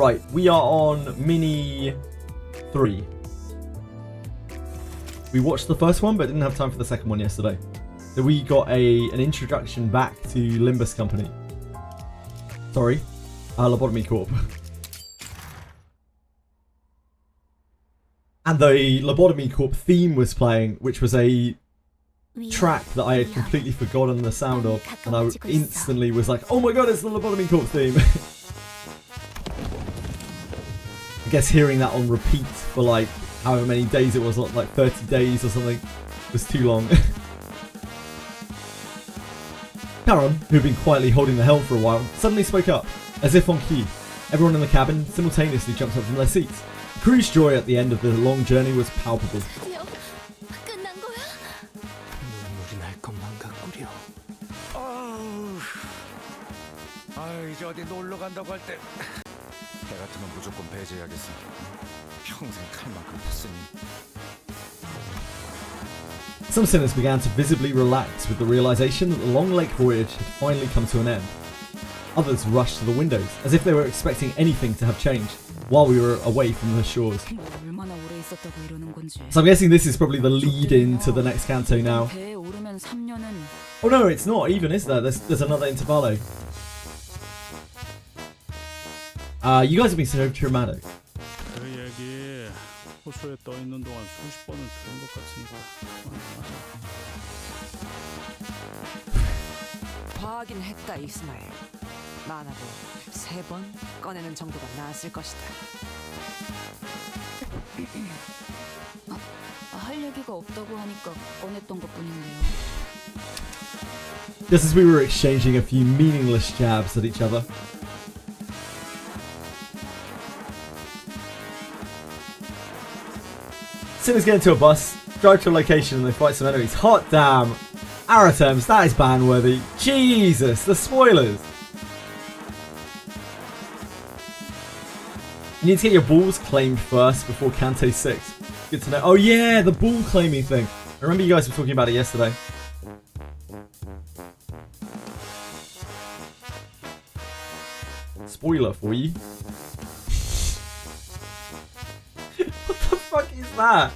Right, we are on Mini 3. We watched the first one, but didn't have time for the second one yesterday. So we got an introduction back to Limbus Company. Sorry, Lobotomy Corp. And the Lobotomy Corp theme was playing, which was a track that I had completely forgotten the sound of, and I instantly was like, oh my god, it's the Lobotomy Corp theme. I guess hearing that on repeat for like however many days it was, like 30 days or something, was too long. Karen, who had been quietly holding the helm for a while, suddenly spoke up, as if on cue. Everyone in the cabin simultaneously jumped up from their seats. The crew's joy at the end of the long journey was palpable. 이제 어디 놀러 간다고 할 때 배 같은 건 무조건 배제해야겠어. 평생 탈 만큼 컸으니. Some sinners began to visibly relax with the realization that the long lake voyage had finally come to an end. Others rushed to the windows, as if they were expecting anything to have changed, while we were away from the shores. So I'm guessing this is probably the lead into the next canto now. Oh no, it's not even, is there? There's another intervallo. You guys have been so dramatic. 호수에 떠 있는 동안 수십 번은 들은 것 같으니까. 과하긴 했다 이스마엘. 많아도 3번 꺼내는 정도가 나았을 것이다. 할 얘기가 없다고 하니까 꺼냈던 것뿐인데요. Just as we were exchanging a few meaningless jabs at each other. Sinners get into a bus, drive to a location and they fight some enemies. Hot damn! Aratems, that is ban-worthy. Jesus, the spoilers! You need to get your balls claimed first before Canto 6. Good to know. Oh yeah, the ball claiming thing. I remember you guys were talking about it yesterday. Spoiler for you. What the fuck is that?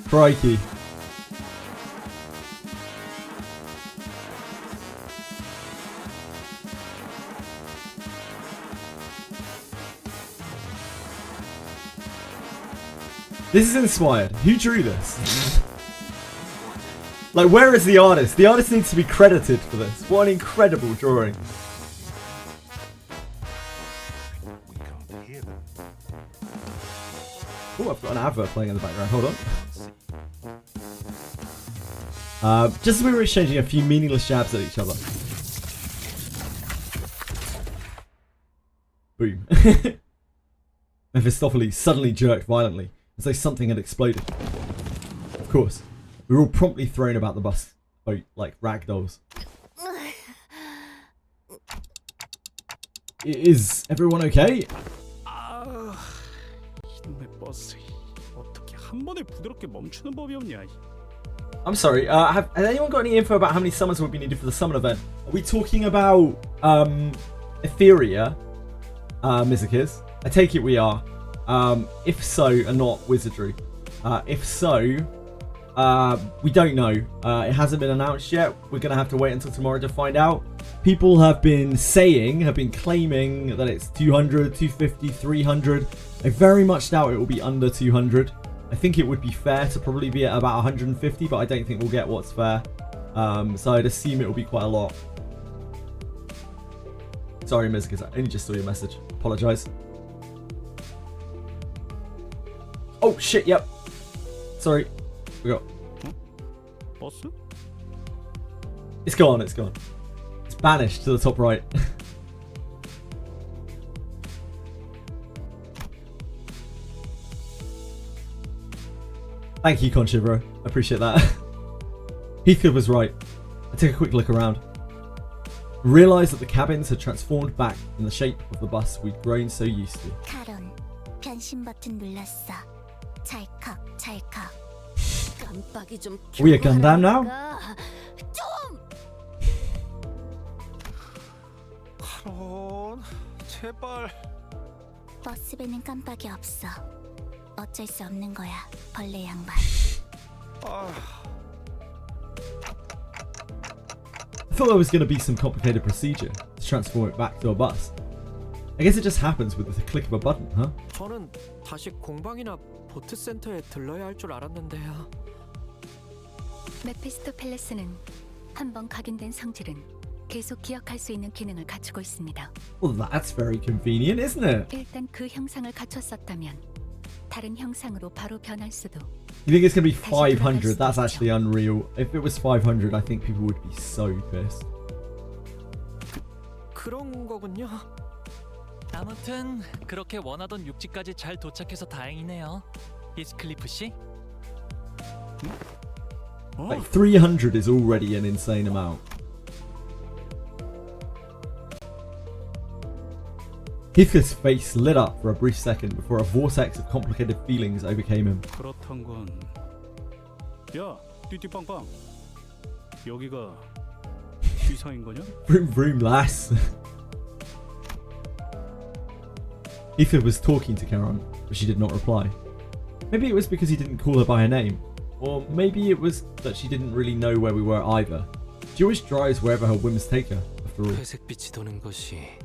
Crikey. This is inspired. Who drew this? Like, where is the artist? The artist needs to be credited for this. What an incredible drawing. Oh, I've got an advert playing in the background. Hold on. Just as we were exchanging a few meaningless jabs at each other. Boom. Mephistopheles suddenly jerked violently, as though something had exploded. Of course, we were all promptly thrown about the bus boat like ragdolls. Is everyone okay? I'm sorry, has anyone got any info about how many summons would be needed for the summon event? Are we talking about Etheria, Mizakis? I take it we are. If so, and not Wizardry. If so, we don't know. It hasn't been announced yet. We're going to have to wait until tomorrow to find out. People have been claiming that it's 200, 250, 300. I very much doubt it will be under 200. I think it would be fair to probably be at about 150, but I don't think we'll get what's fair. So I'd assume it will be quite a lot. Sorry, Mizkis, I only just saw your message. Apologise. Oh, shit, yep. Sorry. We got... It's gone, it's gone. It's banished to the top right. Thank you, Conchivro. I appreciate that. Heathcliff was right. I took a quick look around. Realised that the cabins had transformed back in the shape of the bus we'd grown so used to. 카론, 변신 버튼 눌렀어. 찰칵, 찰칵. 깜빡이 좀 We a Gundam now? 좀! 카론, 제발. 버스배는 깜빡이 없어. 어쩔 수 없는 거야, 벌레 양반. I thought there was going to be some complicated procedure to transform it back to a bus. I guess it just happens with the click of a button, huh? 저는 다시 공방이나 보트 센터에 들러야 할 줄 알았는데요. 메피스토 팰레스는 한번 각인된 성질은 계속 기억할 수 있는 기능을 갖추고 있습니다. Well, that's very convenient, isn't it? 일단 그 형상을 갖췄었다면 다른 형상으로 바로 변할 수도. You think it's going to be 500? That's actually unreal. If it was 500, I think people would be so pissed. 그런 거군요. 아무튼 그렇게 원하던 육지까지 잘 도착해서 다행이네요. 히스클리프 씨. Like 300 is already an insane amount. Heathcliff's face lit up for a brief second before a vortex of complicated feelings overcame him. 그렇단 건. 야, 띠띠빵빵. 여기가 이상인 거냐? Vroom vroom, lass. Heathcliff was talking to Charon, but she did not reply. Maybe it was because he didn't call her by her name, or maybe it was that she didn't really know where we were either. She always drives wherever her whims take her, after all. 회색빛이 도는 것이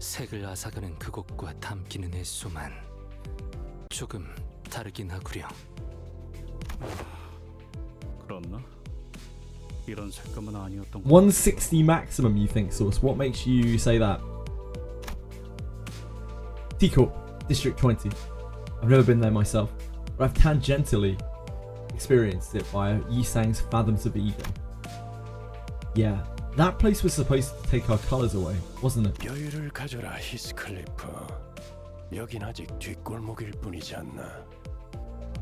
색을 앗아가는 그곳과 담기는 횟수만 조금 다르긴 하구려. 그렇나? 이런 색감은 아니었던 거. 160 maximum, you think, Source? What makes you say that? T-Corp, District 20. I've never been there myself, but I've tangentially experienced it via Yisang's Fathoms of Ego. Yeah, that place was supposed to take our colours away, wasn't it? 여유를 가져라, 히스클리프. 여긴 아직 뒷골목일 뿐이지 않나.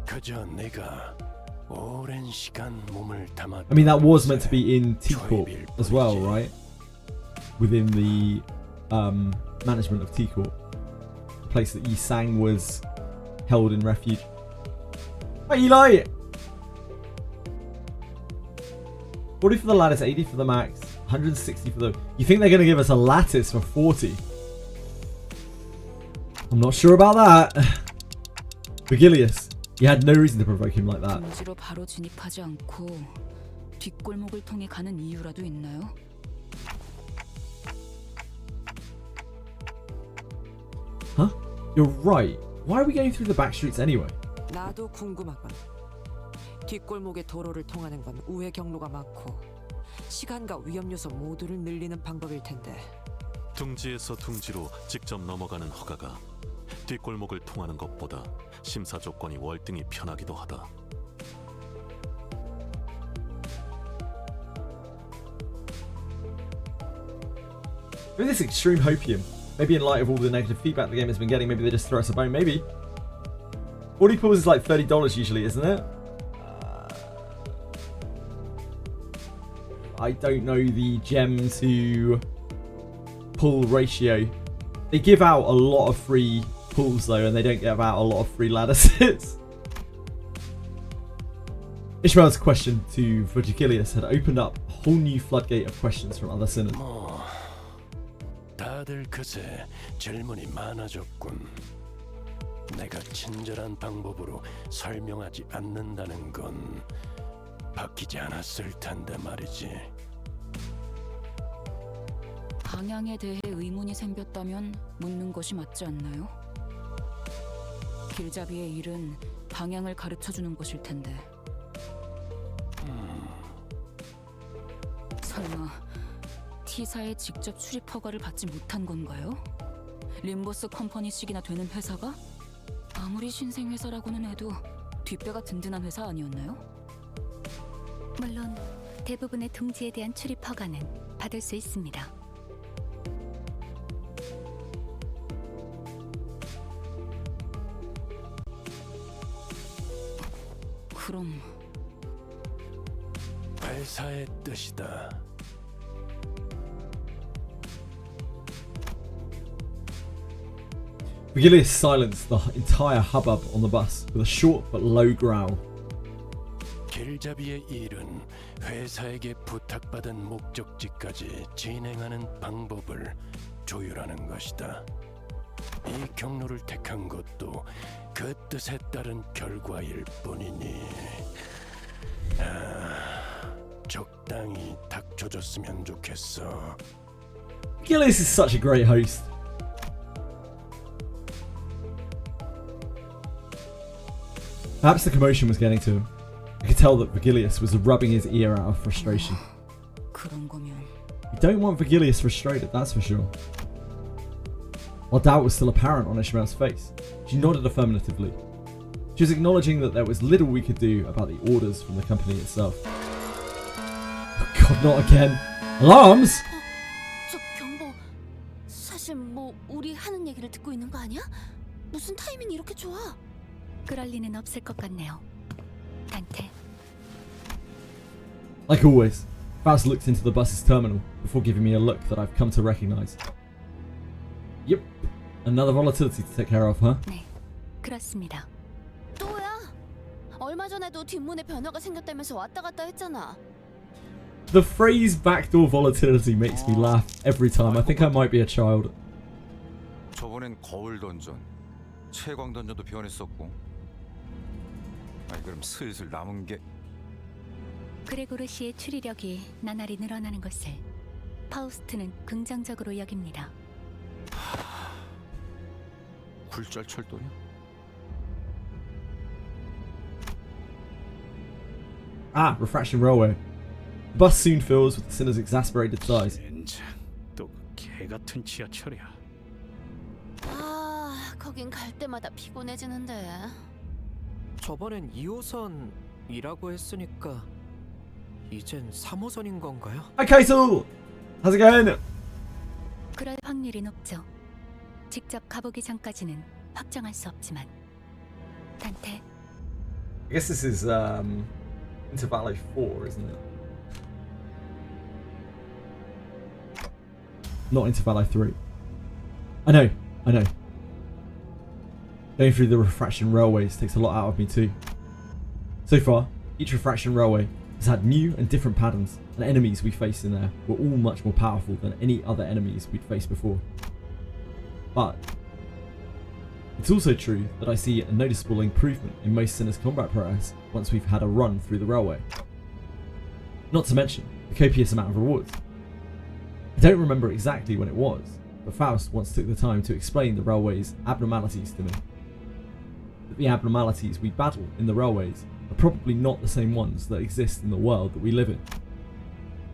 그저 내가 오랜 시간 몸을 담아. I mean, that was meant to be in T-Corp as well, right? Within the management of T-Corp. The place that Yisang was held in refuge. Hey, Eli! 40 for the lattice, 80 for the max, 160 for the... You think they're going to give us a lattice for 40? I'm not sure about that. Vigilius, you had no reason to provoke him like that. 둥지로 바로 진입하지 않고 뒷골목을 통해 가는 이유라도 있나요? Huh? You're right. Why are we going through the back streets anyway? 나도 궁금하군. 뒷골목의 도로를 통하는 건 우회 경로가 많고 시간과 위험 요소 모두를 늘리는 방법일 텐데. 둥지에서 둥지로 직접 넘어가는 허가가 뒷골목을 통하는 것보다 심사 조건이 월등히 편하기도 하다. Maybe this extreme hopium. Maybe in light of all the negative feedback the game has been getting, maybe they just throw us a bone. Maybe. 40 pulls is like $30 usually, isn't it? I don't know the gem to pull ratio. They give out a lot of free pulls though, and they don't give out a lot of free lattices. Ishmael's question to Vergilius had opened up a whole new floodgate of questions from other sinners. 다들 그새 질문이 많아졌군. 내가 친절한 방법으로 설명하지 않는다는 건 바뀌지 않았을 텐데 말이지. 방향에 대해 의문이 생겼다면 묻는 것이 맞지 않나요? 길잡이의 일은 방향을 가르쳐주는 것일 텐데. 설마 T사에 직접 출입 허가를 받지 못한 건가요? 림버스 컴퍼니식이나 되는 회사가? 아무리 신생 회사라고는 해도 뒷배가 든든한 회사 아니었나요? 물론 대부분의 둥지에 대한 출입 허가는 받을 수 있습니다. 그럼 발사의 뜻이다. Vigilius silenced the entire hubbub on the bus with a short but low growl. 길잡이의 일은 회사에게 부탁받은 목적지까지 진행하는 방법을 조율하는 것이다. 이 경로를 택한 것도 그 뜻에 따른 결과일 뿐이니 적당히 닥쳐줬으면 좋겠어. Vigilius is such a great host. Perhaps the commotion was getting to him. I could tell that Vigilius was rubbing his ear out of frustration. 그런 거면 You don't want Vigilius frustrated, that's for sure. While doubt was still apparent on Ishmael's face, she nodded affirmatively. She was acknowledging that there was little we could do about the orders from the company itself. Oh God, not again. Alarms! 저 경보, 사실 뭐 우리 하는 얘기를 듣고 있는 거 아니야? 무슨 타이밍이 이렇게 좋아? 그럴 리는 없을 것 같네요. 단테. Like always, Faust looked into the bus's terminal before giving me a look that I've come to recognize. Yep, another volatility to take care of, huh? 네, 그렇습니다. 또야? 얼마 전에도 뒷문에 변화가 생겼다면서 왔다 갔다 했잖아. The phrase backdoor volatility makes me laugh every time. I think I might be a child. 저번엔 거울 던전, 채광 던전도 변했었고. 아니 그럼 슬슬 남은 게 그레고르 씨의 추리력이 나날이 늘어나는 것을 파우스트는 긍정적으로 여깁니다. 굴절 철도냐? Ah, refraction railway. The bus soon fills with the sinner's exasperated sighs. 젠장, 또 개같은 지하철이야. 아, 거긴 갈 때마다 피곤해지는데. 저번엔 2호선이라고 했으니까 이젠 3호선인 건가요? Hi, Kaisel! How's it going? 그럴 확률이 높죠. 직접 가보기 전까지는 확정할 수 없지만. 단테. I guess this is Intervallo 4, isn't it? Not Intervallo 3. I know. Going through the refraction railways takes a lot out of me too. So far, each refraction railway has had new and different patterns, and enemies we faced in there were all much more powerful than any other enemies we'd faced before. But it's also true that I see a noticeable improvement in most Sinner's combat prowess once we've had a run through the railway. Not to mention the copious amount of rewards. I don't remember exactly when it was, but Faust once took the time to explain the railway's abnormalities to me. That the abnormalities we battle in the railways are probably not the same ones that exist in the world that we live in.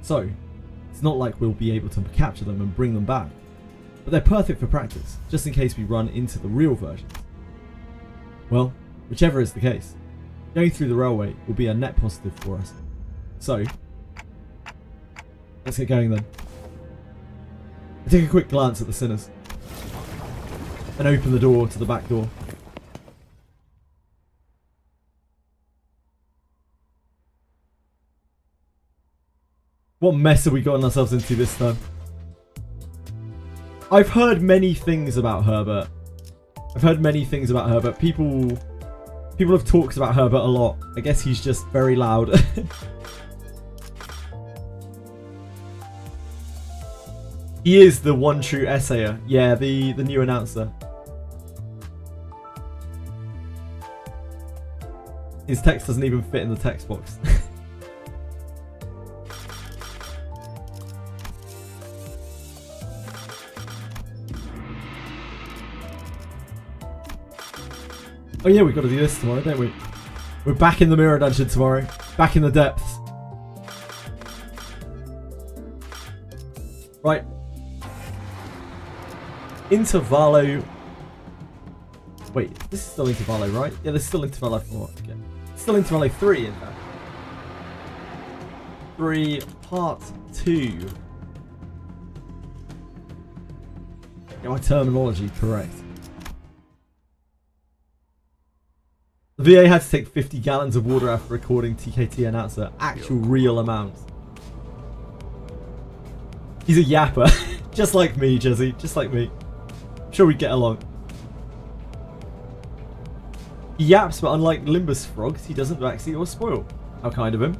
So, it's not like we'll be able to capture them and bring them back, but they're perfect for practice, just in case we run into the real versions. Well, whichever is the case, going through the railway will be a net positive for us. So, let's get going then. I take a quick glance at the sinners, and open the door to the back door. What mess have we gotten ourselves into this time? I've heard many things about Herbert. People have talked about Herbert a lot. I guess he's just very loud. He is the one true essayer. Yeah, the new announcer. His text doesn't even fit in the text box. Oh yeah, we've got to do this tomorrow, don't we? We're back in the mirror dungeon tomorrow. Back in the depths. Right. Intervallo. Wait, this is still Intervallo, right? Yeah, this is still Intervallo 4. Okay. Still Intervallo 3 in fact. 3 part 2. Get my terminology correct. The VA had to take 50 gallons of water after recording TKT announcer. Actual real amounts. He's a yapper. Just like me, Jesse. Just like me. I'm sure we'd get along. He yaps, but unlike Limbus frogs, he doesn't backseat or spoil. How kind of him.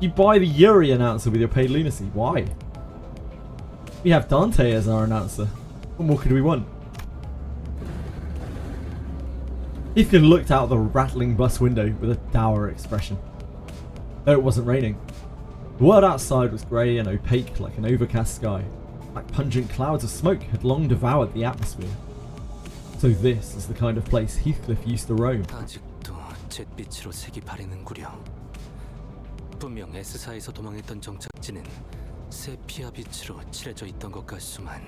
You buy the Yuri announcer with your paid lunacy. Why? We have Dante as our announcer. What more could we want? Ethan looked out the rattling bus window with a dour expression. Though it wasn't raining. The world outside was grey and opaque like an overcast sky. Like pungent clouds of smoke had long devoured the atmosphere. So this is the kind of place Heathcliff used to roam. 아직도 잿빛으로 색이 바래는구려. 분명 S사에서 도망했던 정착지는 세피아 빛으로 칠해져 있던 것 같수만.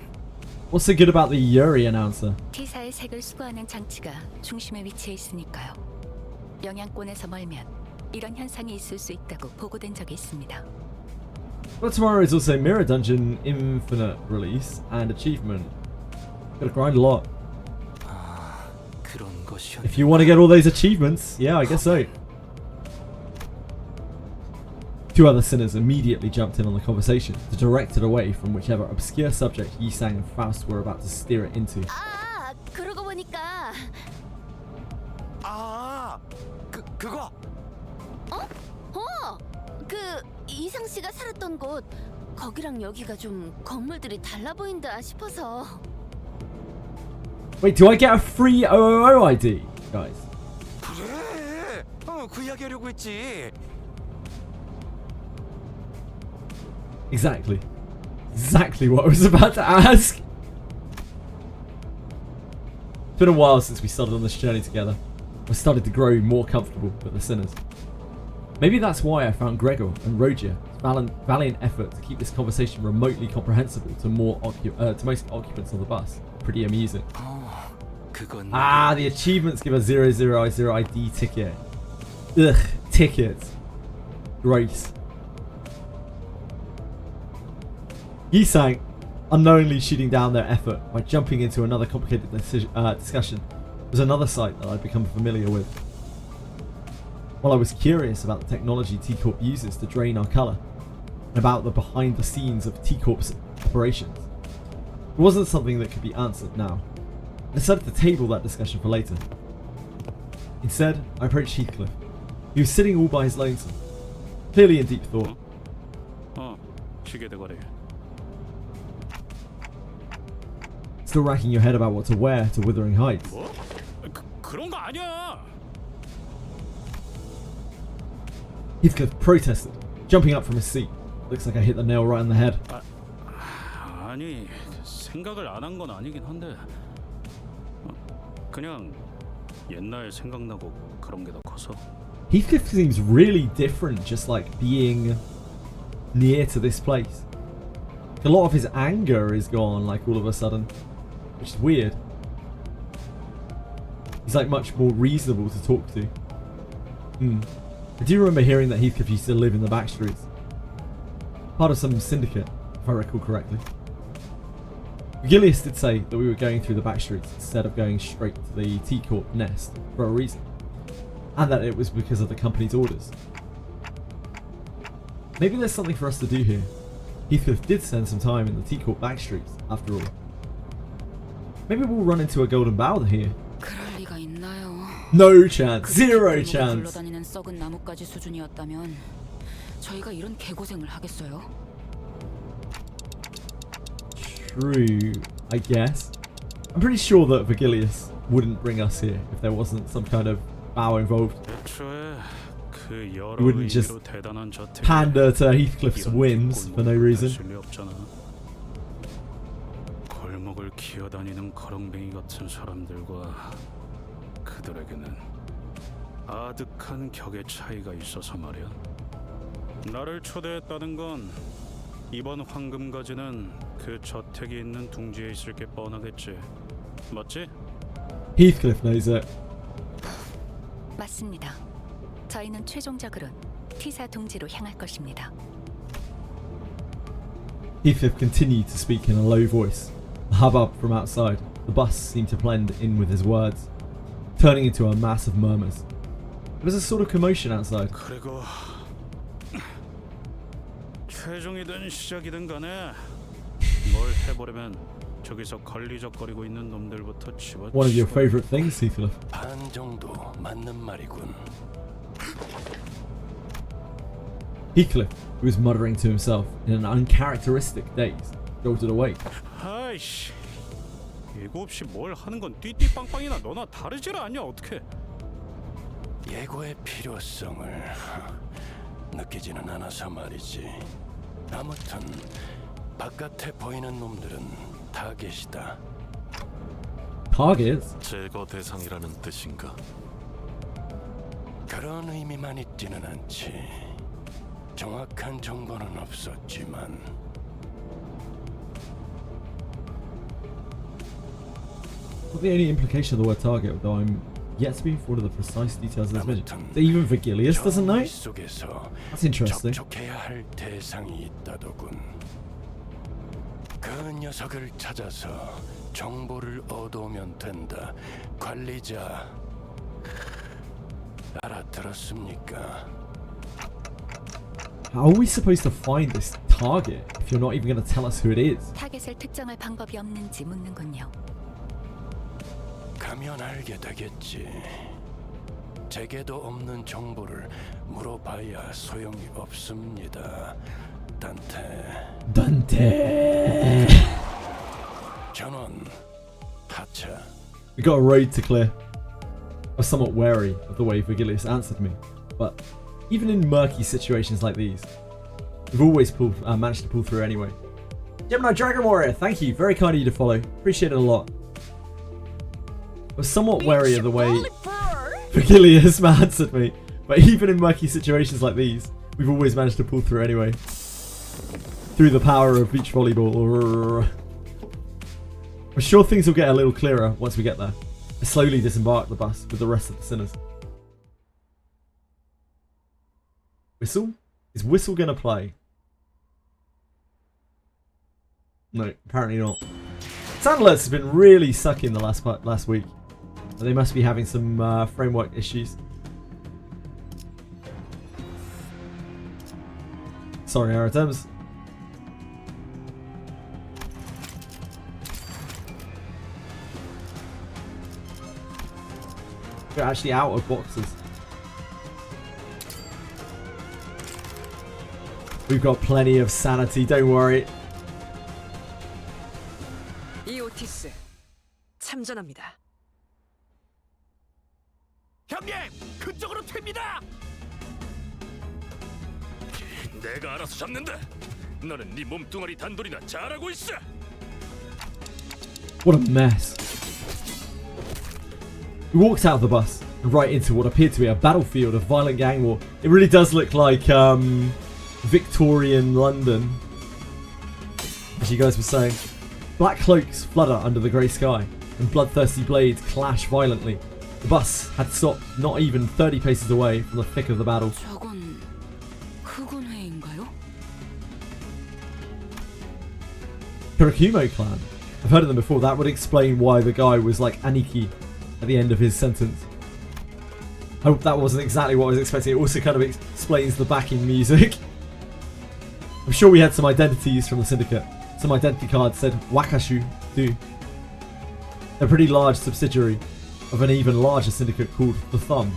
What's so good about the Yuri announcer? T사의 색을 수거하는 장치가 중심에 위치해 있으니까요. 영향권에서 멀면 이런 현상이 있을 수 있다고 보고된 적이 있습니다. But tomorrow is also Mirror Dungeon Infinite release and achievement. Gotta grind a lot. 아, 그런 것이었나. If you want to get all those achievements, yeah, I guess so. Two other sinners immediately jumped in on the conversation to direct it away from whichever obscure subject Yi-Sang and Faust were about to steer it into. 아, 그러고 보니까 그거. 그 이상 씨가 살았던 곳 거기랑 여기가 좀 건물들이 달라 보인다 싶어서. Wait, do I get a free OOO ID, guys? 그래. 그 이야기 하려고 했지. Exactly. Exactly what I was about to ask. It's been a while since we started on this journey together. I started to grow more comfortable with the sinners. Maybe that's why I found Gregor and Roger valiant effort to keep this conversation remotely comprehensible to most occupants of the bus. Pretty amusing. The achievements give a 000 ID ticket. Ugh, ticket. Grace. Yi-Sang, unknowingly shooting down their effort by jumping into another complicated discussion, was another sight that I'd become familiar with. While I was curious about the technology T-Corp uses to drain our colour, and about the behind the scenes of T-Corp's operations, it wasn't something that could be answered now. I decided to table that discussion for later. Instead, I approached Heathcliff. He was sitting all by his lonesome, clearly in deep thought. 시계 대가리. Still racking your head about what to wear to Wuthering Heights. 뭐? 그런 거 아니야. Heathcliff protested, jumping up from his seat. Looks like I hit the nail right on the head. 아니, 생각을 안 한 건 아니긴 한데 그냥 옛날 생각나고 그런 게 더 커서. Heathcliff seems really different just like being near to this place. A lot of his anger is gone like all of a sudden, which is weird. He's like much more reasonable to talk to. I do remember hearing that Heathcliff used to live in the back streets. Part of some syndicate, if I recall correctly. Vigilius did say that we were going through the back streets instead of going straight to the T-Corp nest for a reason. And that it was because of the company's orders. Maybe there's something for us to do here. Heathcliff did spend some time in the T-Corp back streets, after all. Maybe we'll run into a golden bough here. 그럴 리가 있나요? No chance. Zero chance. 굴러다니는 썩은 나뭇가지 수준이었다면 저희가 이런 개고생을 하겠어요? True, I guess. I'm pretty sure that Vigilius wouldn't bring us here if there wasn't some kind of bow involved. He wouldn't just pander to Heathcliff's whims for no reason. 골목을 기어다니는 거렁뱅이 같은 사람들과 그들에게는 아득한 격의 차이가 있어서 말이야. 나를 초대했다는 건 이번 황금가지는 그 저택이 있는 둥지에 있을 게 뻔하겠지. 맞지? Heathcliff knows it. 맞습니다. 저희는 최종적으로는 T사 둥지로 향할 것입니다. Heathcliff continued to speak in a low voice. The hubbub from outside, the bus seemed to blend in with his words, turning into a mass of murmurs. There was a sort of commotion outside. 그리고 최종이든 시작이든 간에 뭘 해보려면 저기서 걸리적거리고 있는 놈들부터 집어치워. One of your favourite things, Heathcliff. 반 정도 맞는 말이군. Heathcliff, who was muttering to himself in an uncharacteristic daze, jolted awake. 아이씨, 예고 없이 뭘 하는 건 띠띠빵빵이나 너나 다르질 않냐 어떻게? 예고의 필요성을 느끼지는 않아서 말이지. 아무튼 바깥에 보이는 놈들은 타겟이다. Targets? 제거 대상이라는 뜻인가? 그런 의미만 있지는 않지. 정확한 정보는 없었지만 Well, the only implication of the word target, though I'm yet to be informed of the precise details of this mission. So even Vigilius doesn't know? That's interesting. 접촉해야 할 대상이 있다더군. 그 녀석을 찾아서 정보를 얻어오면 된다. 관리자 알아들었습니까? How are we supposed to find this target if you're not even going to tell us who it is? 타겟을 특정할 방법이 없는지 묻는군요. 가면 알게 되겠지. 제게도 없는 정보를 물어봐야 소용이 없습니다. 단테. 전원 하차. We got a road to clear. I was somewhat wary of the way Vigilius answered me, but even in murky situations like these, we've always managed to pull through anyway. Gemini Dragon Warrior, thank you. Very kind of you to follow. Appreciate it a lot. I was somewhat wary of the way Vigilius answered me, but even in murky situations like these, we've always managed to pull through anyway. Through the power of beach volleyball. I'm sure things will get a little clearer once we get there. I slowly disembarked the bus with the rest of the sinners. Whistle? Is Whistle gonna play? No, apparently not. Sound alerts has been really sucking the last week. They must be having some framework issues. Sorry, Aratems. We're actually out of boxes. We've got plenty of sanity, don't worry. 이오티스 참전합니다. 형님, 그쪽으로 튑니다. 내가 알아서 잡는다. 너는 네 몸뚱아리 단돌이나 잘하고 있어. What a mess. We walked out of the bus and right into what appeared to be a battlefield of violent gang war. It really does look like Victorian London, as you guys were saying. Black cloaks flutter under the grey sky, and bloodthirsty blades clash violently. The bus had stopped not even 30 paces away from the thick of the battle. 저건 흑운회인가요? Kurakumo clan. I've heard of them before. That would explain why the guy was like Aniki at the end of his sentence. I hope that wasn't exactly what I was expecting. It also kind of explains the backing music. I'm sure we had some identities from the syndicate. Some identity cards said Wakashu too. They're a pretty large subsidiary of an even larger syndicate called the Thumb.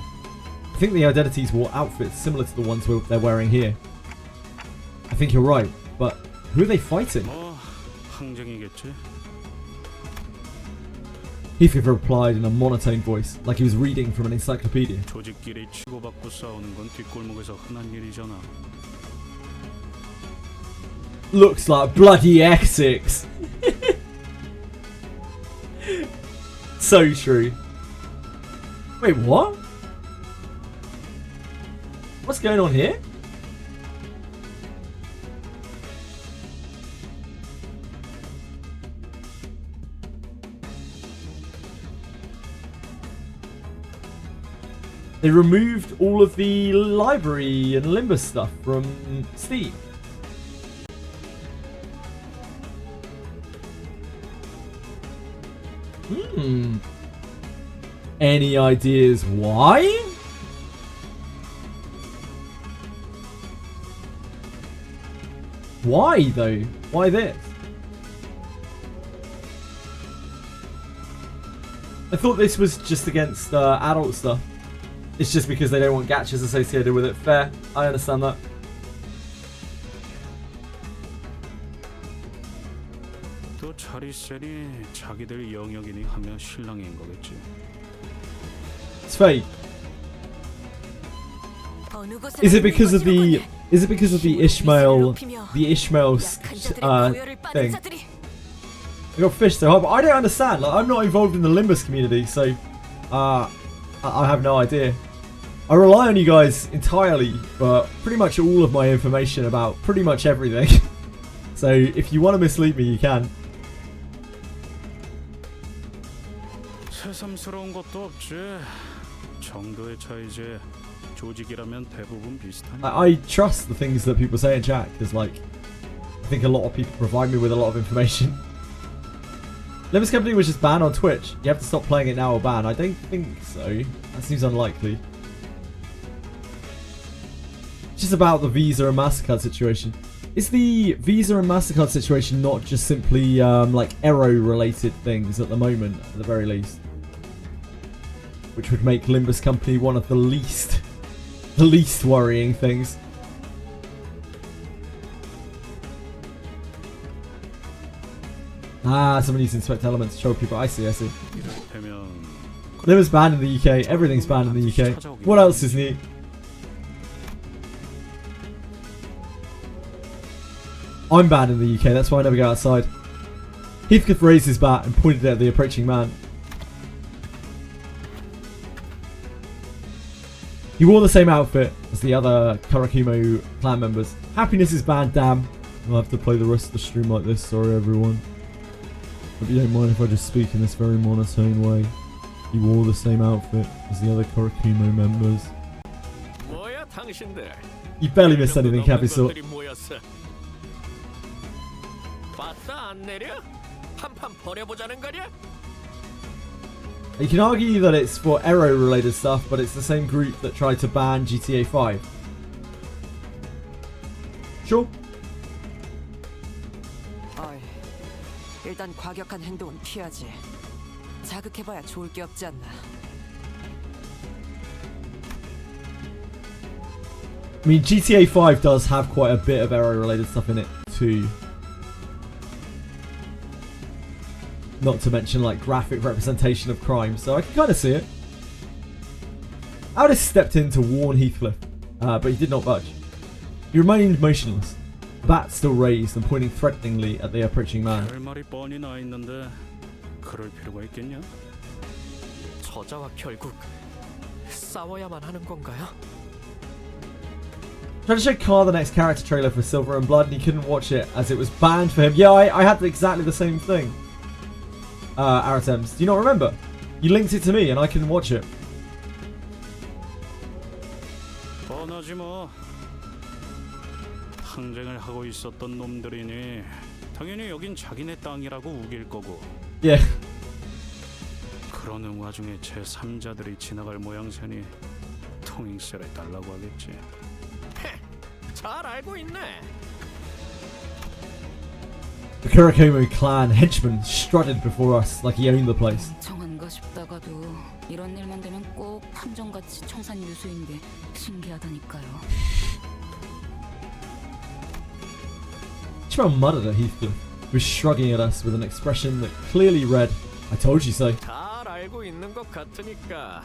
I think the identities wore outfits similar to the ones they're wearing here. I think you're right, but who are they fighting? 항쟁이겠지. Heathcliff replied in a monotone voice, like he was reading from an encyclopedia. 조직끼리 치고받고 싸우는 건 뒷골목에서 흔한 일이잖아. Looks like bloody Essex. So true. Wait, what? What's going on here? They removed all of the library and Limbus stuff from Steam. Any ideas why? Why though? Why this? I thought this was just against adult stuff. It's just because they don't want gachas associated with it. Fair. I understand that. 또 차리셀이 자기들 영역이니 하면 실랑인 거겠지. It's fake. Is it because of the Ishmael thing? I got fished so hard, but I don't understand. Like, I'm not involved in the Limbus community, so I have no idea. I rely on you guys entirely for pretty much all of my information about pretty much everything. So if you want to mislead me, you can. 새삼스러운 것도 없지. 정도의 차이지. 조직이라면 대부분 비슷하니. I trust the things that people say in chat because, like, I think a lot of people provide me with a lot of information. Limbus Company was just banned on Twitch. You have to stop playing it now or ban. I don't think so. That seems unlikely. It's just about the Visa and MasterCard situation. Is the Visa and MasterCard situation not just simply like Aero-related things at the moment, at the very least? Which would make Limbus Company one of the least worrying things. Ah, someone using Inspect Elements to show people. I see. Limbus banned in the UK. Everything's banned in the UK. What else is new? I'm banned in the UK. That's why I never go outside. Heathcliff raised his bat and pointed at the approaching man. He wore the same outfit as the other Karakumo clan members. Happiness is banned, damn. I'll have to play the rest of the stream like this. Sorry, everyone. Hope you don't mind if I just speak in this very monotone way. He wore the same outfit as the other Karakumo members. You barely missed anything, Capisort. You can argue that it's for Aero-related stuff, but it's the same group that tried to ban GTA 5. Sure. 일단 과격한 행동은 피하지. 자극해봐야 좋을 게 없지 않나. I mean, GTA 5 does have quite a bit of Aero-related stuff in it too. Not to mention, like, graphic representation of crime, so I can kind of see it. Aldous stepped in to warn Heathcliff, but he did not budge. He remained motionless, the bat still raised and pointing threateningly at the approaching man. 저자와 결국 싸워야만 하는 건가요? Tried to show Carr the next character trailer for Silver and Blood, and he couldn't watch it as it was banned for him. Yeah, I had exactly the same thing. Aratems, do you not remember? You linked it to me and I couldn't watch it. 뻔하지 뭐. 항쟁을 하고 있었던 놈들이니 당연히 여긴 자기네 땅이라고 우길 거고. Yeah. 그러는 와중에 제3자들이 지나갈 모양새니 통행세를 달라고 하겠지. 잘 알고 있네. The Karakumo clan henchman strutted before us like he owned the place. 정한가 싶다가도 이런 일만 되면 꼭 함정같이 청산 유수인 게 신기하다니까요. Ishmael muttered at Heathcliff, who was shrugging at us with an expression that clearly read, "I told you so." 잘 알고 있는 것 같으니까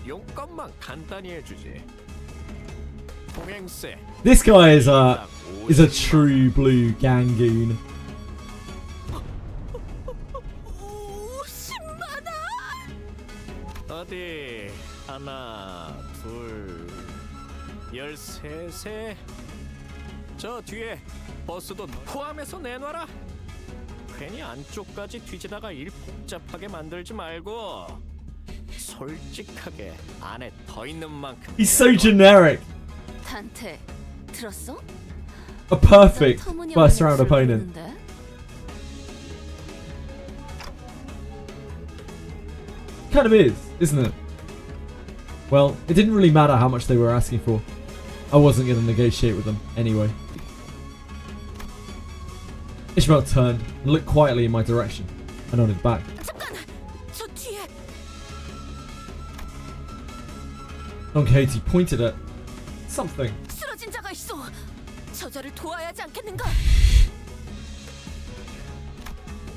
용건만 간단히 해주지. 통행세. This guy is a true blue gangoon. 어디 하나 둘 13세 저 뒤에 버스도 포함해서 내놔라. 괜히 안쪽까지 뒤지다가 일 복잡하게 만들지 말고 솔직하게 안에 더 있는 만큼. He's so generic. 단테 들었어? A perfect first round opponent. kind of is, isn't it? Well, it didn't really matter how much they were asking for. I wasn't going to negotiate with them anyway. Ishmael turned and looked quietly in my direction. I nodded back. Don Quixote pointed at something. 쓰러진 자가 있어. 저자를 도와야 하지 않겠는가?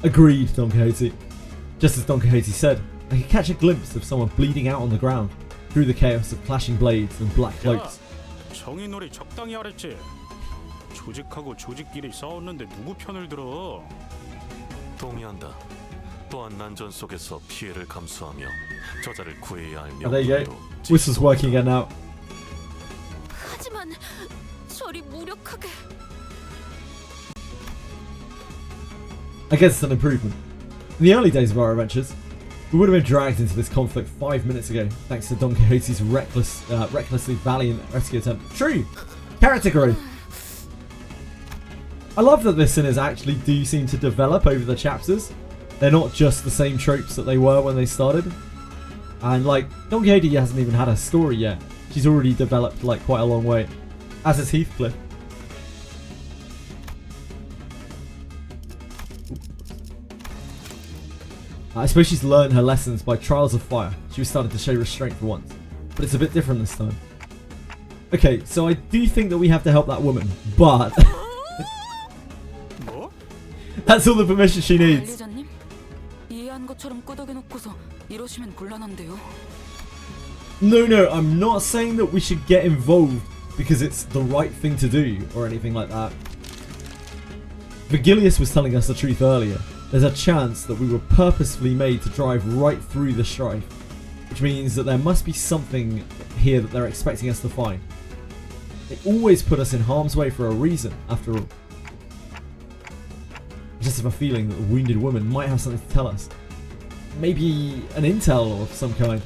Agreed, Don Quixote. Just as Don Quixote said, I could catch a glimpse of someone bleeding out on the ground through the chaos of clashing blades and black cloaks. 정의놀이 적당히 하랬지. 조직하고 조직끼리 싸웠는데 누구 편을 들어? 동의한다. 또한 난전 속에서 피해를 감수하며 저자를 구해야 할 Oh, there you go. 명분으로 Whistle's working again now. 하지만 저리 무력하게. I guess it's an improvement. In the early days of our adventures, we would have been dragged into this conflict 5 minutes ago, thanks to Don Quixote's recklessly valiant rescue attempt. True! Character growth! I love that the sinners actually do seem to develop over the chapters. They're not just the same tropes that they were when they started. And like, Don Quixote hasn't even had a story yet. She's already developed like quite a long way. As has Heathcliff. I suppose she's learned her lessons by trials of fire. She was starting to show restraint for once. But it's a bit different this time. Okay, so I do think that we have to help that woman. But... that's all the permission she needs. 관리자님, 이해한 것처럼 끄덕여놓고서 이러시면 곤란한데요. No, I'm not saying that we should get involved because it's the right thing to do or anything like that. Virgilius was telling us the truth earlier. There's a chance that we were purposefully made to drive right through the strife, which means that there must be something here that they're expecting us to find. They always put us in harm's way for a reason, after all. I just have a feeling that the wounded woman might have something to tell us. Maybe an intel of some kind.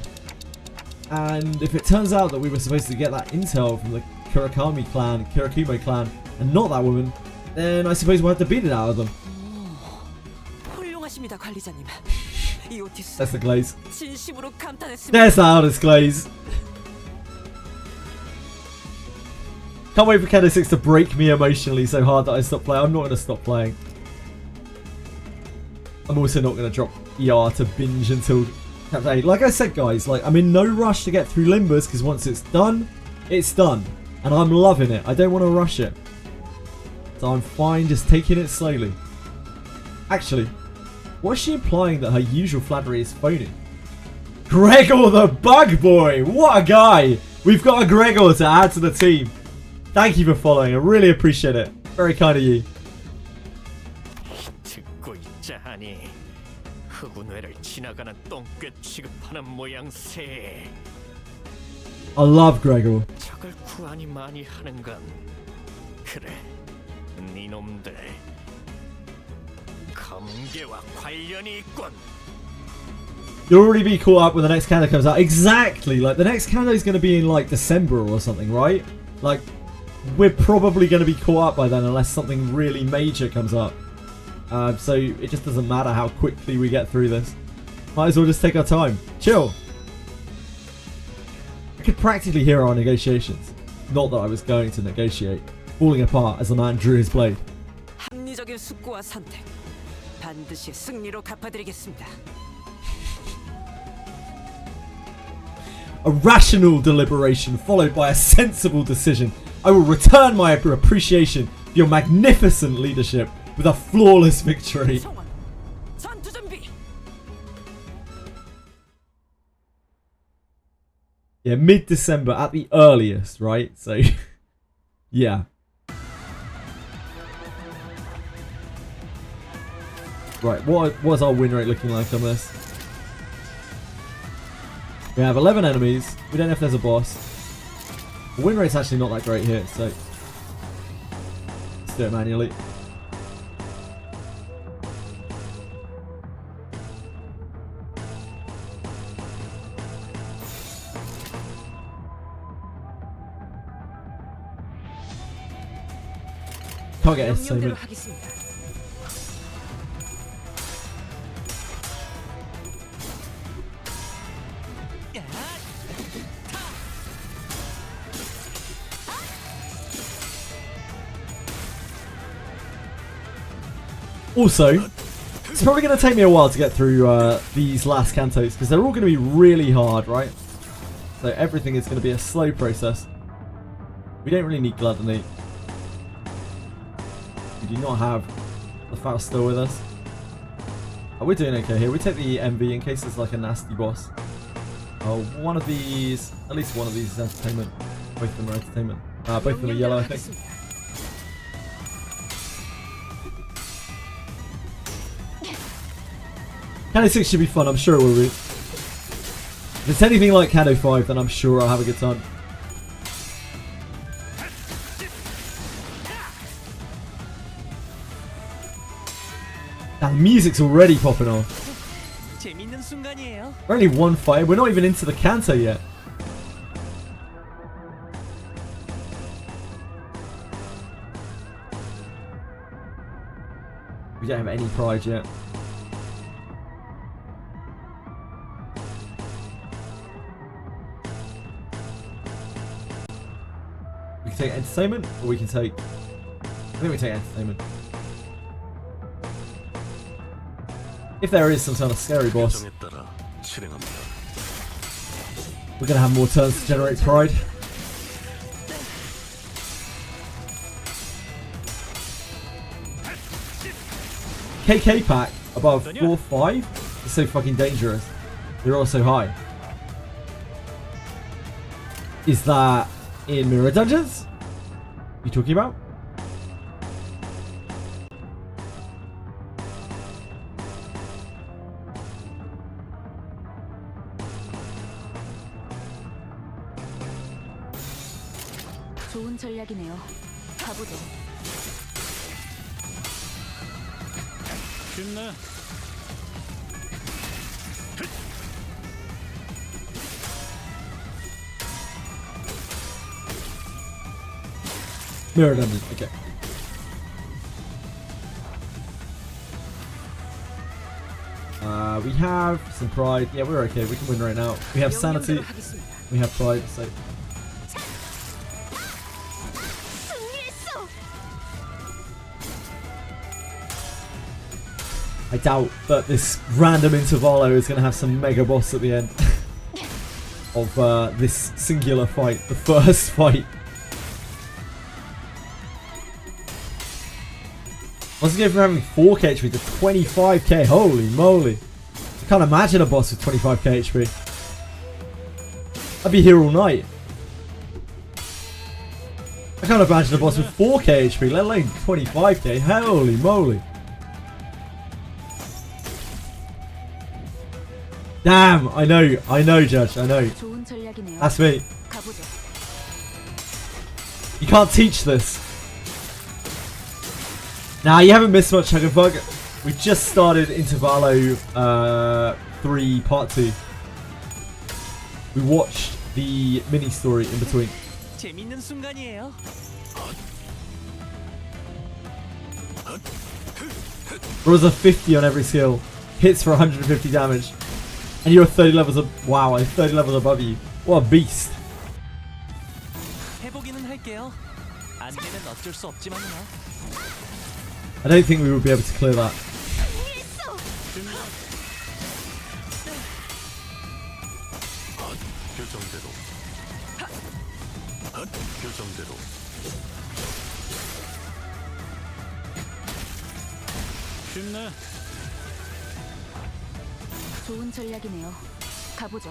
And if it turns out that we were supposed to get that intel from the Kurakumo clan, and not that woman, then I suppose we'll have to beat it out of them. 훌륭하십니다, 관리자님. 이 오티스. That's the glaze. 진심으로 감탄했습니다. There's the hardest glaze. Can't wait for Kendo 6 to break me emotionally so hard that I stop playing. I'm not going to stop playing. I'm also not going to drop ER to binge until chapter 8. Like I said, guys, like I'm in no rush to get through Limbus because once it's done, it's done. And I'm loving it. I don't want to rush it. So I'm fine just taking it slowly. Actually, was she implying that her usual flattery is phony? Gregor the Bug Boy! What a guy! We've got a Gregor to add to the team. Thank you for following. I really appreciate it. Very kind of you. 듣고 있자 하니 흑운회를 지나가는 똥꿰 취급하는 모양새. I love Gregor. 적을 구하니 많이 하는 건 그래. 니놈들 검계와 관련이 있군. You'll already be caught up when the next calendar comes out. Exactly. Like the next calendar is going to be in like December or something, right? Like we're probably going to be caught up by then unless something really major comes up. So it just doesn't matter how quickly we get through this. Might as well just take our time. Chill. I could practically hear our negotiations. Not that I was going to negotiate. Falling apart as the man drew his blade. 합리적인 숙고와 선택. 반드시 승리로 갚아드리겠습니다. A rational deliberation followed by a sensible decision. I will return my appreciation for your magnificent leadership with a flawless victory. 전투 준비. Yeah, mid-December at the earliest, right? So, yeah. Right, what's our win rate looking like on this? We have 11 enemies. We don't know if there's a boss. The win rate's actually not that great here, so let's do it manually. Can't get entertainment. Also, it's probably going to take me a while to get through these last cantos because they're all going to be really hard, right? So everything is going to be a slow process. We don't really need Gluttony. We do not have the Fausto with us. Oh, we're doing okay here. We take the MV in case it's like a nasty boss. Oh, one of these, at least one of these is entertainment. Both of them are entertainment. Both of them are yellow, I think. Kanto 6 should be fun, I'm sure it will be. If it's anything like Kanto 5, then I'm sure I'll have a good time. Now the music's already popping off. We're only one fight, we're not even into the Kanto yet. We don't have any pride yet. We can take entertainment, or we can take... I think we take entertainment. If there is some sort of scary boss, we're going to have more turns to generate pride. KK pack above 4-5 is so fucking dangerous. They're all so high. Is that in mirror dungeons? You talking about? 좋은 전략이네요. 가보죠. 쉽네. Mirror dungeon, okay. We have some pride. Yeah, we're okay. We can win right now. We have sanity. We have pride, so... I doubt that this random intervallo is going to have some mega boss at the end of this singular fight, the first fight. Once again, from having 4k HP to 25k, holy moly. I can't imagine a boss with 25k HP. I'd be here all night. I can't imagine a boss with 4k HP, let alone 25k, holy moly. Damn, I know, Judge, I know. That's me. You can't teach this. Nah, you haven't missed much, Huggabug. We just started Intervallo 3 Part 2. We watched the mini story in between. Rolls a 50 on every skill. Hits for 150 damage. And you're 30 levels of wow, I'm 30 levels above you. What a beast. I don't think we will be able to clear that. 좋은 전략이네요. 가보죠.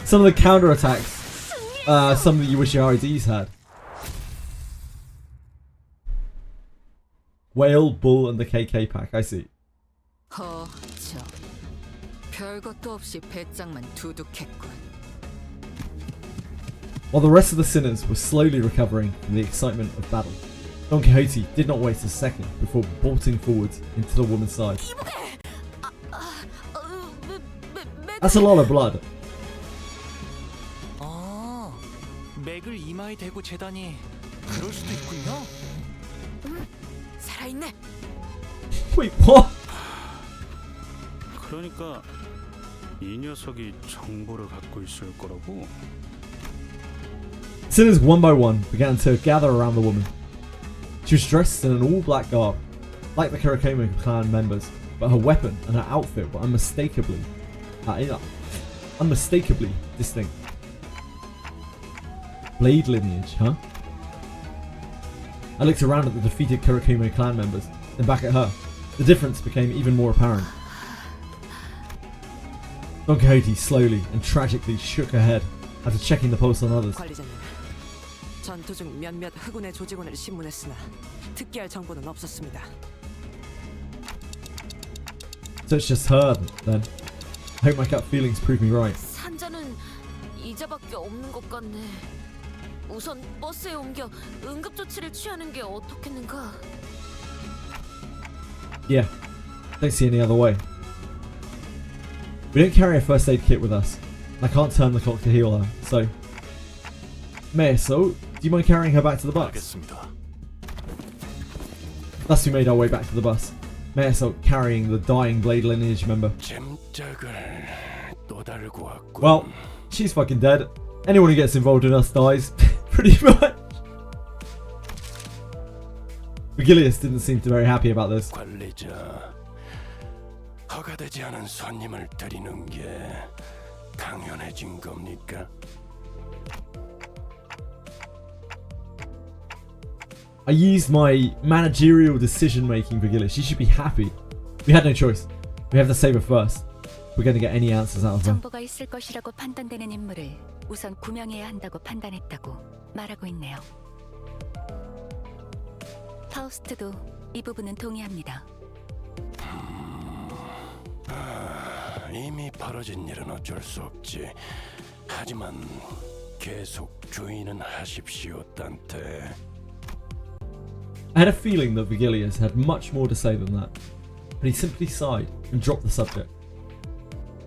Some of the counter attacks, some of the Yoshiharu's had. Whale, Bull, and the KK pack. I see. 별것도 없이 배짱만 두둑했군. While the rest of the sinners were slowly recovering from the excitement of battle, Don Quixote did not waste a second before bolting forwards into the woman's side. That's a lot of blood. 색을 이마에 대고 재다니 그럴 수도 있군요. 살아있네. Wait, what? 그러니까 이 녀석이 정보를 갖고 있을 거라고? Sinners one by one began to gather around the woman. She was dressed in an all-black garb, like the Karakoma clan members, but her weapon and her outfit were unmistakably distinct. Blade lineage, huh? I looked around at the defeated Karakoma clan members, then back at her. The difference became even more apparent. Don Quixote slowly and tragically shook her head after checking the pulse on others. 관리자님, 전투 중 몇몇 흑운의 조직원을 신문했으나 특기할 정보는 없었습니다. So it's just her then. I hope my gut feelings prove me right. 산자는 이자밖에 없는 것 같네. 우선 버스에 옮겨 응급 조치를 취하는 게 어떻겠는가? Yeah, don't see any other way. We don't carry a first aid kit with us. I can't turn the clock to heal her, so... Maeso, do you mind carrying her back to the bus? 알겠습니다. Thus we made our way back to the bus. Maeso carrying the dying Blade lineage member. 짐짝을 또 달고 왔군. Well, she's fucking dead. Anyone who gets involved in us dies, pretty much. Vigilius didn't seem too very happy about this. 관리자, 허가되지 않은 손님을 드리는 게 당연해진 겁니까? I used my managerial decision making, Vigilius. You should be happy. We had no choice. We have to save her first. We're going to get any answers out of her. 정보가 있을 것이라고 판단되는 인물을 우선 구명해야 한다고 판단했다고 말하고 있네요. 파우스트도 이 부분은 동의합니다. 이미 벌어진 일은 어쩔 수 없지. 하지만 계속 주의는 하십시오, 딴테. I had a feeling that Vigilius had much more to say than that, but he simply sighed and dropped the subject.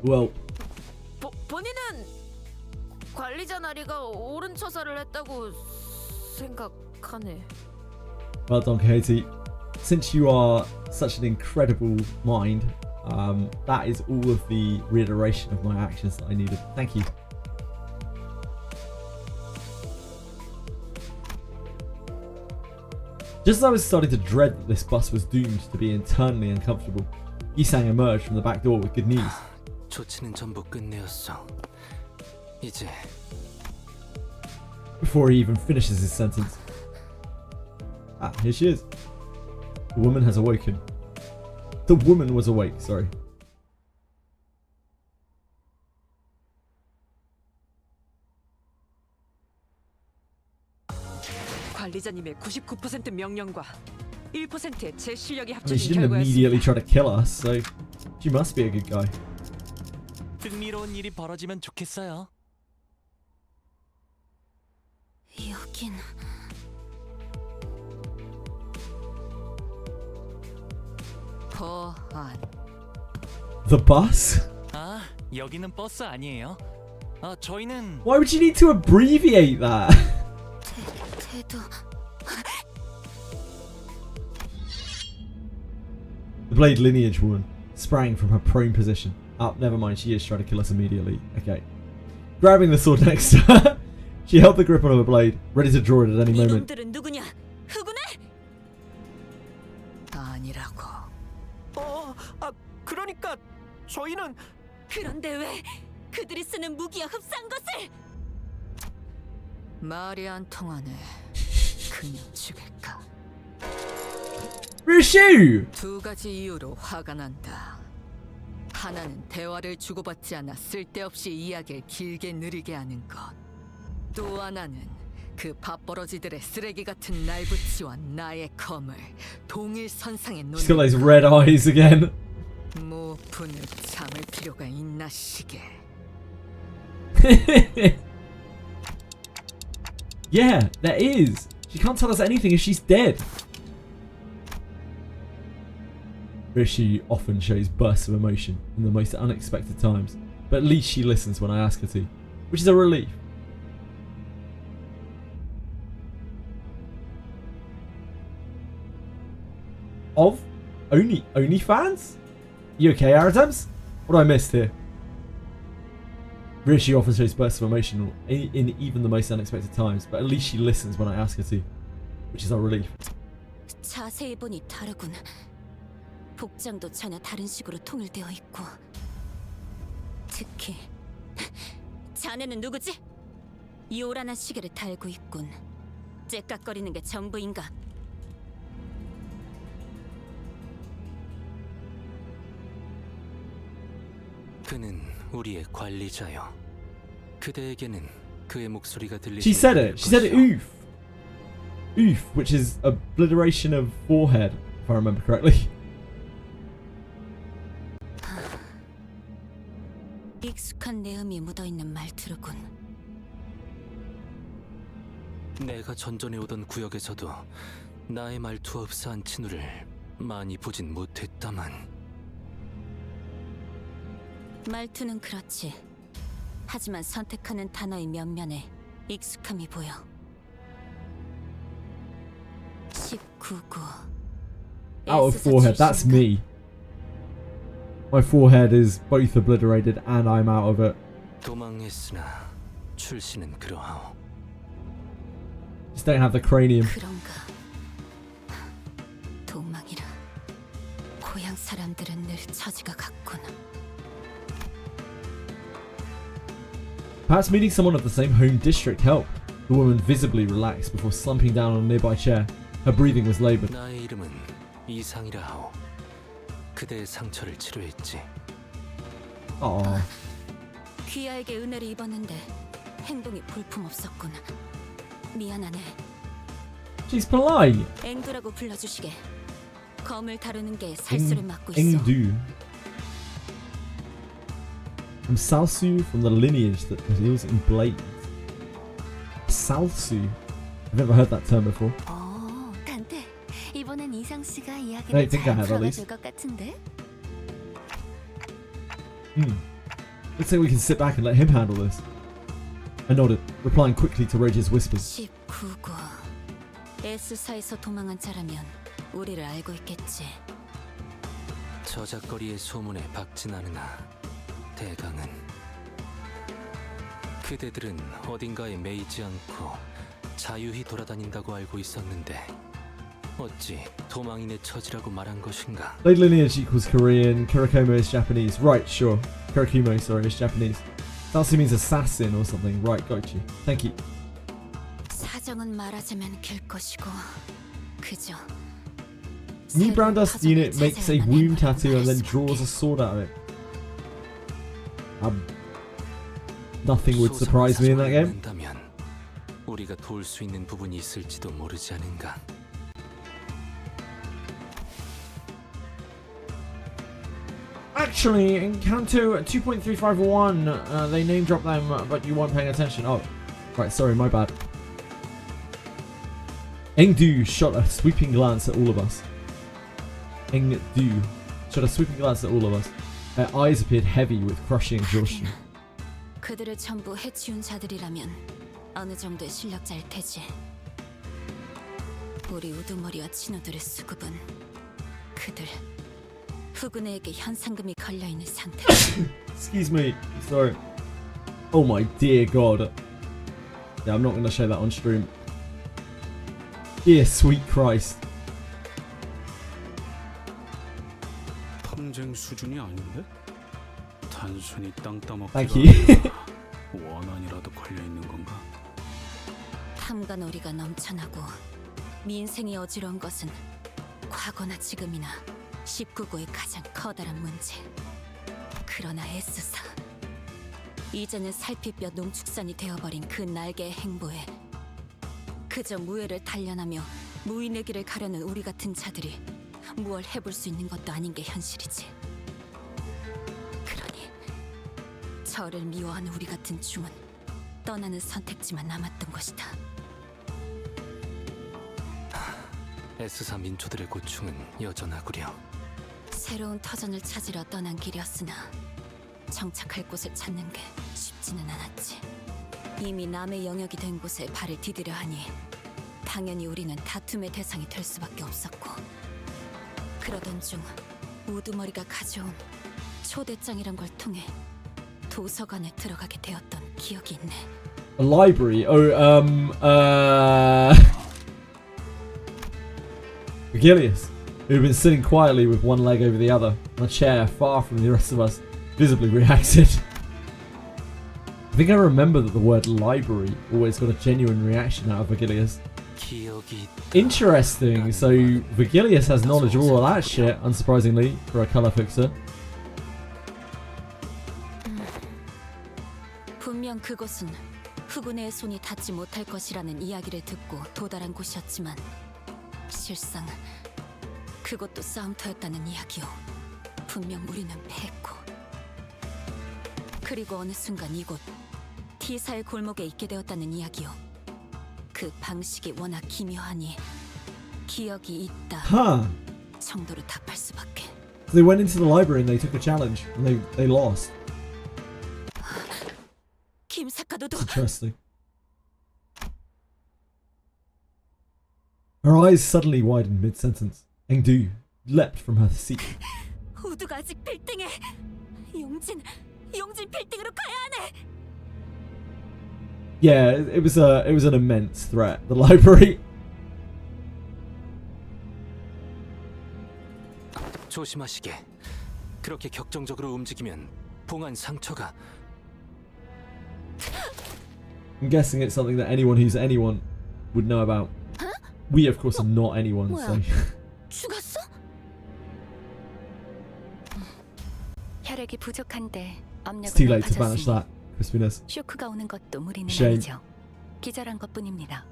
Well, 본인은 관리자 나리가 옳은 처사를 했다고 생각하네. well, Don Quixote, since you are such an incredible mind, that is all of the reiteration of my actions that I needed. Thank you. Just as I was starting to dread that this bus was doomed to be internally uncomfortable, Yisang emerged from the back door with good news. 조치는 전부 끝내었어. 이제 Before he even finishes his sentence. Ah, here she is. The woman has awoken. The woman was awake, sorry. 관리자님의 99% 명령과 1%의 제 실력이 I mean, she 합쳐진 didn't immediately 결과였습니다. try to kill us, so she must be a good guy. 흥미로운 일이 벌어지면 좋겠어요. 여긴 거한. The bus? 아, 여기는 버스 아니에요. 저희는 Why would you need to abbreviate that? 태도 The Blade lineage woman sprang from her prone position. Oh, never mind, she is trying to kill us immediately. Okay. Grabbing the sword next to her, she held the grip on her blade, ready to draw it at any moment. 이놈들은 누구냐? 흑운에? 아니라고. 그러니까 저희는 그런데 왜 그들이 쓰는 무기와 흡사한 것을? 말이 안 통하네. 그냥 죽일까? Rishu! 두 가지 이유로 화가 난다. 하나는 대화를 주고받지 않아 쓸데없이 이야기를 길게 느리게 하는 것. 또 하나는 그 밥버러지들의 쓰레기 같은 날붙이와 나의 검을 동일 선상에 She's got those 놓는 red eyes again. 모분을 참을 필요가 있나 시게. Yeah, there is. She can't tell us anything if she's dead. Rishi often shows bursts of emotion in the most unexpected times, but at least she listens when I ask her to, which is a relief. of OnlyFans? You okay, Aratams? What I missed here? Really, she often shows bursts of emotion in even the most unexpected times, but at least she listens when I ask her to, which is our relief. 자세히 보니 다르군. 복장도 전혀 다른 식으로 통일되어 있고. 특히 자네는 누구지? 요란한 시계를 달고 있군. 째깍거리는 게 전부인가? 그는 우리의 관리자요. 그대에게는 그의 목소리가 들리지. She said it. She said it. Oof. Oof, which is obliteration of forehead, if I remember correctly. 익숙한 내음이 묻어있는 말투로군. 내가 전전에 오던 구역에서도 나의 말투와 흡사한 친구를 많이 보진 못했다만. 말투는 그렇지. 하지만 선택하는 단어의 면면에 익숙함이 보여. 19구. Out of forehead, that's me. My forehead is both obliterated and I'm out of it. 도망했으나 출신은 그러하오. Just don't have the cranium. 그런가. 도망이라. 고향 사람들은 늘 처지가 같군. Perhaps meeting someone of the same home district helped. The woman visibly relaxed before slumping down on a nearby chair. Her breathing was laboured. 나의 이름은 이상이라 하오. 그대의 상처를 치료했지. Aww. 귀하에게 은혜를 입었는데 행동이 볼품없었군. 미안하네. She's polite. 앵두라고 불러주시게. 검을 다루는 게 살수를 맡고 있어. Engdu. I'm Salsu from the lineage that deals in blades. Salsu. I've never heard that term before. 단테. 이번엔 이상 씨가 I 이야기를 think I 잘 have at least. 풀어줄 것 같은데. Looks like we can sit back and let him handle this. I nodded, replying quickly to Rage's whispers. 19구. S사에서 도망한 자라면 우리를 알고 있겠지. 저작거리의 소문에 박진 않으나 대강은 그대들은 어딘가에 매이지 않고 자유히 돌아다닌다고 알고 있었는데 어찌 도망인의 처지라고 말한 것인가? Blade lineage equals Korean, Kurakumo is Japanese. Right, sure. Kurakumo, sorry, is Japanese. Salsu means assassin or something. Right, got you. Thank you. 사정은 말하자면 길 것이고 그저 New brown dust unit makes a wound tattoo and then draws a sword out of it. Nothing would surprise me in that game. 우리가 도울 수 있는 부분이 있을지도 모르지 않은가. Actually, in Kanto 2.351, they name drop them, but you weren't paying attention. Oh, right, sorry, my bad. Engdu shot a sweeping glance at all of us. Engdu shot a sweeping glance at all of us. Her eyes appeared heavy with crushing exhaustion. 그들을 전부 해치운 자들이라면 어느 정도의 실력자일 테지. 우리 우두머리와 친구들의 수급은 그들 후군에게 현상금이 걸려있는 상태. Excuse me, sorry. Oh my dear god. Yeah, I'm not going to show that on stream. Dear sweet Christ. 탐쟁 수준이 아닌데? 단순히 땅 따먹기가 Thank you. 원한이라도 걸려 있는 건가? 탐관오리가 넘쳐나고 민생이 어지러운 것은 과거나 지금이나 19구의 가장 커다란 문제. 그러나 S사 이제는 살피뼈 농축산이 되어버린 그 날개의 행보에 그저 무예를 단련하며 무인의 길을 가려는 우리 같은 자들이 무얼 해볼 수 있는 것도 아닌 게 현실이지. 그러니 저를 미워하는 우리 같은 중은 떠나는 선택지만 남았던 것이다. S사 민초들의 고충은 여전하구려. 새로운 터전을 찾으러 떠난 길이었으나 정착할 곳을 찾는 게 쉽지는 않았지. 이미 남의 영역이 된 곳에 발을 디디려 하니 당연히 우리는 다툼의 대상이 될 수밖에 없었고 그러던 중 우두머리가 가져온 초대장이란 걸 통해 도서관에 들어가게 되었던 기억이 있네. A library. Oh, Vigilius, who had been sitting quietly with one leg over the other on a chair far from the rest of us, visibly reacted. I think I remember that the word library always got a genuine reaction out of Vigilius. Interesting, so Vigilius has knowledge of all of that shit, unsurprisingly, for a colour fixer. 분명 그곳은 후군의 손이 닿지 못할 것이라는 이야기를 듣고 도달한 곳이었지만 실상 그것도 싸움터였다는 이야기요. 분명 우리는 패했고 그리고 어느 순간 이곳 T사의 골목에 있게 되었다는 이야기요. 그 방식이 워낙 기묘하니 기억이 있다 정도로 답할 수밖에. So they went into the library and they took a challenge and they lost. 김사카도도. Interesting. Her eyes suddenly widened mid-sentence. Engdu leapt from her seat. 우두가 아직 빌딩에. 용진 빌딩으로 가야 하네. Yeah, it was an immense threat. The library. 조심하시게. 그렇게 격정적으로 움직이면 봉한 상처가. I'm guessing it's something that anyone who's anyone would know about. We, of course, are not anyone, so. 죽었어? 혈액이 부족한데 It's too 압력을 late to banish that crispiness. 쇼크가 오는 것도 무리는 Shame. 아니죠. 기절한 것뿐입니다.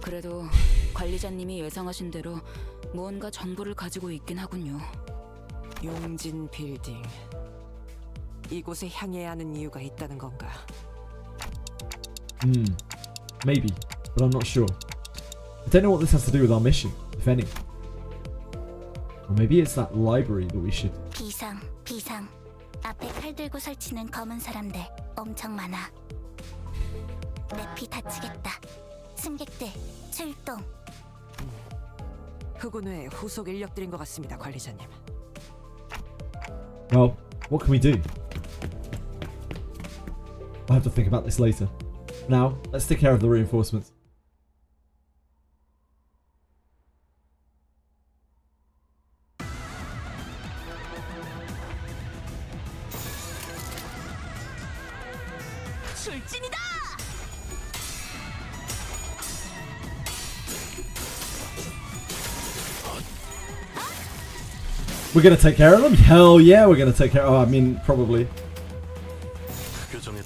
그래도 관리자님이 예상하신 대로 무언가 정보를 가지고 있긴 하군요. 용진 빌딩. 이곳에 향해야 하는 이유가 있다는 건가? Maybe, but I'm not sure. I don't know what this has to do with our mission, if any. Or maybe it's that library that we should. 비상. 앞에 칼 들고 설치는 검은 사람들 엄청 많아. 랩이 다치겠다. 승객들 출동. 흑운의 후속 인력들인 것 같습니다, 관리자님. Well, what can we do? I'll have to think about this later. Now, let's take care of the reinforcements. 출진이다! We're gonna take care of them? Hell yeah, we're gonna take care of them. I mean, probably.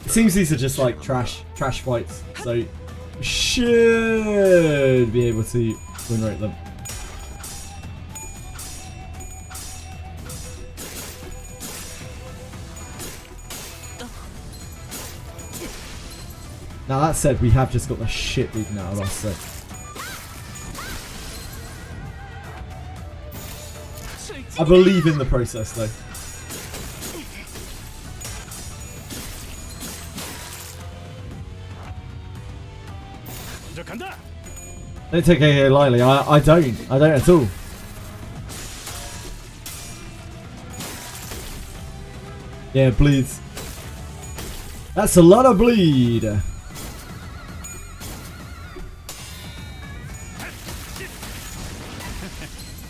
It seems these are just like trash fights, so we should be able to win rate them. Now that said, we have just got the shit beaten out of us, so. I believe in the process though. Don't take it lightly. I don't at all. Yeah, bleeds. That's a lot of bleed.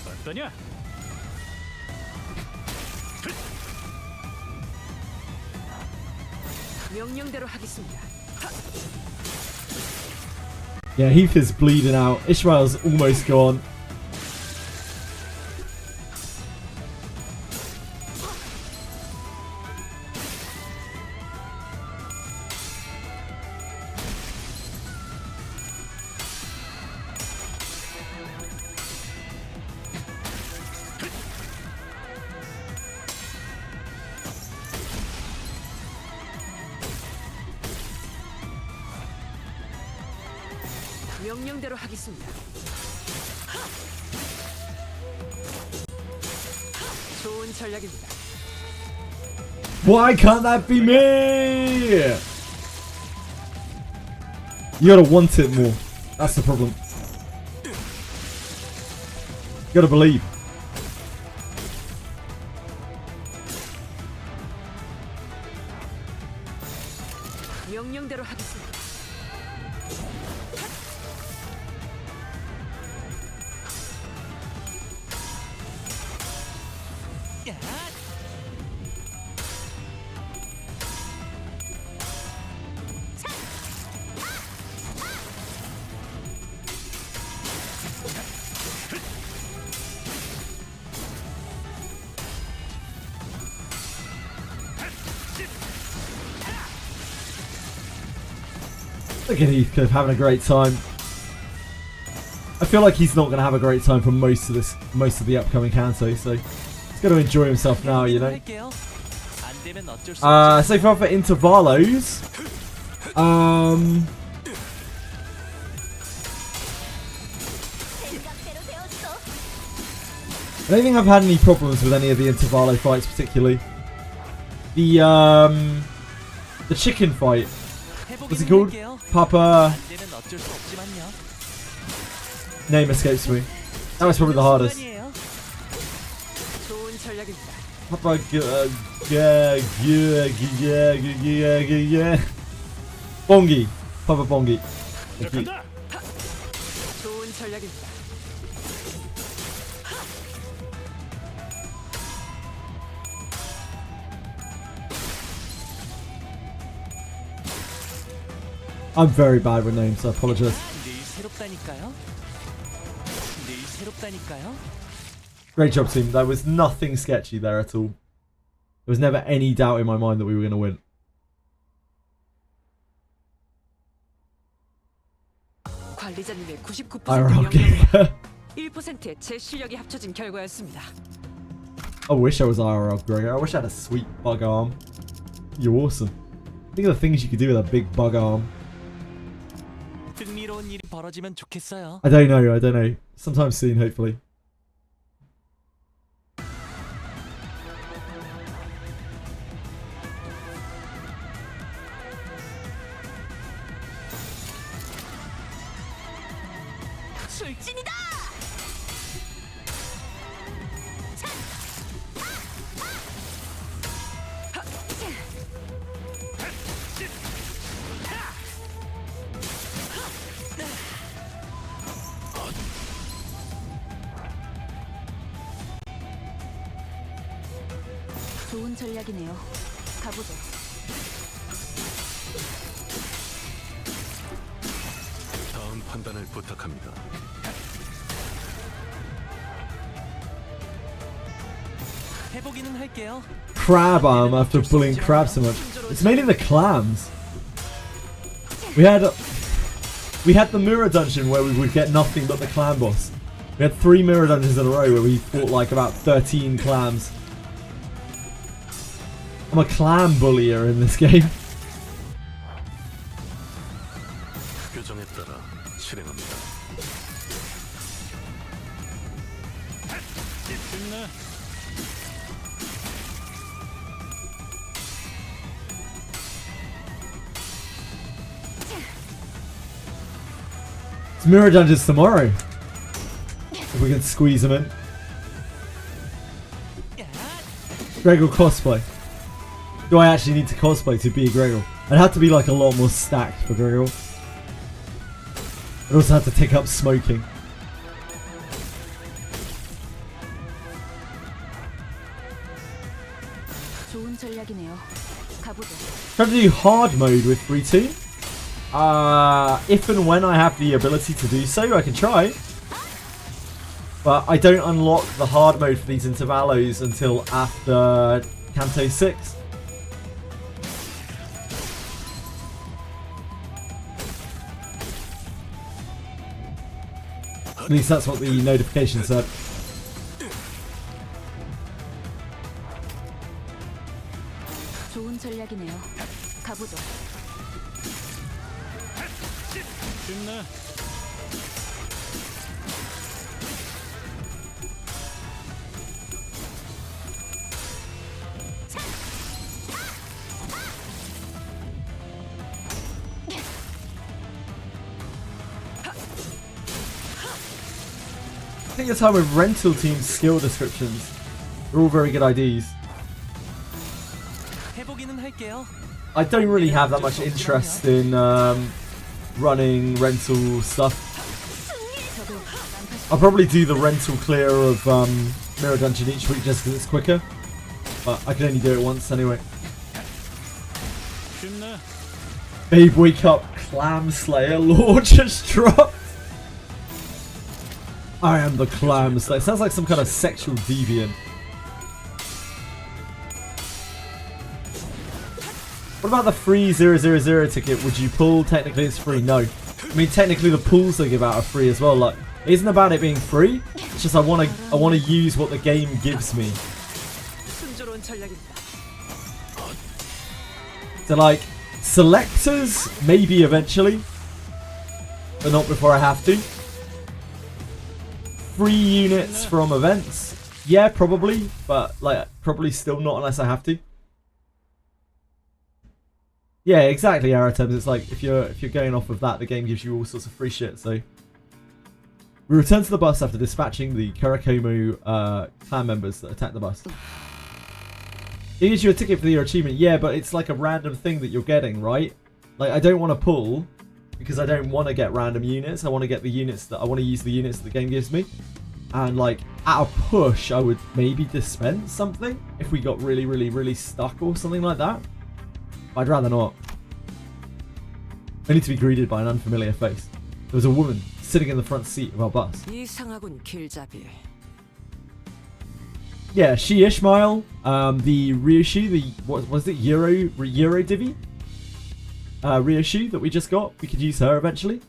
어떠냐? 명령대로 하겠습니다. Yeah, Heath is bleeding out. Ishmael's almost gone. 명령대로 하겠습니다. 좋은 전략입니다. Why can't that be me? You gotta want it more. That's the problem. Gotta believe. 명령대로 하겠습니다. Look at Heathcliff having a great time. I feel like he's not going to have a great time for most of the upcoming Kanto, so he's got to enjoy himself now, you know. So far for Intervallos, I don't think I've had any problems with any of the Intervallo fights particularly. The chicken fight. What's it called? Papa. Name escapes me. That was probably the hardest. Papa. Bongi. Papa Bongi. Thank you. I'm very bad with names, so I apologize. Great job, team. There was nothing sketchy there at all. There was never any doubt in my mind that we were going to win. 관리자님의 99% IRL 1%의 제 실력이 합쳐진 결과였습니다. I wish I was IRL Gregor. I wish I had a sweet bug arm. You're awesome. Think of the things you could do with a big bug arm. 흥미로운 일이 벌어지면 좋겠어요. I don't know. Sometime soon, hopefully. 출진이다! 좋은 전략이네요. 가보죠. 다음 판단을 부탁합니다. 해보기는 할게요. Crab arm after bullying crab so much. It's mainly the clams. We had the mirror dungeon where we would get nothing but the clam boss. We had 3 mirror dungeons in a row where we fought like about 13 clams. I'm a clam bullier in this game. 규정에 따라 실행합니다. It's mirror dungeons tomorrow. If we can squeeze them in. Gregor cosplay. Do I actually need to cosplay to be Gregor? I'd have to be like a lot more stacked for Gregor. I'd also have to take up smoking. 좋은 전략이네요. 가보죠. Try to do hard mode with 3-2. If and when I have the ability to do so, I can try. But I don't unlock the hard mode for these intervallos until after Kanto 6. At least that's what the notification said. 좋은 전략이네요. 가보죠. Take your time with rental team skill descriptions. They're all very good IDs. 해보기는 할게요. I don't really have that much interest in running rental stuff. I'll probably do the rental clear of Mirror Dungeon each week just because it's quicker. But I can only do it once anyway. Babe, wake up. Clam Slayer lore just dropped. I am the Clam Slayer. Sounds like some kind of sexual deviant. What about the free 000 ticket? Would you pull? Technically it's free. No. I mean, technically the pools they give out are free as well. Like, it isn't about it being free. It's just I want to use what the game gives me. So like, selectors, maybe eventually. But not before I have to. Free units from events. Yeah, probably. But like, probably still not unless I have to. Yeah, exactly, Aratems. It's like, if you're going off of that, the game gives you all sorts of free shit, so. We return to the bus after dispatching the Karakomu clan members that attacked the bus. It gives you a ticket for your achievement. Yeah, but it's like a random thing that you're getting, right? Like, I don't want to pull because I don't want to get random units. I want to get the units that I want to use the units that the game gives me. And like, at a push, I would maybe dispense something if we got really, really, really stuck or something like that. But I'd rather not. Only to be greeted by an unfamiliar face. There was a woman sitting in the front seat of our bus. 이상하군, 길잡이. Yeah, she Ishmael, the Ryoshu, the what was it, Euro Divi? Ryoshu that we just got. We could use her eventually.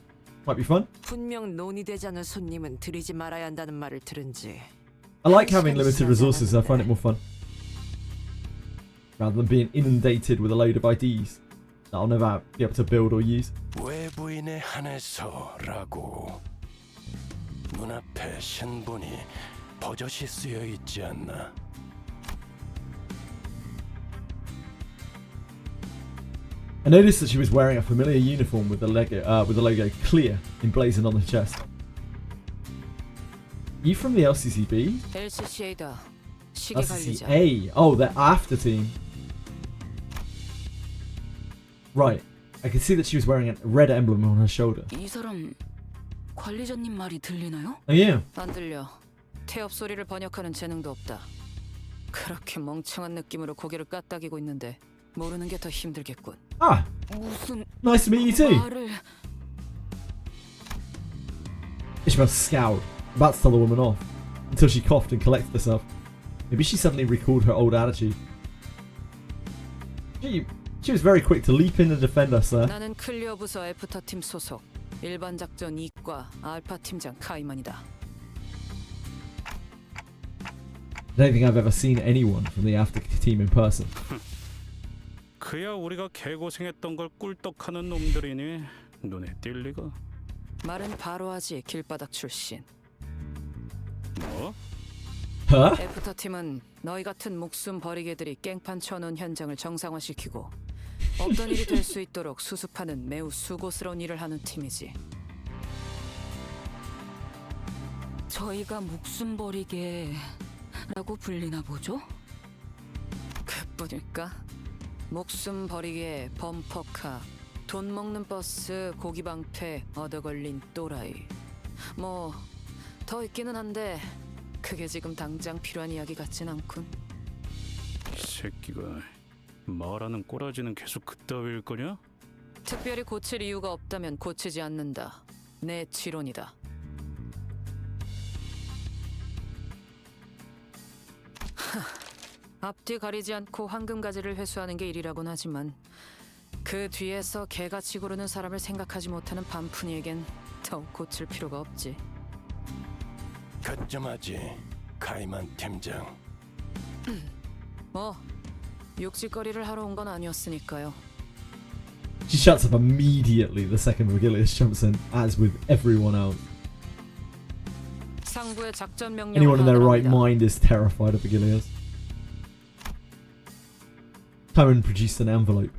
Might be fun. 분명 논의되지 않은 손님은 들이지 말아야 한다는 말을 들은지. I like having limited resources. I find it more fun. Rather than being inundated with a load of IDs that I'll never be able to build or use. 외부인에 한해서라고. 눈앞에 신분이 버젓이 쓰여 있지 않나? I noticed that she was wearing a familiar uniform with the logo clear emblazoned on the chest. You from the LCCB? LCCA다. 시계 관리자. LCCA. Oh, the after team. Right. I could see that she was wearing a red emblem on her shoulder. 이 사람 관리자님 말이 들리나요? Oh yeah. 안 들려. 태엽 소리를 번역하는 재능도 없다. 그렇게 멍청한 느낌으로 고개를 까딱이고 있는데 모르는 게 더 힘들겠군. Ah. 무슨 Nice to meet you too. 말을... Ishmael scowled, about to tell the woman off, until she coughed and collected herself. Maybe she suddenly recalled her old attitude. She was very quick to leap in and defend us, sir. 나는 클리어 부서 애프터 팀 소속 일반 작전 2과 알파 팀장 카이만이다. I don't think I've ever seen anyone from the after team in person. 그야 우리가 개고생했던 걸 꿀떡하는 놈들이니 눈에 띌 리가. 말은 바로 하지. 길바닥 출신. 뭐? Huh? 애프터 팀은 너희 같은 목숨 버리개들이 깽판 쳐놓은 현장을 정상화시키고 없던 일이 될 수 있도록 수습하는 매우 수고스러운 일을 하는 팀이지. 저희가 목숨 버리게라고 불리나 보죠? 그뿐일까? 목숨 버리게 범퍼카, 돈 먹는 버스, 고기방패, 얻어걸린 또라이. 뭐 더 있기는 한데 그게 지금 당장 필요한 이야기 같진 않군. 이 새끼가 말하는 꼬라지는 계속 그따위일 거냐? 특별히 고칠 이유가 없다면 고치지 않는다. 내 지론이다. 앞뒤 가리지 않고 황금가지를 회수하는 게 일이라곤 하지만 그 뒤에서 개같이 구르는 사람을 생각하지 못하는 반푼이에겐 더욱 고칠 필요가 없지. 거점하지, 카이만 팀장. 뭐 욕짓거리를 하러 온 건 아니었으니까요. She shuts up immediately the second Vigilius jumps in, as with everyone else. 상부의 작전 명령을 Anyone in their right 하랍니다. mind is terrified of Vigilius. Karen produced an envelope,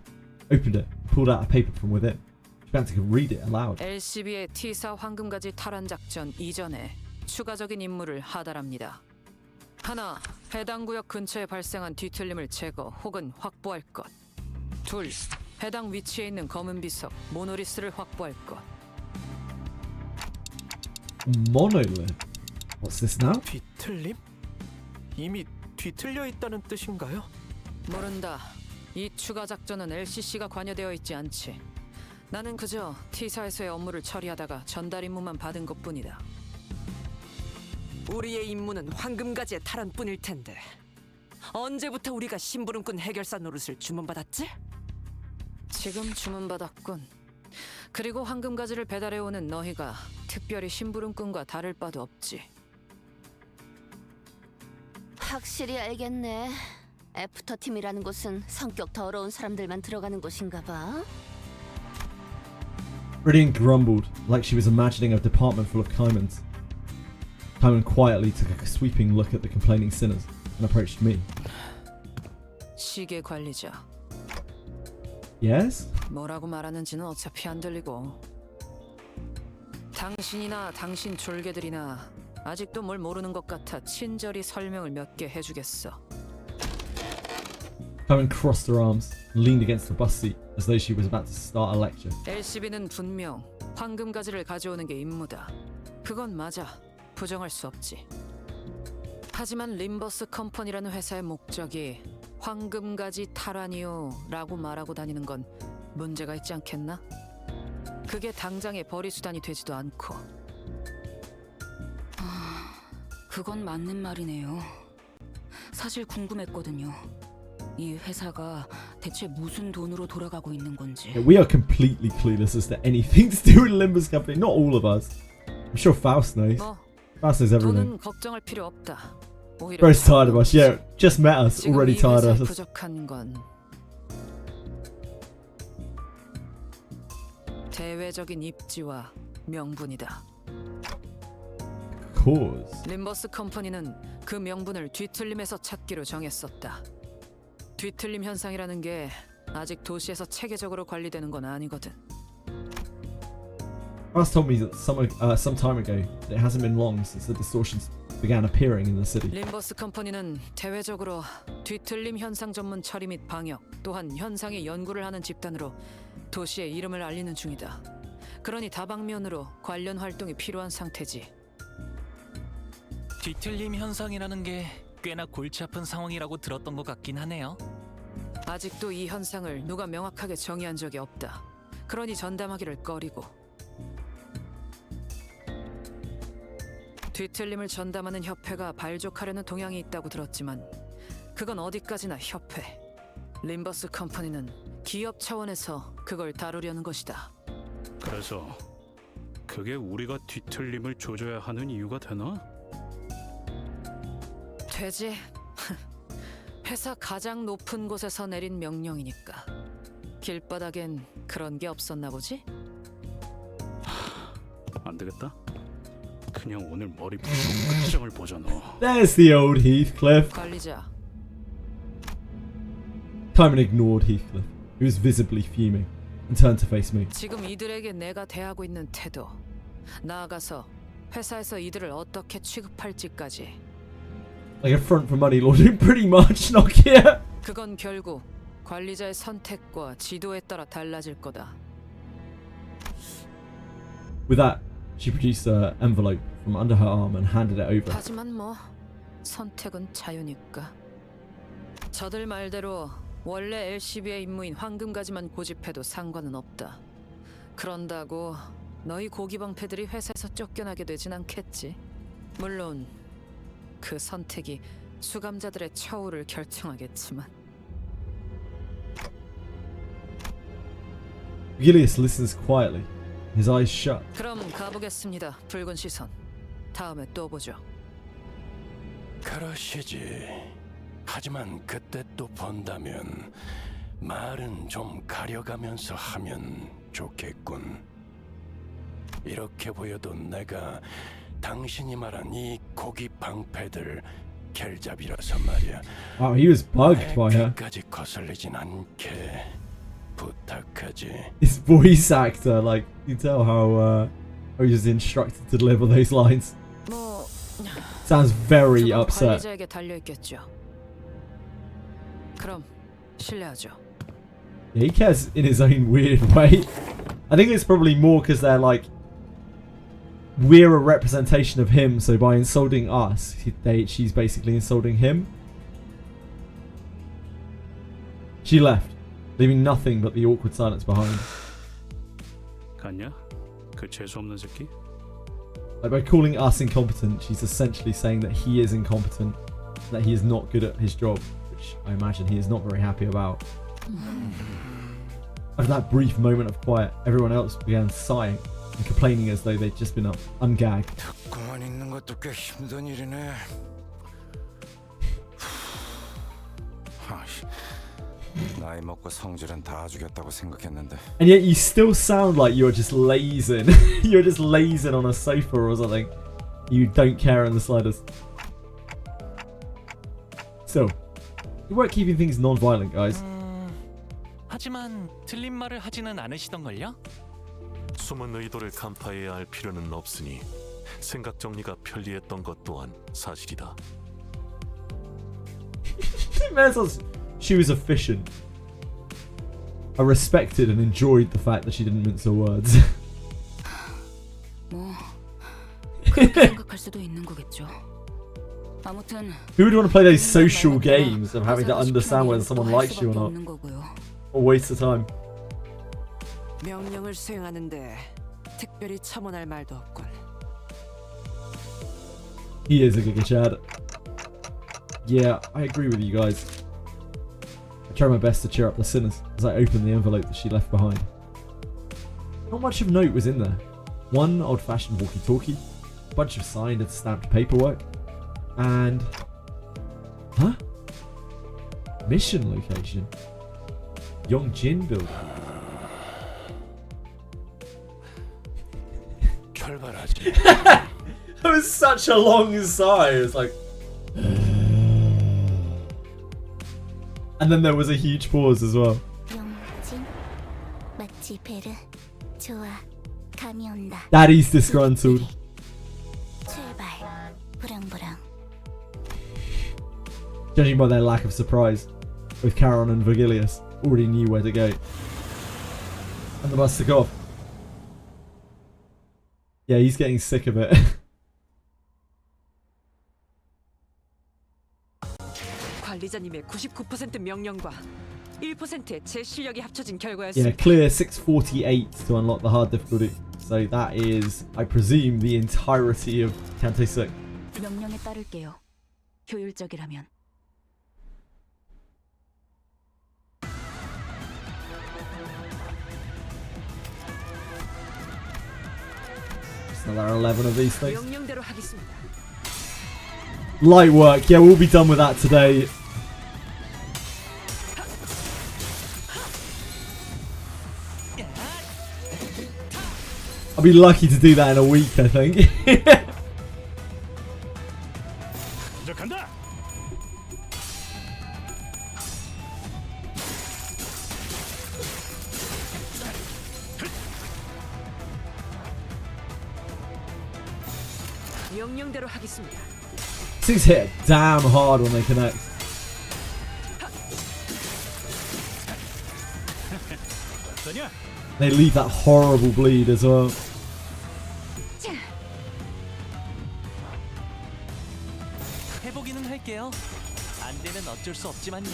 opened it, and pulled out a paper from within. She began to read it aloud. LCB의 T4 황금가지 탈환 작전 이전에 추가적인 임무를 하달합니다. 하나, 해당 구역 근처에 발생한 뒤틀림을 제거 혹은 확보할 것. 둘, 해당 위치에 있는 검은 비석 모노리스를 확보할 것. Monolith. What's this now? 뒤틀림? 이미 뒤틀려 있다는 뜻인가요? 모른다. 이 추가 작전은 LCC가 관여되어 있지 않지. 나는 그저 T사에서의 업무를 처리하다가 전달 임무만 받은 것뿐이다. 우리의 임무는 황금가지의 탈환뿐일 텐데 언제부터 우리가 심부름꾼 해결사 노릇을 주문받았지? 지금 주문받았군. 그리고 황금가지를 배달해오는 너희가 특별히 심부름꾼과 다를 바도 없지. 확실히 알겠네. 애프터팀이라는 곳은 성격 더러운 사람들만 들어가는 곳인가 봐. Brilliant grumbled, like she was imagining a department full of Kaimans. Kaiman quietly took a sweeping look at the complaining sinners and approached me. 시계 관리자. Yes? 뭐라고 말하는지는 어차피 안 들리고. 당신이나 당신 졸개들이나 아직도 뭘 모르는 것 같아 친절히 설명을 몇 개 해주겠어. Kaiman crossed her arms and leaned against the bus seat as though she was about to start a lecture. LCB는 분명 황금가지를 가져오는 게 임무다. 그건 맞아. 부정할 수 없지. 하지만 림버스 컴퍼니라는 회사의 목적이 황금가지 탈환이요라고 말하고 다니는 건 문제가 있지 않겠나? 그게 당장의 벌이 수단이 되지도 않고. 그건 맞는 말이네요. 사실 궁금했거든요. 이 회사가 대체 무슨 돈으로 돌아가고 있는 건지. Yeah, we are completely clueless as to anything to do with Limbus Company. Not all of us. I'm sure Faust knows. Faust knows everything. 돈은 걱정할 필요 없다. 오히려 Bro's tired of us. Yeah, just met us. Already tired of us. 부족한 건 대외적인 입지와 명분이다. Cause. 림버스 컴퍼니는 그 명분을 뒤틀림에서 찾기로 정했었다. 뒤틀림 현상이라는 게 아직 도시에서 체계적으로 관리되는 건 아니거든. Faust told me that some time ago that it hasn't been long since the distortions began appearing in the city. 림버스 컴퍼니는 대외적으로 뒤틀림 현상 전문 처리 및 방역, 또한 현상의 연구를 하는 집단으로 도시의 이름을 알리는 중이다. 그러니 다방면으로 관련 활동이 필요한 상태지. 뒤틀림 현상이라는 게 꽤나 골치 아픈 상황이라고 들었던 것 같긴 하네요. 아직도 이 현상을 누가 명확하게 정의한 적이 없다. 그러니 전담하기를 꺼리고. 뒤틀림을 전담하는 협회가 발족하려는 동향이 있다고 들었지만 그건 어디까지나 협회. 림버스 컴퍼니는 기업 차원에서 그걸 다루려는 것이다. 그래서 그게 우리가 뒤틀림을 조져야 하는 이유가 되나? 되지. 회사 가장 높은 곳에서 내린 명령이니까. 길바닥엔 그런 게 없었나 보지? 안 되겠다. 그냥 오늘 머리 부수고 끝장을 보자 너. There's the old Heathcliff. 관리자. Kaiman ignored Heathcliff, who was visibly fuming, and turned to face me. 지금 이들에게 내가 대하고 있는 태도, 나아가서 회사에서 이들을 어떻게 취급할지까지. Like a front for money laundering, pretty much, Nokia. 그건 결국 관리자의 선택과 지도에 따라 달라질 거다. With that, she produced an envelope from under her arm and handed it over. 하지만 뭐 선택은 자유니까. 저들 말대로 원래 LCB의 임무인 황금가지만 고집해도 상관은 없다. 그런다고 너희 고기방패들이 회사에서 쫓겨나게 되진 않겠지. 물론 그 선택이 수감자들의 처우를 결정하겠지만. Gilius listens quietly, his eyes shut. 그럼 가보겠습니다. 붉은 시선. 다음에 또 보죠. 그러시지. 하지만 그때 또 본다면 말은 좀 가려가면서 하면 좋겠군. 이렇게 보여도 내가 당신이 말한 이 고기 방패들 켈잡이라서 말이야. Wow, he was bugged by her. 까지 거슬리진 않게 부탁하지. His voice actor, like, you tell how he was instructed to deliver those lines. 뭐 Sounds very upset. 관리자에게 달려 있겠죠. 그럼 실례하죠. Yeah, he cares in his own weird way. I think it's probably more because they're like, we're a representation of him, so by insulting us, she's basically insulting him. She left, leaving nothing but the awkward silence behind. 갔냐? 그 재수 없는 새끼? Like, by calling us incompetent, she's essentially saying that he is incompetent, that he is not good at his job, which I imagine he is not very happy about. After that brief moment of quiet, everyone else began sighing and complaining as though they'd just been ungagged. 듣고만 있는 것도 꽤 힘든 일이네. 나이 먹고 성질은 다 죽였다고 생각했는데. And yet you still sound like you're just lazing. You're just lazing on a sofa or something. You don't care in the slightest. So, you weren't keeping things non-violent, guys. 하지만 틀린 말을 하지는 않으시던걸요? 숨은 의도를 간파해야 할 필요는 없으니 생각 정리가 편리했던 것 또한 사실이다. She was efficient. I respected and enjoyed the fact that she didn't mince her words. 뭐 그렇게 생각할 수도 있는 거겠죠. 아무튼 Who would want to play those social games of having to understand whether someone likes you or not? Or waste of time. 명령을 수행하는데 특별히 첨언할 말도 없군. He is a Giga Chad. Yeah, I agree with you guys. I try my best to cheer up the sinners as I open the envelope that she left behind. Not much of note was in there. One old-fashioned walkie-talkie, a bunch of signed and stamped paperwork, and... Huh? Mission location. Yongjin building. 결발하지. That was such a long sigh. It was like... And then there was a huge pause as well. Daddy's disgruntled. Judging by their lack of surprise, both Charon and Virgilius already knew where to go. And the bus took off. Yeah, he's getting sick of it. 관리자님의 99% 명령과 1%의 제 실력이 합쳐진 Yeah, 결과였습니다. clear 648 to unlock the hard difficulty. So that is, I presume, the entirety of Kanto 6. 명령에 따를게요. 효율적이라면. Just another 11 of these things. 명령대로 하겠습니다. Light work. Yeah, we'll be done with that today. I'll be lucky to do that in a week, I think. 명령대로 하겠습니다. Things hit damn hard when they connect. They leave that horrible bleed as well. 해보기는 할게요. 안 되면 어쩔 수 없지만요.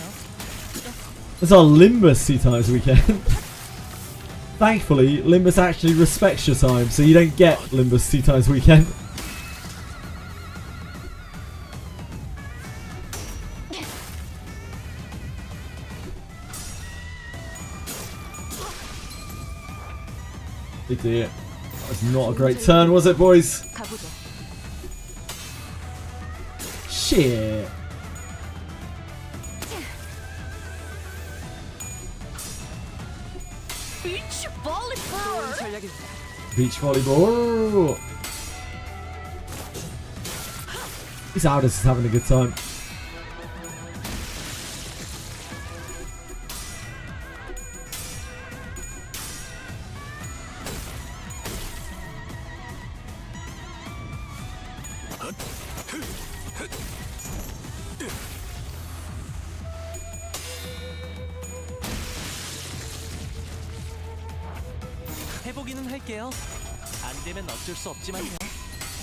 It's our Limbus 2x weekend. Thankfully, Limbus actually respects your time, so you don't get Limbus 2x weekend. Big deal. That was not a great turn, was it, boys? Shit. Beach volleyball. Beach volleyball. This Aldous is having a good time. 해보기는 할게요. 안 되면 어쩔 수 없지만요.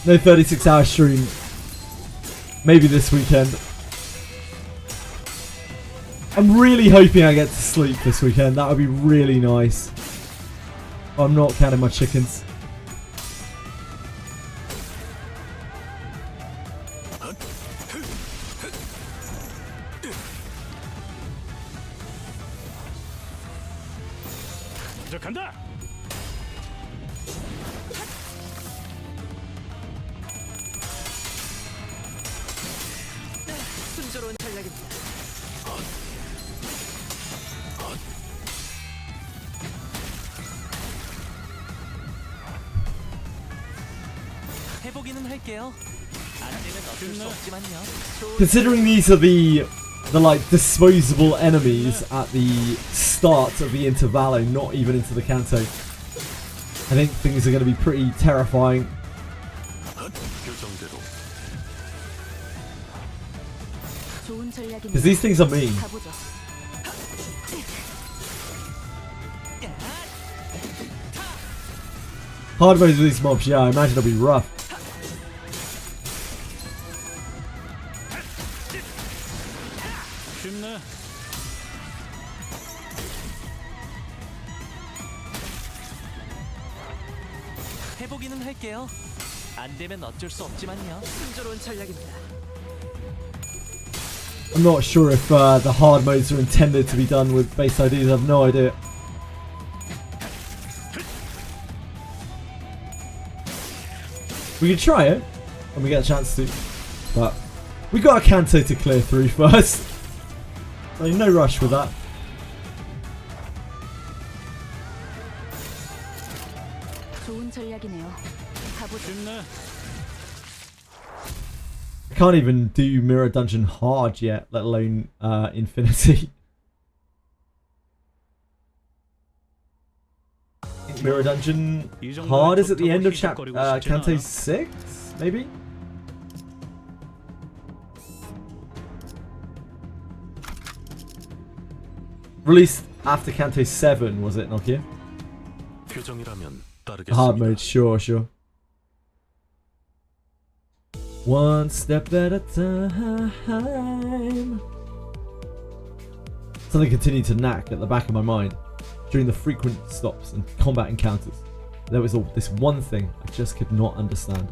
No 36-hour stream. Maybe this weekend. I'm really hoping I get to sleep this weekend. That would be really nice. I'm not counting my chickens. 간다. 순조로운 전략입니다. 해보기는 할게요. 안 되면 어쩔 수 없지만요. Considering these are the like disposable enemies at the start of the Intervallo, not even into the Kanto, I think things are going to be pretty terrifying. Because these things are mean. Hard modes with these mobs, yeah, I imagine it'll be rough. 해보기는 할게요. 안 되면 어쩔 수 없지만요. 순조로운 전략입니다. I'm not sure if the hard modes are intended to be done with base IDs, I have no idea. We could try it when we get a chance to, but we got a Kanto to clear through first, so no rush with that. I can't even do Mirror Dungeon hard yet, let alone Infinity. Mirror Dungeon hard is at the end of Kanto 6, maybe? Released after Kanto 7, was it, Nokia? Hard mode, sure. One step at a time. Something continued to knack at the back of my mind during the frequent stops and combat encounters. There was this one thing I just could not understand.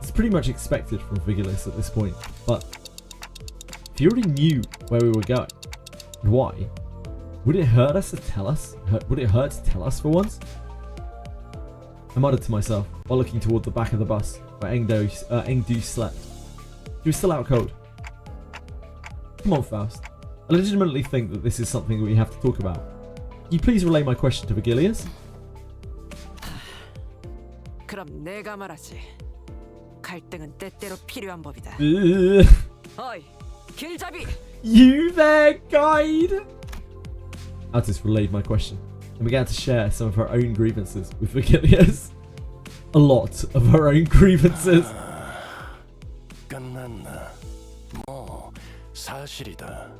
It's pretty much expected from Vigilus at this point, but if you already knew where we were going and why, would it hurt us to tell us? Would it hurt to tell us for once? I muttered to myself while looking toward the back of the bus where Engdu slept. He was still out cold. Come on, Faust. I legitimately think that this is something we have to talk about. Can you please relay my question to Vigilius? 그럼 내가 말하지. 갈등은 때때로 필요한 법이다. 어이, 길잡이! You there, guide! Attis relayed my question and began to share some of her own grievances with Vigilius. A lot of her own grievances. 끝났나? 뭐 사실이다.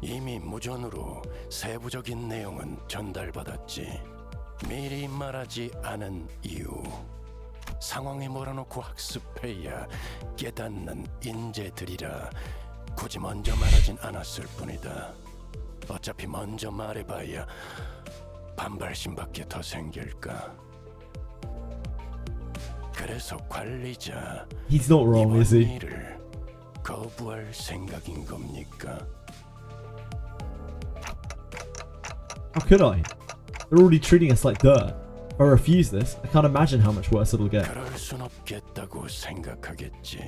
이미 무전으로 세부적인 내용은 전달받았지. 미리 말하지 않은 이유. 상황에 몰아놓고 학습해야 깨닫는 인재들이라 굳이 먼저 말하진 않았을 뿐이다. 어차피 먼저 말해봐야 반발심밖에 더 생길까. 그래서 관리자 He's not wrong, is he? 일을 거부할 생각인 겁니까? How could I? They're already treating us like dirt. If I refuse this, I can't imagine how much worse it'll get. 그럴 순 없겠다고 생각하겠지.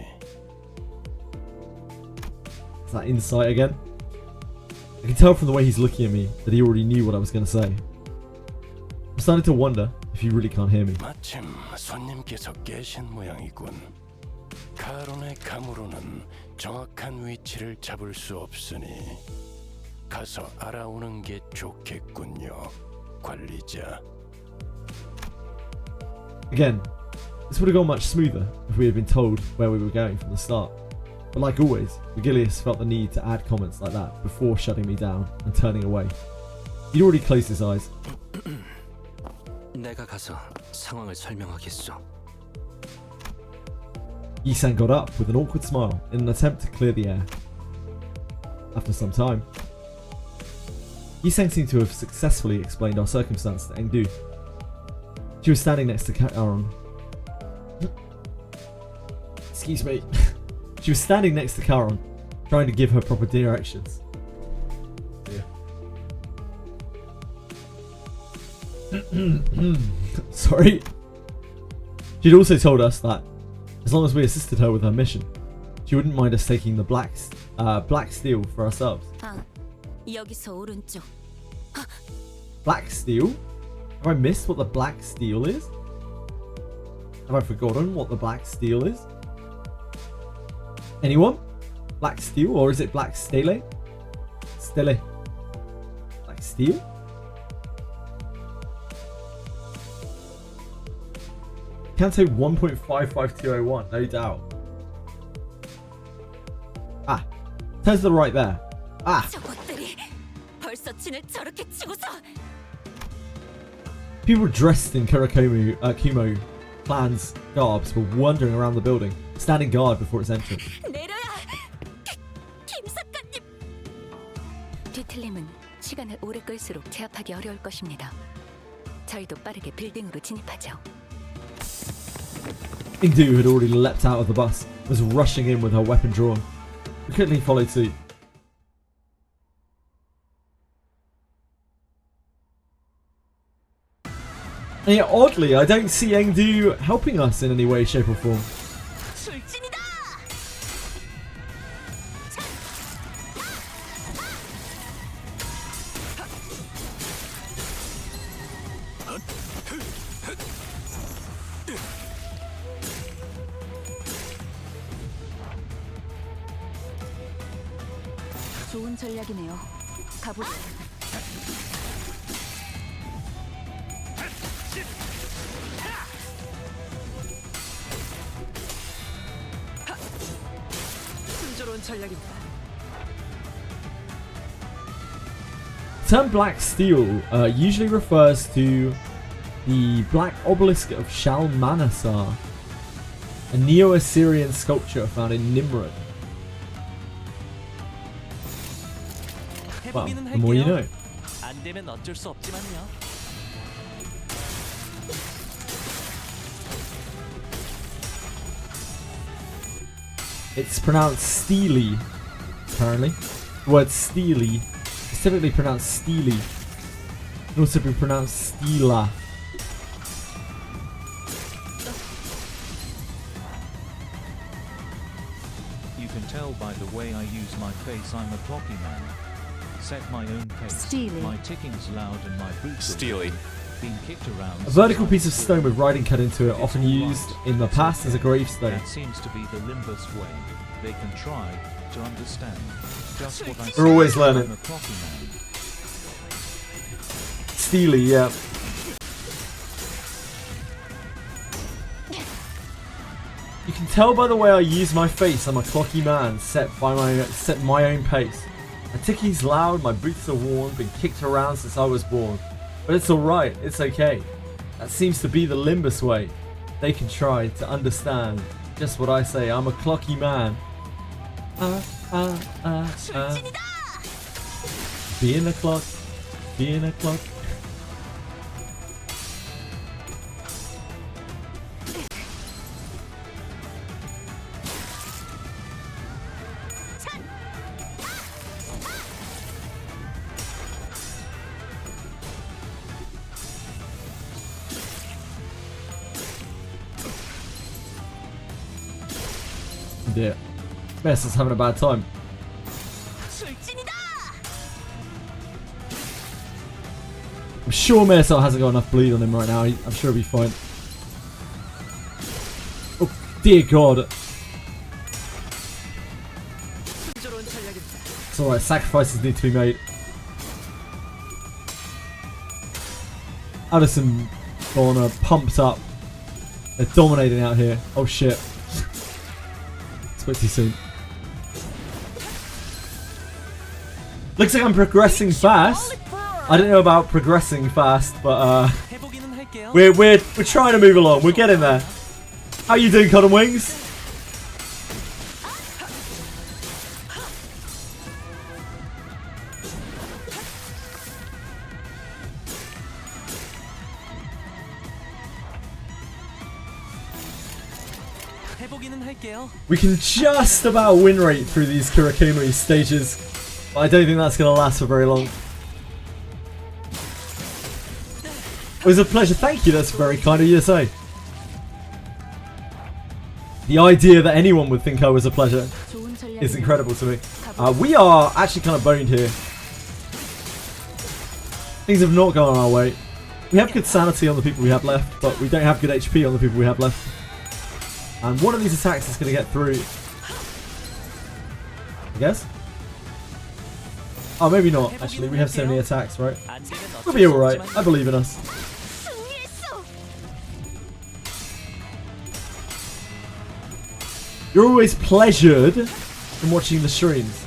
Is that insight again? I can tell from the way he's looking at me that he already knew what I was going to say. I'm starting to wonder if he really can't hear me. 마침 손님께서 계신 모양이군. 카론의 감으로는 정확한 위치를 잡을 수 없으니 가서 알아오는 게 좋겠군요, 관리자. Again, this would have gone much smoother if we had been told where we were going from the start. But like always, Vigilius felt the need to add comments like that before shutting me down and turning away. He'd already closed his eyes. 내가 가서 상황을 설명하겠소. Yi-san got up with an awkward smile in an attempt to clear the air. After some time, Yi-san seemed to have successfully explained our circumstance to Engdu. She was standing next to Karon. Excuse me. She was standing next to Karon, trying to give her proper directions. Sorry. She'd also told us that as long as we assisted her with her mission, she wouldn't mind us taking the black steel for ourselves. 여기서 오른쪽. Black steel? Have I missed what the black steel is? Have I forgotten what the black steel is? Anyone? Black steel, or is it black stele? Stele. Black steel? Canto 1.55201, no doubt. Ah, turn to the right there. Ah! 저것들이 벌써 진을 저렇게 치고서. People dressed in Kumo clan's garbs were wandering around the building, standing guard before its entrance. 내려야. 김 작가님. 뒤틀림은 시간을 오래 끌수록 제압하기 어려울 것입니다. 저희도 빠르게 빌딩으로 진입하죠. Engdu had already leapt out of the bus, was rushing in with her weapon drawn. We quickly followed suit. And yet, oddly, I don't see Engdu helping us in any way, shape or form. 좋은 전략이네요. 가보죠. 순조로운 전략입니다. The term black steel usually refers to the black obelisk of Shalmaneser, a Neo-Assyrian sculpture found in Nimrud. Well, the more you know. 안 되면 어쩔 수 없지만요. It's pronounced steely, apparently. The word steely is typically pronounced steely. It can also be pronounced steela. You can tell by the way I use my face I'm a clocky man. Set my own pace. Steely. My ticking's loud and my boots Steely. Been kicked around. A vertical piece of stone with writing cut into it, often used in the past as a gravestone. That seems to be the Limbus way. They can try to understand just what I We're always learning. I'm a clocky man. Steely, yeah. You can tell by the way I use my face I'm a clocky man, set my own pace. My ticking's loud, my boots are worn, been kicked around since I was born. But it's alright, it's okay. That seems to be the Limbus way. They can try to understand just what I say, I'm a clocky man. Being a clock, being a clock. Yeah, Mess having a bad time. I'm sure Mersal hasn't got enough bleed on him right now. I'm sure he'll be fine. Oh dear God! It's alright. Sacrifices need to be made. Addison, Bonner, pumped up. They're dominating out here. Oh shit. Spoke too soon. Looks like I'm progressing fast. I don't know about progressing fast, but We're trying to move along. We're getting there. How you doing, Cotton Wings? We can just about win rate through these Kurakumo stages, but I don't think that's going to last for very long. It was a pleasure. Thank you. That's very kind of you to say. The idea that anyone would think I was a pleasure is incredible to me. We are actually kind of boned here. Things have not gone our way. We have good sanity on the people we have left, but we don't have good HP on the people we have left. And one of these attacks is going to get through. I guess? Oh, maybe not. Actually, we have so many attacks, right? We'll be alright. I believe in us. You're always pleasured from watching the streams.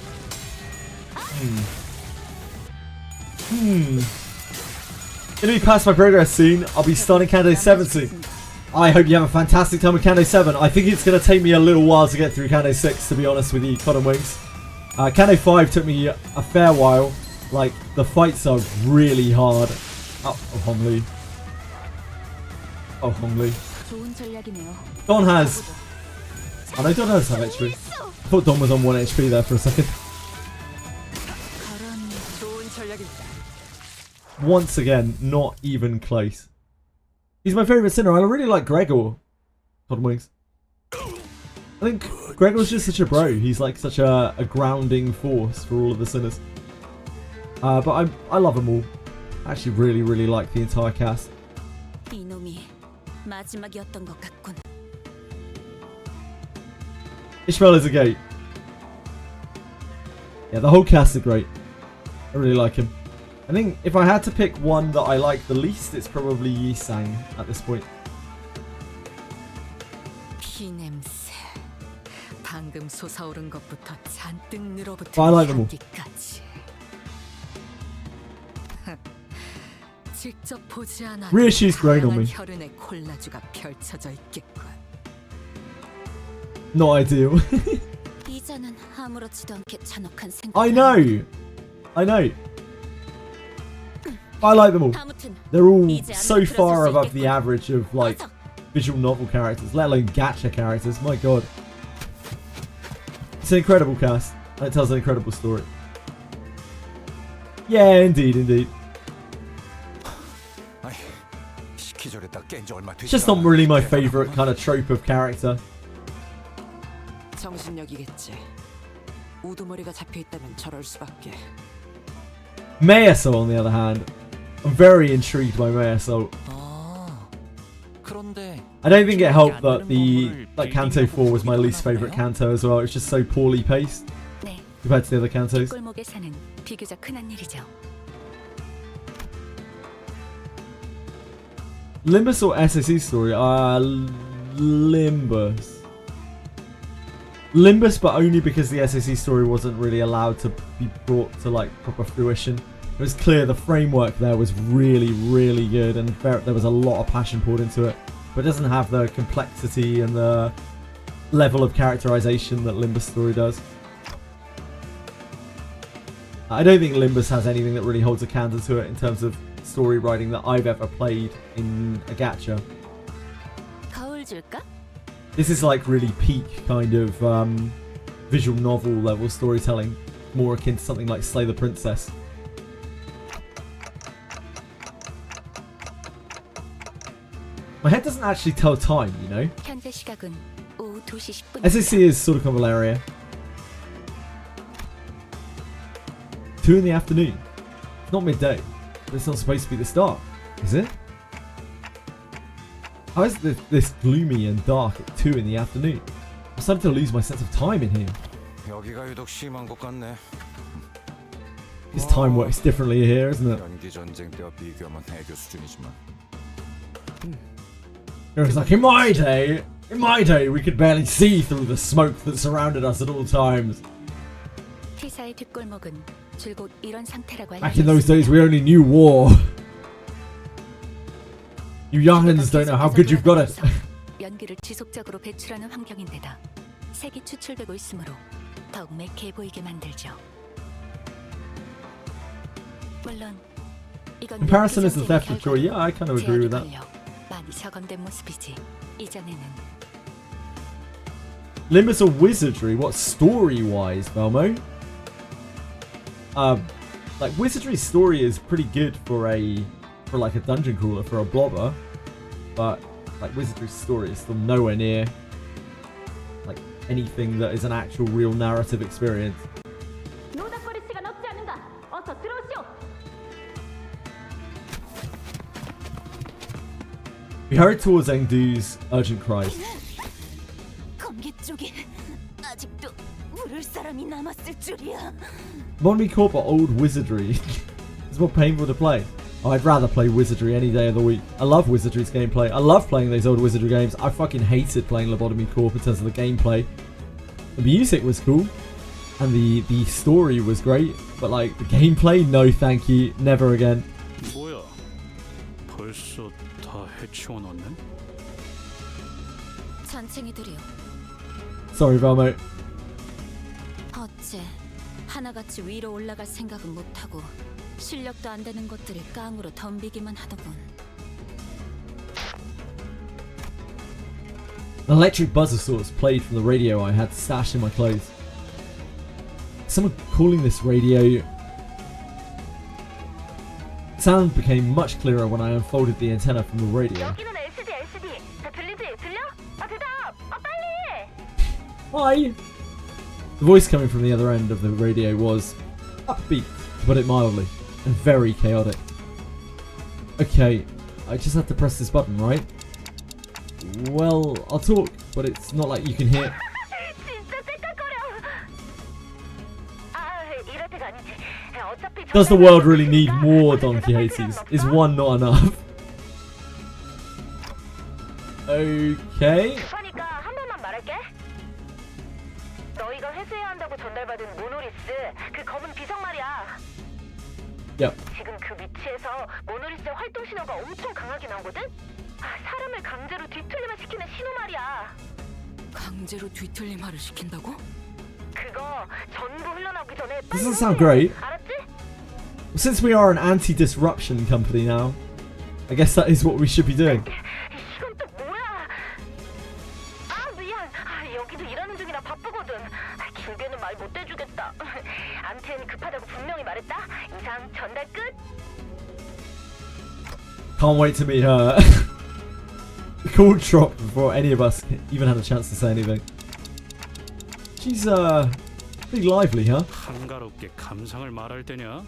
Gonna be past my progress soon. I'll be starting Kando 7 soon. I hope you have a fantastic time with Kando 7. I think it's going to take me a little while to get through Kando 6, to be honest with you, Cotton Wings. Kando 5 took me a fair while. Like, the fights are really hard. Oh, Hongli. Oh, Hongli. Don has... Oh no, Don does have HP. I thought Don was on 1 HP there for a second. Once again, not even close. He's my favourite sinner. I really like Gregor. Cotton Wings. I think Gregor's just such a bro. He's like such a grounding force for all of the sinners. But I love them all. I actually really like the entire cast. Ishmael is a gate. Yeah, the whole cast are great. I really like him. I think if I had to pick one that I like the least, it's probably Yisang at this point. But I like them all. Reissue's grown on me. Not ideal. I know. I like them all. They're all so far above the average of like visual novel characters, let alone gacha characters. My god. It's an incredible cast and it tells an incredible story. Yeah, indeed. It's just not really my favourite kind of trope of character. Meyaso, on the other hand, I'm very intrigued by Meyaso. I don't think it helped that Kanto 4 was my least favourite Kanto as well. It's just so poorly paced compared to the other Kantos. Limbus or SSE story? Limbus, but only because the SSE story wasn't really allowed to be brought to like proper fruition. It was clear the framework there was really good, and there was a lot of passion poured into it, but it doesn't have the complexity and the level of characterization that Limbus story does. I don't think Limbus has anything that really holds a candle to it in terms of story writing that I've ever played in a gacha. This is like really peak kind of visual novel level storytelling, more akin to something like Slay the Princess. My head doesn't actually tell time, you know? SAC is sort of Convalaria. 2 in the afternoon. It's not midday. But it's not supposed to be the start, is it? How is this gloomy and dark at 2 in the afternoon? I'm starting to lose my sense of time in here. This time works differently here, isn't it? It's like, in my day, we could barely see through the smoke that surrounded us at all times. Back in those days, we only knew war. You young'uns don't know how good you've got it. 연기를 지속적으로 배출하는 환경인데다 색이 추출되고 있으므로 더욱 매캐해 보이게 만들죠. 물론 이건 Comparison is the theft of joy. Yeah, I kind of agree with that. 많이 적응된 모습이지. 이전에는 Limbus or Wizardry? What story-wise, Velmo? Like Wizardry's story is pretty good for like a dungeon crawler, for a blobber, but like Wizardry's story is still nowhere near like anything that is an actual real narrative experience. We hurried towards Engdu's urgent cries. 검기 쪽에 아직도 부를 사람이 남았을 줄이야. Modern Corp or old Wizardry? It's more painful to play. Oh, I'd rather play Wizardry any day of the week. I love Wizardry's gameplay. I love playing those old Wizardry games. I fucking hated playing Lobotomy Corp in terms of the gameplay. The music was cool, and the story was great, but like the gameplay, no thank you, never again. 뭐야? 벌써 다 해치워놨네? 잔챙이들이요. Sorry, Velmo. 어째 하나같이 위로 올라갈 생각은 못하고 실력도 안 되는 것들을 깡으로 덤비기만 하더군. An electric buzzer source played from the radio I had stashed in my clothes. Someone calling this radio. Sound became much clearer when I unfolded the antenna from the radio. Hi! The voice coming from the other end of the radio was upbeat, to put it mildly, and very chaotic. Okay, I just have to press this button, right? Well, I'll talk, but it's not like you can hear. Does the world really need more Don Quixotes? Is one not enough? Okay. Yep. 지금 그 위치에서 모노리스의 활동 신호가 엄청 강하게 나오거든? 사람을 강제로 뒤틀림을 시키는 신호 말이야. 강제로 뒤틀림하를 시킨다고? 그거 전부 흘러나오기 전에 This doesn't sound great. 알았지? Since we are an anti-disruption company now, I guess that is what we should be doing. 이건 또 뭐야? 미안. 여기도 일하는 중이라 바쁘거든. 길게는 말 못 해주겠다. 암튼 급하다고 분명히 말했다. 이상 전달 끝. Can't wait to meet her. The call dropped before any of us even had a chance to say anything. She's pretty lively, huh? 한가롭게 감상을 말할 때냐?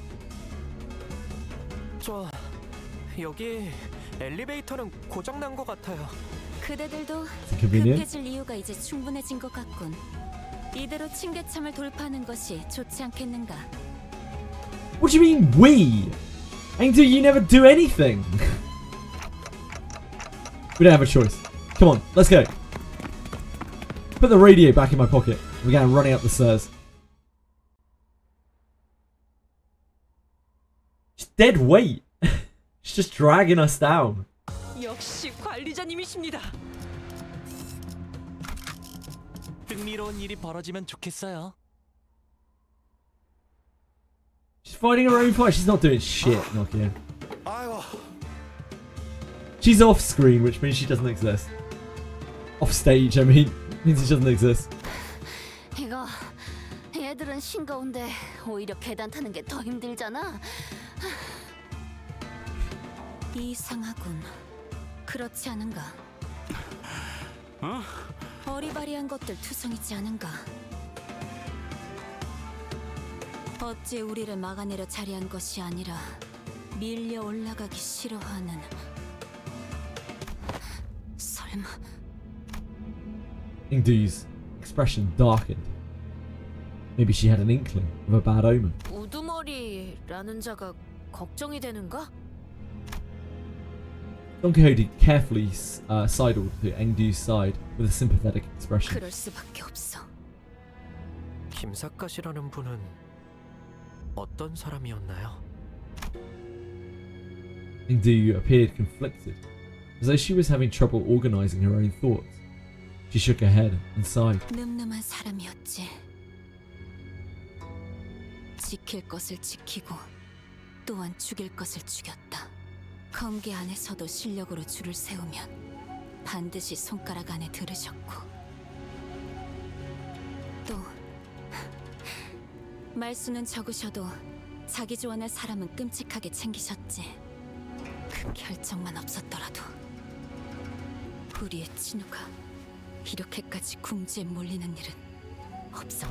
여기 엘리베이터는 고장 난 것 같아요. 그대들도 convenient. 급해질 이유가 이제 충분해진 것 같군. 이대로 층계참을 돌파하는 것이 좋지 않겠는가? What do you mean we? Engdu, you never do anything. We don't have a choice. Come on, let's go. Put the radio back in my pocket. We began running up the stairs. She's dead weight. She's just dragging us down. 역시 관리자님이십니다. 흥미로운 일이 벌어지면 좋겠어요. She's fighting her own fight. She's not doing shit, Nokia. She's off screen, which means she doesn't exist. Off stage, I mean, means she doesn't exist. 이거 얘들은 싱거운데 오히려 계단 타는 게 더 힘들잖아. 이상하군. 그렇지 않은가? 어리바리한 것들 투성이지 않은가? 어찌 우리를 막아내려 자리한 것이 아니라 밀려 올라가기 싫어하는. 설마. Engdu's expression darkened. Maybe she had an inkling of a bad omen. 우두머리라는 자가 걱정이 되는가? Don Quixote carefully sidled to Engdu's side with a sympathetic expression. 그럴 수밖에 없어. 김사카시라는 분은 어떤 사람이었나요? Engdu appeared conflicted. as though she was having trouble organising her own thoughts. She shook her head and sighed. 늠름한 사람이었지. 지킬 것을 지키고 또한 죽일 것을 죽였다. 검계 안에서도 실력으로 줄을 세우면 반드시 손가락 안에 들으셨고 또 말수는 적으셔도 자기 좋아할 사람은 끔찍하게 챙기셨지. 그 결정만 없었더라도 우리의 친우가 이렇게까지 궁지에 몰리는 일은 없어.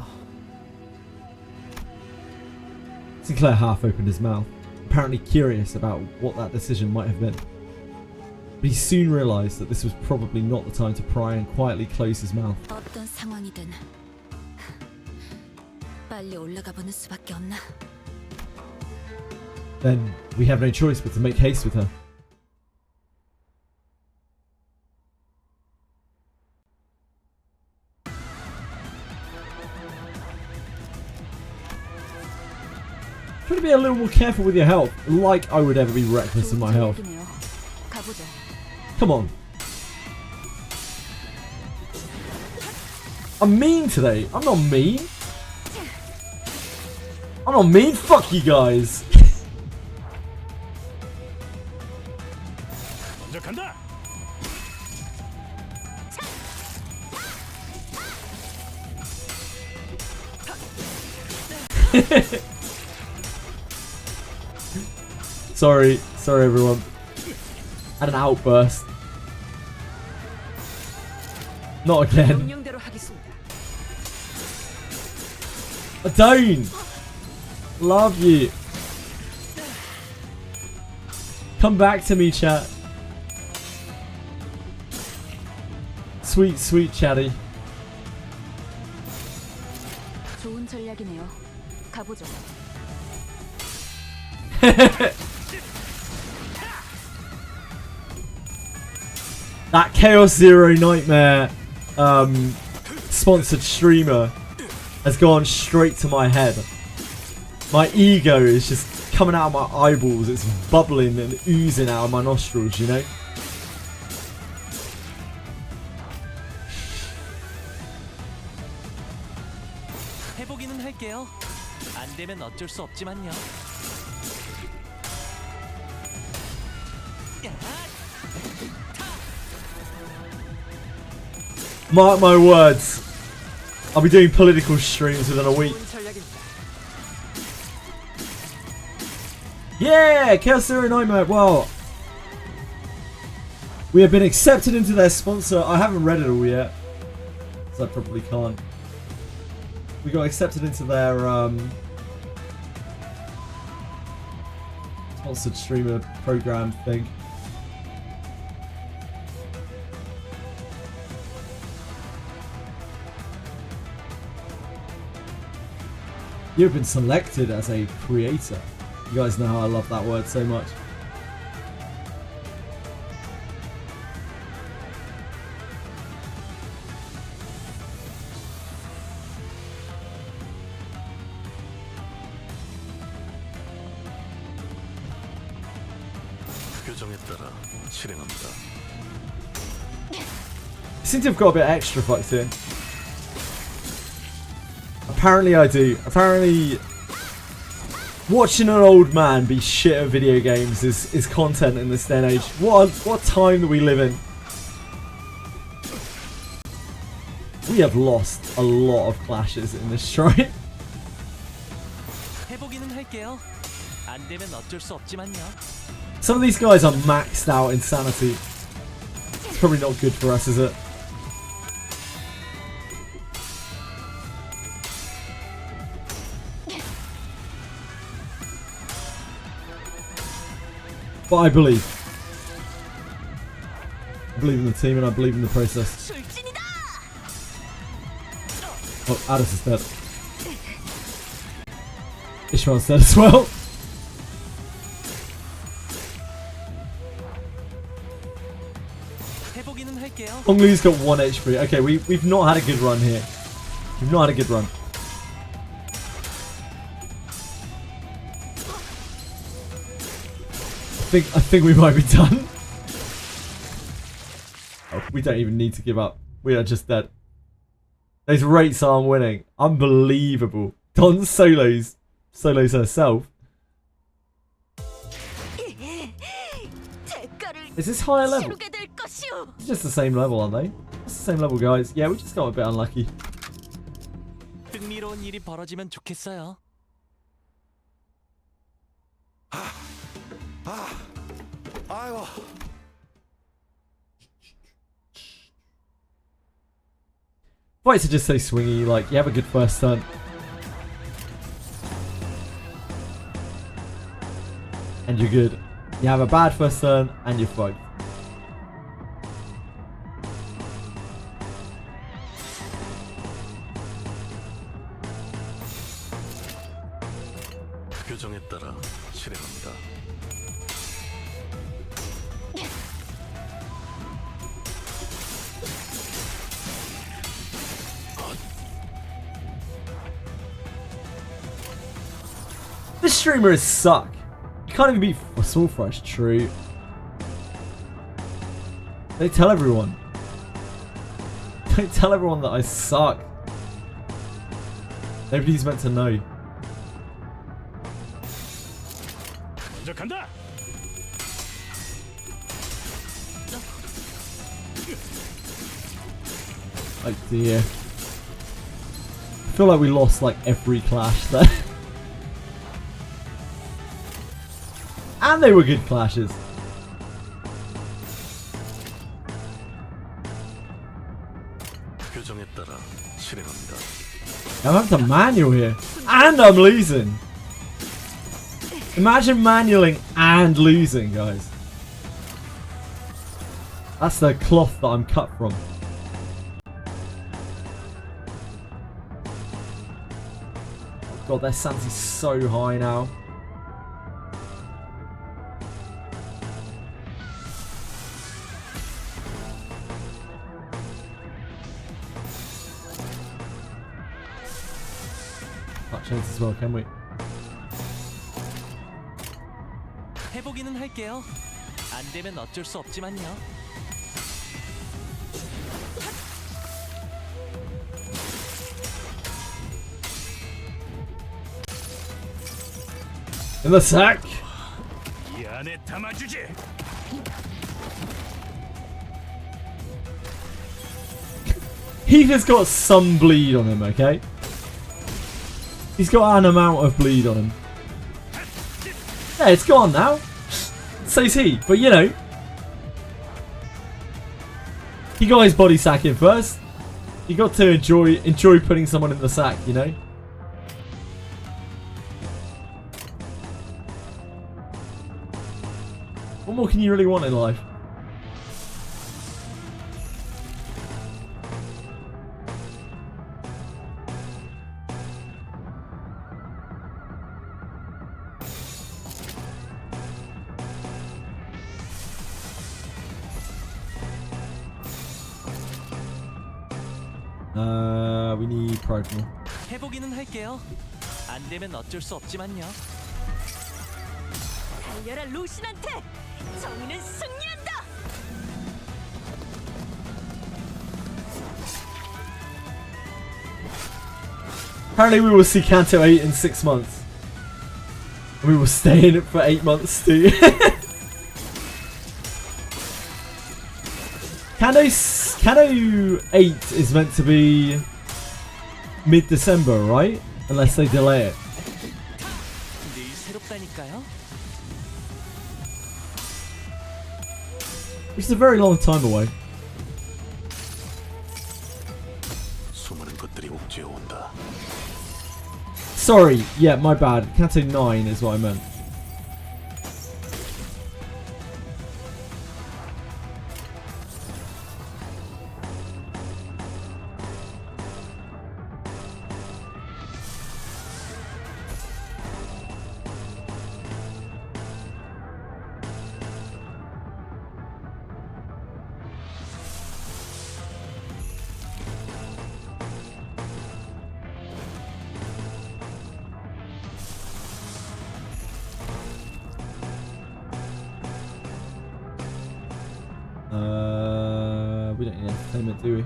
Sinclair half opened his mouth, apparently curious about what that decision might have been. But he soon realised that this was probably not the time to pry and quietly close his mouth. 어떤 상황이든 빨리 올라가 보는 수밖에 없나? Then we have no choice but to make haste with her. Try to be a little more careful with your health, like I would ever be reckless in my health. Come on. I'm mean today. I'm not mean. I'm not mean. Fuck you guys. 먼저 간다. Sorry everyone. Had an outburst. Not again. I don't. Love you. Come back to me, chat. Sweet, sweet chatty. 좋은 전략이네요. 가보죠. That Chaos Zero Nightmare sponsored streamer has gone straight to my head. My ego is just coming out of my eyeballs. It's bubbling and oozing out of my nostrils, you know? 해보기는 할게요. 안 되면 어쩔 수 없지만요. Mark my words. I'll be doing political streams within a week. Yeah, Chaos Zero Nightmare. Well, we have been accepted into their sponsor. I haven't read it all yet, so I probably can't. We got accepted into their sponsored streamer program thing. You've been selected as a creator. You guys know how I love that word so much. 규정에 따라 실행합니다. Seem to have got a bit extra fucked in. Apparently I do. Apparently watching an old man be shit at video games is content in this day and age. What time that we live in. We have lost a lot of clashes in this shrine. 해보기는 할게요. 안 되면 어쩔 수 없지만요. Some of these guys are maxed out insanity. It's probably not good for us, is it? But I believe. I believe in the team and I believe in the process. Oh, Addis is dead. Ishmael's dead as well. 해보기는 할게요. Honglu's got 1 HP. Okay, we've not had a good run here. We've not had a good run. I think we might be done. We don't even need to give up. We are just dead. Those rates aren't winning. Unbelievable. Don solos herself. Is this higher level? It's just the same level, aren't they? It's the same level, guys. Yeah, we just got a bit unlucky. 흥미로운 일이 벌어지면 좋겠어요. 아이고. Fights are just so swingy. Like, you have a good first turn. And you're good. You have a bad first turn and you're fucked. 규정에 따라 실행합니다. This streamer is suck. You can't even beat Soul Fresh. True. They tell everyone. Don't tell everyone that I suck. Nobody's meant to know. 간다. Oh dear. I feel like we lost like every clash there. And they were good clashes. 규정에 따라 실행합니다. I'm having to manual here. And I'm losing. Imagine manualing and losing, guys. That's the cloth that I'm cut from. Oh god, their Sansi's so high now. Can't change as well, can we? 해보기는 할게요. 안 되면 어쩔 수 없지만요. In the sack. 이 안에 담아주지. He just got some bleed on him, okay? He's got an amount of bleed on him. Yeah, it's gone now. So's he, but you know, he got his body sack in first. He got to enjoy putting someone in the sack, you know. What more can you really want in life? We need Prognal. 해보기는 할게요. 안 되면 어쩔 수 없지만요. 달려라 루신한테! 정의는 승리한다! Apparently we will see Kanto 8 in 6 months. And we will stay in it for 8 months too. Kanto 8 is meant to be mid-December, right? Unless they delay it. 늘 새롭다니까요. Which is a very long time away. 수많은 것들이 옥죄어 온다. Sorry, yeah, my bad. Kanto 9 is what I meant. We don't any entertainment, do we?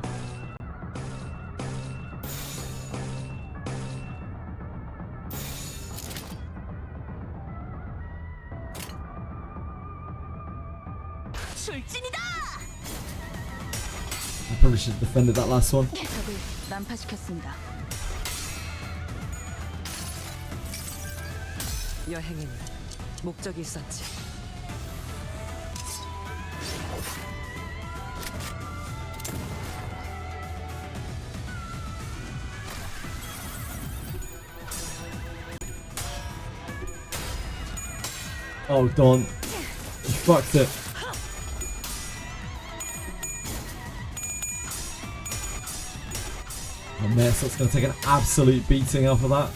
I probably should have defended that last one. 적을 난파시켰습니다. 여행에는 목적이 있었지. Oh, Don. You fucked it. Oh, Mersot's gonna take an absolute beating off of that.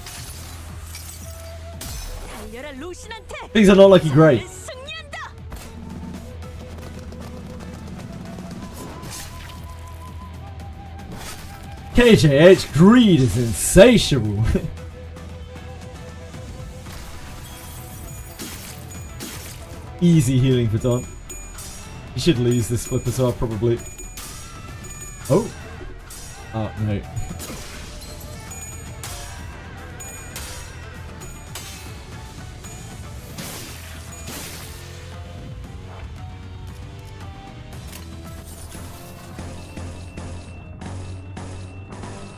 Things are not looking great. KJH, greed is insatiable. Easy healing for Don. He should lose this flip as well, probably. Oh. Oh, no.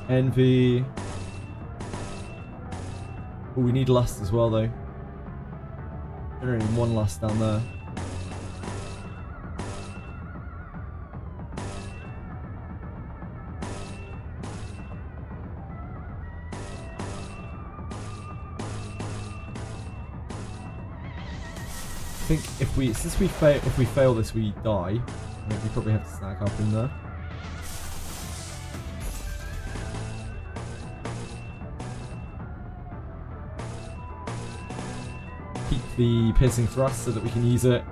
Envy. Oh, we need lust as well, though. Only one lust down there. I think if we fail this, we die. I think we probably have to snag up in there. Keep the piercing thrust so that we can use it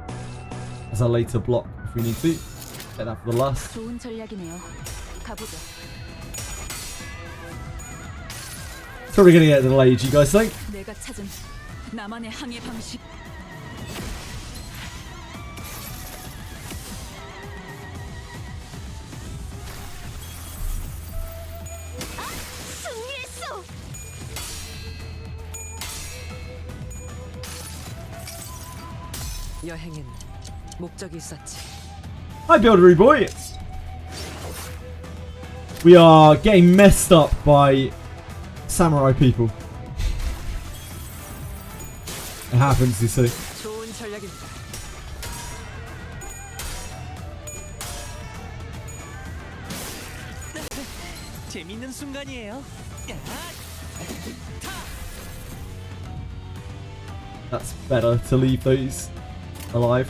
as a later block if we need to. Get that for the last. 좋은 전략이네요. 가보죠. It's probably gonna get delayed, you guys think? 내가 찾은 나만의 항해 방식. 여행엔 목적이 있었지. Hi, Buildery boy. We are getting messed up by samurai people. It happens, you see. 좋은 전략입니다. 재밌는 순간이에요. That's better to leave those alive.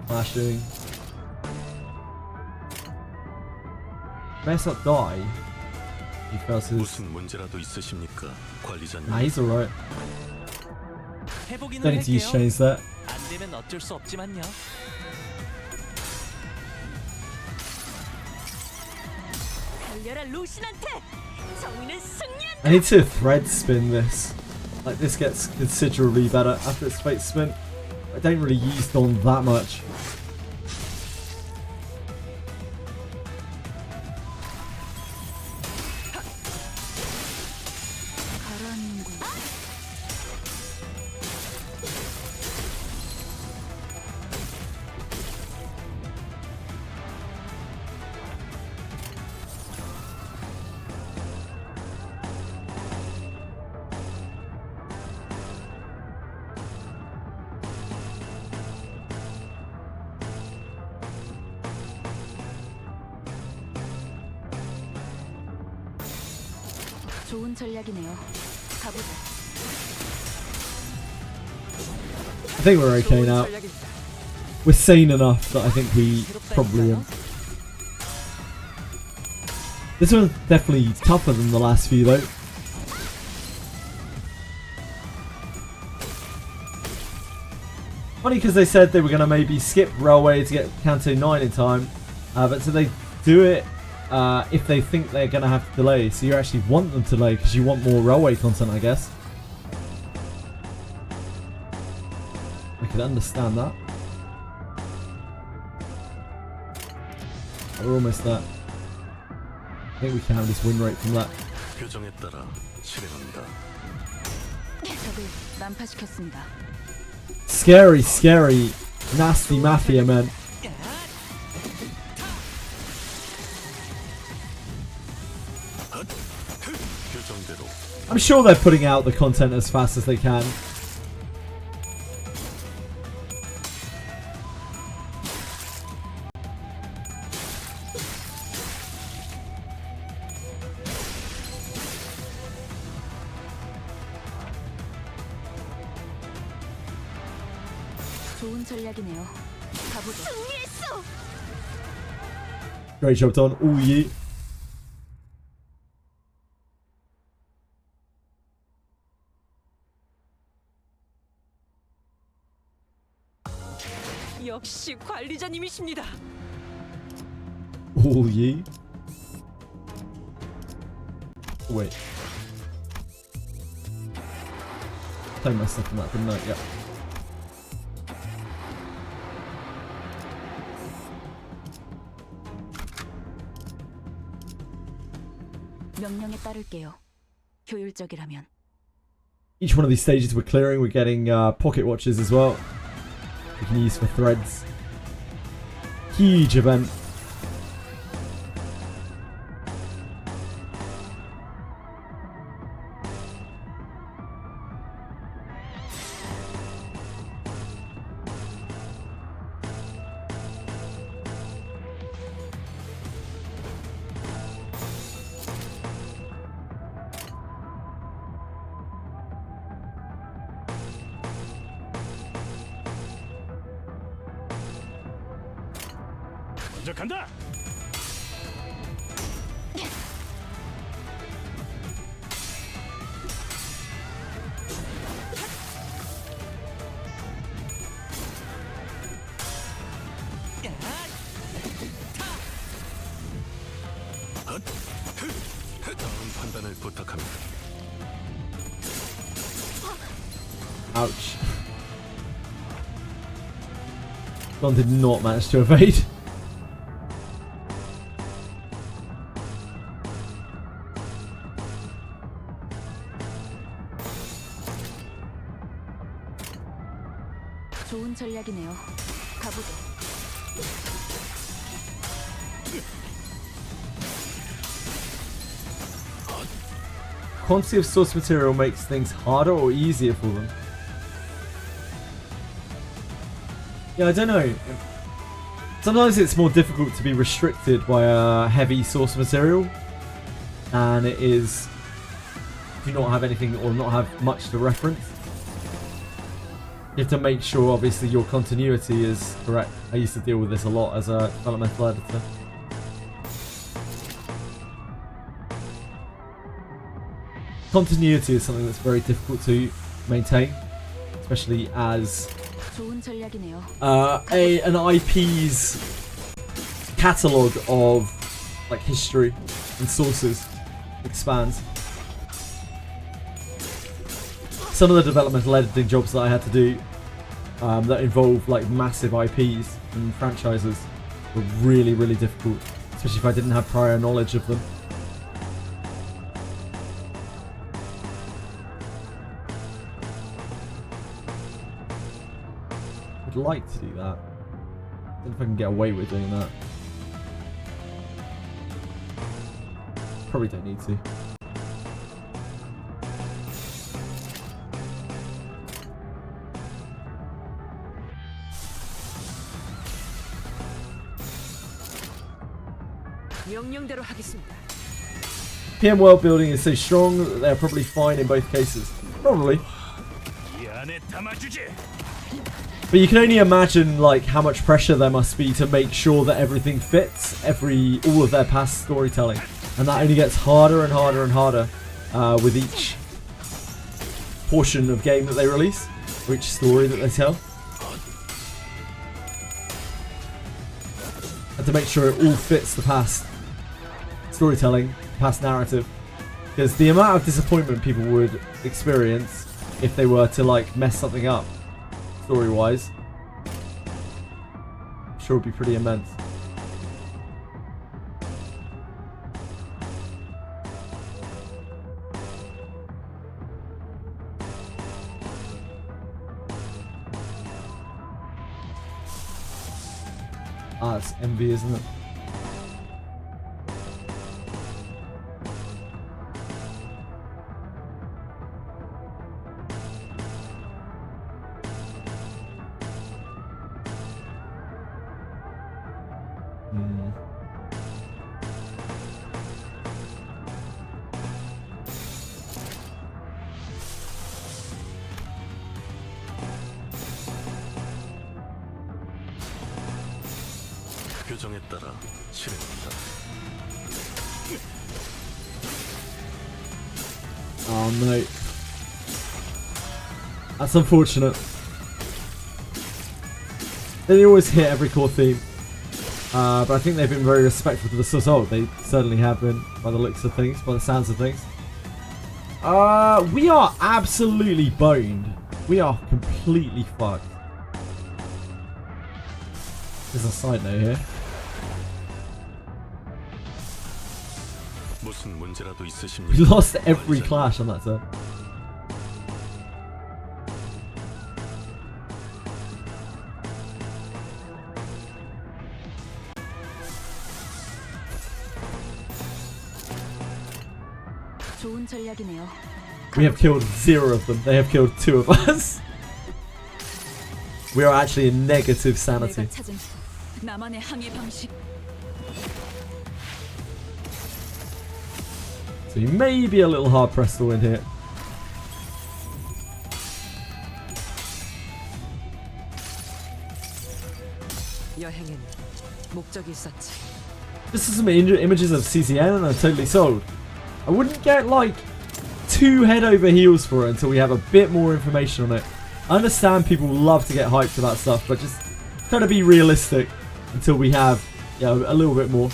Flashing. Best not die. He fails his. 무슨 문제라도 있으십니까, 관리자님? Nah, he's alright. 해보기는 Don't need to use 할게요. chains there. 안 되면 어쩔 수 없지만요. 달려라 루신한테. 정의는 승리한다. I need to thread spin this. Like this gets considerably better after its fate spin. I don't really use Dawn that much. 좋은 전략이네요. 가보자. I think we're okay now. we're sane enough that I think we probably win. This one's definitely tougher than the last few though. Funny because they said they were going to maybe skip Railway to get Canto 9 in time. But so they do it if they think they're going to have to delay. So you actually want them to delay because you want more Railway content, I guess. I can understand that. We're almost there. I think we can have this win rate from that. 규정에 따라 실행합니다. 적을 난파시켰습니다. Scary, scary, nasty mafia men. I'm sure they're putting out the content as fast as they can. 좋은 전략이네요. 가보죠. Great job, Don. Oh, yeah. 역시 관리자님이십니다. Oh, yeah. Wait. Play myself in that, didn't I? Yeah. 명령에 따를게요. 효율적이라면. Each one of these stages we're clearing, we're getting pocket watches as well. We can use for threads. Huge event. 먼저 간다. 다음 판단을 부탁합니다. Ouch. Don did not manage to evade. 좋은 전략이네요. 가보죠. Quantity of source material makes things harder or easier for them. Yeah, I don't know. Sometimes it's more difficult to be restricted by a heavy source material than it is to not have anything or not have much to reference. You have to make sure, obviously, your continuity is correct. I used to deal with this a lot as a developmental editor. Continuity is something that's very difficult to maintain, especially as 좋은 전략이네요. an IP's catalogue of like history and sources expands. Some of the developmental editing jobs that I had to do that involve like massive IPs and franchises were really, really difficult, especially if I didn't have prior knowledge of them. I'd like to do that. I don't know if I can get away with doing that. Probably don't need to. 명령대로 하겠습니다. PM world building is so strong that they're probably fine in both cases. Probably. 이 안에 담아주지. But you can only imagine like how much pressure there must be to make sure that everything fits all of their past storytelling, and that only gets harder and harder and harder with each portion of game that they release, or each story that they tell. And to make sure it all fits the past storytelling, past narrative. Because the amount of disappointment people would experience if they were to like mess something up story-wise, I'm sure would be pretty immense. Ah, it's envy, isn't it? 규정에 따라 실행한다. Oh no. That's unfortunate. They always hit every core theme. But I think they've been very respectful to the source. Oh, they certainly have been, by the looks of things, by the sounds of things. We are absolutely boned. We are completely fucked. There's a side note here. 무슨 문제라도 We 있으십니까? lost every clash on that turn. 좋은 전략이네요. We have killed 0 of them. They have killed 2 of us. We are actually in negative sanity. 내가 찾은 나만의 항해 방식. So you may be a little hard pressed to win here. 여행엔 목적이 있었지. This is some images of CCN and I'm totally sold. I wouldn't get like too head over heels for it until we have a bit more information on it. I understand people love to get hyped about stuff, but just try to be realistic until we have, you know, a little bit more.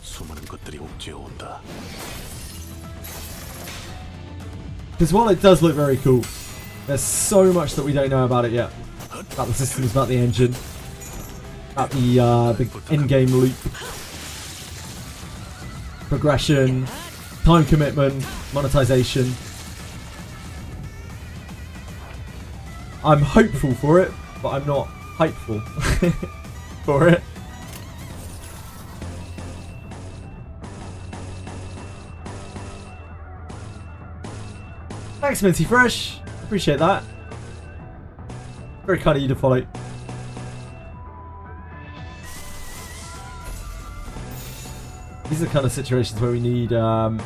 수많은 것들이 옥죄어 온다. Because while it does look very cool, there's so much that we don't know about it yet. About the systems, about the engine, about the in-game loop, progression, time commitment, monetization. I'm hopeful for it, but I'm not hypeful for it. Thanks, Minty Fresh. Appreciate that. Very kind of you to follow. These are the kind of situations where we need Meta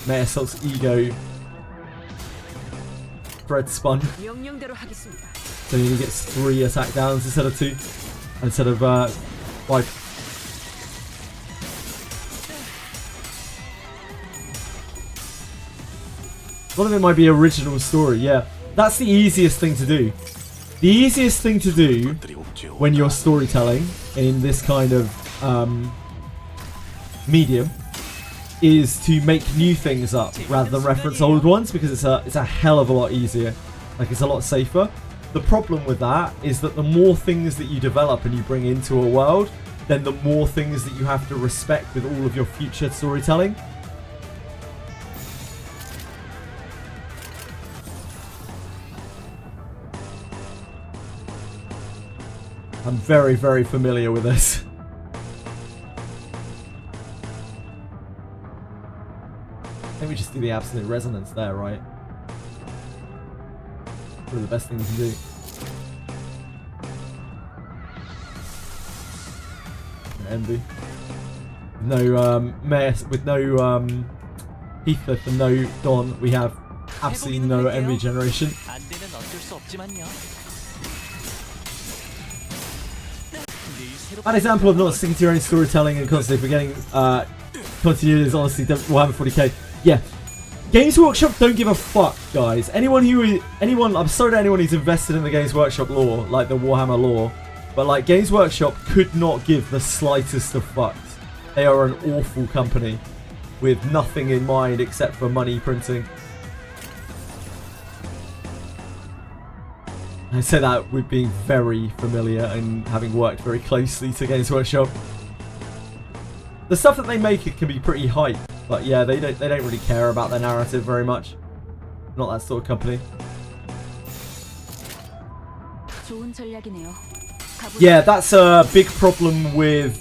Assault's ego thread spun. So he gets 3 attack downs instead of 2. Instead of 5. One of it might be original story, yeah. That's the easiest thing to do. The easiest thing to do when you're storytelling in this kind of medium is to make new things up rather than reference old ones, because it's a hell of a lot easier. Like, it's a lot safer. The problem with that is that the more things that you develop and you bring into a world, then the more things that you have to respect with all of your future storytelling. I'm very, very familiar with this. I think we just do the absolute resonance there, right? Probably the best thing we can do. Envy. No Heathcliff and no Don, we have absolutely no enemy generation. 안 되면 어쩔 수 없지만요. An example of not sticking to your own storytelling and constantly forgetting continuity is honestly Warhammer 40k. Yeah. Games Workshop don't give a fuck, guys. I'm sorry to anyone who's invested in the Games Workshop lore, like the Warhammer lore, but like Games Workshop could not give the slightest of fucks. They are an awful company with nothing in mind except for money printing. I say that with being very familiar and having worked very closely to Games Workshop. The stuff that they make can be pretty hype, but yeah, they don't really care about their narrative very much. Not that sort of company. Yeah, that's a big problem with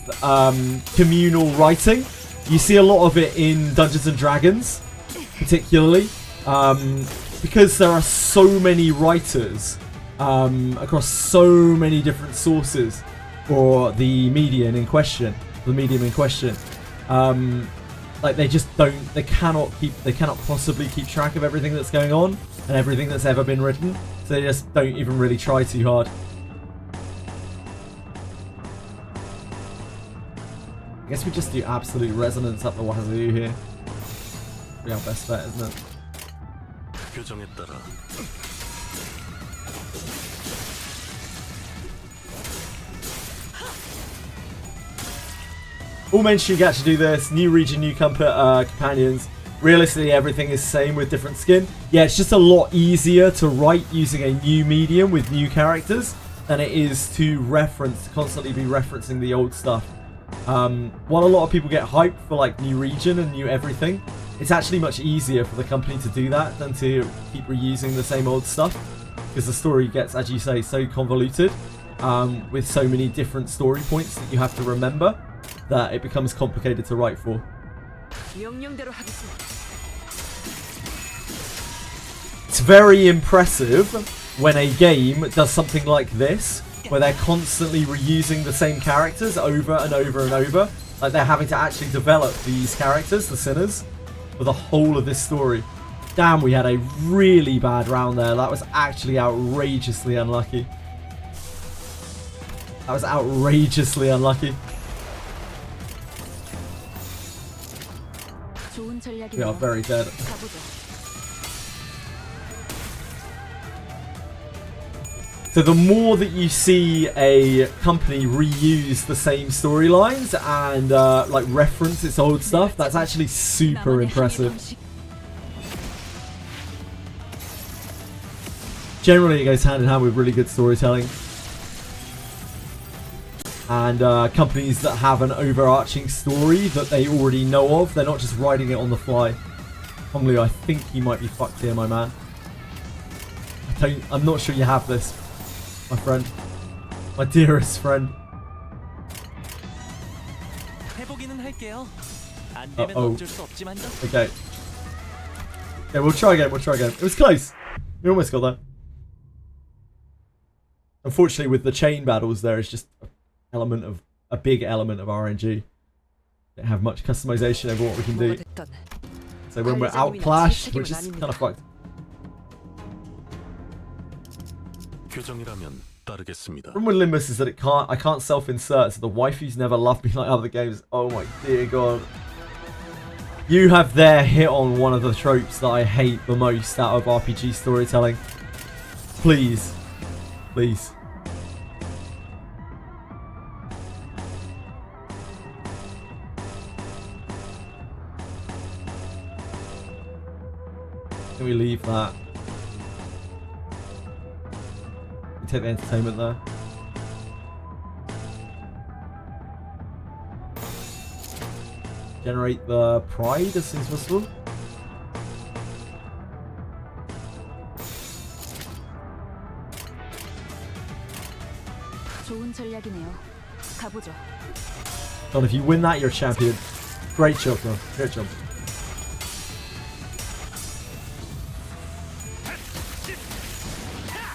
communal writing. You see a lot of it in Dungeons and Dragons, particularly, because there are so many writers across so many different sources for the medium in question. Like they cannot possibly keep track of everything that's going on and everything that's ever been written, so they just don't even really try too hard. I guess we just do absolute resonance up the wazoo here. Be our best bet, isn't it? 규정에 따라 All mainstream Gacha do this. New region, new companions. Realistically, everything is same with different skin. Yeah, it's just a lot easier to write using a new medium with new characters than it is to constantly be referencing the old stuff. While a lot of people get hyped for like new region and new everything, it's actually much easier for the company to do that than to keep reusing the same old stuff, because the story gets, as you say, so convoluted with so many different story points that you have to remember, that it becomes complicated to write for. It's very impressive when a game does something like this, where they're constantly reusing the same characters over and over and over. Like they're having to actually develop these characters, the Sinners, for the whole of this story. Damn, we had a really bad round there. That was actually outrageously unlucky. That was outrageously unlucky. We are very dead. So the more that you see a company reuse the same storylines and like reference its old stuff, that's actually super impressive. Generally, it goes hand in hand with really good storytelling. And companies that have an overarching story that they already know of, they're not just writing it on the fly. Honglu, I think you might be fucked here, my man. I'm not sure you have this, my friend. My dearest friend. Uh-oh. Okay. Okay, we'll try again, It was close. We almost got there. Unfortunately, with the chain battles, there is just a big element of RNG. Don't have much customization over what we can do. So when we're outclashed, which is kind of fucked. Problem with Limbus is that I can't self-insert, so the waifus never loved me like other games. Oh my dear god. You have there hit on one of the tropes that I hate the most out of RPG storytelling. Please. Please. Can we leave that? We take the entertainment there. Generate the pride as soon as possible. God, if you win that, you're a champion. Great job, bro. Great job.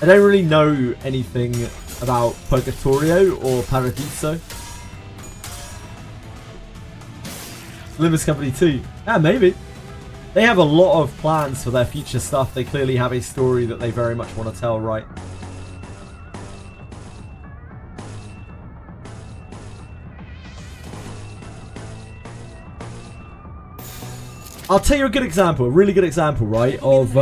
I don't really know anything about Purgatorio or Paradiso. Limbus Company 2. Yeah, maybe. they have a lot of plans for their future stuff. They clearly have a story that they very much want to tell, right? I'll tell you a good example, a really good example, right, of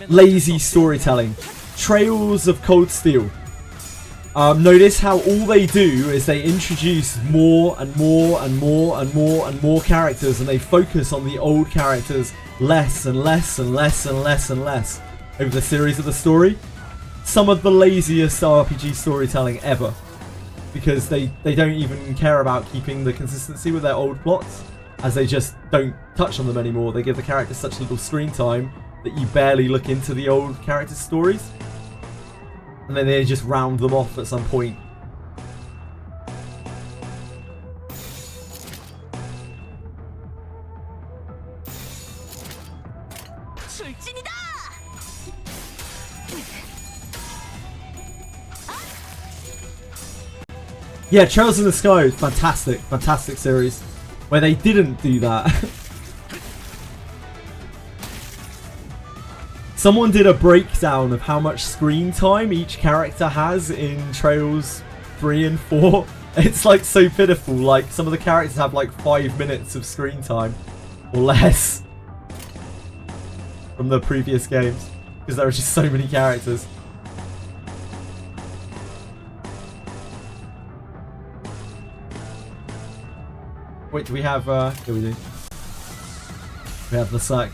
lazy storytelling. Trails of Cold Steel. Notice how all they do is they introduce more and more and more and more and more characters, and they focus on the old characters less and less and less and less and less over the series of the story. Some of the laziest RPG storytelling ever, because they don't even care about keeping the consistency with their old plots, as they just don't touch on them anymore. They give the characters such little screen time that you barely look into the old characters' stories. And then they just round them off at some point. Yeah, Trails in the Sky, fantastic, fantastic series. Where they didn't do that. Someone did a breakdown of how much screen time each character has in Trails 3 and 4. It's like so pitiful. Like some of the characters have like 5 minutes of screen time or less from the previous games, because there are just so many characters. Wait, do we have here we do. We have the sack.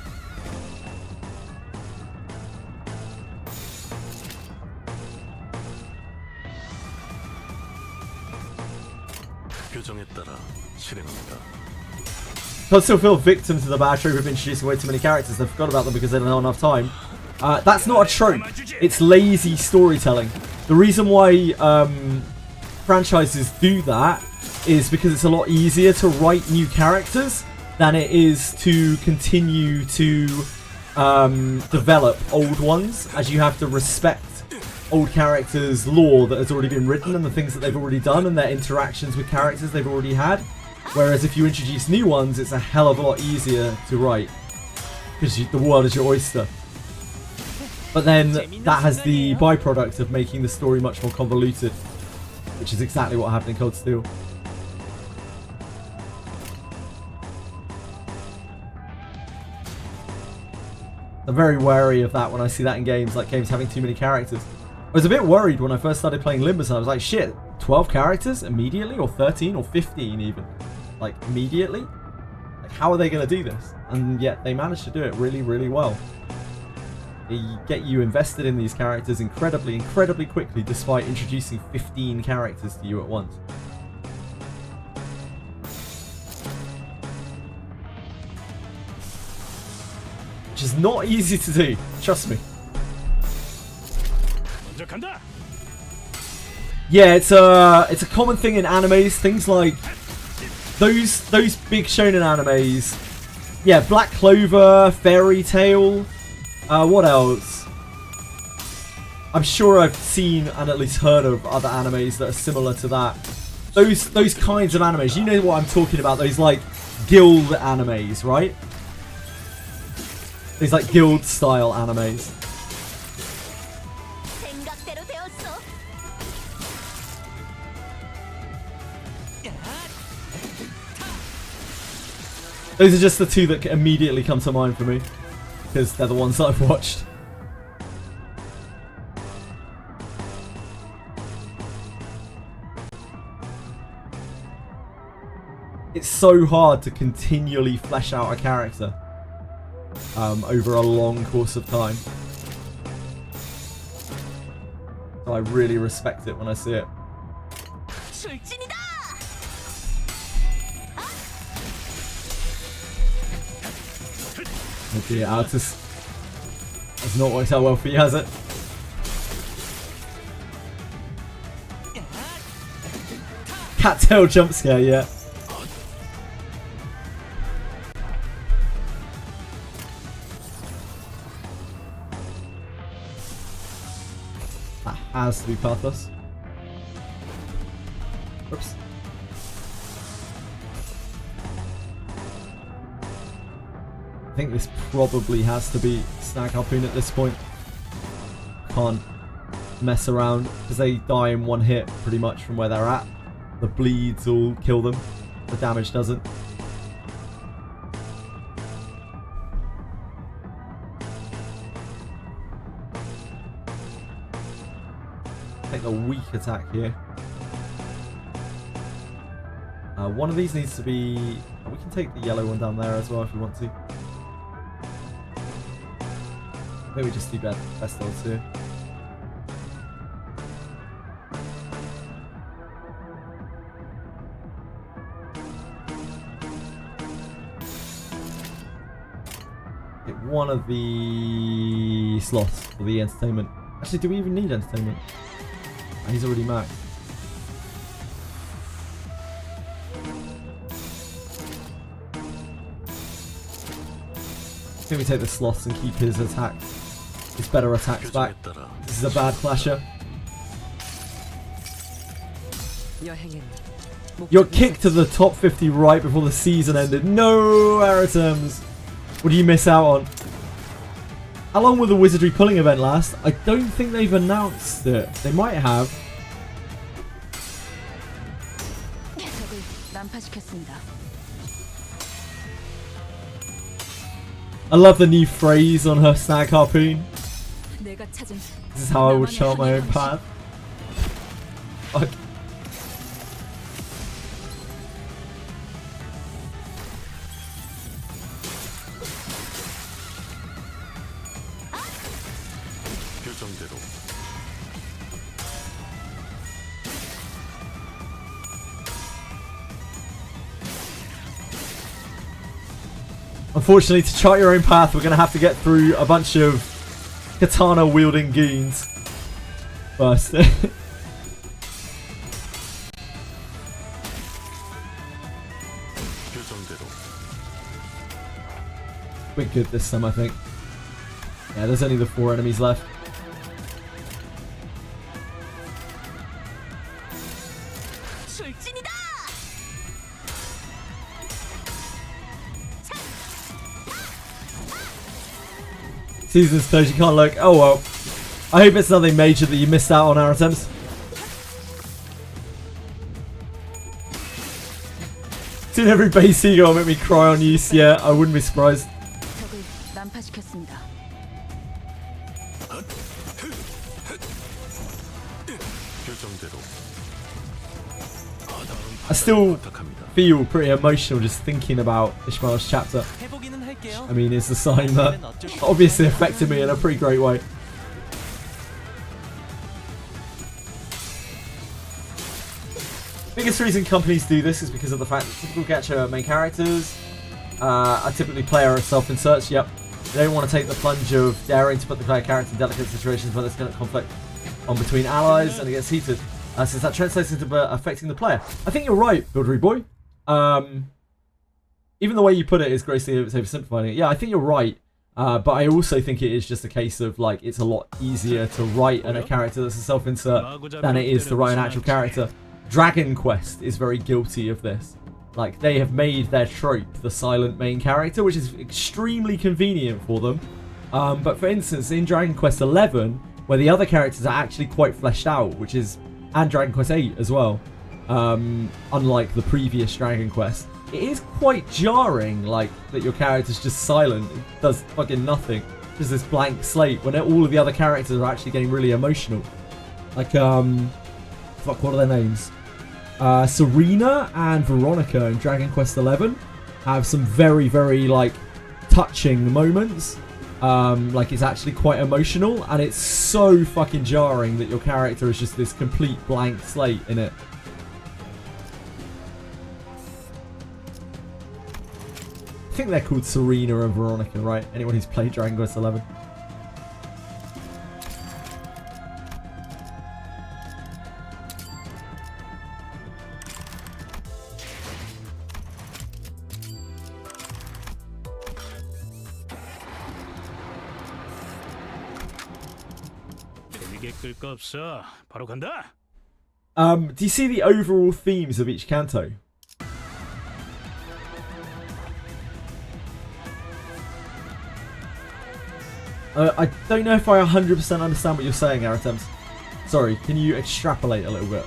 I still feel victim to the bad trope of introducing way too many characters. They forgot about them because they don't have enough time. That's not a trope. It's lazy storytelling. The reason why franchises do that is because it's a lot easier to write new characters than it is to continue to develop old ones, as you have to respect old characters' lore that has already been written and the things that they've already done and their interactions with characters they've already had. Whereas if you introduce new ones, it's a hell of a lot easier to write, because the world is your oyster. But then that has the byproduct of making the story much more convoluted, which is exactly what happened in Cold Steel. I'm very wary of that when I see that in games, like games having too many characters. I was a bit worried when I first started playing Limbus, and I was like, shit, 12 characters immediately? Or 13 or 15 even? Like, immediately? Like, how are they going to do this? And yet, they managed to do it really, really well. They get you invested in these characters incredibly, incredibly quickly, despite introducing 15 characters to you at once. Which is not easy to do, trust me. Yeah, it's a common thing in animes. Things like those big shonen animes. Yeah, Black Clover, Fairy Tail. What else? I'm sure I've seen and at least heard of other animes that are similar to that. Those kinds of animes. You know what I'm talking about? Those like guild animes, right? These like guild style animes. Those are just the two that immediately come to mind for me, because they're the ones that I've watched. It's so hard to continually flesh out a character over a long course of time. So I really respect it when I see it. Oh dear, Altus has not worked out well for you, has it? Cattail jump scare, yeah. That has to be pathos. Oops. think this probably has to be Snag Harpoon at this point. Can't mess around because they die in one hit pretty much from where they're at. The bleeds will kill them. The damage doesn't. Take the weak attack here. One of these needs to be... We can take the yellow one down there as well if we want to. Maybe just do best odds here. Take one of the slots for the entertainment. Actually, do we even need entertainment? Oh, he's already maxed. I think we take the slots and keep his attack, his better attacks back. This is a bad clasher. You're kicked to the top 50 right before the season ended. No, Aratems. What do you miss out on? How long will the Wizardry pulling event last? I don't think they've announced it. They might have. I love the new phrase on her Snag Harpoon. This is how I would chart my own path. Okay. Unfortunately, to chart your own path, we're going to have to get through a bunch of katana-wielding goons first. We're good this time, I think. Yeah, there's only the 4 enemies left. Season's close, you can't look. Oh well. I hope it's nothing major that you missed out on our attempts. Seen every base eagle make me cry on use, yeah, I wouldn't be surprised. I still feel pretty emotional just thinking about Ishmael's chapter. I mean, it's a sign that obviously affected me in a pretty great way. Biggest reason companies do this is because of the fact that typical Gacha main characters are typically player self-inserts. Yep, they don't want to take the plunge of daring to put the player character in delicate situations where there's going to conflict on between allies and it gets heated. Since that translates into affecting the player. I think you're right, Wizardry boy. Even the way you put it is grossly oversimplifying it. Yeah, I think you're right. But I also think it is just a case of, like, it's a lot easier to write a character that's a self-insert than it is to write an actual character. Dragon Quest is very guilty of this. Like, they have made their trope the silent main character, which is extremely convenient for them. But for instance, in Dragon Quest 11, where the other characters are actually quite fleshed out, which is, and Dragon Quest 8 as well, unlike the previous Dragon Quest, it is quite jarring, like, that your character's just silent. It does fucking nothing. Just this blank slate when all of the other characters are actually getting really emotional. Like, fuck, what are their names? Serena and Veronica in Dragon Quest 11 have some very, very, like, touching moments. Like, it's actually quite emotional, and it's so fucking jarring that your character is just this complete blank slate in it. I think they're called Serena and Veronica, right? Anyone who's played Dragon Quest 11. Do you see the overall themes of each canto? I don't know if I 100% understand what you're saying, Aratems. Sorry, can you extrapolate a little bit?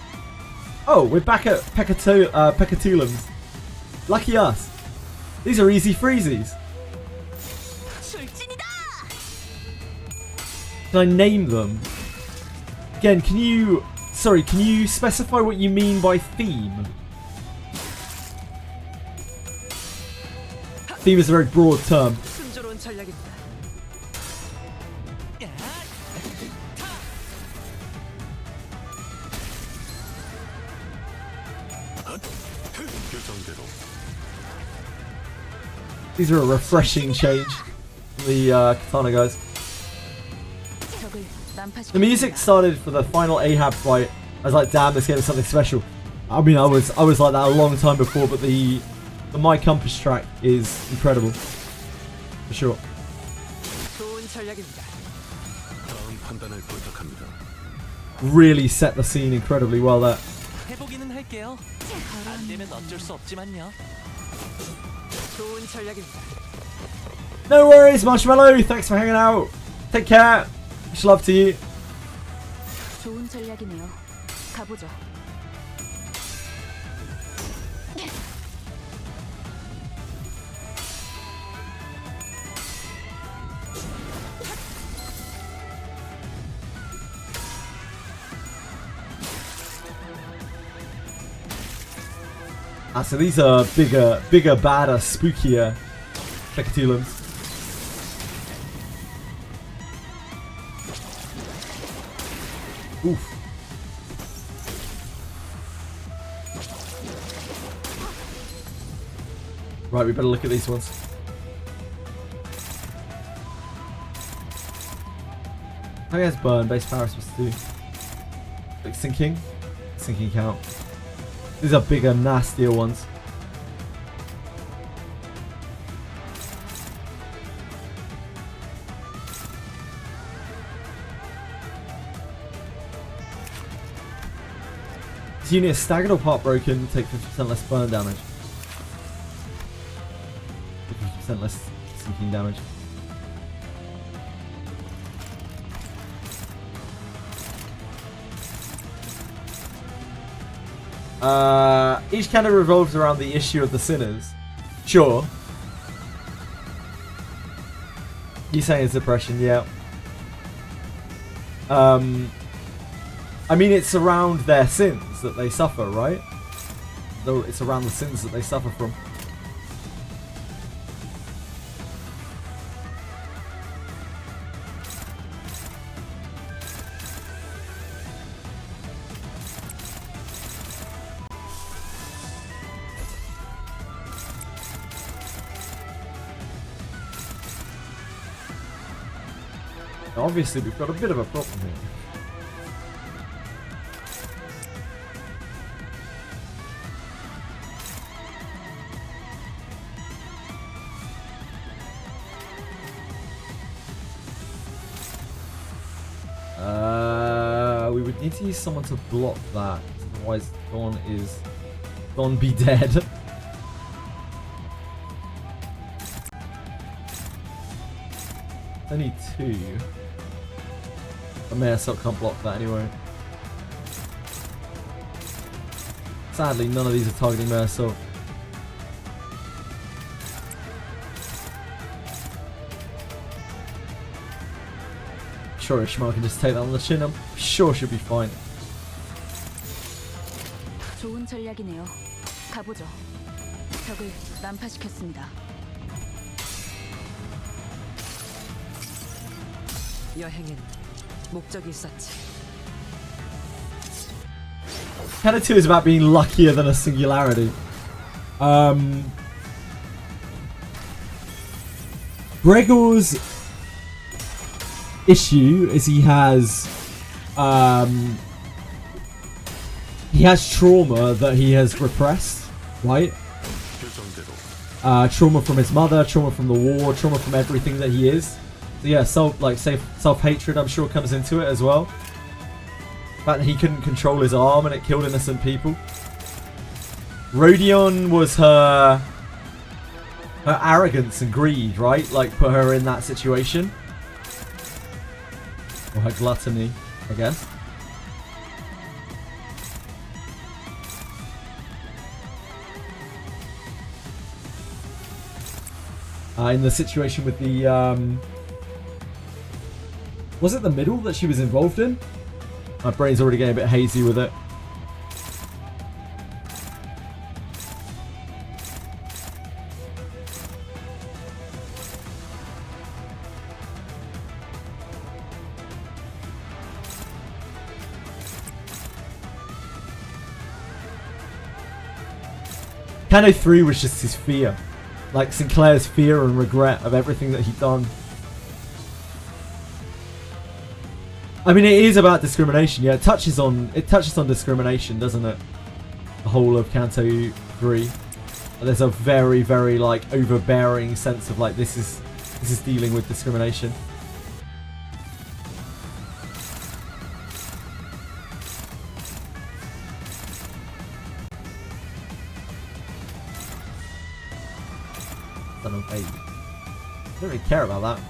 Oh, we're back at Pekatulums. Lucky us. These are easy freezies. Can I name them? Again, can you... Sorry, can you specify what you mean by theme? Theme is a very broad term. These are a refreshing change from the Katana guys. The music started for the final Ahab fight. I was like, damn, this game is something special. I mean, I was like that a long time before, but the My Compass track is incredible. For sure. Really set the scene incredibly well there. No worries, Marshmallow. Thanks for hanging out. Take care. Much love to you. 좋은 전략이네요. 가보죠. Ah, so these are bigger, badder, spookier Pekatulums. Oof. Right, we better look at these ones. How has burn? Base power is supposed to do. Like sinking? Sinking count. These are bigger, nastier ones. This unit is staggered or part broken, take 50% less burn damage. 50% less sinking damage. Each cannon revolves around the issue of the sinners. Sure. You saying it's depression, yeah. I mean, it's around their sins that they suffer, right? Though it's around the sins that they suffer from. Obviously, we've got a bit of a problem here. We would need to use someone to block that, otherwise Don be dead. Only two. The Mayor Assault can't block that anyway. Sadly, none of these are targeting Mayor Assault. Sure, Ishmael can just take that on the chin. I'm sure she'll be fine. 좋은 전략이네요. 가보죠. 적을 난파시켰습니다. 여행엔 목적이 있었지. Kind of 2 is about being luckier than a singularity. Gregor's issue is he has trauma that he has repressed, right? Trauma from his mother, trauma from the war, trauma from everything that he is. So yeah, self-hatred I'm sure comes into it as well. The fact that he couldn't control his arm and it killed innocent people. Rodion was her arrogance and greed, right? Like, put her in that situation. Or her gluttony, I guess. In the situation with the, was it the middle that she was involved in? My brain's already getting a bit hazy with it. Kanto 3 was just his fear. Like Sinclair's fear and regret of everything that he'd done. I mean, it is about discrimination. Yeah, it touches on discrimination, doesn't it? The whole of Kanto 3. There's a very, very like overbearing sense of like this is dealing with discrimination. I don't really care about that.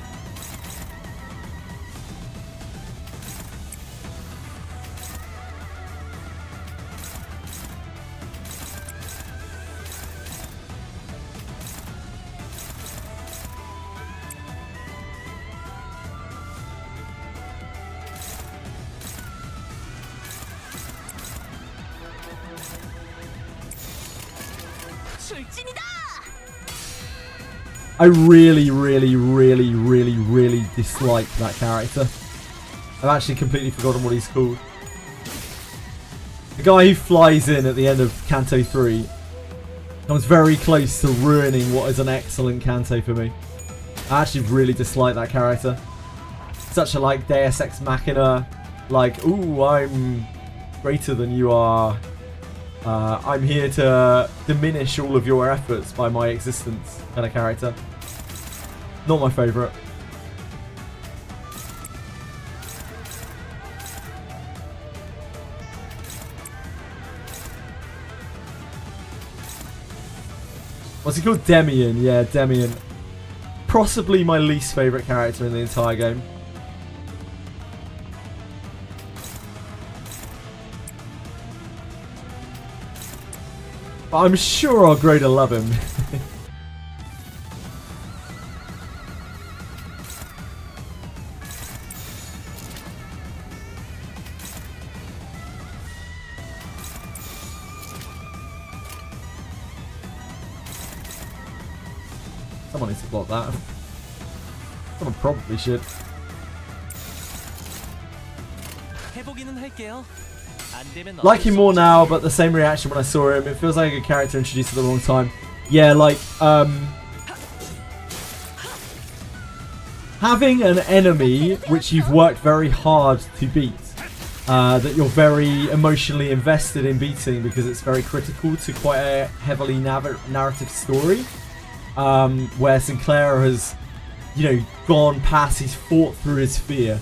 I really, really, really, really, really dislike that character. I've actually completely forgotten what he's called. The guy who flies in at the end of Kanto 3 comes very close to ruining what is an excellent Kanto for me. I actually really dislike that character. Such a like Deus Ex Machina, like, ooh, I'm greater than you are. I'm here to diminish all of your efforts by my existence kind of character. Not my favourite. What's he called? Demian. Yeah, Demian. Possibly my least favourite character in the entire game. But I'm sure I'll grow to love him. Someone needs to block that. Someone probably should. Like him more now, but the same reaction when I saw him. It feels like a good character introduced at the wrong time. Yeah, like, having an enemy which you've worked very hard to beat, that you're very emotionally invested in beating because it's very critical to quite a heavily narrative story. Where Sinclair has, you know, gone past, he's fought through his fear,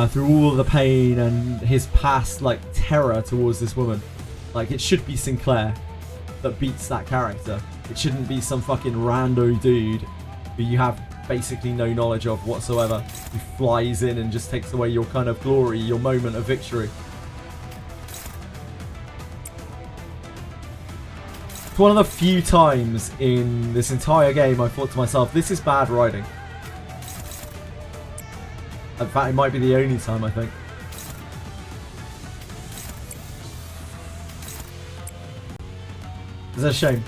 through all of the pain and his past, like, terror towards this woman. Like, it should be Sinclair that beats that character. It shouldn't be some fucking rando dude who you have basically no knowledge of whatsoever, who flies in and just takes away your kind of glory, your moment of victory. It's one of the few times in this entire game I thought to myself, this is bad writing. In fact, it might be the only time, I think. It's a shame.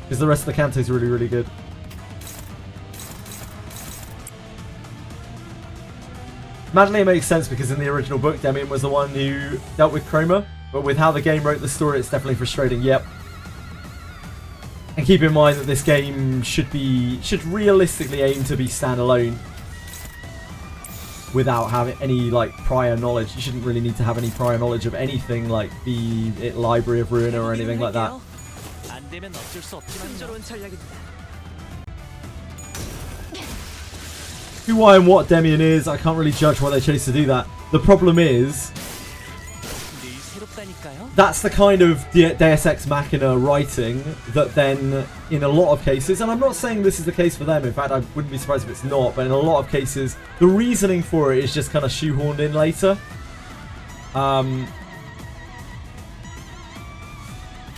Because the rest of the Kanto is really, really good. Madly, it makes sense because in the original book, Demian was the one who dealt with Chroma. But with how the game wrote the story, it's definitely frustrating. Yep. And keep in mind that this game should realistically aim to be standalone without having any like prior knowledge. You shouldn't really need to have any prior knowledge of anything like the Library of Ruina or anything like that. Who, why, and what Demian is, I can't really judge why they chose to do that. The problem is, that's the kind of Deus Ex Machina writing that then, in a lot of cases, and I'm not saying this is the case for them, in fact I wouldn't be surprised if it's not, but in a lot of cases, the reasoning for it is just kind of shoehorned in later.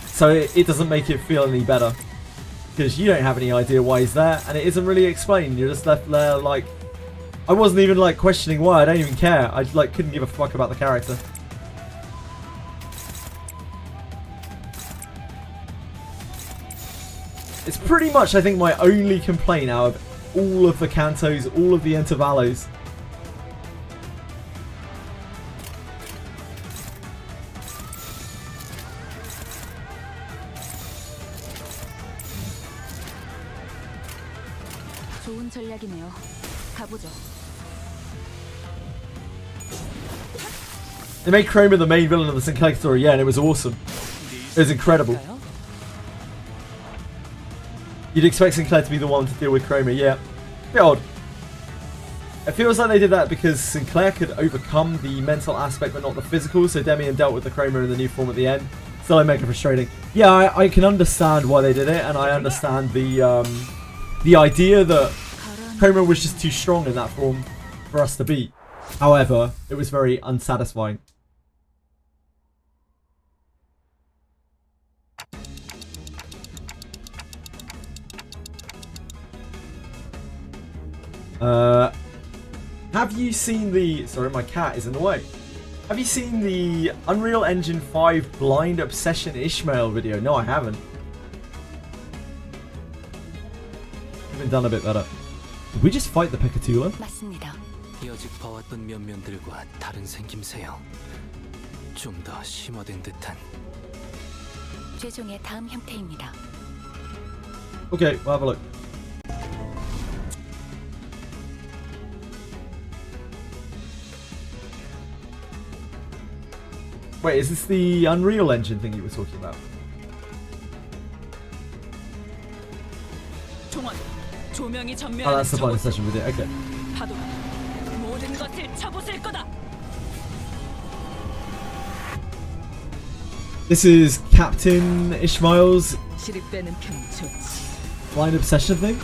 So it doesn't make it feel any better. Because you don't have any idea why he's there, and it isn't really explained. You're just left there like... I wasn't even like questioning why, I don't even care. I like couldn't give a fuck about the character. It's pretty much, I think, my only complaint out of all of the cantos, all of the intervallos. 좋은 전략이네요. 가보죠. They made Chroma the main villain of the Sinclair story, yeah, and it was awesome. It was incredible. You'd expect Sinclair to be the one to deal with Chroma, yeah. Bit odd. It feels like they did that because Sinclair could overcome the mental aspect but not the physical, so Demian dealt with the Chroma in the new form at the end. Still, I make it frustrating. Yeah, I can understand why they did it, and I understand the idea that Chroma was just too strong in that form for us to beat. However, it was very unsatisfying. Have you seen the... Sorry, my cat is in the way. Have you seen the Unreal Engine 5 Blind Obsession Ishmael video? No, I haven't. I've been done a bit better. Did we just fight the Pekatula? 맞습니다. 여직 봐왔던 면면들과 다른 생김새요. 좀 더 심화된 듯한. 최종의 다음 형태입니다. Okay, we'll have a look. Wait, is this the Unreal Engine thing you were talking about? Oh, that's the Blind Obsession video, okay. This is Captain Ishmael's Blind Obsession thing?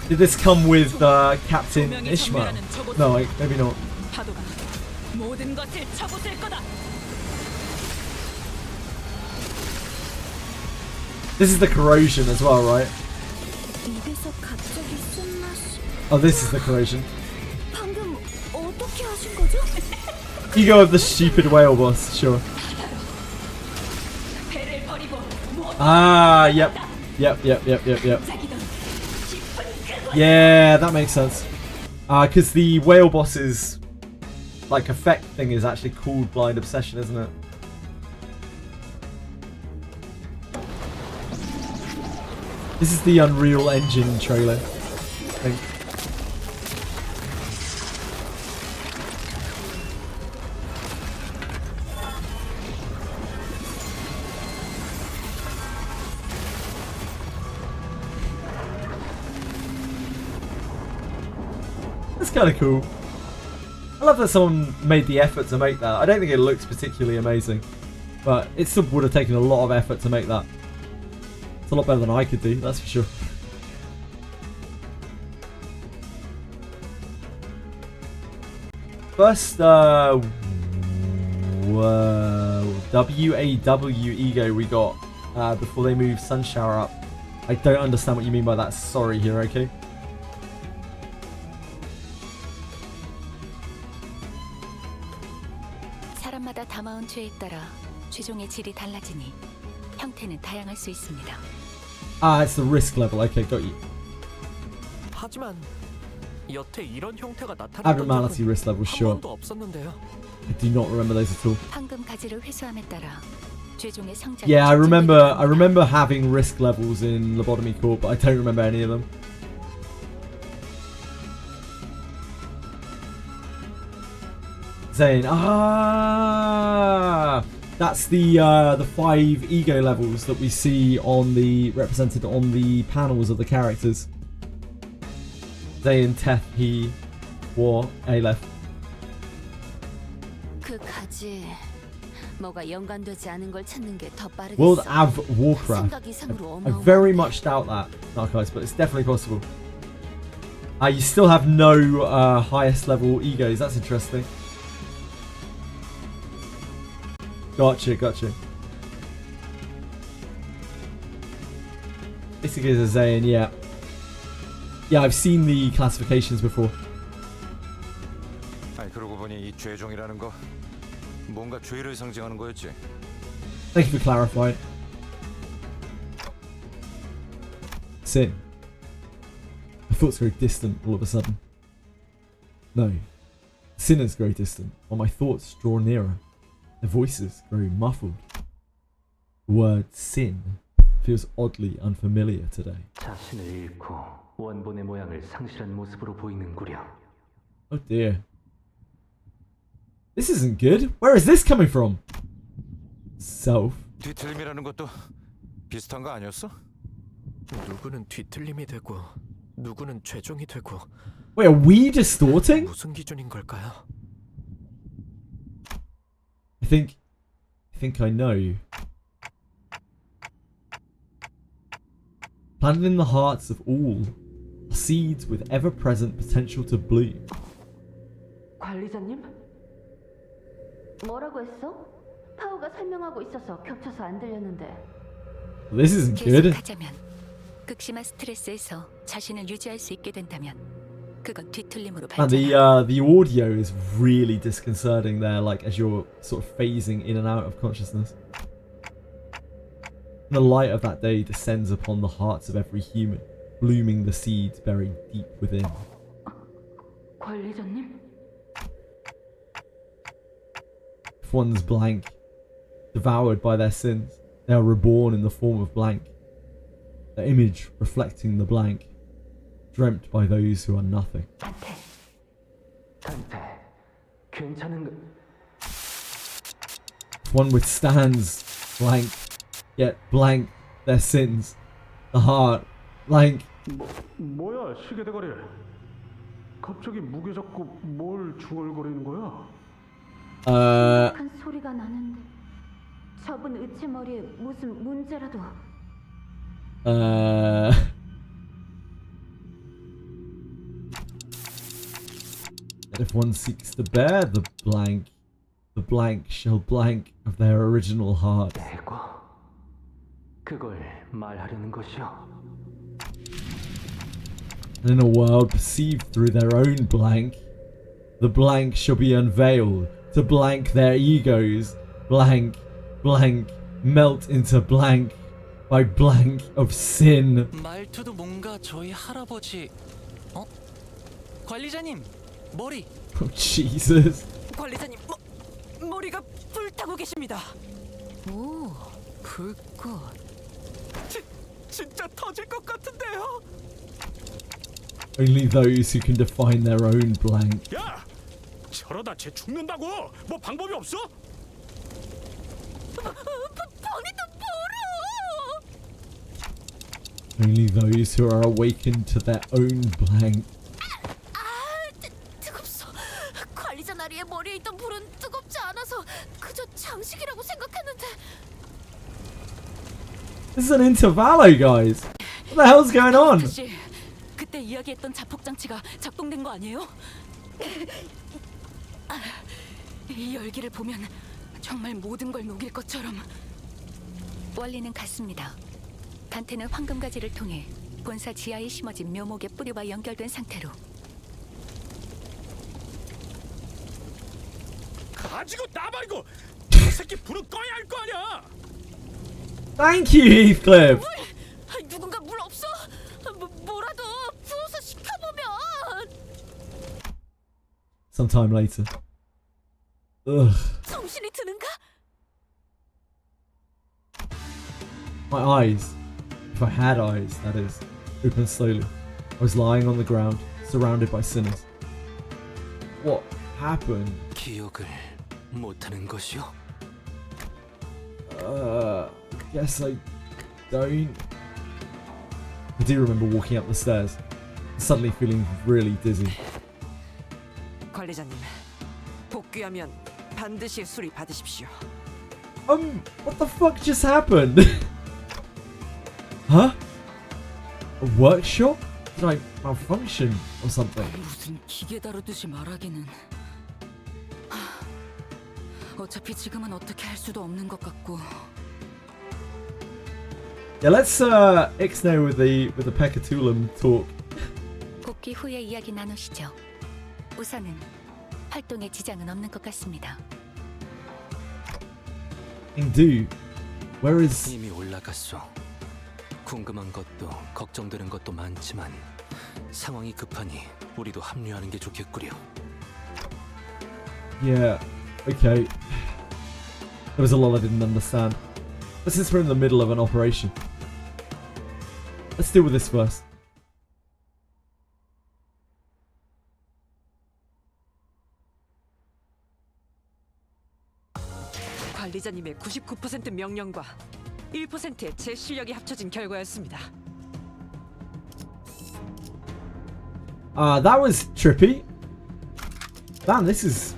Did this come with Captain Ishmael? No, maybe not. This is the corrosion as well, right? Oh, this is the corrosion. Ego of the stupid whale boss, sure. Ah, yep. Yep. Yeah, that makes sense. Because the whale boss's like effect thing is actually called Blind Obsession, isn't it? This is the Unreal Engine trailer, I think. That's kind of cool. I love that someone made the effort to make that. I don't think it looks particularly amazing, but it still would have taken a lot of effort to make that. It's a lot better than I could do, that's for sure. First, WAW ego we got before they moved Sunshower up. I don't understand what you mean by that. Sorry, Hiroki. 사람마다 담아온 죄에 따라 최종의 질이 달라지니 형태는 다양할 수 있습니다. Ah, it's the risk level. Okay, got you. 하지만 여태 이런 형태가 나타났던 Abnormality risk level, sure. 한 번도 없었는데요. I do not remember those at all. 황금 가지를 회수함에 따라 최종의 성장. Yeah, I remember having risk levels in Lobotomy Corp, but I don't remember any of them. Zane, that's the 5 ego levels that we see on the represented on the panels of the characters. Zane, Teth, He, War, Aleph. 그 가지 뭐가 연관되지 않은 걸 찾는 게 더 빠르겠어. World of Warcraft. 생각 이상으로 I very much doubt that, Dark Eyes, but it's definitely possible. You still have no highest level egos. That's interesting. Gotcha. Basically, as saying, yeah, I've seen the classifications before. 아니 그러고 보니 이 죄종이라는 거 뭔가 죄를 상징하는 거였지. Thank you for clarifying. Sin. My thoughts grow distant all of a sudden. No. Sinners grow distant, while my thoughts draw nearer. Their voices grow muffled. The word sin feels oddly unfamiliar today. 자신을 잃고 원본의 모양을 상실한 모습으로 보이는구려. Oh dear. This isn't good. Where is this coming from? Self. 뒤틀림이라는 것도 비슷한 거 아니었어? 누구는 뒤틀림이 되고 누구는 죄종이 되고. Wait, are we distorting? 무슨 기준인 걸까요? I think I know. Planted in the hearts of all, are seeds with ever-present potential to bloom. 관리자님? 뭐라고 했어? 파우가 설명하고 있어서 겹쳐서 안 들렸는데. This isn't good. 계속하자면 극심한 스트레스에서 자신을 유지할 수 있게 된다면 그건 뒤틀림으로 And 발전한다. the audio is really disconcerting there, like as you're sort of phasing in and out of consciousness. The light of that day descends upon the hearts of every human, blooming the seeds buried deep within. 관리자님? If one's blank, devoured by their sins, they are reborn in the form of blank, the image reflecting the blank, dreamt by those who are nothing. 단테, 괜찮은 거? If one withstands blank, yet blank their sins, the heart, blank. 뭐야 시계 대가리? 갑자기 무게 잡고 뭘 중얼거리는 거야? 큰 소리가 나는데 저분 의체 머리에 무슨 문제라도. That if one seeks to bear the blank shall blank of their original heart. 그걸 말하려는 것이요. And in a world perceived through their own blank, the blank shall be unveiled to blank their egos, blank, melt into blank by blank of sin. 말투도 뭔가 저희 할아버지. 관리자님 머리. Oh Jesus. 관리자님 머리가 불타고 계십니다. 오, 불꽃. 진짜 터질 것 같은데요. Only those who can define their own blank. 야, 저러다 쟤 죽는다고. 뭐 방법이 없어? 범이도 모르. Only those who are awakened to their own blank. 뜨겁소. 관리자 나리의 머리에 있던 불은 뜨겁지 않아서 그저 장식이라고 생각했는데. This is an intervallo, guys. What the hell's going on? 다시 그때 이야기했던 자폭 장치가 작동된 거 아니에요? 이 열기를 보면 정말 모든 걸 녹일 것처럼. 원리는 같습니다. 단테는 황금가지를 통해 본사 지하에 심어진 묘목의 뿌리와 연결된 상태로. 가지고 나 말고 저 새끼 불은 꺼야 할 거 아니야. Thank you, Heathcliff. 누군가 물 없어? 뭐라도 부어서 식혀보면. Sometime later. Ugh. 정신이 드는가? My eyes, if I had eyes, that is, opened slowly. I was lying on the ground, surrounded by sinners. What happened? 기억을 못하는 것이요? Guess I don't. I do remember walking up the stairs, suddenly feeling really dizzy. 관리자님 복귀하면 반드시 수리 받으십시오. What the fuck just happened? Huh? A workshop? Did I malfunction or something? 무슨 기계 다루듯이 말하기는. 어차피 지금은 어떻게 할 수도 없는 것 같고. Yeah, let's ixnay with the Pekatulum talk. 복귀 후에 이야기 나누시죠. 우선은 활동에 지장은 없는 것 같습니다. Ingdu, where is? 이미 올라갔어. 궁금한 것도 걱정되는 것도 많지만 상황이 급하니 우리도 합류하는 게 좋겠구려. Yeah, okay. There was a lot I didn't understand. But since we're in the middle of an operation, let's deal with this first. 관리자님의 99% 명령과 1%의 제 실력이 합쳐진 결과였습니다. That was trippy. Damn, this is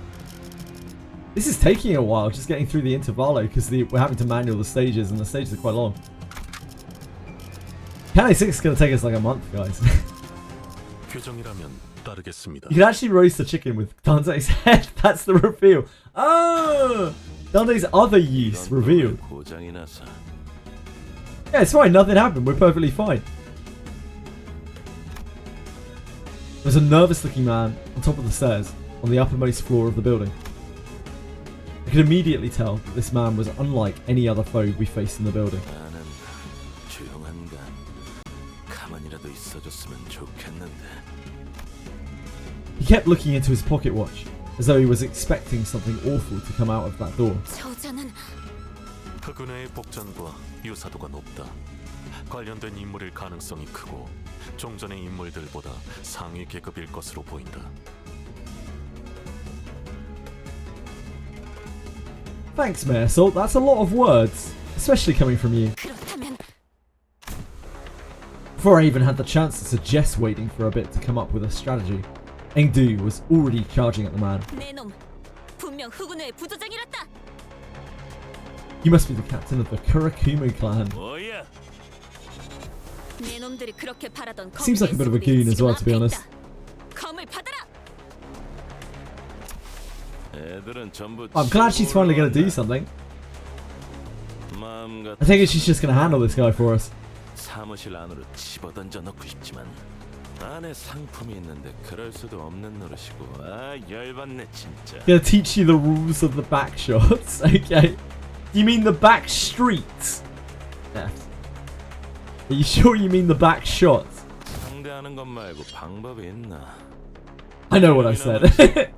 taking a while, just getting through the intervallo, because we're having to manual the stages, and the stages are quite long. Can 6 is going to take us like a month, guys. 규정이라면 따르겠습니다. You can actually roast the chicken with Dante's head. That's the reveal. Oh! Dante's other use revealed. Yeah, it's fine. Nothing happened. We're perfectly fine. There's a nervous-looking man on top of the stairs on the uppermost floor of the building. I could immediately tell that this man was unlike any other foe we faced in the building. He kept looking into his pocket watch, as though he was expecting something awful to come out of that door. 그분의 복장과 유사도가 높다. 관련된 인물일 가능성이 크고 종전의 인물들보다 상위 계급일 것으로 보인다. Thanks, Mayor Salt. That's a lot of words, especially coming from you. Before I even had the chance to suggest waiting for a bit to come up with a strategy, Engdu was already charging at the man. You must be the captain of the Kurakumo clan. Seems like a bit of a goon as well, to be honest. I'm glad she's finally going to do something. I think she's just going to handle this guy for us. 사무실 안으로 집어던져 넣고 싶지만 안에 상품이 있는데 그럴 수도 없는 노릇이고 아 열받네 진짜. Gonna teach you the rules of the back shots. Okay. You mean the back streets? Yeah. Are you sure you mean the back shots? 상대하는 것 말고 방법이 있나? I know what I said.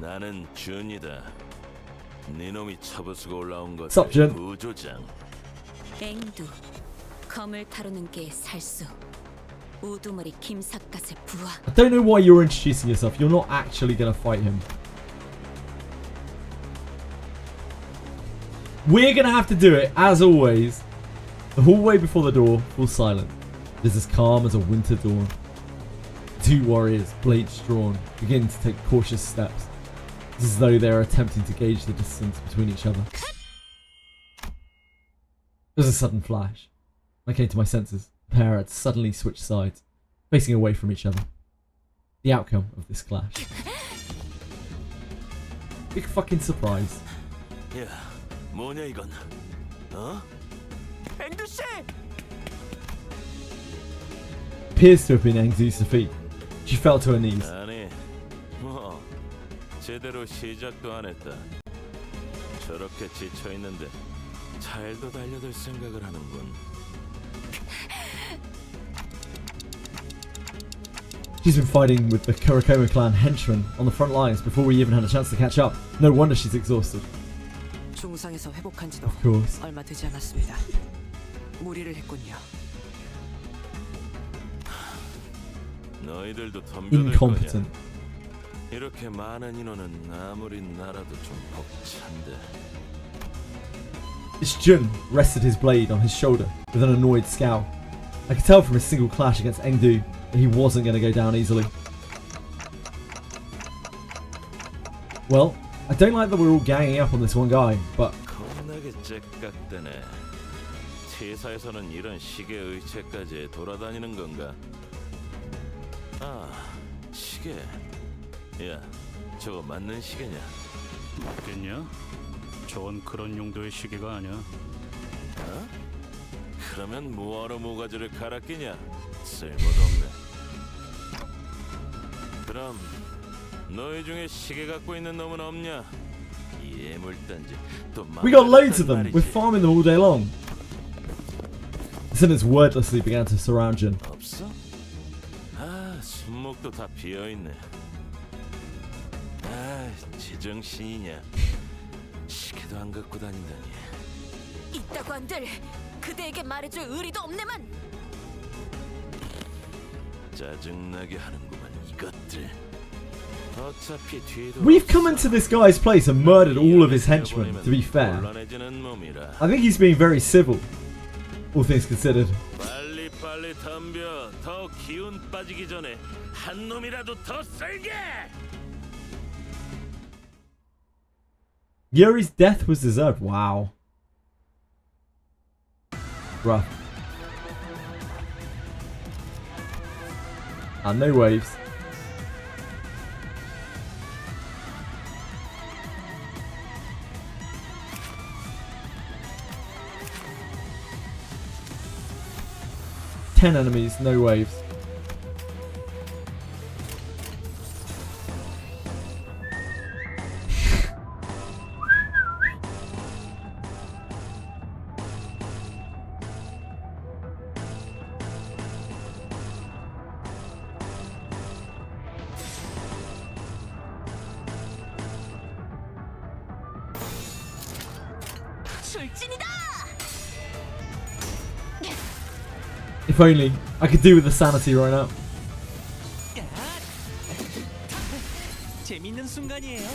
나는 준이다. 네 놈이 처부수고 올라온 것 구조장. 앵두, 검을 다루는 게 살수. 우두머리 김삿갓의 부하. I don't know why you're introducing yourself. You're not actually gonna fight him. We're gonna have to do it, as always. The hallway before the door, full silent. It is as calm as a winter dawn. Two warriors, blades drawn, begin to take cautious steps. It's as though they are attempting to gauge the distance between each other. There was a sudden flash. I came to my senses. The pair had suddenly switched sides, facing away from each other. The outcome of this clash. Big fucking surprise. 야, 뭐냐 이건? 어? 앵두 씨! Appears to have been Engdu's defeat. She fell to her knees. 아니, 뭐 제대로 시작도 안 했다. 저렇게 지쳐 있는데 잘도 달려들 생각을 하는군. She's been fighting with the Kurakumo clan henchmen on the front lines before we even had a chance to catch up. No wonder she's exhausted. 중상에서 회복한 지도 Of course. 얼마 되지 않았습니다. 무리를 했군요. 너희들도 덤벼들 Incompetent. 거냐? 이렇게 많은 인원은 아무리 나라도 좀 벅찬데. This Jun rested his blade on his shoulder with an annoyed scowl. I could tell from his single clash against Engdu that he wasn't going to go down easily. Well, I don't like that we're all ganging up on this one guy, but 겁나게 째깍대네. T사에서는 이런 시계 의체까지 돌아다니는 건가? 아, 시계. 야, 저거 맞는 시계냐? 맞겠냐? 저건 그런 용도의 시계가 아니야. 어? 그러면 뭐하러 모가지를 갈아 끼냐? 쓸모도 없네. 그럼 너희 중에 시계 갖고 있는 놈은 없냐? 이 애물단지 또 we got loads of them. We're farming them all day long. The sentence wordlessly began to surround Jin. 없어? 아, 손목도 다 비어 있네. 아, 제정신이냐? 시계도 안 갖고 다닌다니. 있다고 한들 그대에게 말해줄 의리도 없네만. 짜증나게 하는구만 이것들. 어차피 뒤에도 We've come into this guy's place and murdered all of his henchmen, to be fair. 곤란해지는 놈이라. I think he's being very civil, all things considered. 빨리 덤벼. 더 기운 빠지기 전에 한 놈이라도 더 쓸게. Yuri's death was deserved. Wow. Rough. And no waves. Ten enemies, no waves. If only I could do with the sanity right now. 재밌는 순간이에요.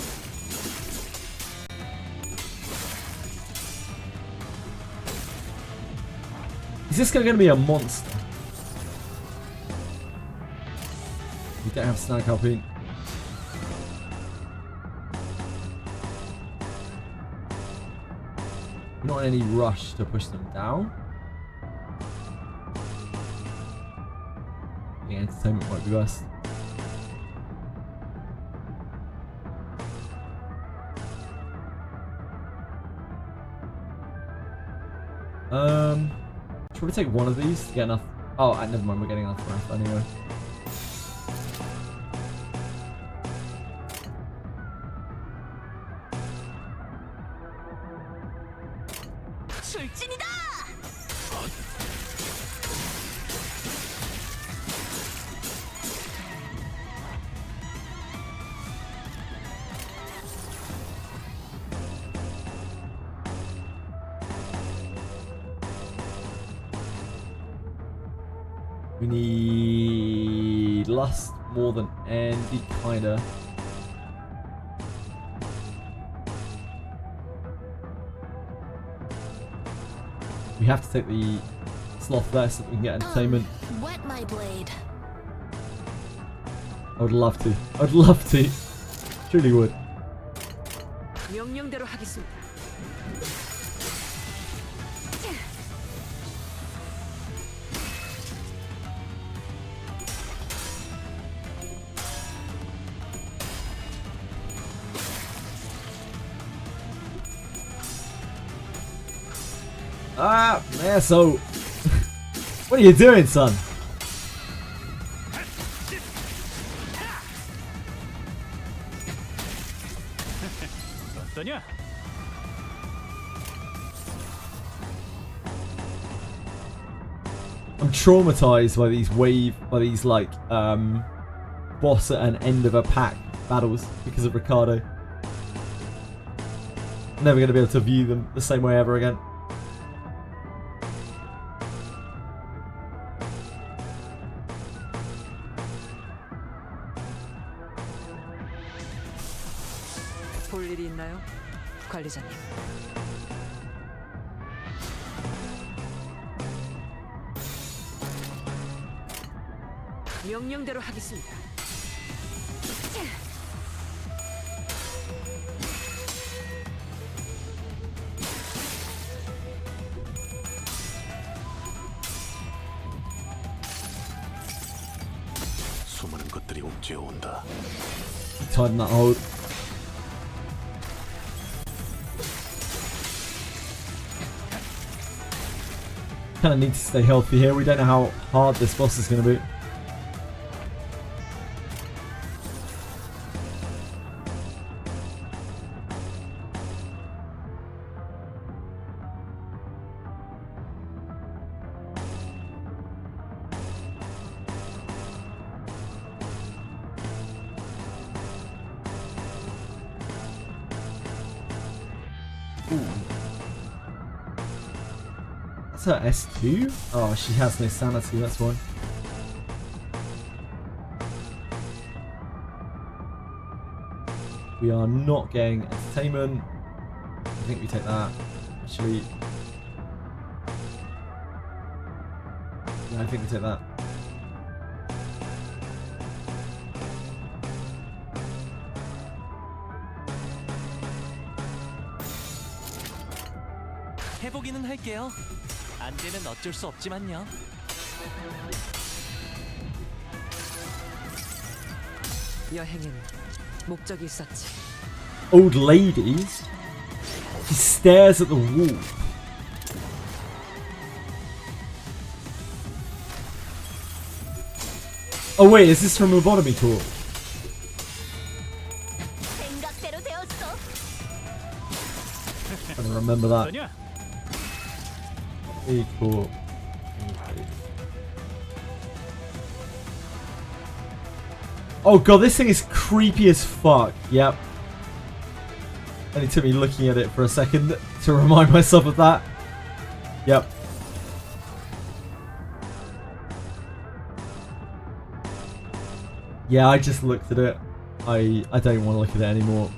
Is this guy going to be a monster? We don't have snag helping. We're not in any rush to push them down. The entertainment might be best. Should we take one of these to get enough? Oh, never mind. We're getting enough breath anyway. We need lust more than envy, kinda. We have to take the sloth there so that we can get entertainment. Wet my blade. I would love to. I'd love to. Truly would. 명령대로 하겠습니다. Ah, man, so what are you doing, son? 어떠냐? I'm traumatized by these like boss at an end of a pack battles because of Ricardo. Never gonna be able to view them the same way ever again. 볼 일이 있나요, 관리자님? 명령대로 하겠습니다. 빨리 옥죄어온다. Tighten that hold. Kind of need to stay healthy here. We don't know how hard this boss is going to be. That's her S2? Oh, she has no sanity, that's why. We are not getting entertainment. I think we take that. Actually, yeah, I think we take that. 해보기는 할게요. 안 되면 어쩔 수 없지만요. 여행엔 목적이 있었지. Old ladies? He stares at the wall. Oh wait, is this from Lobotomy Talk? 생각대로 되었어. I don't remember that. Very cool. Oh god, this thing is creepy as fuck. Yep. Only took me looking at it for a second to remind myself of that. Yep. Yeah, I just looked at it. I don't want to look at it anymore.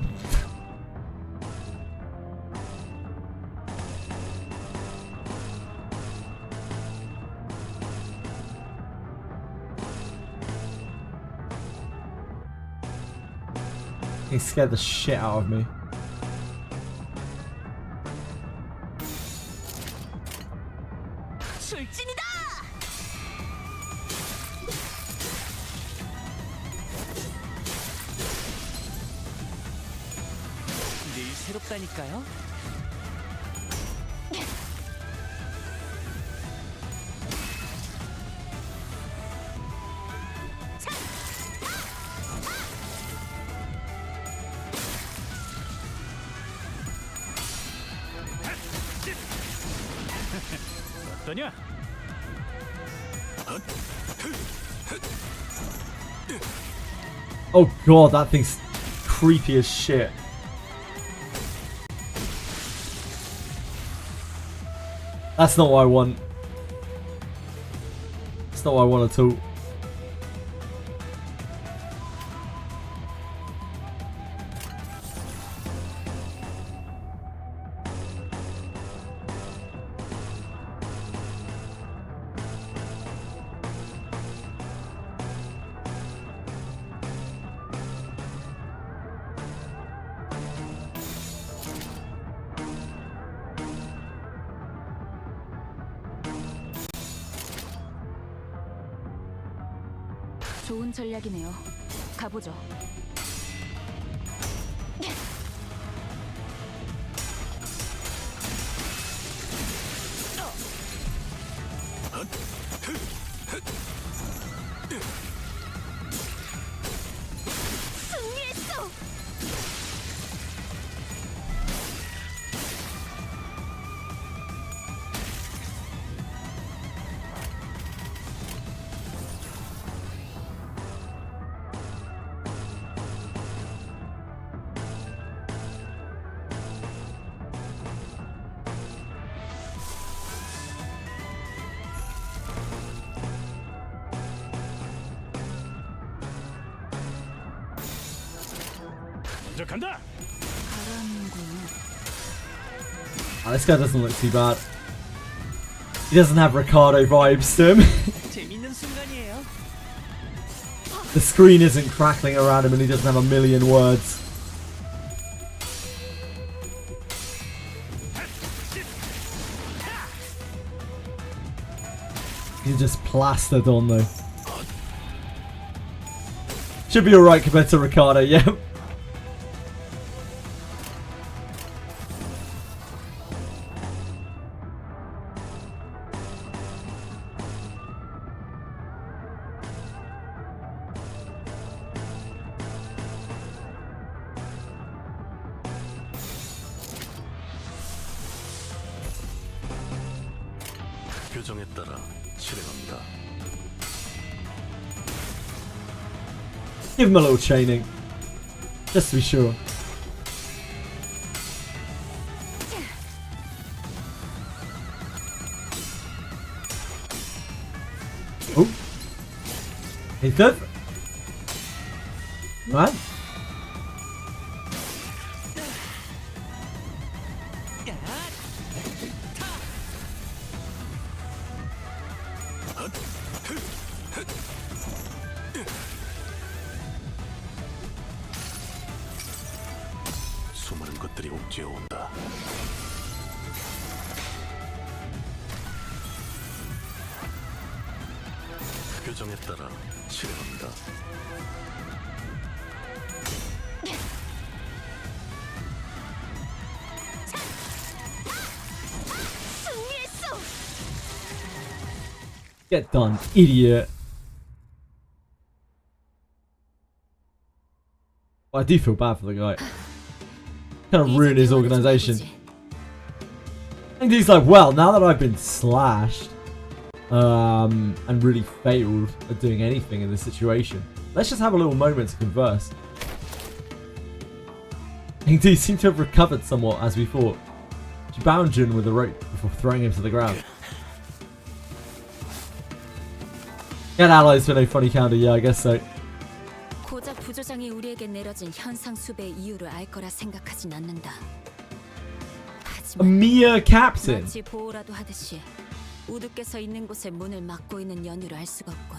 He scared the shit out of me. 출진이다. 늘 새롭다니까요. 어떠냐? Oh god, that thing's creepy as shit. That's not what I want. That's not what I want at all. 좋은 전략이네요. 가보죠. 승리했어. 먼저 간다. Oh, this guy doesn't look too bad. He doesn't have Ricardo vibes to him. 재밌는 순간이에요. The screen isn't crackling around him and he doesn't have a million words. He's just plastered on though. Should be alright compared to Ricardo, yeah. 규정에 따라 실행합니다. Give him a little chaining. Just to be sure. Oh. He's good. Right. 수많은 것들이 옥죄어 온다. 규정에 따라 실행합니다. Get done, idiot. Well, I do feel bad for the guy. Kind of ruin his organization. And he's like, well, now that I've been slashed, and really failed at doing anything in this situation, let's just have a little moment to converse. Indeed, seemed to have recovered somewhat as we thought. She bound Jun with a rope before throwing him to the ground. Get allies for no funny counter, yeah, I guess so. 고작 부조장이 우리에게 내려진 현상 수배의 이유를 알 거라 생각하진 않는다. A mere captain. 마치 보호라도 하듯이 우두께서 있는 곳에 문을 막고 있는 연유를 알 수가 없군.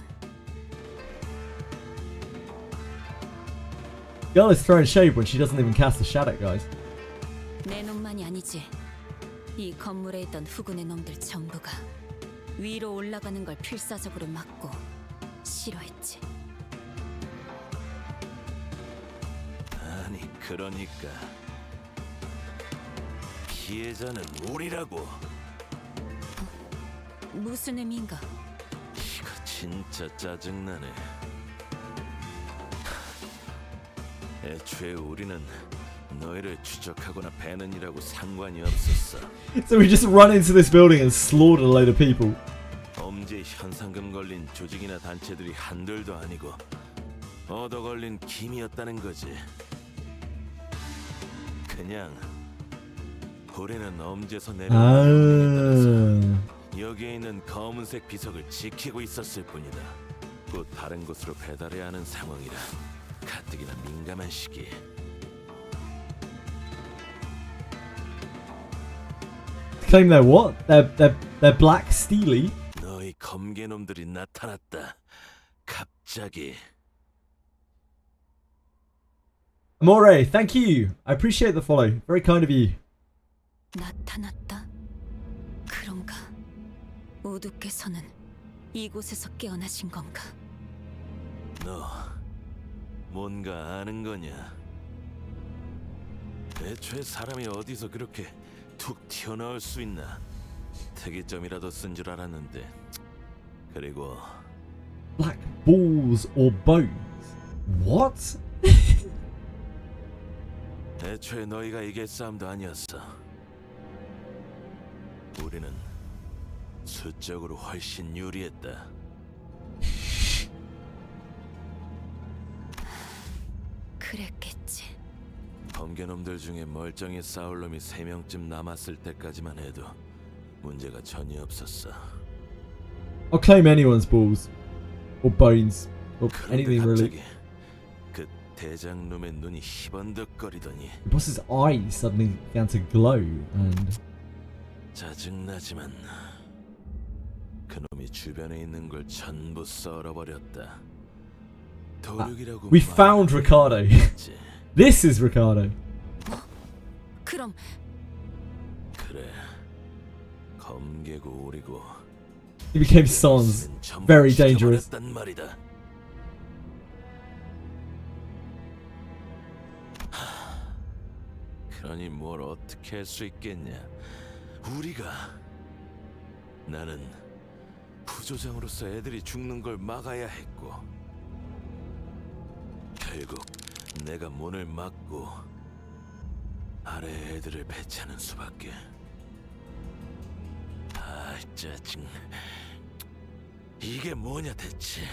Girl is throwing shade when she doesn't even cast the shadow, guys. 내 놈만이 아니지. 이 건물에 있던 후군의 놈들 전부가 위로 올라가는 걸 필사적으로 막고 싫어했지. 아니 그러니까 피해자는 우리라고. 무슨 의미인가? 이거 진짜 짜증나네. 애초에 우리는 너희를 추적하거나 배는 일하고 상관이 없었어. So we just run into this building and slaughter a load of people. 범죄 현상금 걸린 조직이나 단체들이 한둘도 아니고 얻어 걸린 김이었다는 거지. 그냥 우리는 엄지에서 내려온 여기에 있는 검은색 비석을 지키고 있었을 뿐이다. 곧 다른 곳으로 배달해야 하는 상황이라 가뜩이나 민감한 시기에. Claim they're what? They're black steely. 너희 검개놈들이 나타났다. 갑자기. Amore, thank you. I appreciate the follow. Very kind of you. 나타났다. 그런가? 우두께서는 이곳에서 깨어나신 건가? 너 뭔가 아는 거냐? 애초에 사람이 어디서 그렇게 툭 튀어나올 수 있나? 특이점이라도 쓴 줄 알았는데. 그리고 Black balls or bones? What? 애초에 너희가 이길 싸움도 아니었어. 우리는 수적으로 훨씬 유리했다. 그랬겠지. 범죄놈들 중에 멀쩡히 싸울 놈이 3명쯤 남았을 때까지만 해도 문제가 전혀 없었어. I'll claim anyone's balls or bones or anything really. 갑자기 그 대장놈의 눈이 희번덕거리더니 The boss's eyes suddenly began to glow and 짜증나지만 그놈이 주변에 있는 걸 전부 썰어버렸다. 도륙이라고 we found Ricardo. This is Ricardo. 그럼 그래. 검개고 우리고 He became Sans. Very dangerous. 전이 뭘 어떻게 할 수 있겠냐. 나는 부조장으로서 애들이 죽는 걸 막아야 했고, 결국 내가 문을 막고 아래 애들을 배치하는 수밖에. 아, 짜증. 이게 뭐냐 대체.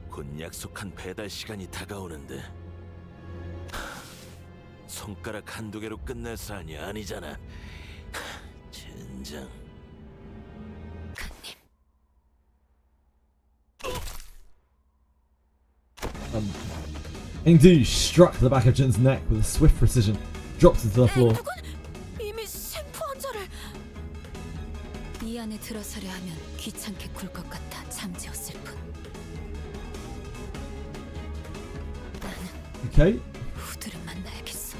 곧 약속한 배달 시간이 다가오는데 손가락 한두 개로 끝낼 사안이 아니잖아. 젠장. Ingdu struck the back of Jin's neck with a swift precision, dropped into the floor. 이미 샘프 환자를 이 안에 들어서려 하면 귀찮게 굴 것 같아 잠재웠을 뿐. Okay. 후드를 만나야겠어.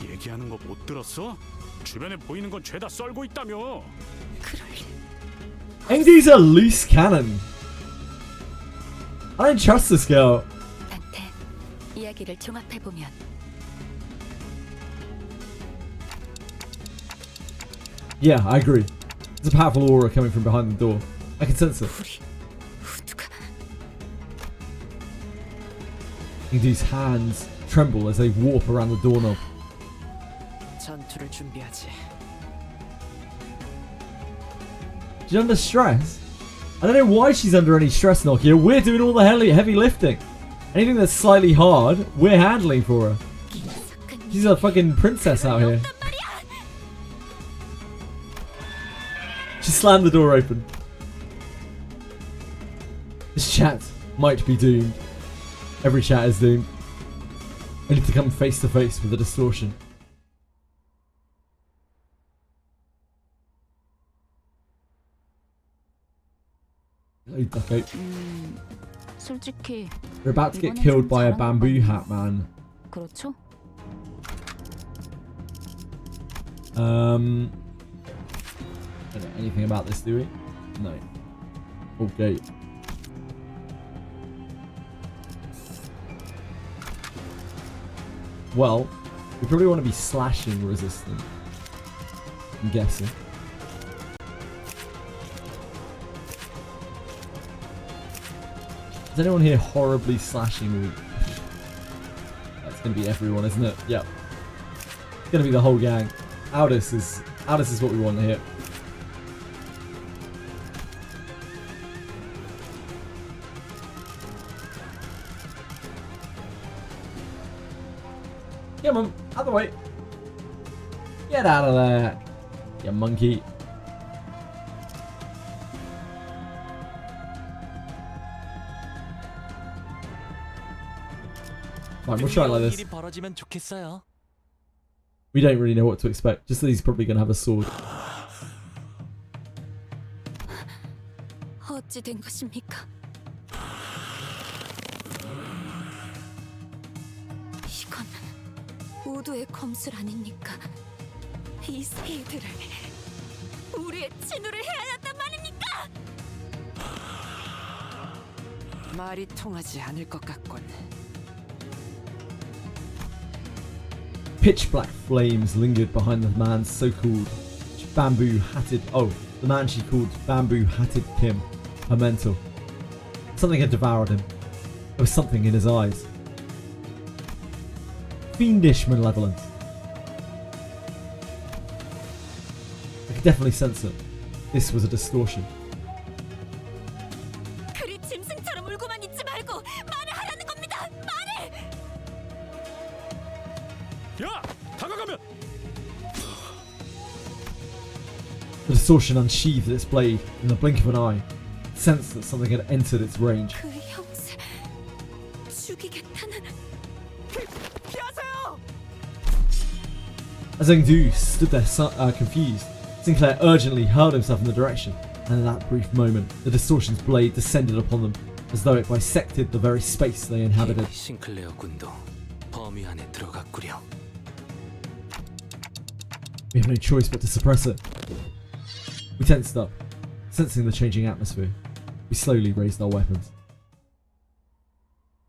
얘기하는 거 못 들었어? 주변에 보이는 건 죄다 썰고 있다며. 그럴 일. Ingdu's a loose cannon. I don't trust this girl. 단테, 이야기를 종합해 보면 Yeah, I agree. There's a powerful aura coming from behind the door. I can sense it. Ingdu's hands tremble as they warp around the doorknob. 전투를 준비하지. She's under stress? I don't know why she's under any stress, Nokia. We're doing all the heavy lifting. Anything that's slightly hard, we're handling for her. She's a fucking princess out here. She slammed the door open. This chat might be doomed. Every chat is doomed. I need to come face to face with the distortion. Okay. 솔직히 We're about to get killed by a bamboo hat man. 그렇죠? Don't know anything about this, do we? No. Okay. Well, we probably want to be slashing resistant. I'm guessing. Is anyone here horribly slashing weak? That's gonna be everyone, isn't it? Yep. It's gonna be the whole gang. Aldous is what we want to hit. Come on, out of the way. Get out of there, you monkey. Fine, we'll try it like this. 벌어지면 좋겠어요. We don't really know what to expect. Just that he's probably going to have a sword. 어찌 된 것입니까? 이건 우두의 검술 아닙니까? 이 새들을 우리의 친우를 해야 한단 말입니까? 말이 통하지 않을 것 같군. Pitch black flames lingered behind the man's so-called bamboo-hatted... Oh, the man she called bamboo-hatted Kim. Her mentor. Something had devoured him. There was something in his eyes. Fiendish malevolence. I could definitely sense it. This was a distortion. 그리 짐승처럼 울고만 있지 말고 말을 하라는 겁니다. 말을! 야! 다가가면! The distortion unsheathed its blade in the blink of an eye. Sensed that something had entered its range. 그 형제 죽이겠다는 피하세요! As Engdu stood there confused, Sinclair urgently hurled himself in the direction, and in that brief moment, the distortion's blade descended upon them, as though it bisected the very space they inhabited. 싱클레어 군도 범위 안에 들어갔구려. We have no choice but to suppress it. We tensed up, sensing the changing atmosphere. We slowly raised our weapons.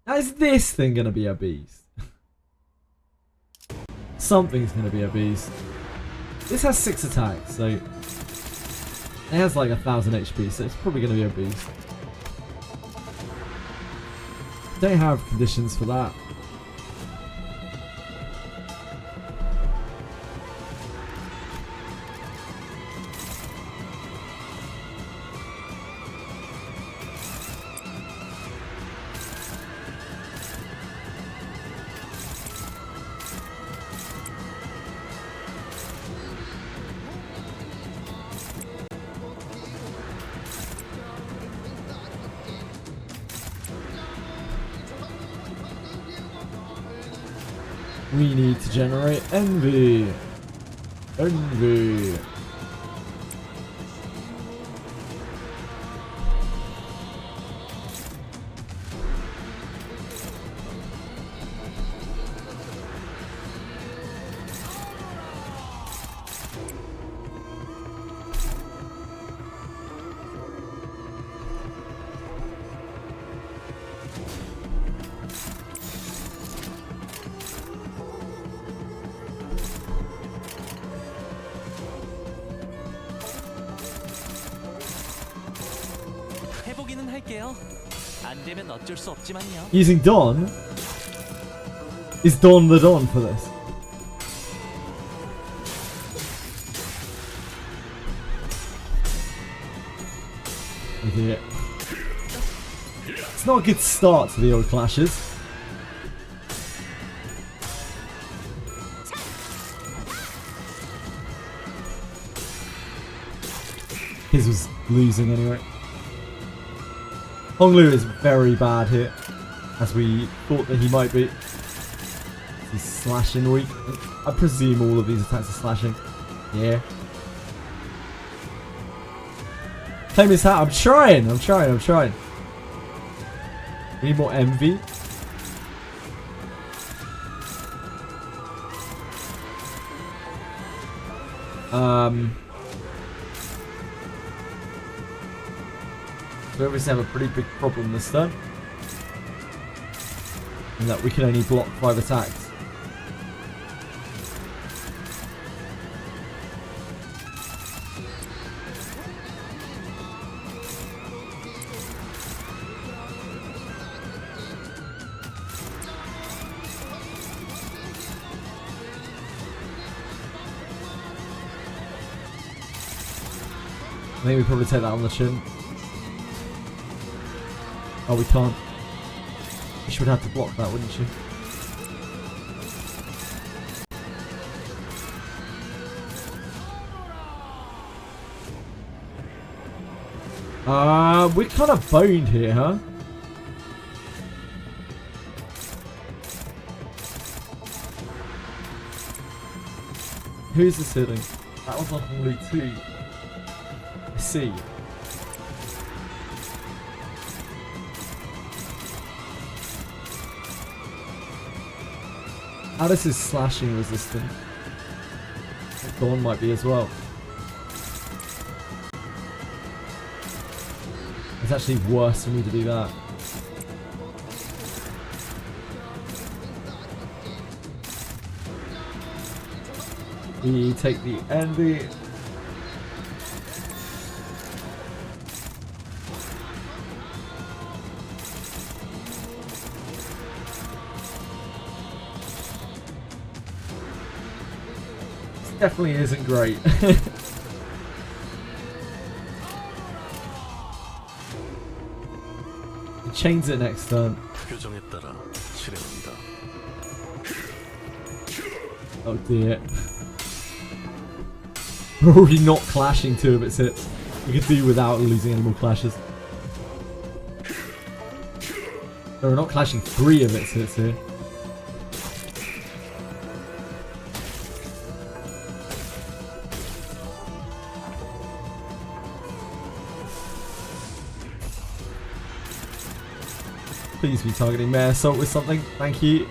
Now, is this thing gonna be a beast? something's going to be a beast. This has 6 attacks, so it has like 1000 HP, so it's probably going to be a beast. Don't have conditions for that. We need to generate envy. Envy. 해보기는 할게요. 안 되면 어쩔 수 없지만요. Using Dawn? Is Dawn the Dawn for this? Idiot. It's not a good start to the old clashes. His was losing anyway. Honglu is very bad here, as we thought that he might be. He's slashing weak. I presume all of these attacks are slashing. Yeah. Claim his hat. I'm trying. We need more envy. We obviously have a pretty big problem this turn, in that we can only block 5 attacks. I think we probably take that on the chin. Oh, we can't. She would have to block that, wouldn't she? We're kind of boned here, huh? Who's this hitting? That was on Honglu 2. I see. Alice is slashing resistant. Dawn might be as well. It's actually worse for me to do that. We take the envy. Definitely isn't great. Chains it next turn. Oh dear. We're already not clashing 2 of its hits. We could do without losing any more clashes. No, we're not clashing 3 of its hits here. Please be targeting Mare Assault with something. Thank you.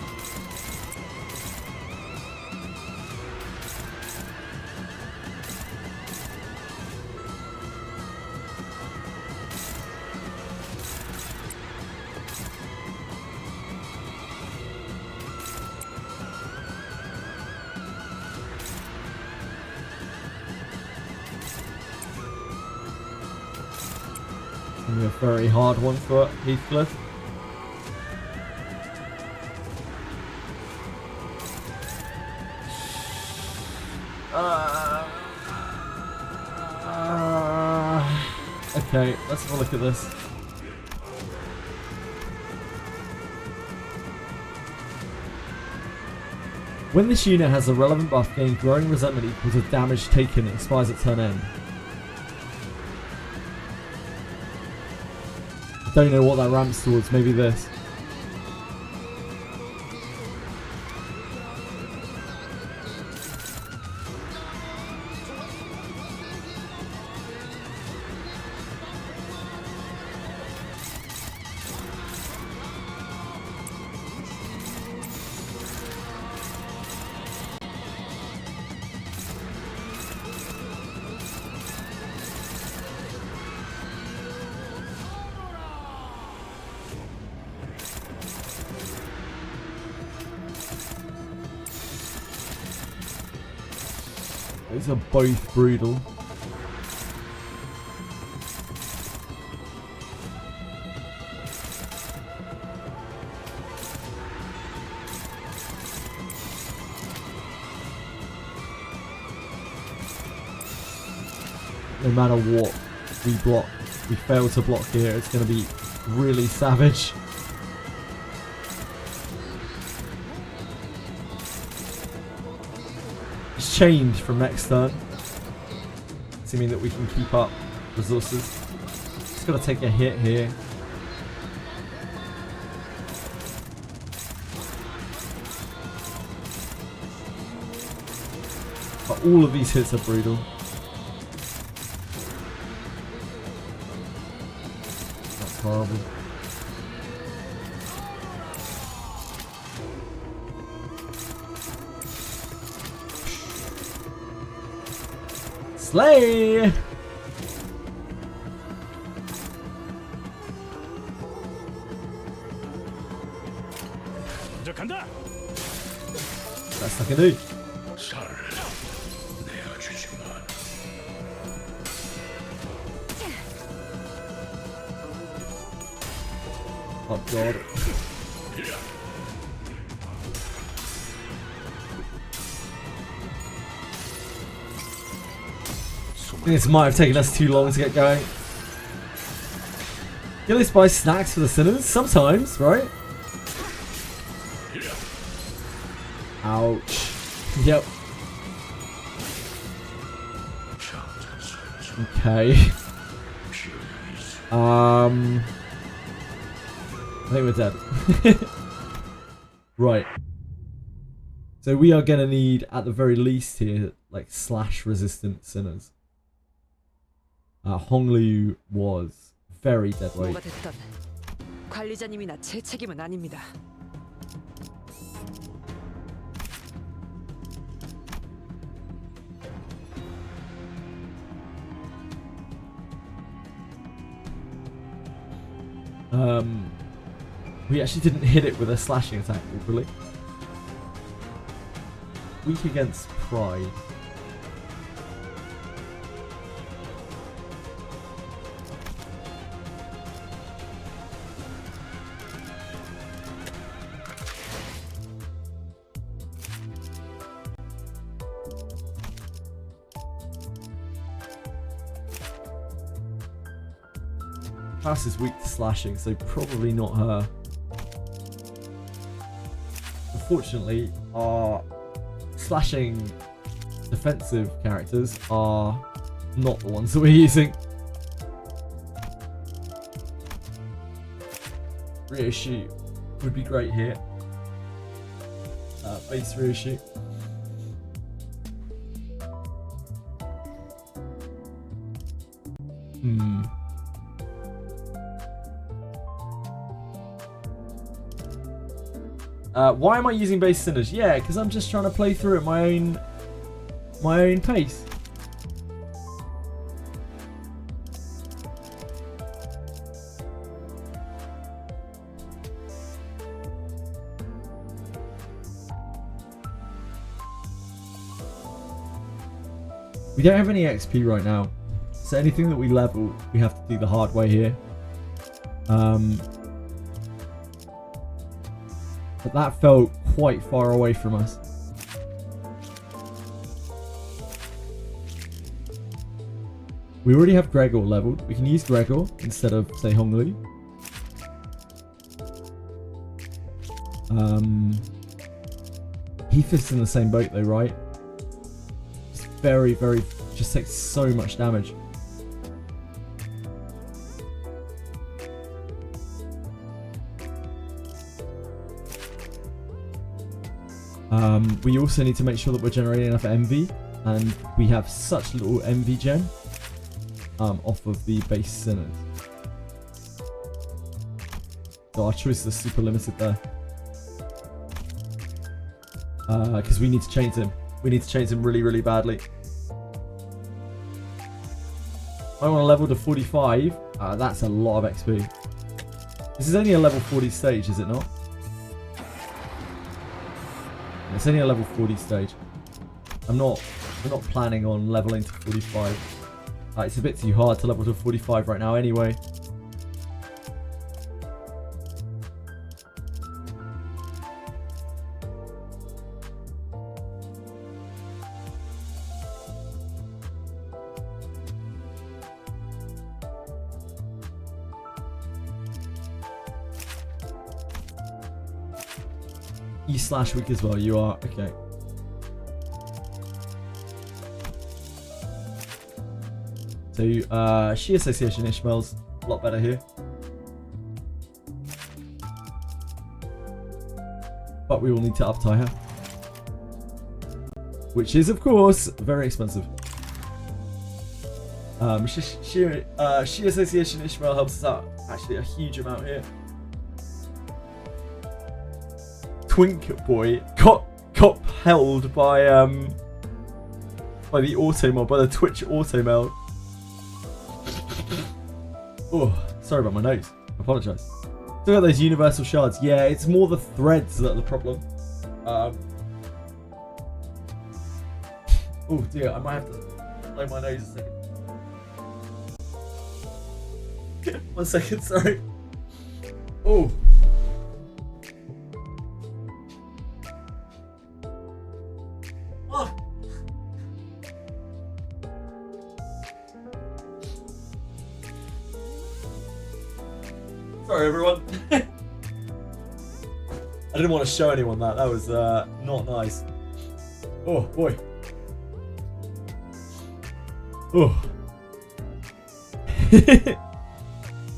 It's going to be a very hard one for Heathcliff. Okay, let's have a look at this. When this unit has a relevant buff, gain growing resentment equal to damage taken and expires at turn end. I don't know what that ramps towards, maybe this. These are both brutal. No matter what we block, we fail to block here, it's going to be really savage. Chained from next turn, assuming that we can keep up resources. Just gotta take a hit here. But all of these hits are brutal. That's horrible. Slay! Best I can do. Oh god. This might have taken us too long to get going. You always buy snacks for the cinemas? Sometimes, right? Ouch. Yep. Okay. I think we're dead. Right. So we are gonna need, at the very least here, like slash resistant sinners. Honglu was very dead weight. 뭐가 됐든 관리자님이나 제 책임은 아닙니다. We actually didn't hit it with a slashing attack, really. Weak against Pride. Pass is weak to slashing, so probably not her. Unfortunately, our slashing defensive characters are not the ones that we're using. Reissue would be great here. Base reissue. Why am I using base sinners? Yeah, because I'm just trying to play through at my own pace. We don't have any XP right now, so anything that we level, we have to do the hard way here. But that felt quite far away from us. We already have Gregor leveled. We can use Gregor instead of, say, Honglu. He fits in the same boat though, right? It's very, very... just takes so much damage. We also need to make sure that we're generating enough MV, and we have such little MV gen off of the base sinners. So our choices are super limited there. Because we need to change him. We need to change him really, really badly. I want to level to 45. That's a lot of XP. This is only a level 40 stage, is it not? It's only a level 40 stage. We're not planning on leveling to 45. It's a bit too hard to level to 45 right now anyway. /weak as well, you are, okay. So, She Association Ishmael's a lot better here. But we will need to uptie her. Which is, of course, very expensive. She Association Ishmael helps us out actually a huge amount here. Twink Boy got held by the auto mod, by the Twitch auto mail. Oh, sorry about my nose. I apologise. Look at those universal shards. Yeah, it's more the threads that are the problem. Oh dear, I might have to blow my nose a second. 1 second, sorry. Oh. Sorry everyone. I didn't want to show anyone that. That was not nice. Oh boy. Oh.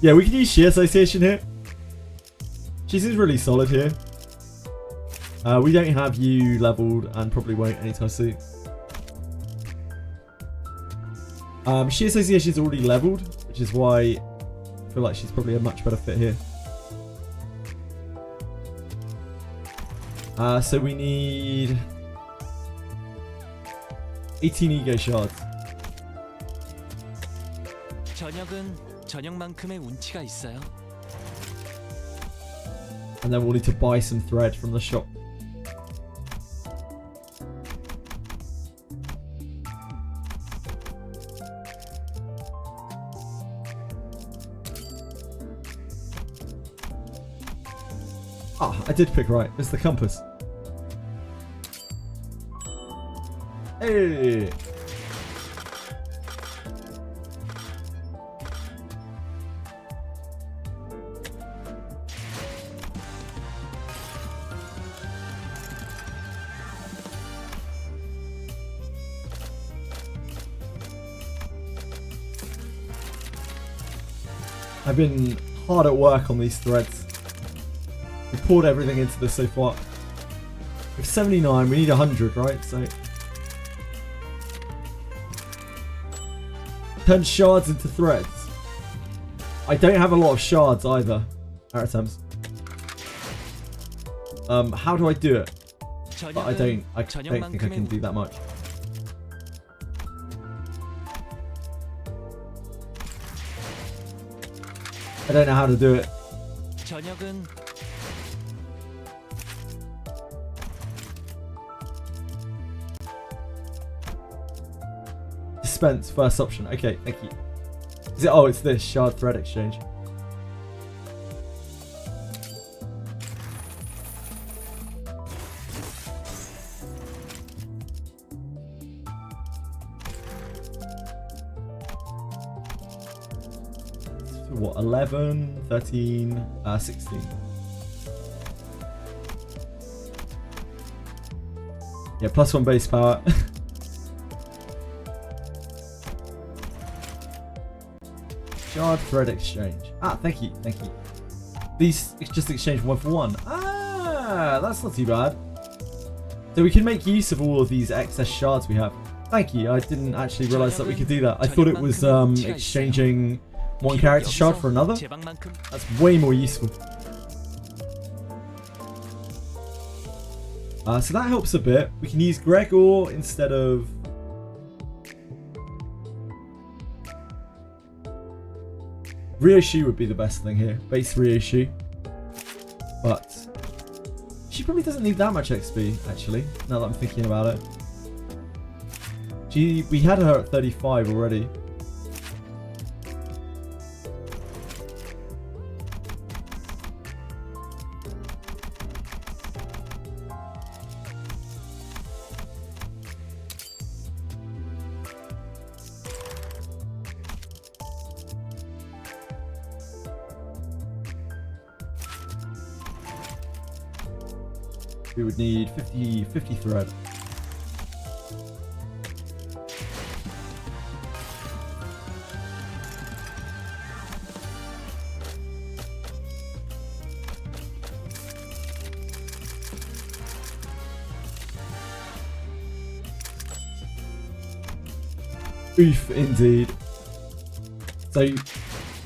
Yeah, we can use She Association here. She seems really solid here. We don't have you leveled and probably won't anytime soon. She Association is already leveled, which is why I feel like she's probably a much better fit here. So we need 18 ego shards. 저녁은 저녁만큼의 운치가 있어요. And then we'll need to buy some thread from the shop. Ah, I did pick right. It's the compass. Hey! I've been hard at work on these threads. We poured everything into this so far. We have 79, we need 100, right? So turn shards into threads. I don't have a lot of shards either. Aritems. How do I do it? But I don't think I can do that much. I don't know how to do it. 저녁은 Dispense first option. Okay, thank you. Is it? Oh, it's this shard thread exchange. what, 11, 13, 16. Yeah, +1 base power. Shard thread exchange. Ah, thank you, thank you. These just exchange 1 for 1. Ah, that's not too bad. So we can make use of all of these excess shards we have. Thank you, I didn't actually realise that we could do that. I thought it was exchanging one character shard for another. That's way more useful. So that helps a bit. We can use Gregor instead of... Ryoshu would be the best thing here. Base Ryoshu. But she probably doesn't need that much XP, actually, now that I'm thinking about it. We had her at 35 already. We would need 50 thread. Oof, indeed. So,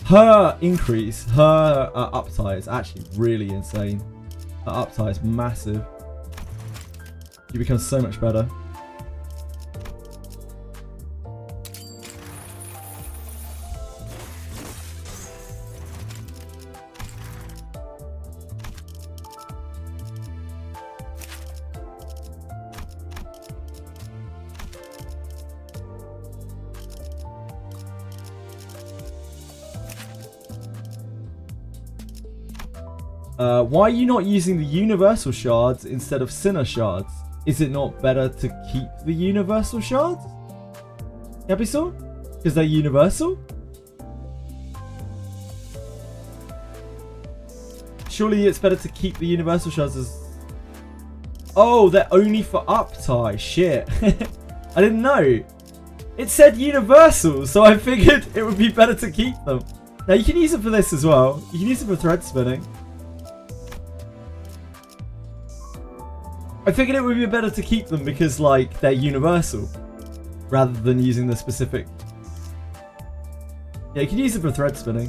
her increase, her uptime is actually really insane. Her uptime is massive. She becomes so much better. Why are you not using the universal shards instead of sinner shards? Is it not better to keep the universal shards? Episode? Because they're universal? Surely it's better to keep the universal shards as... Oh, they're only for uptie. Shit. I didn't know. It said universal, so I figured it would be better to keep them. Now you can use it for this as well. You can use it for thread spinning. I figured it would be better to keep them because, like, they're universal rather than using the specific. Yeah, you can use them for thread spinning.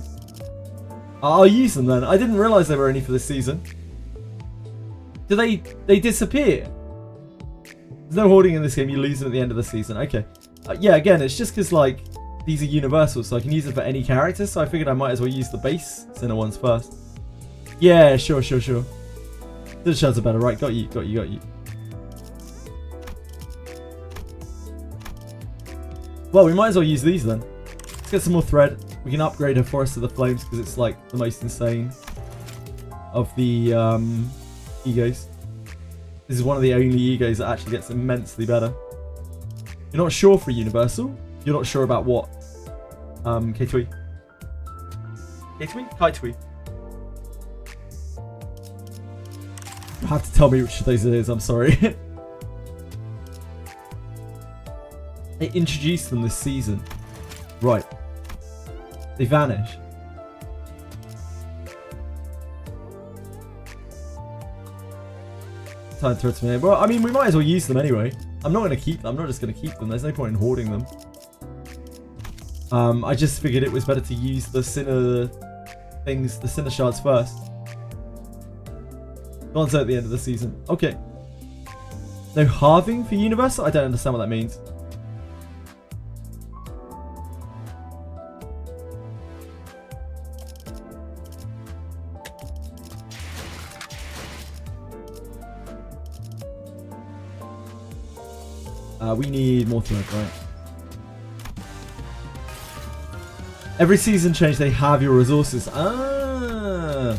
I'll use them then. I didn't realise they were only for this season. Do they disappear? There's no hoarding in this game. You lose them at the end of the season. Okay. Yeah, again, it's just because, like, these are universal, so I can use them for any character. So I figured I might as well use the base Sinner ones first. Yeah, sure. The shards are better, right? Got you. Well, we might as well use these then. Let's get some more thread. We can upgrade her Forest of the Flames because it's like the most insane of the egos. This is one of the only egos that actually gets immensely better. You're not sure for Universal? You're not sure about what? K-Twee? Kai-Twee? You have to tell me which of those it is, I'm sorry. They introduced them this season. Right. They vanish. Time to throw to me. Well, I mean, we might as well use them anyway. I'm not going to keep them. I'm not just going to keep them. There's no point in hoarding them. I just figured it was better to use the Sinner things, the Sinner shards first. Gonzo at the end of the season. Okay. No halving for Universal? I don't understand what that means. We need more thread, right? Every season change, they have your resources. Ah!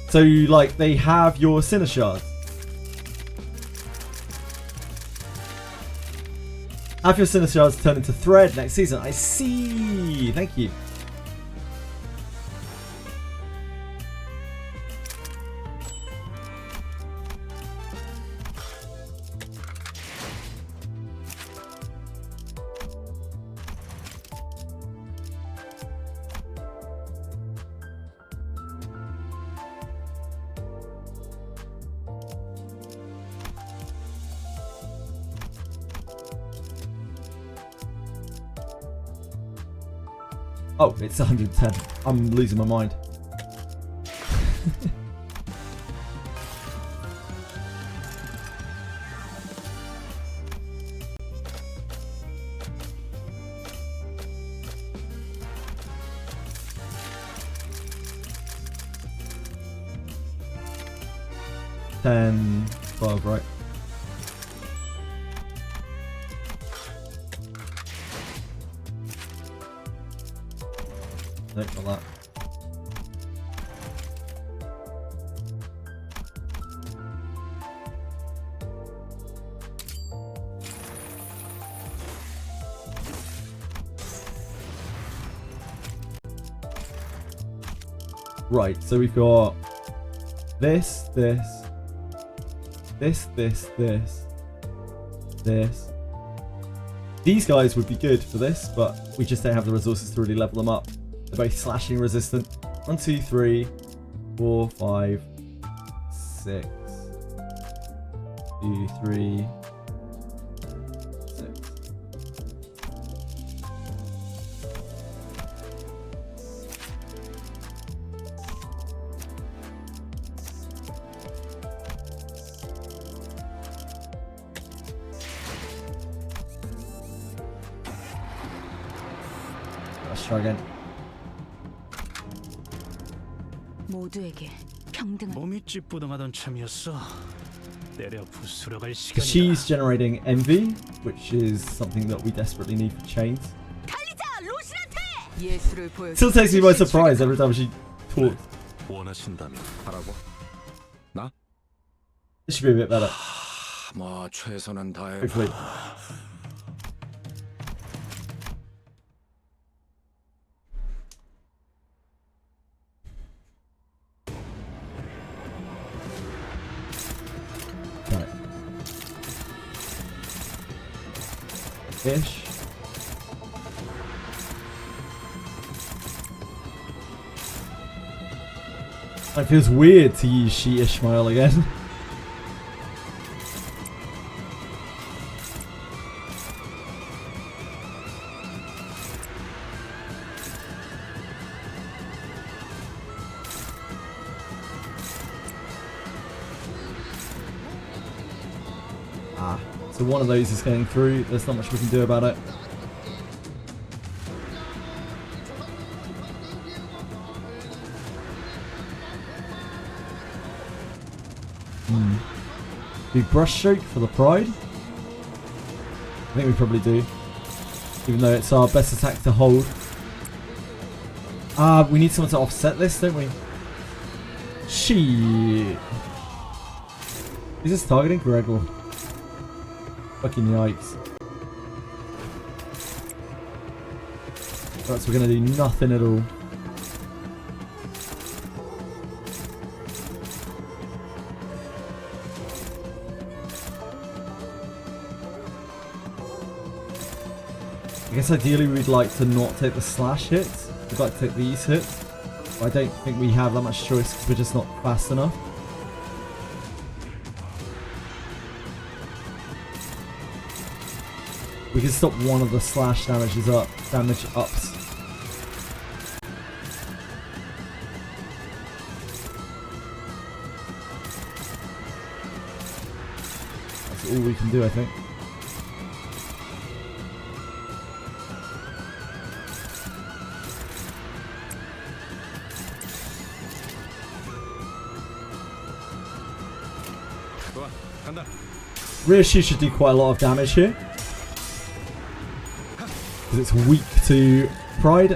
So, like, they have your Sinner shards. Have your Sinner shards turn into thread next season. I see! Thank you. Oh, it's 110. I'm losing my mind. $10, $12, right? Nope, not that. Right, so we've got this. These guys would be good for this, but we just don't have the resources to really level them up. They're both slashing resistant. 1, 2, 3, 4, 5, 6. 2, 3, 6. Let's try again. 모두에게 평등한 몸이 찌뿌둥하던 참이었어. 때려 부수러 갈 Because 시간이다. she's generating envy, which is something that we desperately need for chains. 예술을 보여. Still takes me by surprise every time she talks. 원하신다면 하라고? 나? This should be a bit better. 뭐 최선은 다해. Hopefully. Right. Ish. It feels weird to use She Ishmael again. So one of those is going through. There's not much we can do about it. Do brushstroke for the pride? I think we probably do. Even though it's our best attack to hold. We need someone to offset this, don't we? Shit. Is this targeting Gregor? Fucking yikes. Right, so we're gonna do nothing at all. I guess ideally we'd like to not take the slash hits. We'd like to take these hits. But I don't think we have that much choice because we're just not fast enough. We can stop one of the slash damage ups. That's all we can do, I think. Rear Shoe should do quite a lot of damage here. Because it's weak to Pride.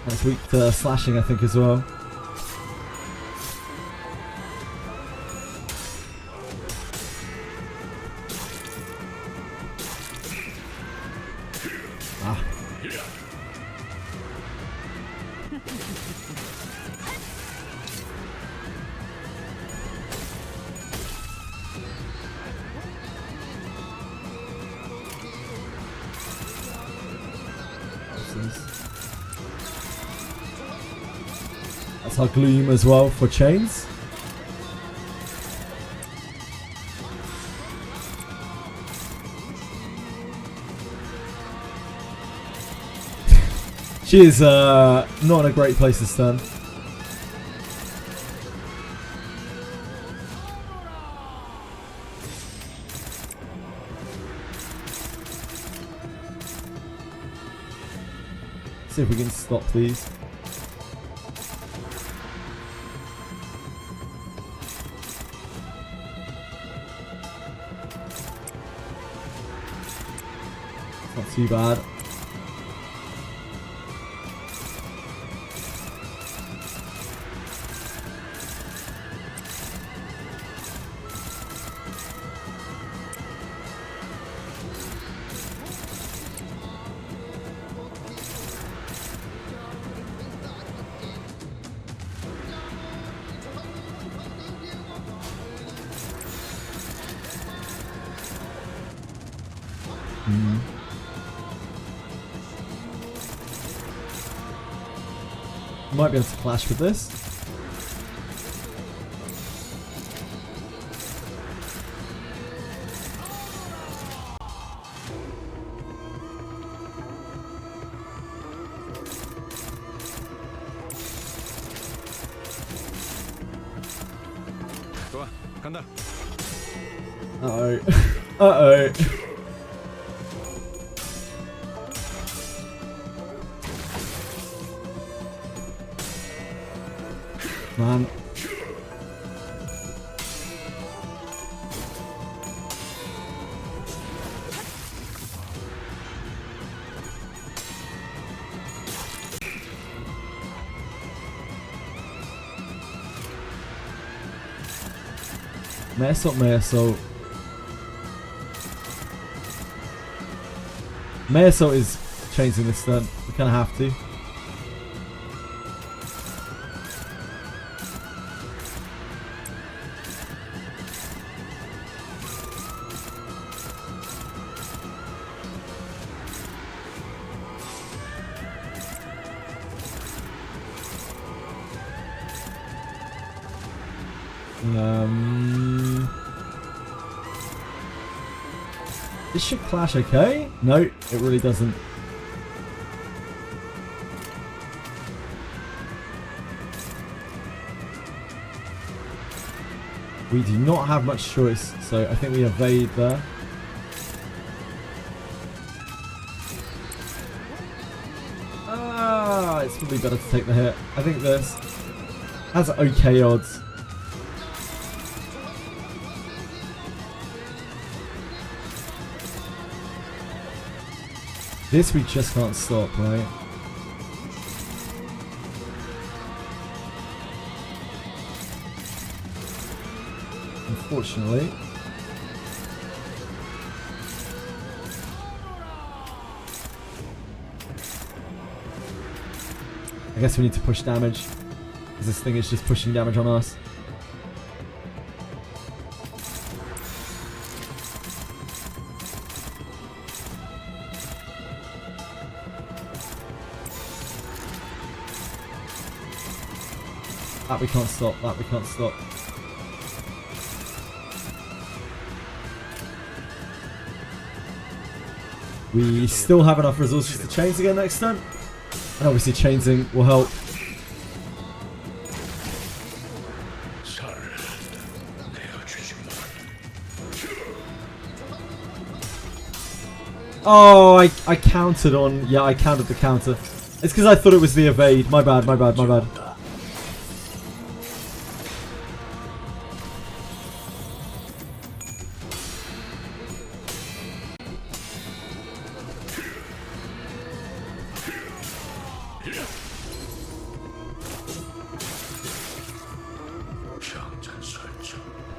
And it's weak to slashing, I think, as well. That's our Gloom as well for chains. She is not in a great place this turn. See if we can stop these. Not too bad. Might be able to clash with this. 좋아, 간다. Uh-oh. Uh-oh. Man. Mess up, Meso. Meso is changing this turn. We kind of have to. This should clash okay? No, it really doesn't. We do not have much choice, so I think we evade there. Ah, it's probably better to take the hit. I think this has okay odds. This we just can't stop, right? Unfortunately. I guess we need to push damage, because this thing is just pushing damage on us. That we can't stop, that we can't stop. We still have enough resources to chains again next turn. And obviously chainsing will help. Oh, I countered on... Yeah, I countered the counter. It's because I thought it was the evade. My bad, my bad, my bad.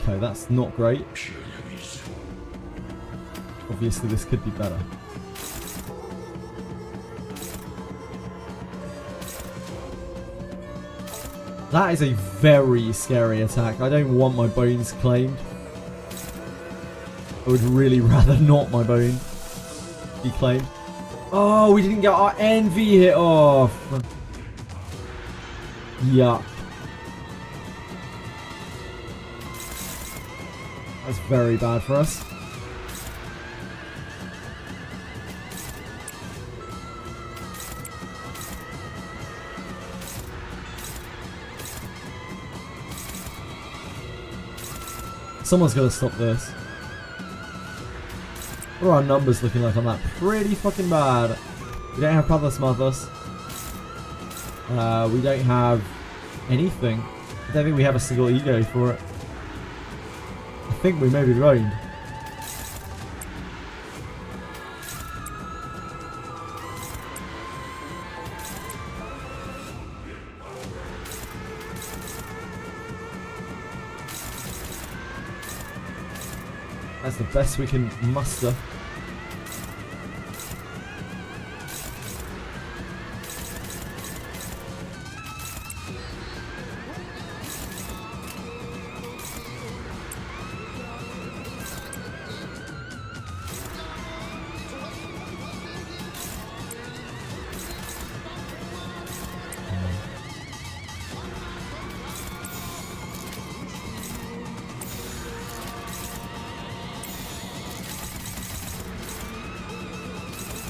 Okay, that's not great. Obviously, this could be better. That is a very scary attack. I don't want my bones claimed. I would really rather not my bone be claimed. Oh, we didn't get our envy hit off. Yuck. That's very bad for us. Someone's gonna stop this. What are our numbers looking like on that? Pretty fucking bad. We don't have Pathless Mothers. We don't have anything. I don't think we have a single ego for it. I think we may be loaned. That's the best we can muster.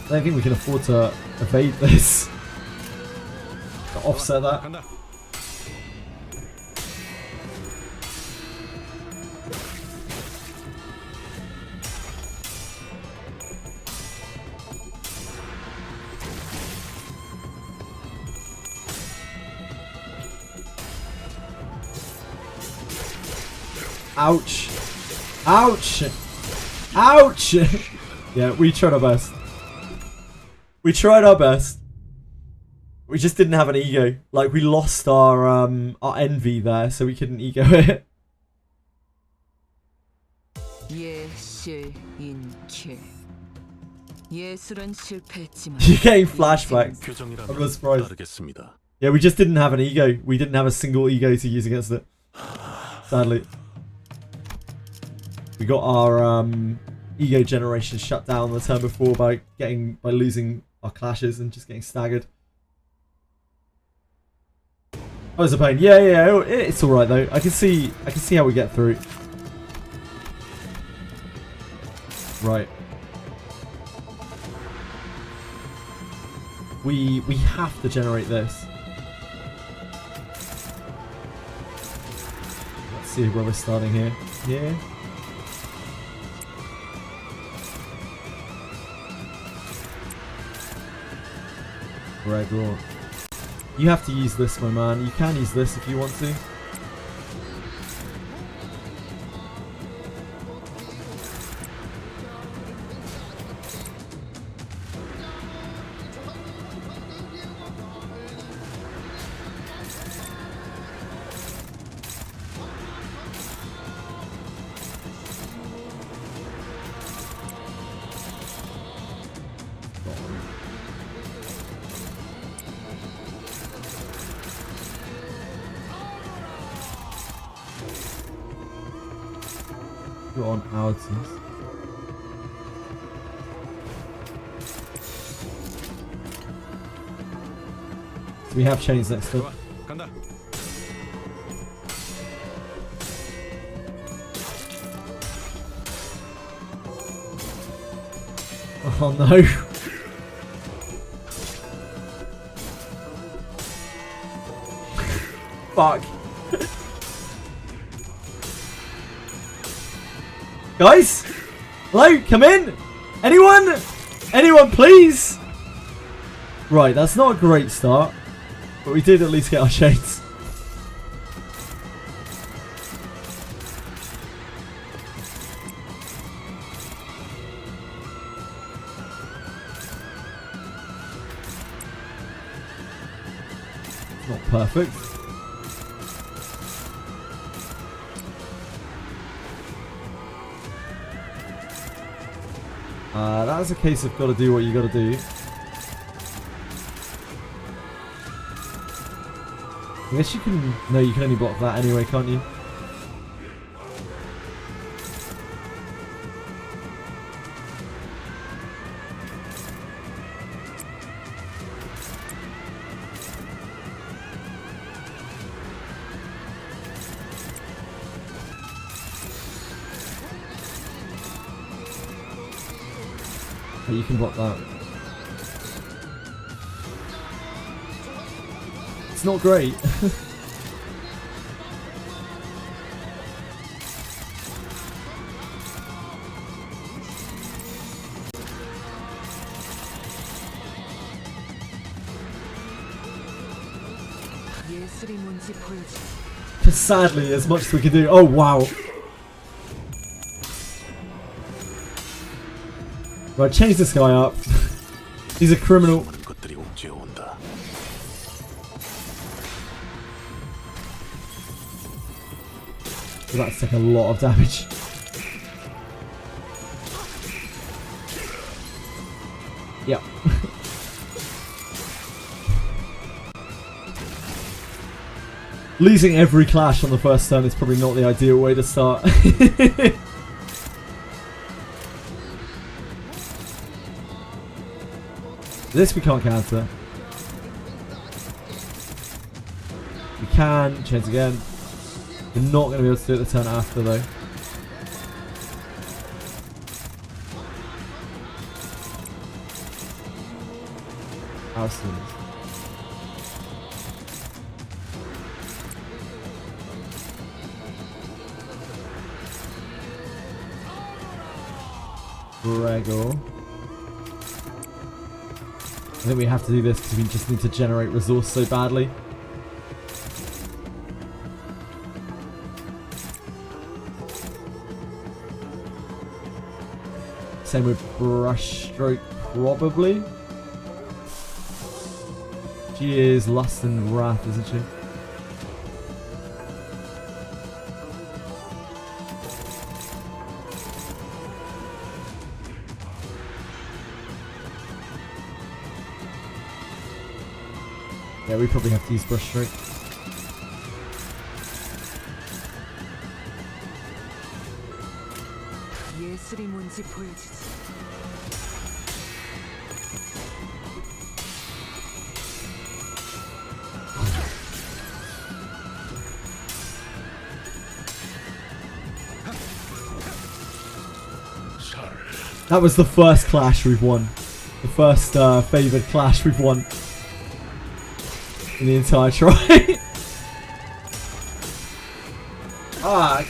I don't think we can afford to evade this. To offset that. Ouch. Ouch. Ouch. Yeah, we tried our best. We tried our best. We just didn't have an ego. Like, we lost our envy there, so we couldn't ego it. You're getting flashbacks. I'm not surprised. Yeah, we just didn't have an ego. We didn't have a single ego to use against it. Sadly. We got our ego generation shut down the turn before by losing our clashes and just getting staggered. Oh, it's a pain. Yeah, it's all right though. I can see how we get through. Right. We have to generate this. Let's see where we're starting here. Yeah. Right, bro. You have to use this, my man. You can use this if you want to. You're on our teams. So we have chains next to it. Oh no. Fuck. Guys? Hello? Come in? Anyone? Anyone, please? Right, that's not a great start. But we did at least get our chains. Not perfect. That's a case of gotta do what you gotta do. I guess you can... No, you can only block that anyway, can't you? You can block that. It's not great. Because sadly, as much as we can do. Oh wow. Right, change this guy up. He's a criminal. So that's taking a lot of damage. Yep. Losing every clash on the first turn is probably not the ideal way to start. This we can't counter. We can change again. We're not going to be able to do it the turn after though. Outstanding. Brego. I think we have to do this because we just need to generate resource so badly. Same with Brushstroke, probably. She is Lust and Wrath, isn't she? Yeah, we probably have to use Brushstroke. That was the first clash we've won. The first favoured clash we've won. In the entire try. Ah.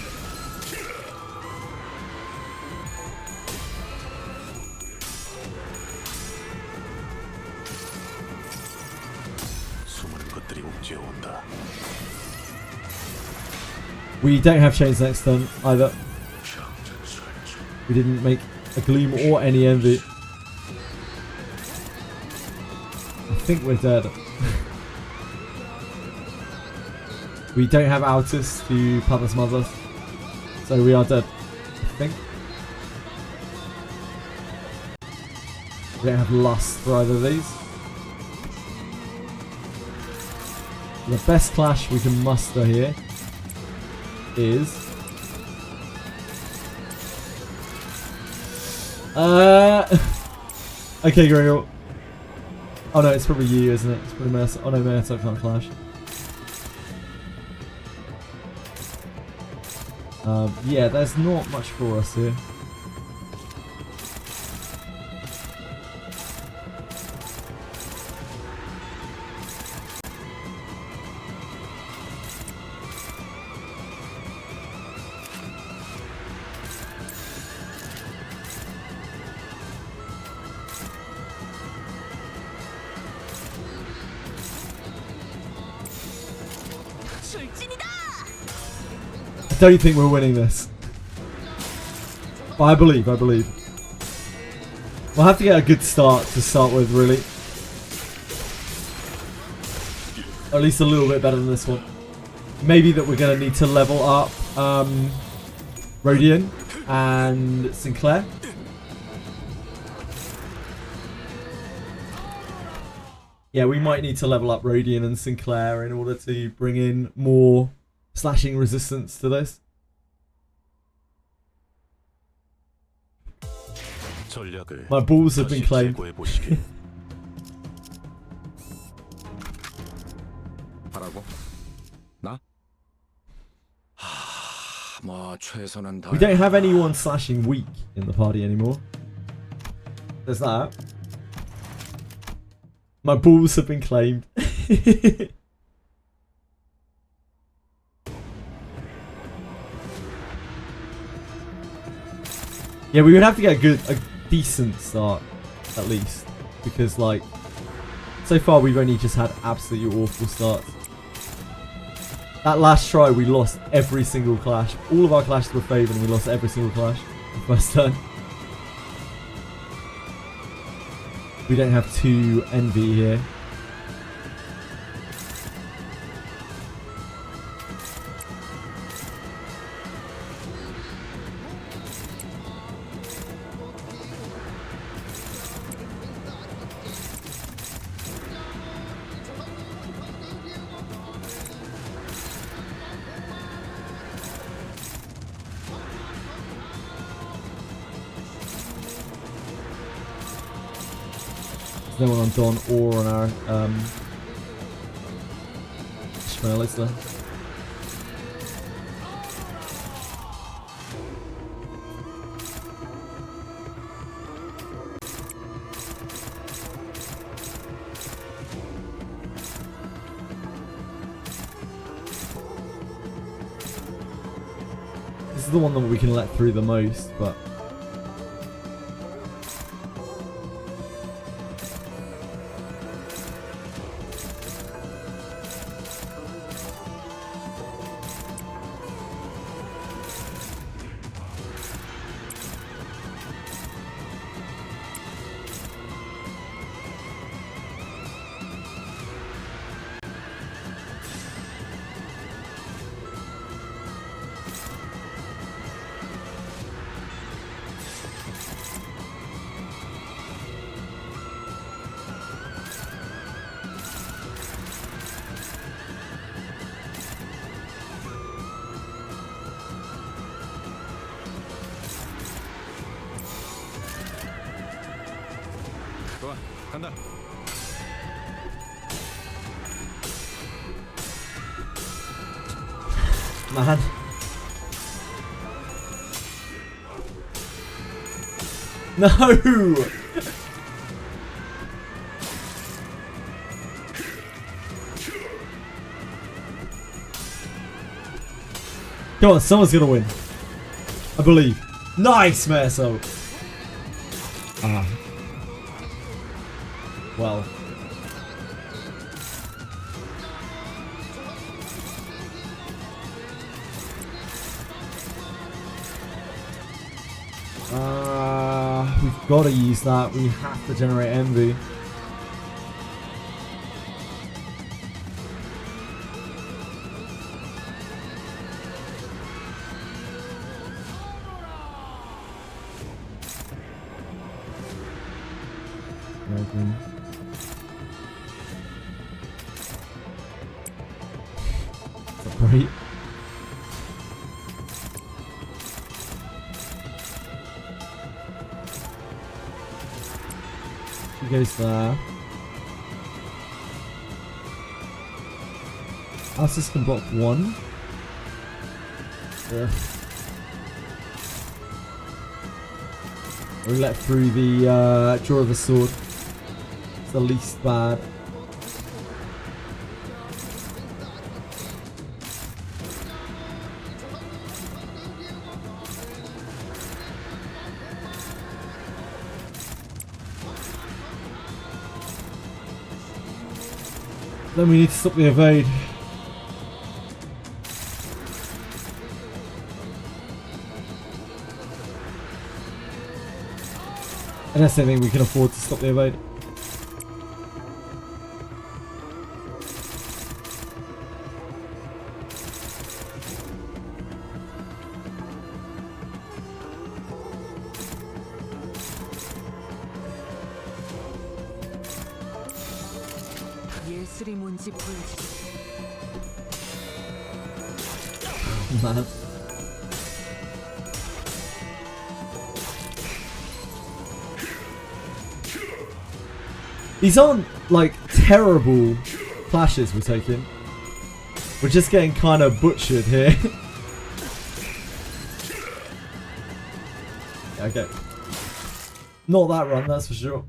We don't have chains next turn either. We didn't make a Gleam or any Envy. I think we're dead. We don't have Altus to Palace Mother, so we are dead, I think. We don't have Lust for either of these. The best clash we can muster here is... Okay, Gregor. Oh no, it's probably you, isn't it? It's probably Mercer. Oh no, Mercer can't clash. Yeah, there's not much for us here. I don't think we're winning this. But I believe. We'll have to get a good start to start with, really. Or at least a little bit better than this one. Maybe that we're going to need to level up Rodion and Sinclair. Yeah, we might need to level up Rodion and Sinclair in order to bring in more slashing resistance to this. My balls have been claimed. We don't have anyone slashing weak in the party anymore. There's that. My balls have been claimed. Yeah, we would have to get a decent start, at least. Because, like, so far we've only just had absolutely awful starts. That last try, we lost every single clash. All of our clashes were favoured and we lost every single clash. The first turn. We don't have 2 envy here. There's no one on Don or on our Ishmael, is there? This is the one that we can let through the most, but 좋아, 간다. man. No! Come on, someone's gonna win. I believe. Nice, Merso! Ah. Well. We've got to use that. We have to generate envy. Right. He goes there. Alcis can block 1. Ugh. We let through the draw of the sword. It's the least bad. Then we need to stop the evade. I don't think we can afford to stop the evade. 예술이 뭔지 보여주지. Man. These aren't like terrible clashes we're taking. We're just getting kind of butchered here. Okay. Not that run, that's for sure.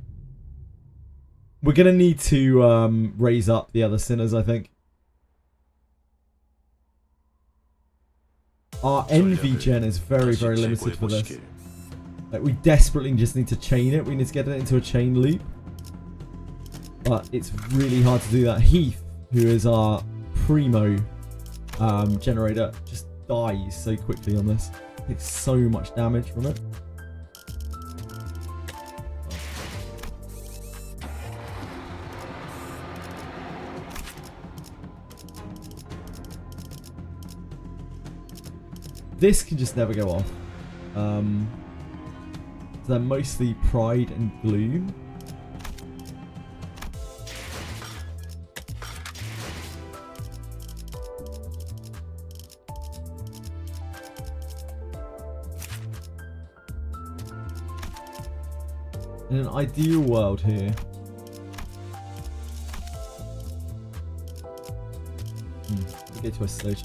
We're going to need to raise up the other sinners, I think. Our envy gen is very, very limited for this. Like, we desperately just need to chain it. We need to get it into a chain loop. But it's really hard to do that. Heath, who is our primo generator just dies so quickly on this. Takes so much damage from it. This can just never go off. So they're mostly Pride and Gloom. In an ideal world here, we get to a stage.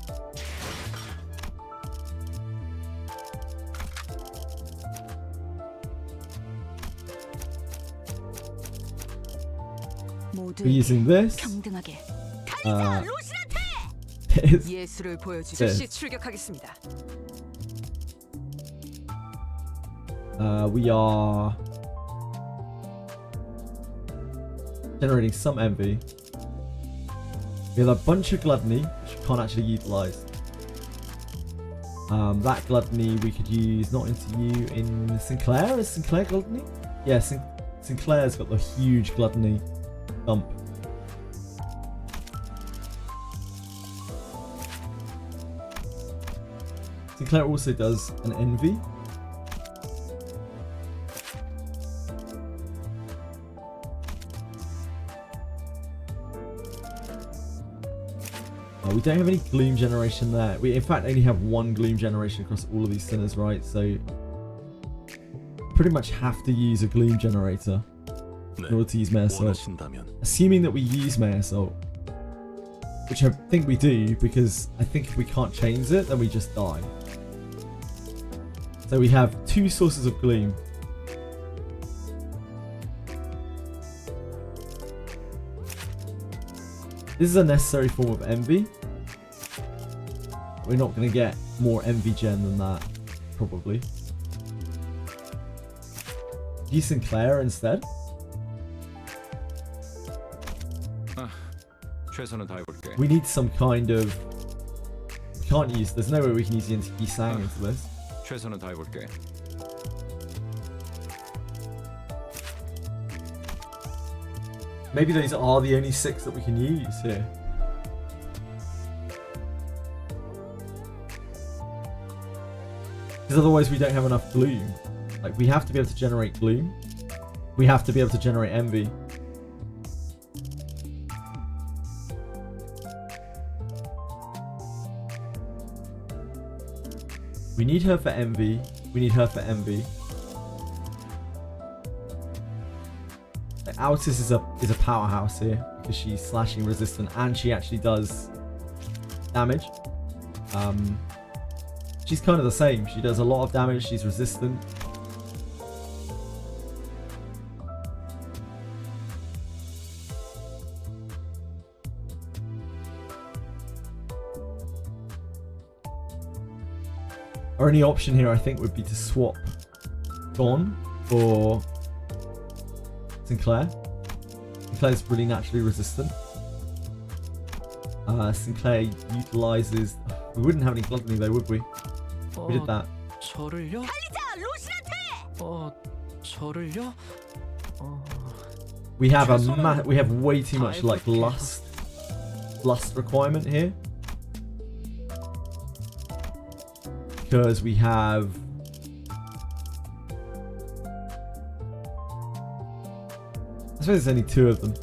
We're using this. 예술을 보여주. 즉시 출격하겠습니다. We are generating some envy. We have a bunch of gluttony, which we can't actually utilize. That gluttony we could use not into you in Sinclair. Is Sinclair gluttony? Yeah, Sinclair's got the huge gluttony dump. Sinclair also does an envy. We don't have any gloom generation there. We in fact only have one gloom generation across all of these sinners, right? So pretty much have to use a gloom generator in order to use May Assault. Assuming that we use May Assault, which I think we do, because I think if we can't change it, then we just die. So we have two sources of gloom. This is a necessary form of envy. We're not going to get more envy gen than that, probably. Use Sinclair instead. We need some kind of... We can't use... There's no way we can use the Isang into this. Maybe those are the only 6 that we can use here. Because otherwise we don't have enough gloom. Like, we have to be able to generate gloom. We have to be able to generate envy. We need her for envy. We need her for envy. Like, Altis is a powerhouse here because she's slashing resistant and she actually does damage. She's kind of the same. She does a lot of damage. She's resistant. Our only option here, I think, would be to swap Gon for Sinclair. Sinclair's really naturally resistant. Sinclair utilizes... We wouldn't have any gluttony though, would we? We did that. 저를요? 저를요? We have we have way too much like lust requirement here. Because we have I suppose there's only 2 of them.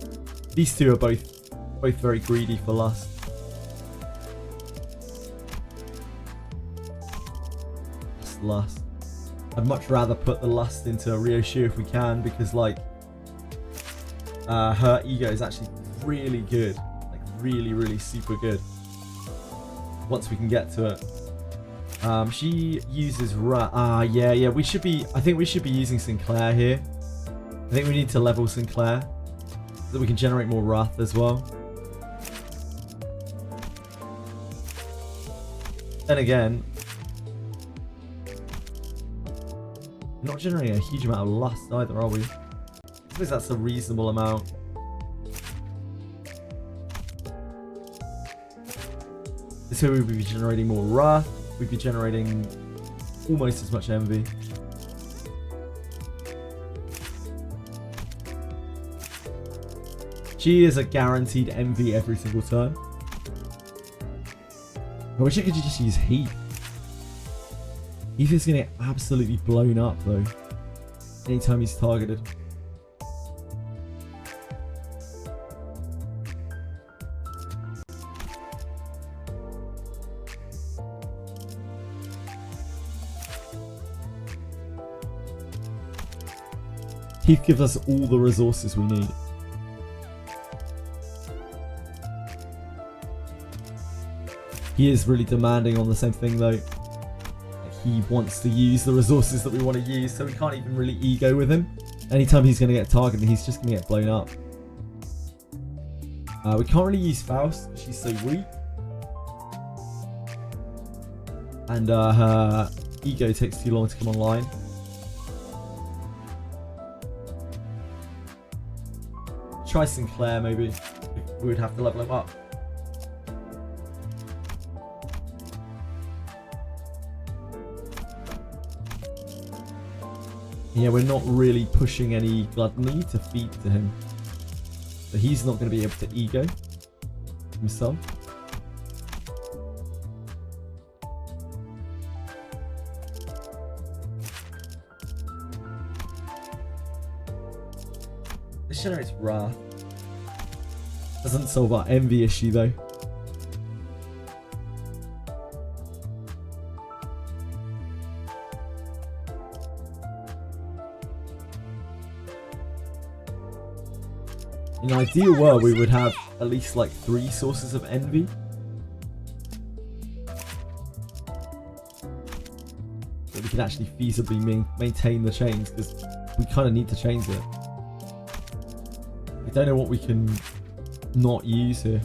These 2 are both very greedy for lust. Lust. I'd much rather put the lust into Ryoshu if we can, because like her ego is actually really good, like really super good once we can get to it. She uses yeah, we should be, I think we should be using Sinclair here. I think we need to level Sinclair so that we can generate more wrath as well. Then again, we're not generating a huge amount of lust either, are we? I suppose that's a reasonable amount. This way we'd be generating more wrath. We'd be generating almost as much envy. She is a guaranteed envy every single turn. I wish I could just use heat. Heath is going to get absolutely blown up though. Anytime he's targeted. Heath gives us all the resources we need. He is really demanding on the same thing though. Like, he wants to use the resources that we want to use, so we can't even really ego with him. Anytime he's going to get targeted, he's just going to get blown up. We can't really use Faust because she's so weak. And her ego takes too long to come online. Try Sinclair maybe. We would have to level him up. Yeah, we're not really pushing any gluttony to feed to him. So he's not going to be able to ego himself. This generates wrath. Doesn't solve our envy issue though. In an ideal world, we would have at least like 3 sources of envy. So we can actually feasibly maintain the chains, because we kind of need to change it. I don't know what we can not use here.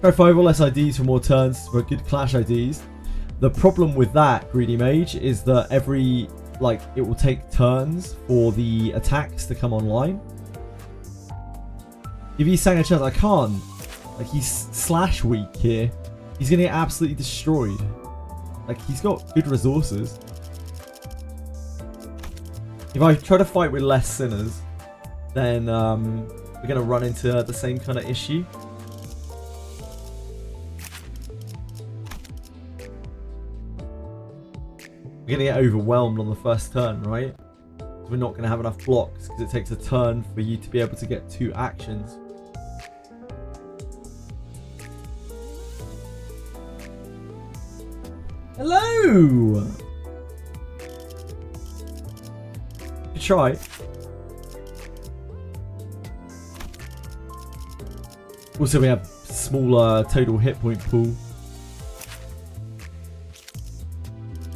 Try 5 or less IDs for more turns for good clash IDs. The problem with that, Greedy Mage, is that it will take turns for the attacks to come online. If he sang a chance, I can't. Like, he's slash weak here. He's gonna get absolutely destroyed. Like, he's got good resources. If I try to fight with less sinners, then we're gonna run into the same kind of issue. We're going to get overwhelmed on the first turn, right? So we're not going to have enough blocks because it takes a turn for you to be able to get 2 actions. Hello! Good try. Also, we have smaller total hit point pool.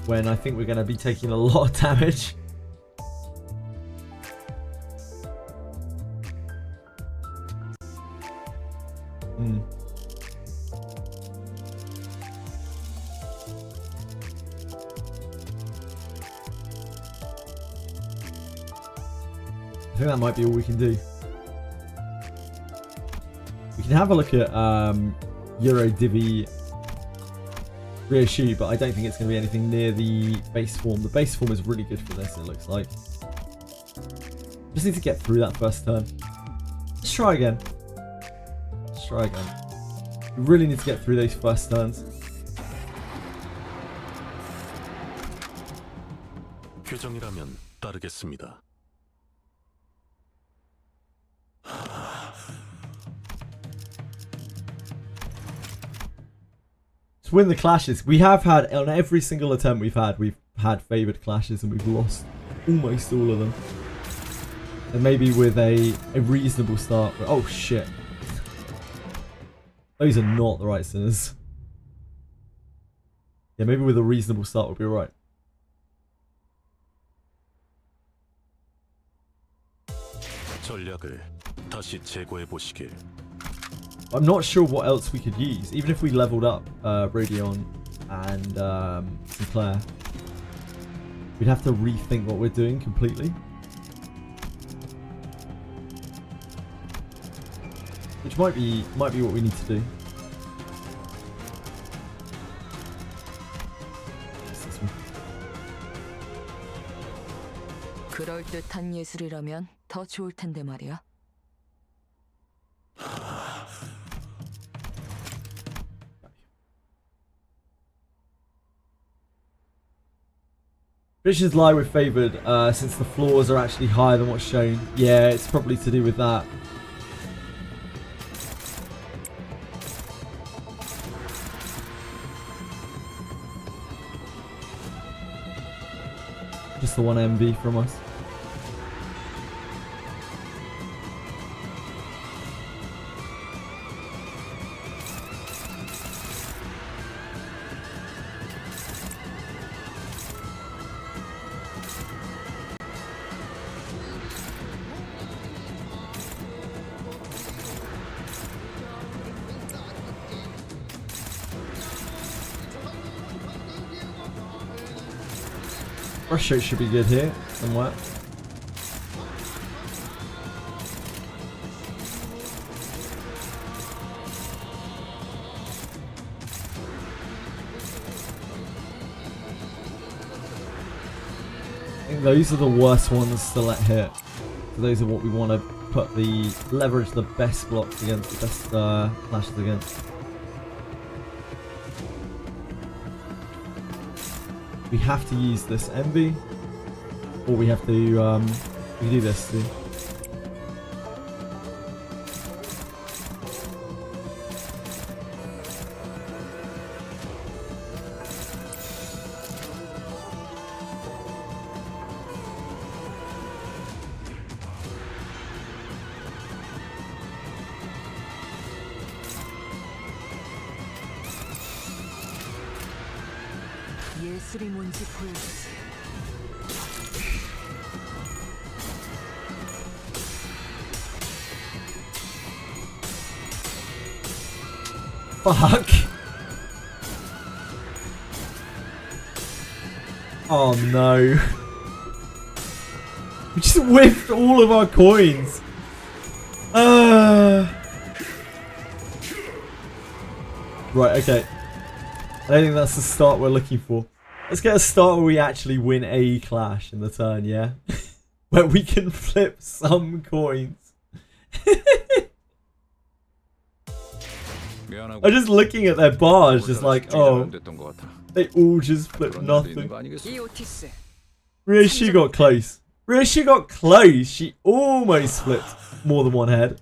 When I think we're going to be taking a lot of damage. I think that might be all we can do. We can have a look at Euro Divi reissue, but I don't think it's going to be anything near the base form. The base form is really good for this, it looks like. Just need to get through that first turn. Let's try again. Let's try again. We really need to get through those first turns. 규정이라면 따르겠습니다. Win the clashes. We have had, on every single attempt we've had favoured clashes, and we've lost almost all of them. And maybe with a reasonable start. But, oh shit. Those are not the right sinners. Yeah, maybe with a reasonable start we'll be alright. 전략을 다시 재고해 보시길. I'm not sure what else we could use, even if we leveled up Rodion and Sinclair. We'd have to rethink what we're doing completely. which might be what we need to do. 그럴듯한 예술이라면 더 좋을 텐데 말이야. Traditions lie we're favoured since the floors are actually higher than what's shown. Yeah, it's probably to do with that. Just the one MV from us. Brush stroke should be good here, somewhere. I think those are the worst ones to let hit. So those are what we want to put the leverage the best blocks against, the best flashes against. We have to use this envy, or we have to we do this too. 예술이 뭔지 보여주지. Fuck. Oh no. We just whiffed all of our coins. Right, okay. I don't think that's the start we're looking for. Let's get a start where we actually win a clash in the turn, yeah? Where we can flip some coins. I'm just looking at their bars, just like, oh, they all just flipped nothing. Rhea, she got close. Rhea, she got close. She almost flipped more than one head.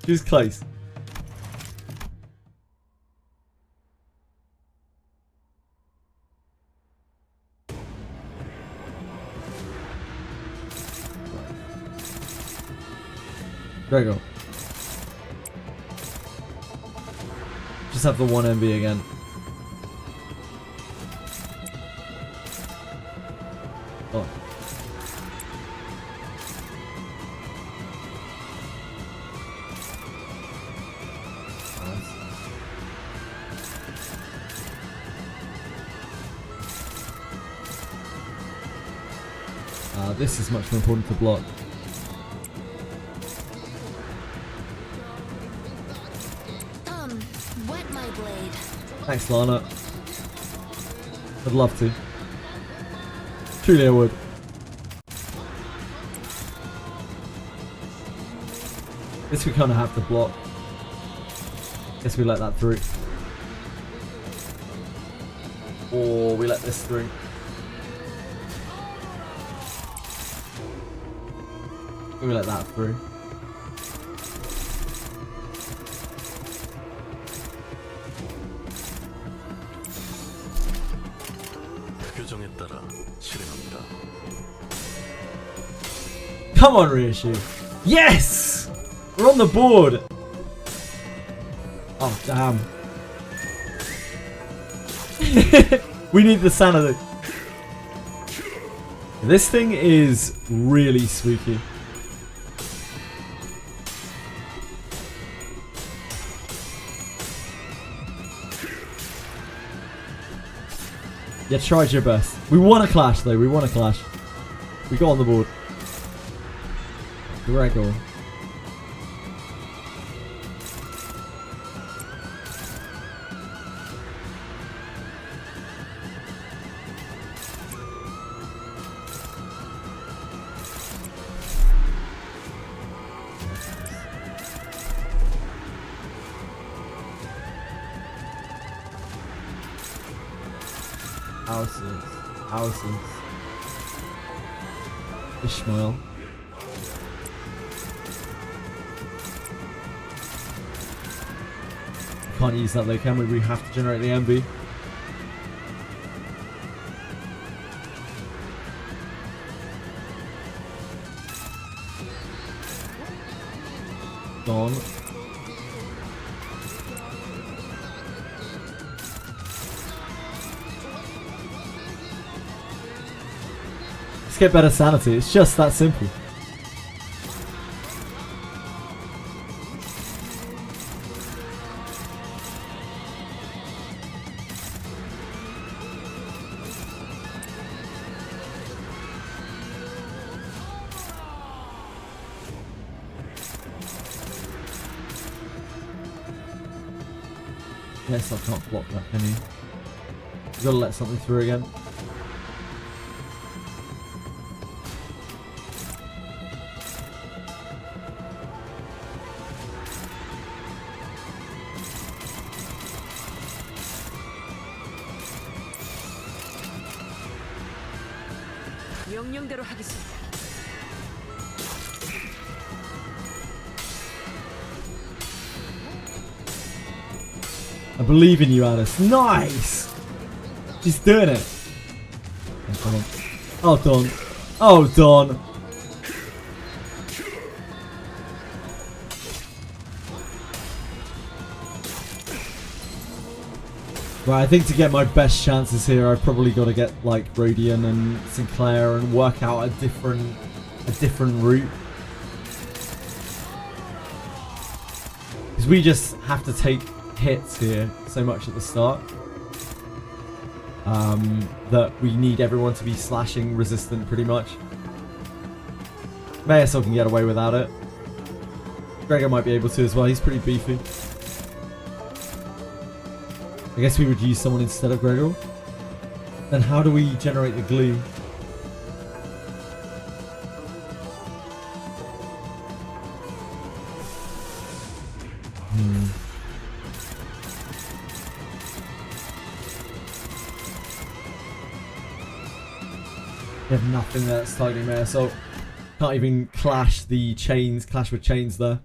She was close. There you go. Just have the one MB again. Oh. This is much more important to block. Wet my blade. Thanks, Lana. I'd love to. Truly, I would. Guess we kind of have to block. Guess we let that through. Or we let this through. We let that through. Come on, Ryushu. Yes! We're on the board. Oh, damn. We need the sanity. This thing is really spooky. Yeah, try your best. We want a clash, though. We want a clash. We got on the board. Gregor. Houses. Ishmael. Can't use that though, can we? We have to generate the envy. Gone. Let's get better sanity. It's just that simple. Yes, I can't block that, can you? You've got to let something through again. 명령대로 하겠습니다. I believe in you, Alice. Nice! She's doing it. Oh, Dawn. Oh, Dawn. Right, I think to get my best chances here, I've probably got to get like Rodion and Sinclair and work out a different route. Because we just have to take hits here so much at the start that we need everyone to be slashing resistant pretty much. Mayasol can get away without it. Gregor might be able to as well, he's pretty beefy. I guess we would use someone instead of Gregor. Then how do we generate the glue? We have nothing there that's targeting there, so can't even clash with chains there.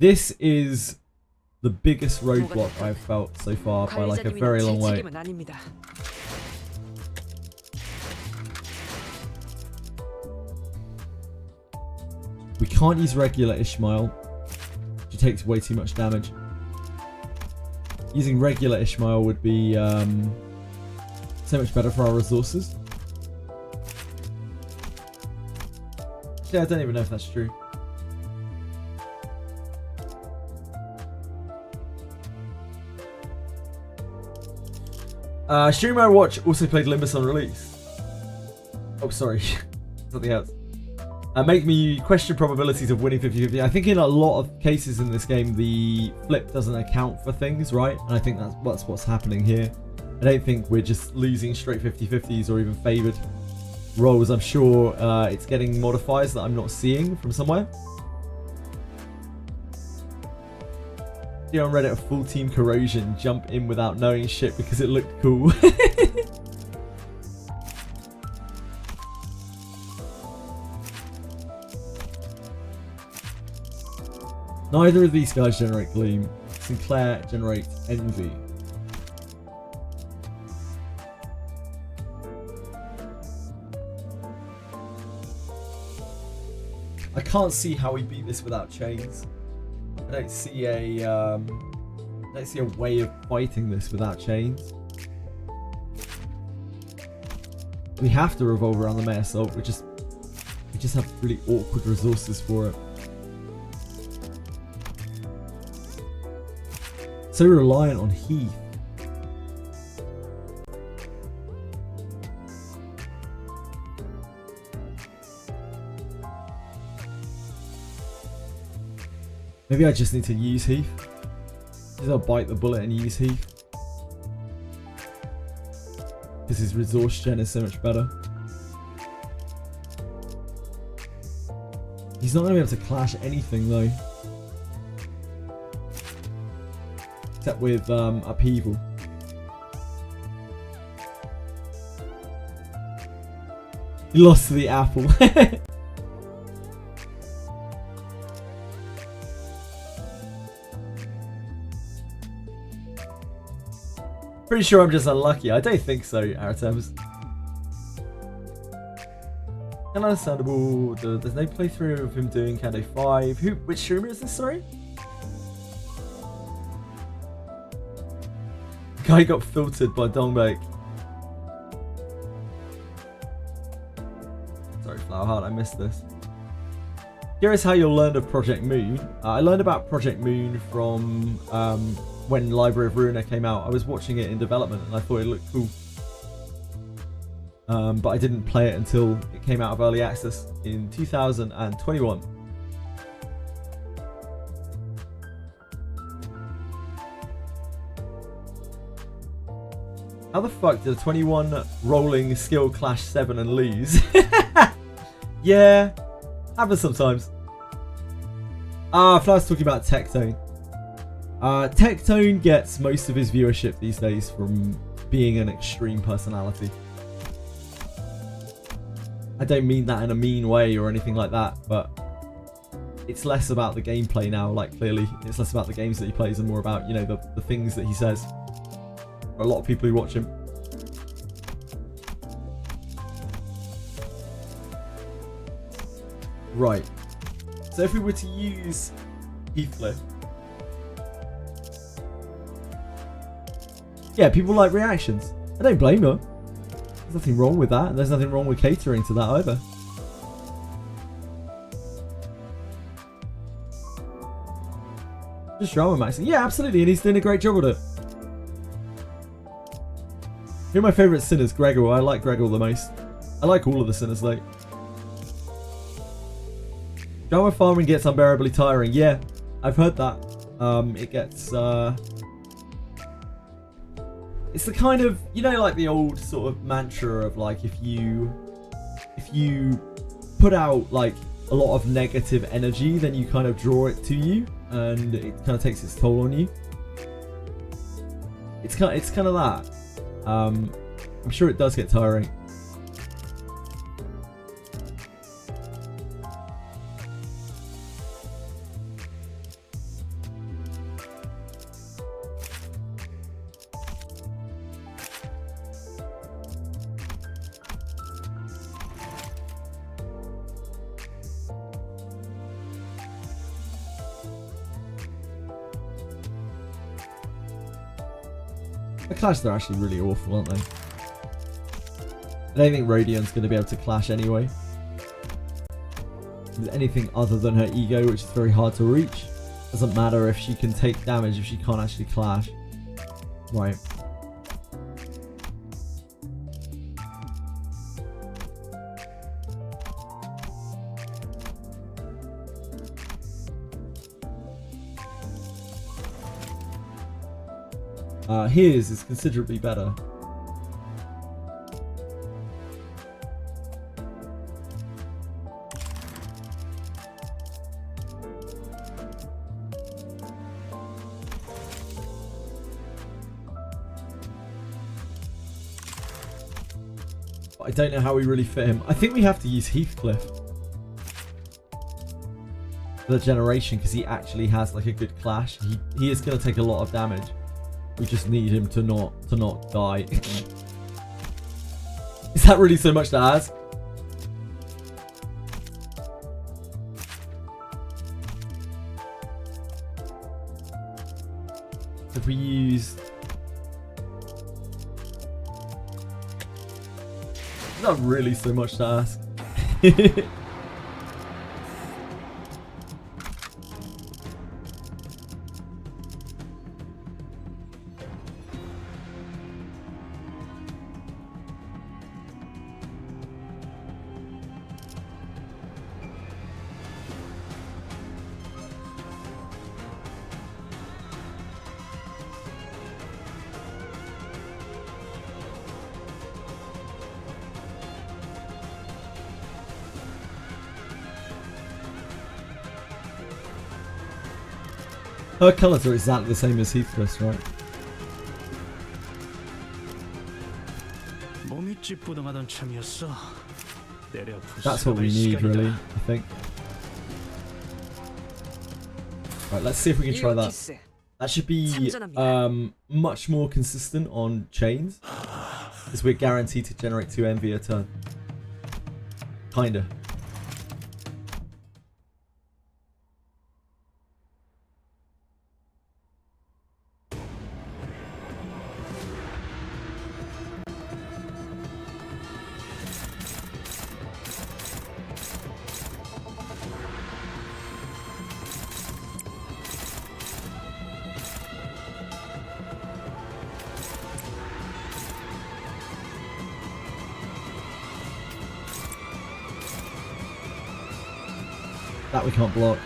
This is the biggest roadblock I've felt so far by like a very long way. We can't use regular Ishmael. She takes way too much damage. Using regular Ishmael would be so much better for our resources. Yeah, I don't even know if that's true. Stream My Watch also played Limbus on release. Oh, sorry. Something else. Make me question probabilities of winning 50-50. I think in a lot of cases in this game, the flip doesn't account for things, right? And I think that's what's happening here. I don't think we're just losing straight 50-50s or even favoured rolls. I'm sure it's getting modifiers that I'm not seeing from somewhere. Yeah, on Reddit, a full team corrosion jump in without knowing shit because it looked cool. Neither of these guys generate Gleam. Sinclair generates Envy. I can't see how we beat this without chains. I don't see a way of fighting this without chains. We have to revolve around the Meta Assault. We just have really awkward resources for it. So reliant on Heath. Maybe I just need to use Heath. Just I'll bite the bullet and use Heath. Because his resource gen is so much better. He's not going to be able to clash anything though. except with upheaval. He lost to the apple. Pretty sure I'm just unlucky. I don't think so, Aratems. Understandable. There's no playthrough of him doing Kando 5. Which streamer is this, sorry? Guy got filtered by Dongbake. Sorry, Flowerheart, I missed this. Curious how you learned of Project Moon. I learned about Project Moon from when Library of Ruina came out. I was watching it in development and I thought it looked cool. But I didn't play it until it came out of early access in 2021. How the fuck did a 21 rolling skill clash 7 and lose? Yeah, happens sometimes. If I was talking about Tectone. Tectone gets most of his viewership these days from being an extreme personality. I don't mean that in a mean way or anything like that, but it's less about the gameplay now, like clearly. It's less about the games that he plays and more about, you know, the things that he says. For a lot of people who watch him. Right. So if we were to use Heathcliff. Yeah, people like reactions. I don't blame them. There's nothing wrong with that, and there's nothing wrong with catering to that either. Just drama maxing. Yeah, absolutely, and he's doing a great job with it. Who are my favourite sinners? Gregor. I like Gregor the most. I like all of the sinners though. Drama farming gets unbearably tiring. Yeah, I've heard that. It gets... It's the kind of, you know, like the old sort of mantra of like if you put out like a lot of negative energy, then you kind of draw it to you, and it kind of takes its toll on you. It's kind of that. I'm sure it does get tiring. The Clash, they're actually really awful, aren't they? I don't think Rhodion's going to be able to clash anyway. With anything other than her ego, which is very hard to reach. Doesn't matter if she can take damage if she can't actually clash. Right. His is considerably better. But I don't know how we really fit him. I think we have to use Heathcliff for the generation because he actually has like a good clash. He is going to take a lot of damage. We just need him to not die. Is that really so much to ask? If we use... Is that really so much to ask? Her colours are exactly the same as Heathcliff's, right? 몸이 찌뿌둥하던 참이었어. 때려 That's what we need, really, I think. Right, let's see if we can try that. That should be much more consistent on chains, because we're guaranteed to generate 2 envy a turn. Kinda. That we can't block.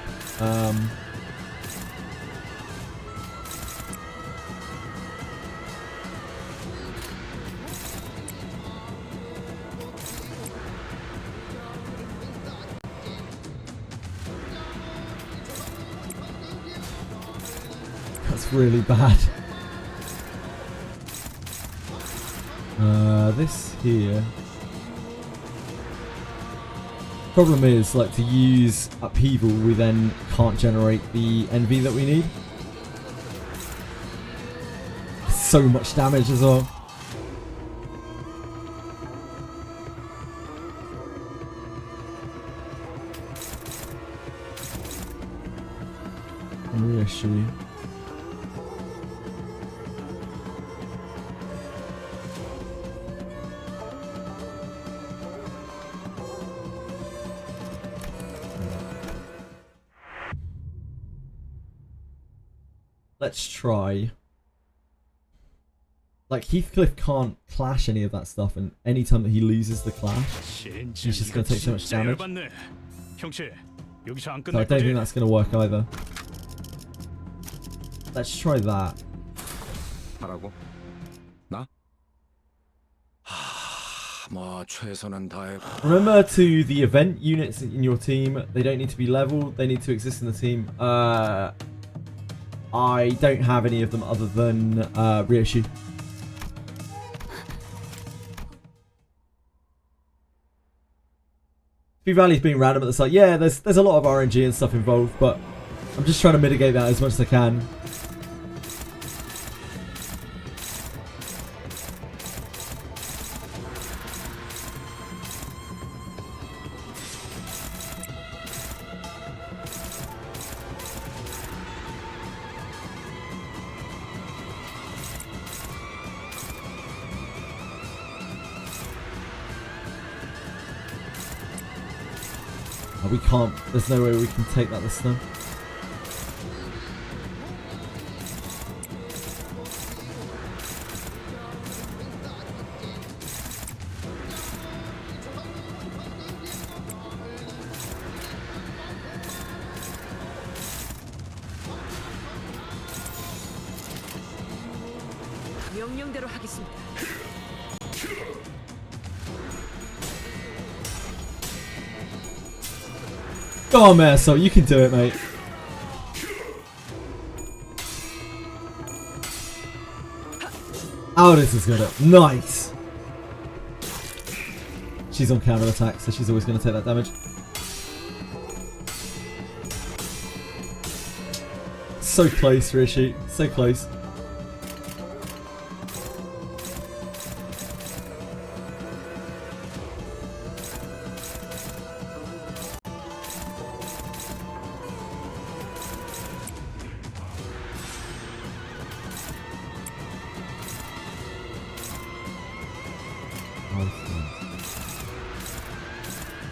That's really bad. This here. Problem is, like, to use upheaval, we then can't generate the envy that we need. So much damage as well. Reissue. Let's try. Like, Heathcliff can't clash any of that stuff, and anytime that he loses the clash, he's just going to take so much damage. So I don't think that's going to work either. Let's try that. Remember to the event units in your team, they don't need to be leveled, they need to exist in the team. I don't have any of them other than reissue. P-Valley's being random at the site. Yeah, there's a lot of RNG and stuff involved, but I'm just trying to mitigate that as much as I can. We can't, there's no way we can take that this time. 명령대로 하겠습니다. Go on, Merso, you can do it, mate. Aldous has got it. Nice. She's on counter attack, so she's always going to take that damage. So close, Rishi. So close.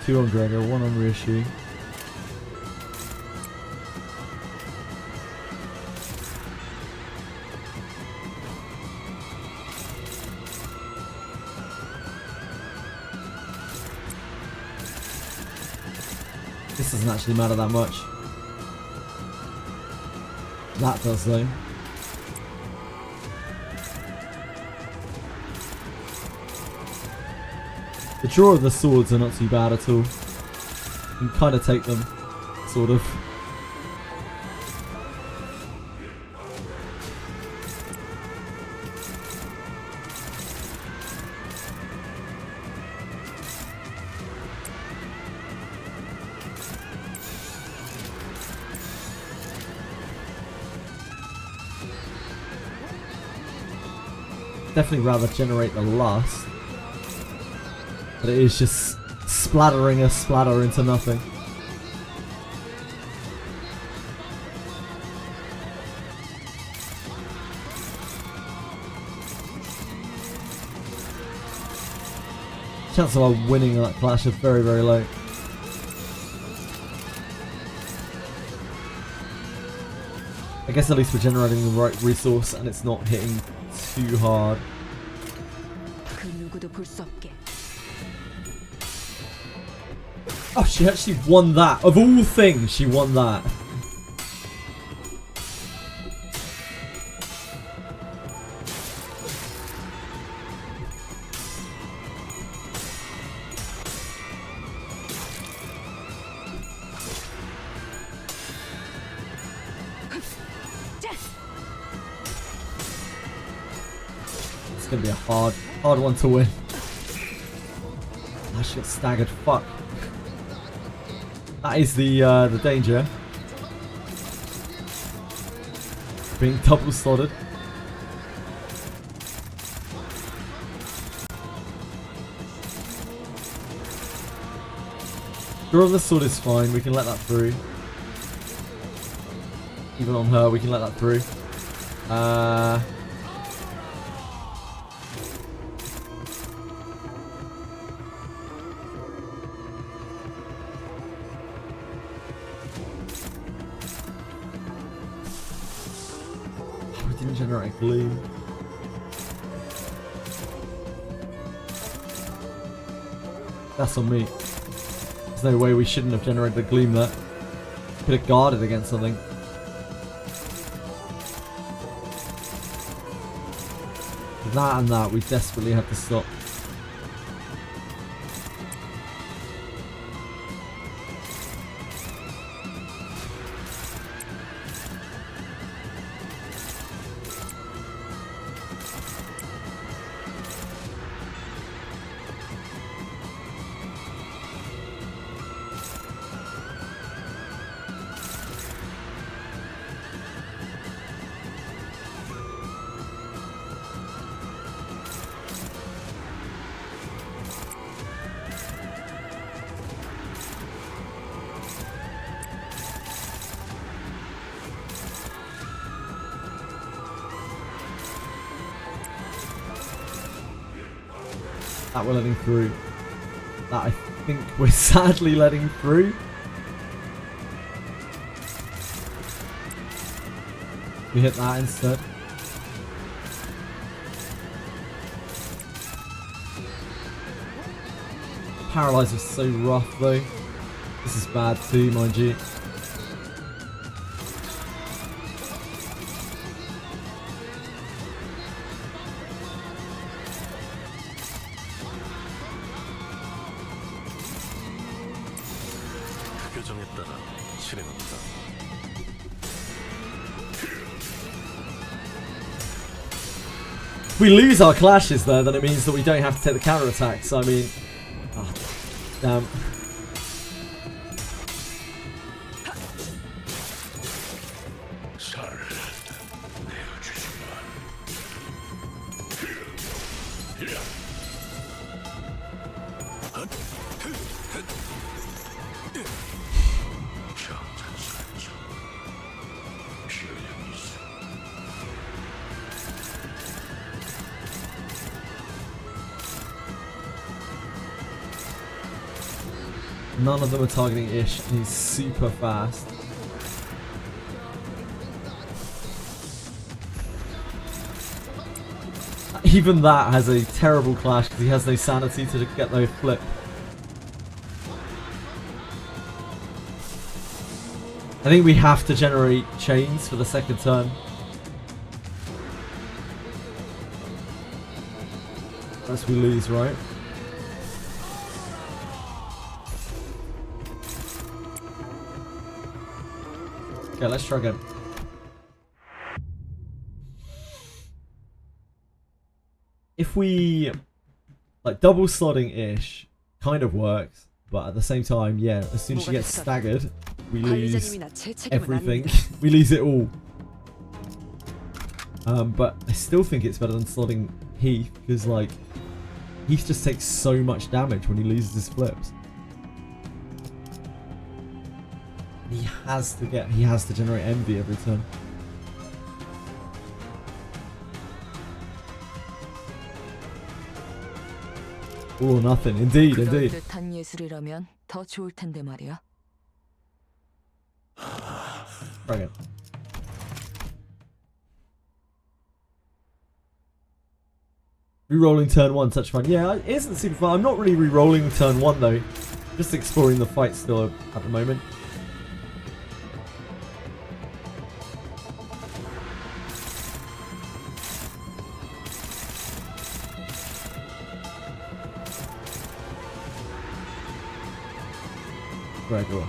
Two on Gregor, one on Rishi. This doesn't actually matter that much. That does though. The draw of the swords are not too bad at all. You can kind of take them, sort of. definitely rather generate the lust. But it is just splattering a splatter into nothing. Chances of our winning that clash are very, very low. I guess at least we're generating the right resource and it's not hitting too hard. Oh, she actually won that. Of all things, she won that. It's gonna be a hard one to win. I got staggered. Fuck. That is the danger. Being double slotted. Draw of the sword is fine. We can let that through. Even on her, we can let that through. Generate gloom. That's on me. There's no way we shouldn't have generated the gloom there. Could have guarded against something. That and that we desperately have to stop. That we're letting through. That I think we're sadly letting through. We hit that instead. Paralyze is so rough though. This is bad too, mind you. If we lose our clashes there, then it means that we don't have to take the counter attack. So I mean, oh, damn. None of them are targeting Ish, and he's super fast. Even that has a terrible clash because he has no sanity to get no flip. I think we have to generate chains for the second turn. Unless we lose, right? Okay, let's try again. If we like double slotting Ish kind of works, but at the same time, yeah, as soon as she gets staggered, we lose everything. We lose it all. But I still think it's better than slotting Heath because like Heath just takes so much damage when he loses his flips. He has to generate envy every turn. All or nothing. Indeed, indeed. 그럴듯한 예술이라면 더 좋을 텐데 말이야. Bring it. Rerolling turn 1, such fun. Yeah, it isn't super fun. I'm not really rerolling turn 1 though. Just exploring the fight still at the moment. Gregor.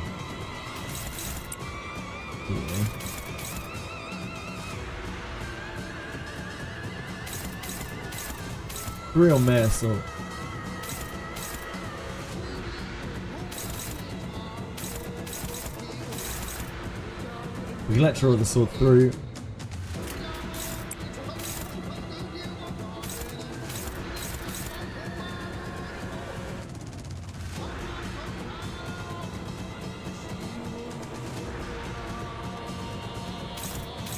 Yeah. Real mess, so we can let draw the sword through.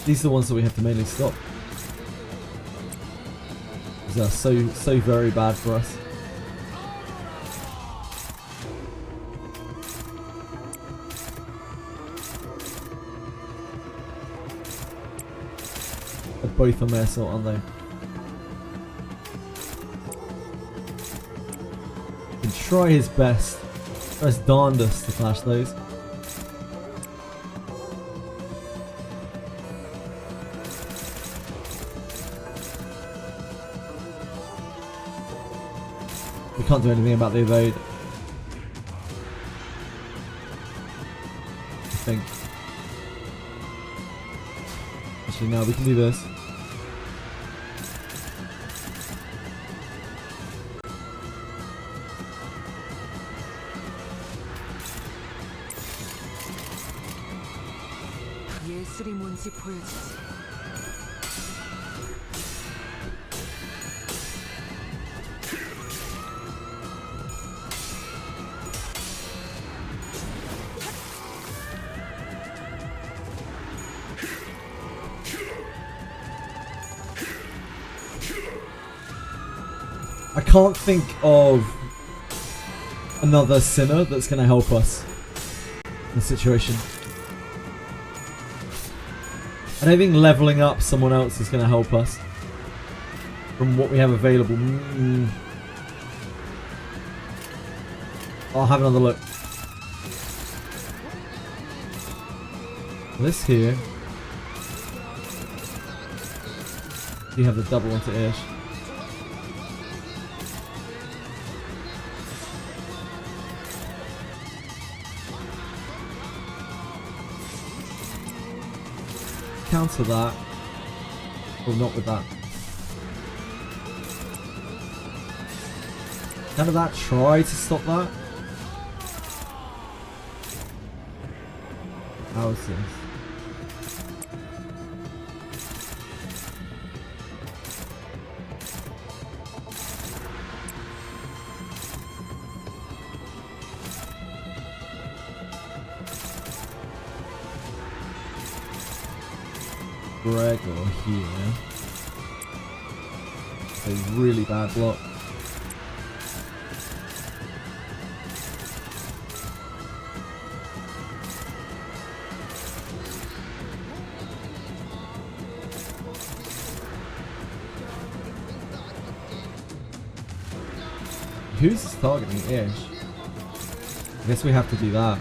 These are the ones that we have to mainly stop. These are so very bad for us. They're both on their sort, aren't they? He can try his best. Try his darndest to clash those. We can't do anything about the evade. I think. Actually, no, we can do this. 예술이 뭔지 보여주지. I can't think of another sinner that's going to help us in the situation. I don't think leveling up someone else is going to help us from what we have available. I'll have another look. This here. You have the double onto Ish. Counter that. Well, not with that. None of that. Try to stop that. How is this? Gregor here. A really bad block. Who's targeting Ish? I guess we have to do that.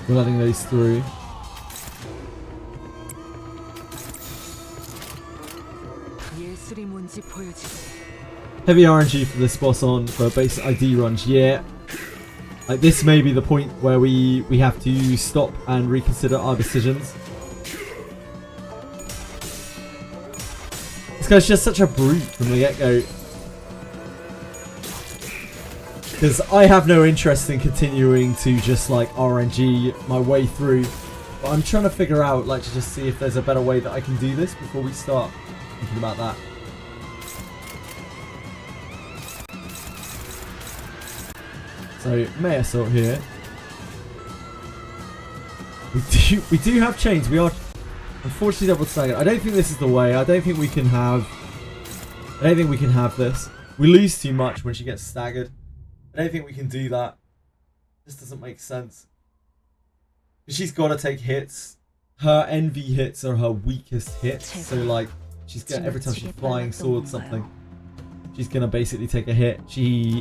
We're letting those through. Heavy RNG for this boss on for basic ID runs, yeah. Like this may be the point where we have to stop and reconsider our decisions. It's guy's just such a brute from the get-go. Because I have no interest in continuing to just like RNG my way through. But I'm trying to figure out, like, to just see if there's a better way that I can do this before we start thinking about that. So, Mayor Sort here. We do have chains. We are unfortunately double staggered. I don't think this is the way. I don't think we can have this. We lose too much when she gets staggered. I don't think we can do that. This doesn't make sense. She's got to take hits. Her envy hits are her weakest hits. So like, she's gonna, every time she's flying sword something, she's gonna basically take a hit.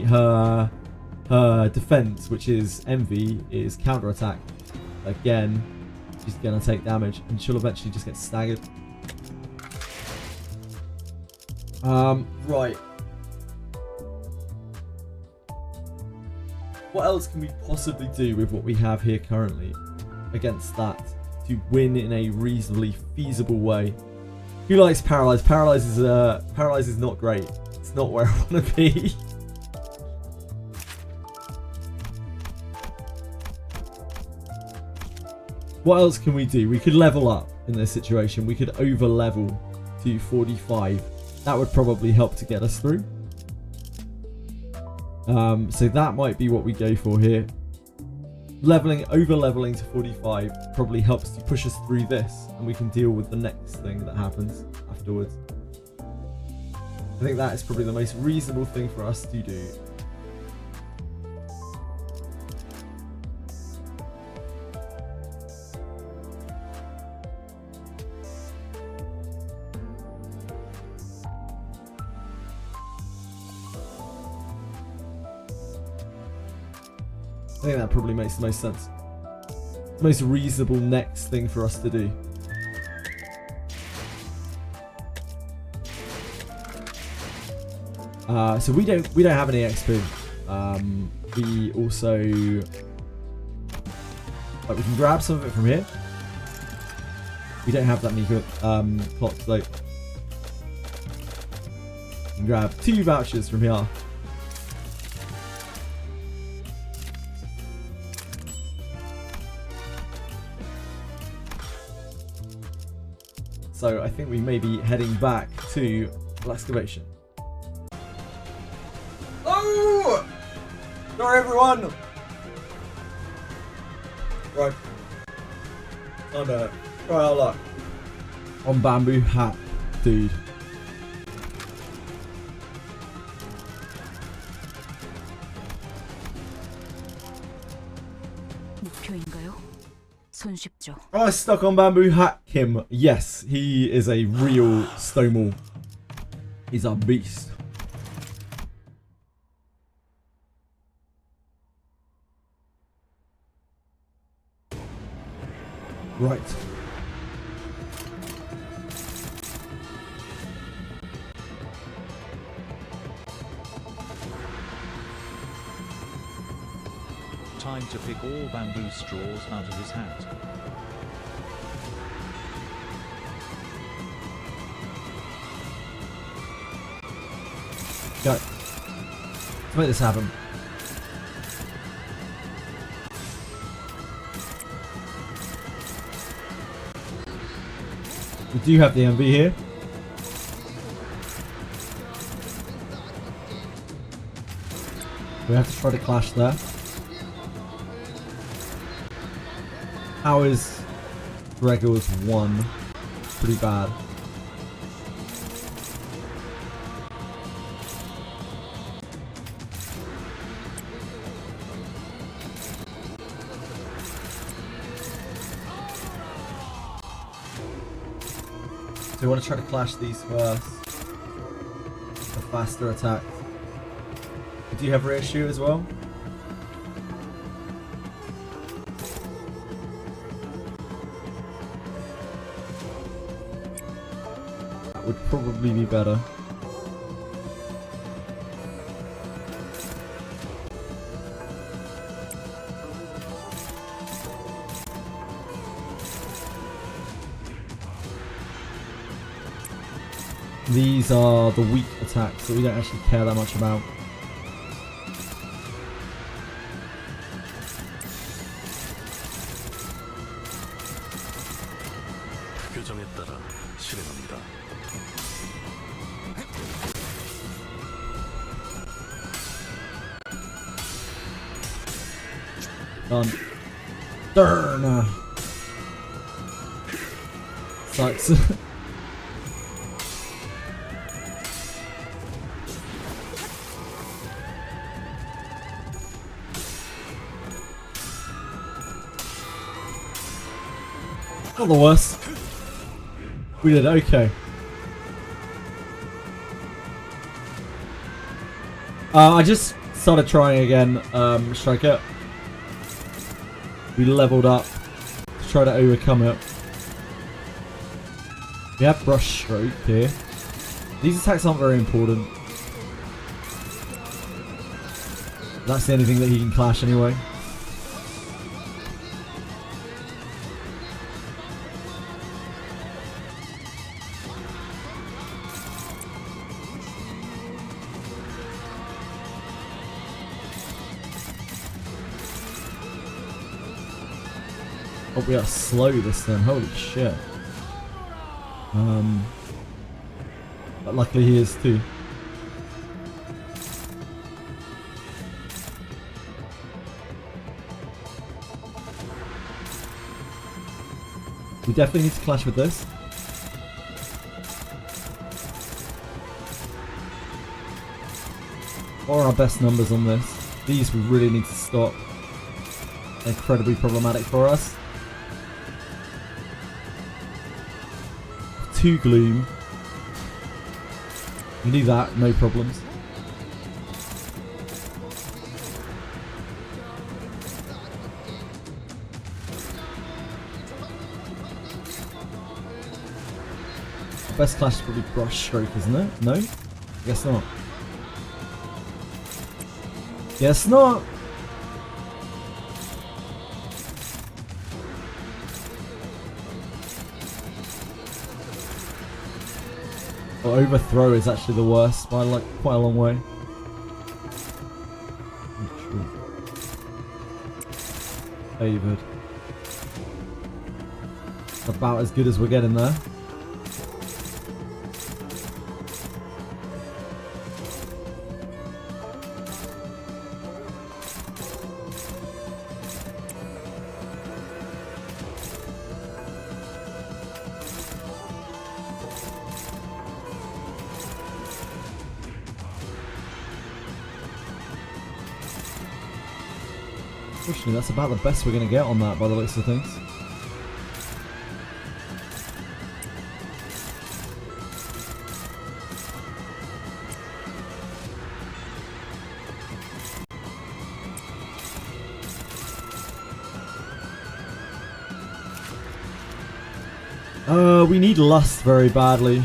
Her defense, which is envy, is counter attack. Again, she's gonna take damage, and she'll eventually just get staggered. Right. What else can we possibly do with what we have here currently against that to win in a reasonably feasible way? Who likes Paralyze? Paralyze is not great. It's not where I want to be. What else can we do? We could level up in this situation. We could over level to 45. That would probably help to get us through. So that might be what we go for here. Over leveling to 45 probably helps to push us through this, and we can deal with the next thing that happens afterwards. I think that is probably the most reasonable thing for us to do. I think that probably makes the most sense. The most reasonable next thing for us to do. So we don't have any XP. We also we can grab some of it from here. We don't have that many clocks though. We can grab 2 vouchers from here. So I think we may be heading back to excavation. Oh! Sorry everyone! Right. Time to try our luck on bamboo hat, dude. 목표인가요? 손쉽죠. Oh, stuck on bamboo hat, Kim. Yes, he is a real Stonewall. He's a beast. Right. Time to pick all bamboo straws out of his hat. Go. Let's make this happen. We do have the MV here. We have to try to clash there. How is Gregor's 1? Pretty bad. So we want to try to clash these first. The faster attack. Do you have reissue as well? That would probably be better. These are the weak attacks that we don't actually care that much about. 규정에 따라 실행합니다. Done. Darn. Sucks. Not the worst. We did okay. I just started trying again, Striker. We leveled up to try to overcome it. We have Brush Stroke here. These attacks aren't very important. That's the only thing that he can clash anyway. Oh, we are slow this turn. Holy shit. But luckily he is too. We definitely need to clash with this. What are our best numbers on this? These we really need to stop. Incredibly problematic for us. 2 Gloom. We do that, no problems. Best clash is probably Brush Stroke, isn't it? No? Guess not. Guess not! Or Overthrow is actually the worst by like quite a long way. Favored. About as good as we're getting there. Unfortunately, that's about the best we're going to get on that by the looks of things. We need Lust very badly,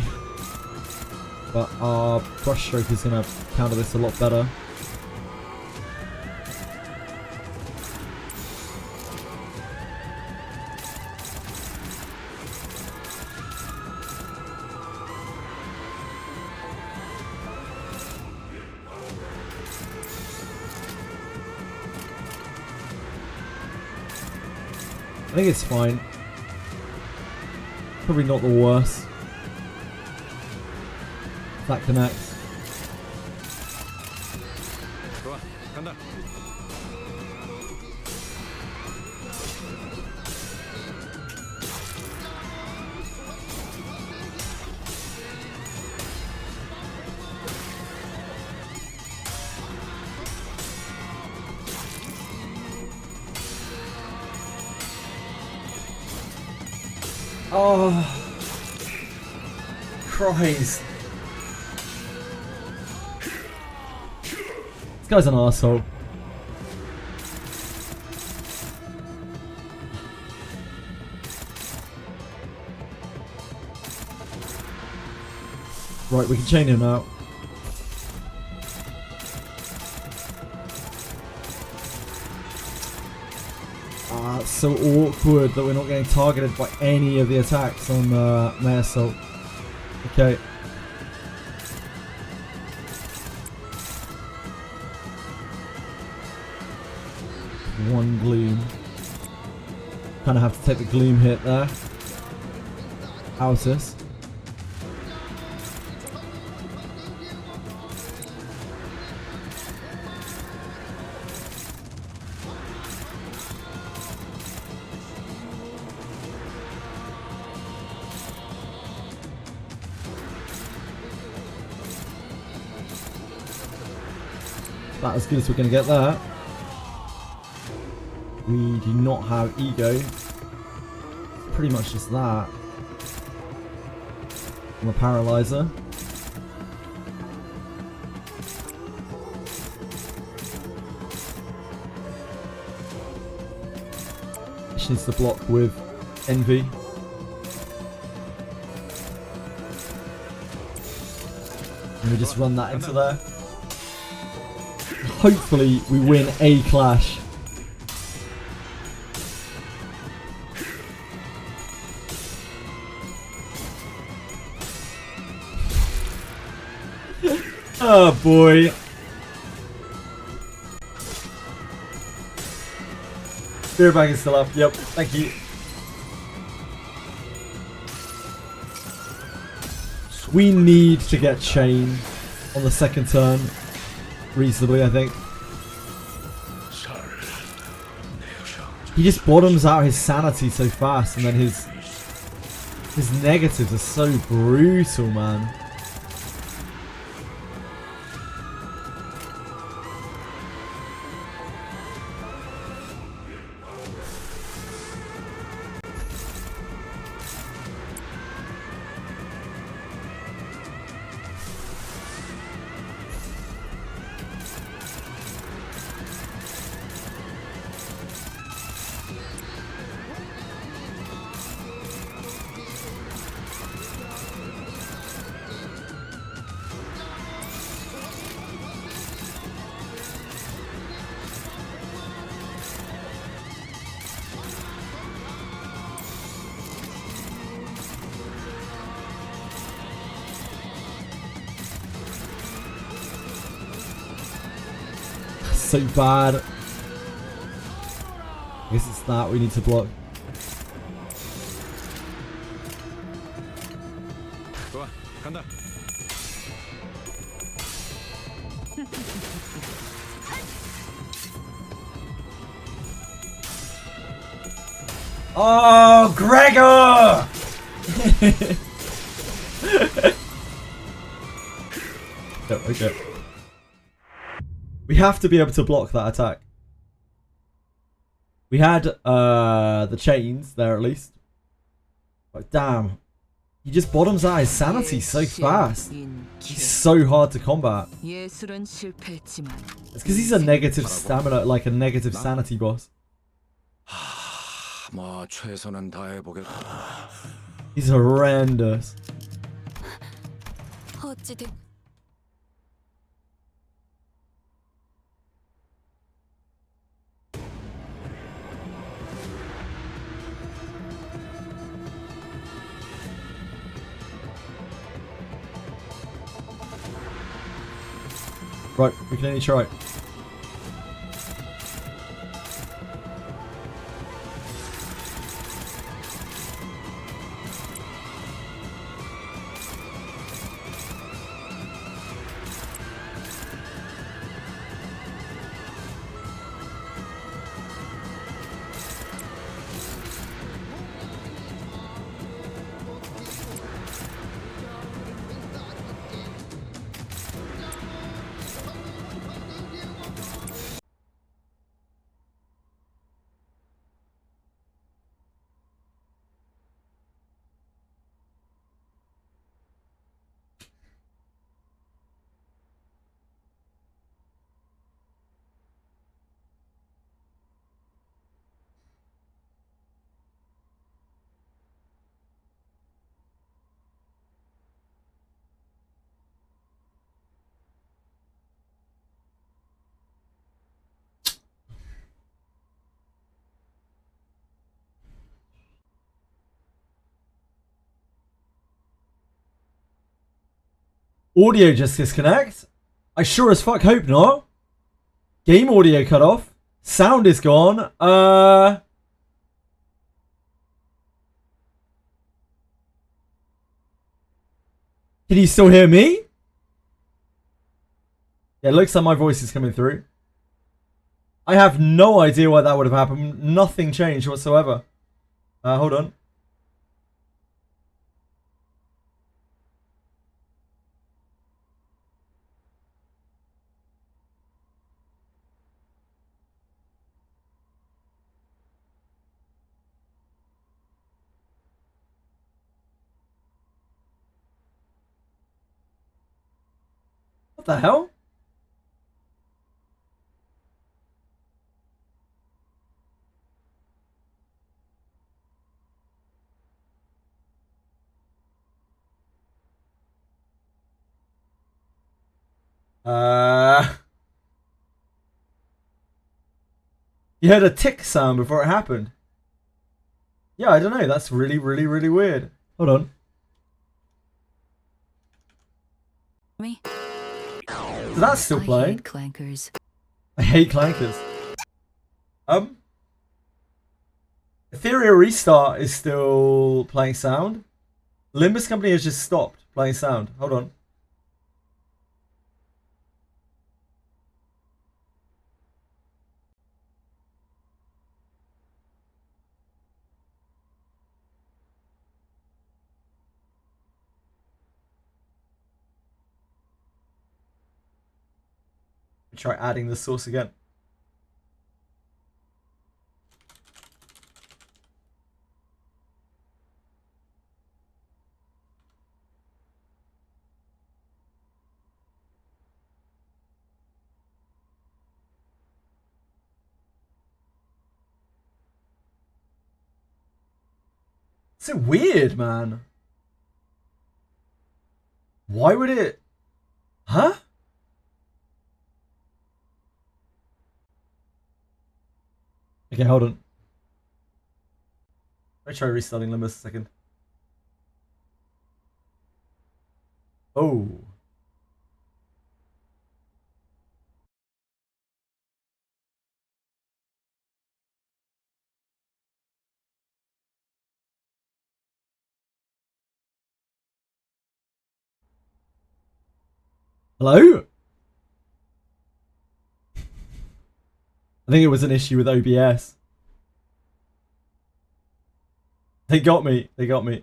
but our Brush Stroke is going to counter this a lot better. I think it's fine. Probably not the worst. If that connects. 좋아, 간다. Oh, Christ. This guy's an arsehole. Right, we can chain him out. It's so awkward that we're not getting targeted by any of the attacks on May Assault. Okay. one gloom. Kind of have to take the gloom hit there. Altus. About as good as we're going to get there. We do not have ego. It's pretty much just that. On the paralyzer. She needs to block with envy. And we just run that into there. Hopefully we win a clash. Oh boy. Spear bag is still up. Yep, thank you. We need to get chain on the second turn. Reasonably, I think. He just bottoms out his sanity so fast, and then his negatives are so brutal, man. So bad. I guess it's that we need to block. 좋아, 간다. Oh, Gregor! Oh, okay. We have to be able to block that attack. We had the chains there at least. But damn. He just bottoms out his sanity so fast. He's so hard to combat. It's because he's a negative stamina, like a negative sanity boss. 뭐 최선은 다해보겠다. He's horrendous. 어찌든 Right, we can only try. Audio just disconnect? I sure as fuck hope not. Game audio cut off. Sound is gone. Can you still hear me? Yeah, it looks like my voice is coming through. I have no idea why that would have happened. Nothing changed whatsoever. Hold on. What the hell? You heard a tick sound before it happened. Yeah, I don't know. That's really, really, really weird. Hold on. Me? So that's still playing. Clankers. I hate clankers. Etheria Restart is still playing sound. Limbus Company has just stopped playing sound. Hold on. Try adding the source again. So weird, man. Why would it? Huh? Okay, hold on. Let me try restarting Limbus a second. Oh. Hello? I think it was an issue with OBS. They got me. They got me.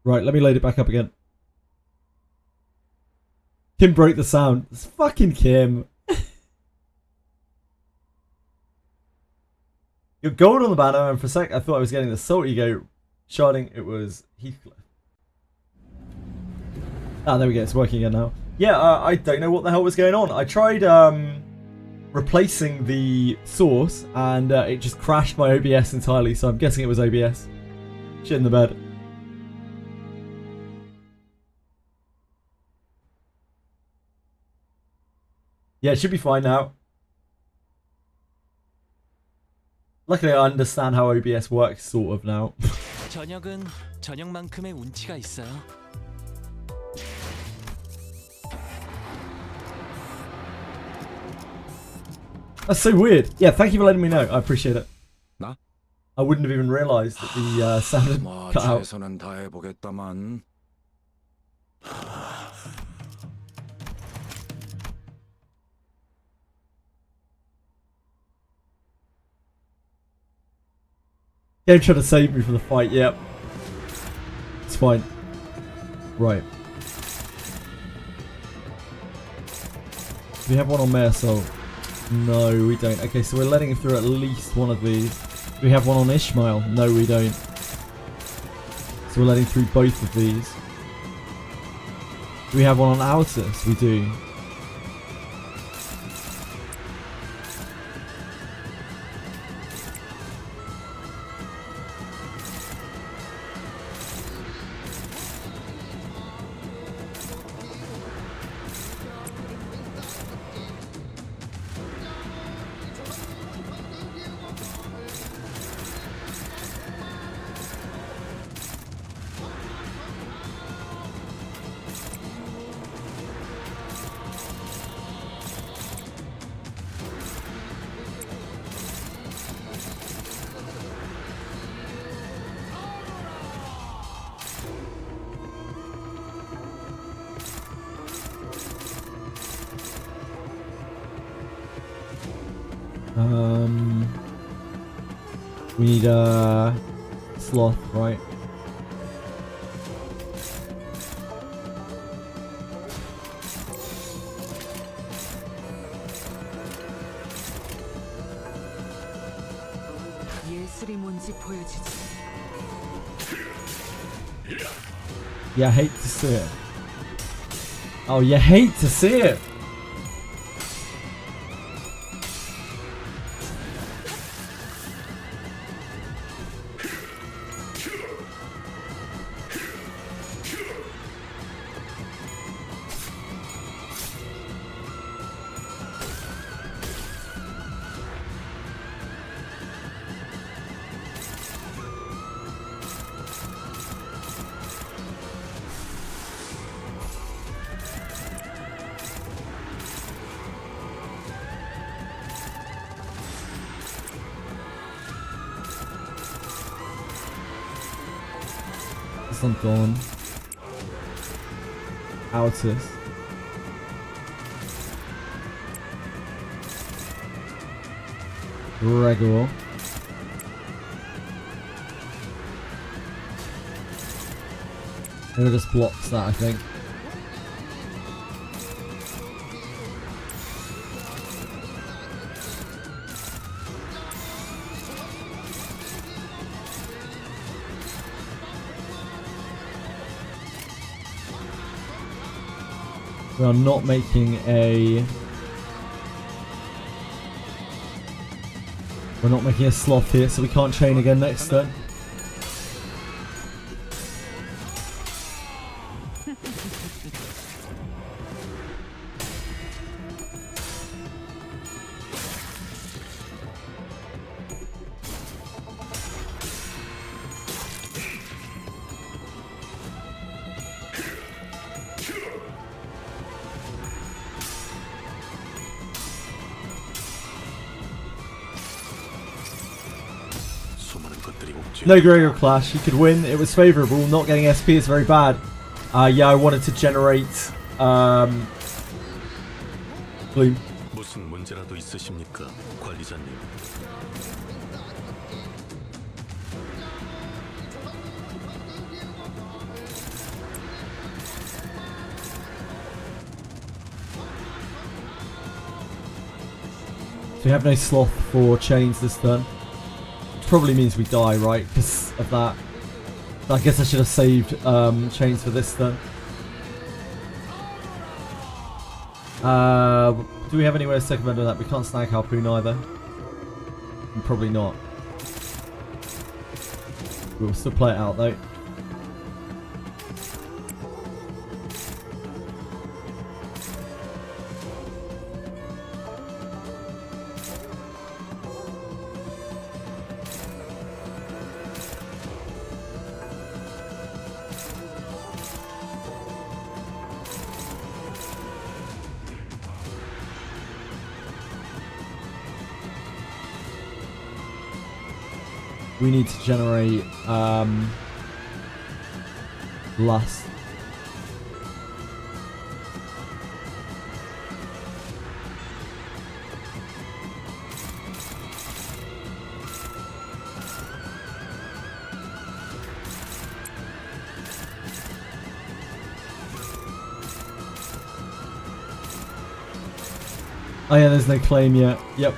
Right, let me load it back up again. Kim broke the sound. It's fucking Kim. You're gold on the banner, and for a sec I thought I was getting the Soul Ego sharding. It was Heathcliff. Ah, there we go. It's working again now. Yeah, I don't know what the hell was going on. I tried replacing the source, and it just crashed my OBS entirely, so I'm guessing it was OBS. Shit in the bed. Yeah, it should be fine now. Luckily, I understand how OBS works, sort of, now. 저녁은 저녁만큼의 운치가 있어요. That's so weird. Yeah, thank you for letting me know. I appreciate it. I wouldn't have even realised that the sound had cut out. 최선은 다해보겠다만. Game trying to save me from the fight, yep. It's fine. Right. Do we have one on Marisol? No, we don't. Okay, so we're letting him through at least one of these. Do we have one on Ishmael? No, we don't. So we're letting through both of these. Do we have one on Altus? We do. We need a sloth, right? 예술이 뭔지 보여주지. Yeah, I hate to see it. Oh, you hate to see it. Dawn. Outus. Gregor. It just blocks that, I think. We are not making a... We're not making a sloth here, so we can't train again next turn. No Gregor Clash, you could win, it was favourable, not getting SP is very bad. Yeah, I wanted to generate Bloom. 무슨 문제라도 있으십니까, 관리자님? So we have no sloth for chains this turn. Probably means we die, right? Because of that. I guess I should have saved chains for this then. Do we have anywhere to circumvent that? We can't snag harpoon either. Probably not. We'll still play it out though. We need to generate lust. Oh yeah, there's no claim yet. Yep.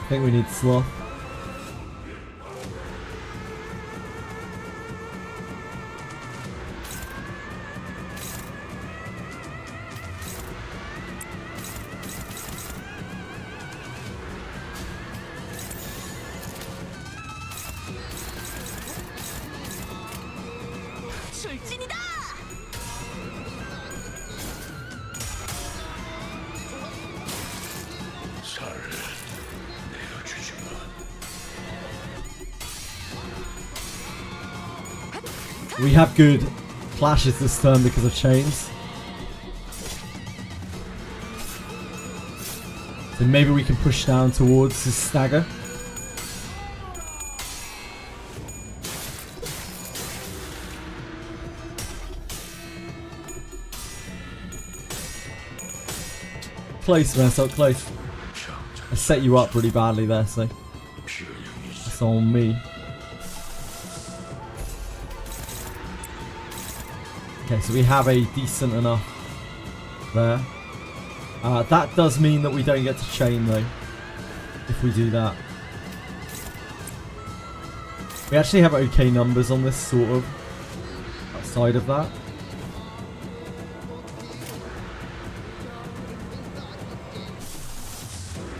I think we need sloth. 출진이다! We have good clashes this turn because of chains. So maybe we can push down towards his stagger. close, man. So close. I set you up really badly there, so that's on me. Okay, so we have a decent enough there. That does mean that we don't get to chain though, if we do that. We actually have okay numbers on this sort of outside of that.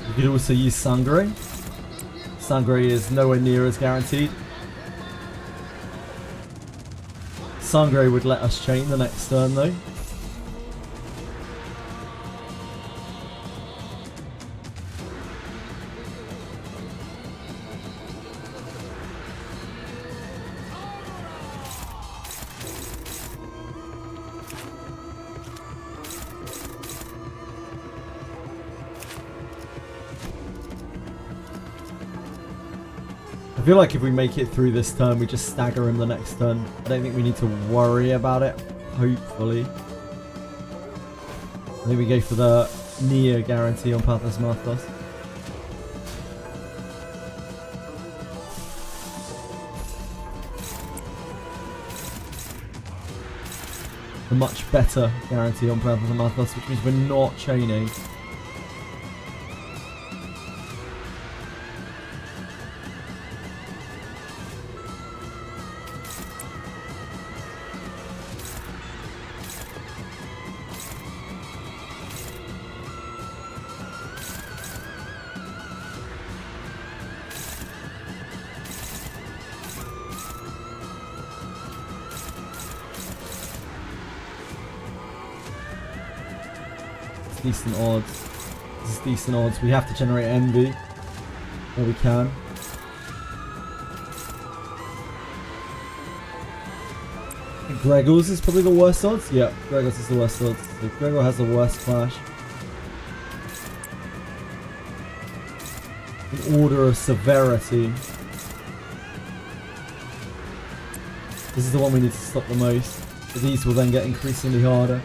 You could also use Sangre. Sangre is nowhere near as guaranteed. Sangre would let us chain the next turn though. I feel like if we make it through this turn, we just stagger him the next turn. I don't think we need to worry about it, hopefully. I think we go for the near guarantee on Pathos Marthos. A much better guarantee on Pathos Marthos, which means we're not chaining. Decent odds. This is decent odds. We have to generate envy where we can. Gregor's is probably the worst odds. Yeah, Gregor's is the worst odds. So Gregor has the worst clash. In order of severity, this is the one we need to stop the most. But these will then get increasingly harder.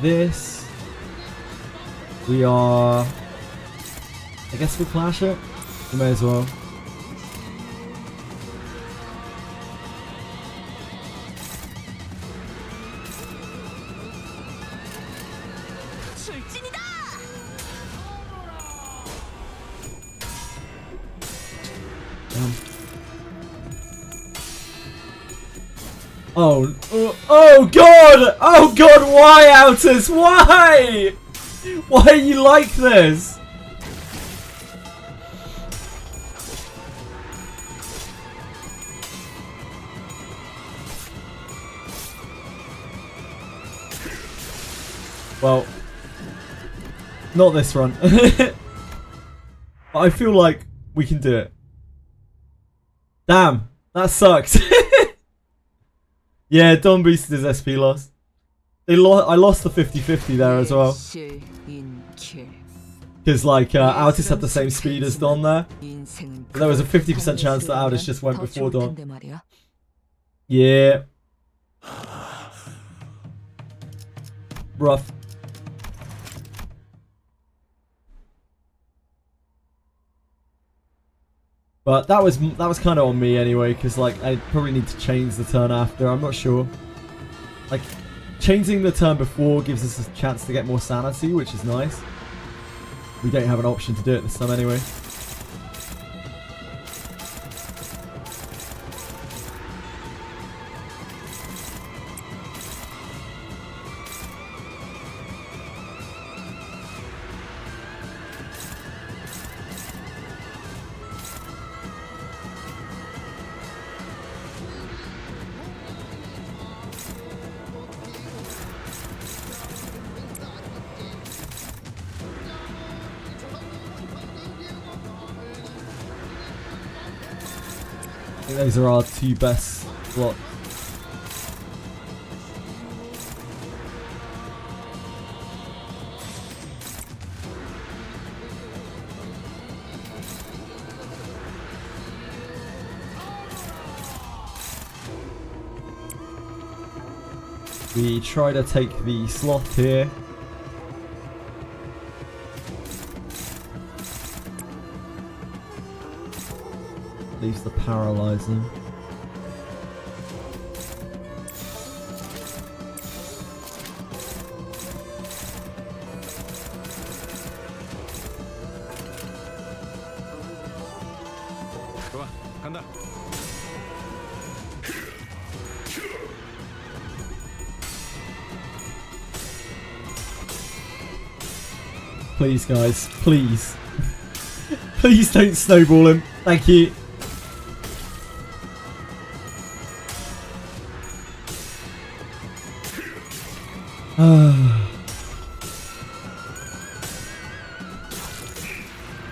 This we are. I guess we'll clash it. We may as well. Oh god! Oh god, why, Altus? Why? Why are you like this? Well, not this run. But I feel like we can do it. Damn, that sucks. Yeah, Don boosted his SP loss. I lost the 50-50 there as well. Because like Altus had the same speed as Don there. But there was a 50% chance that Altus just went before Don. Yeah. Rough. But that was kind of on me anyway, because like I probably need to change the turn after. I'm not sure. Like changing the turn before gives us a chance to get more sanity, which is nice. We don't have an option to do it this time anyway. I think those are our two best slots. We try to take the sloth here. Leaves the paralyzer. 좋아, 간다. Please, guys, please. Please don't snowball him. Thank you.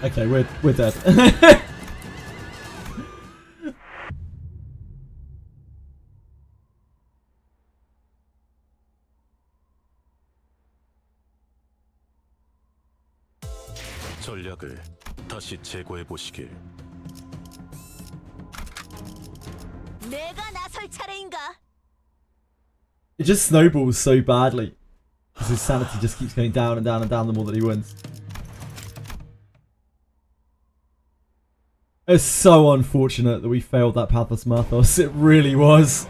Okay, we're dead. 전략을 다시 재고해 보시길. 내가 나설 차례인가? It just snowballs so badly. Because his sanity just keeps going down and down and down the more that he wins. It's so unfortunate that we failed that Pathos Mathos. It really was.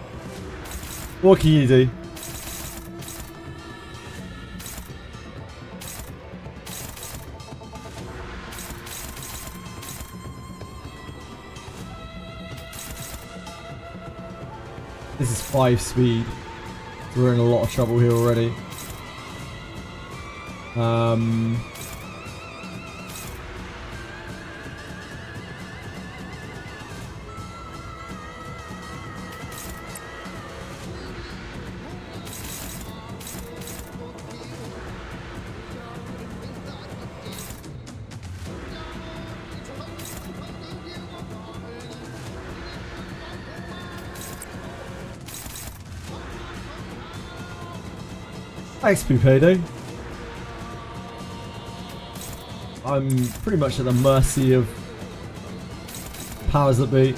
What can you do? This is 5 speed. So we're in a lot of trouble here already. Thanks, Pupedo. I'm pretty much at the mercy of powers that be.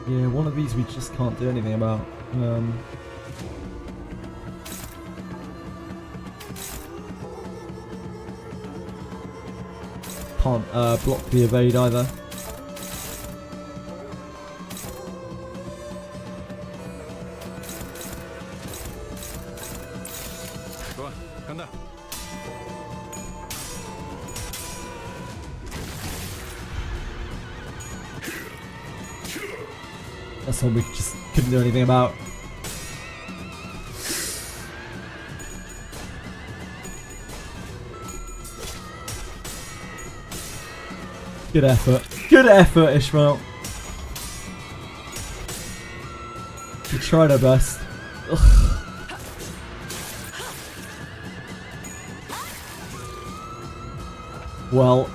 Yeah, one of these we just can't do anything about. Can't block the evade either. 좋아, 간다. That's all we just couldn't do anything about. Good effort. Good effort, Ishmael. We tried our best. Ugh. Well.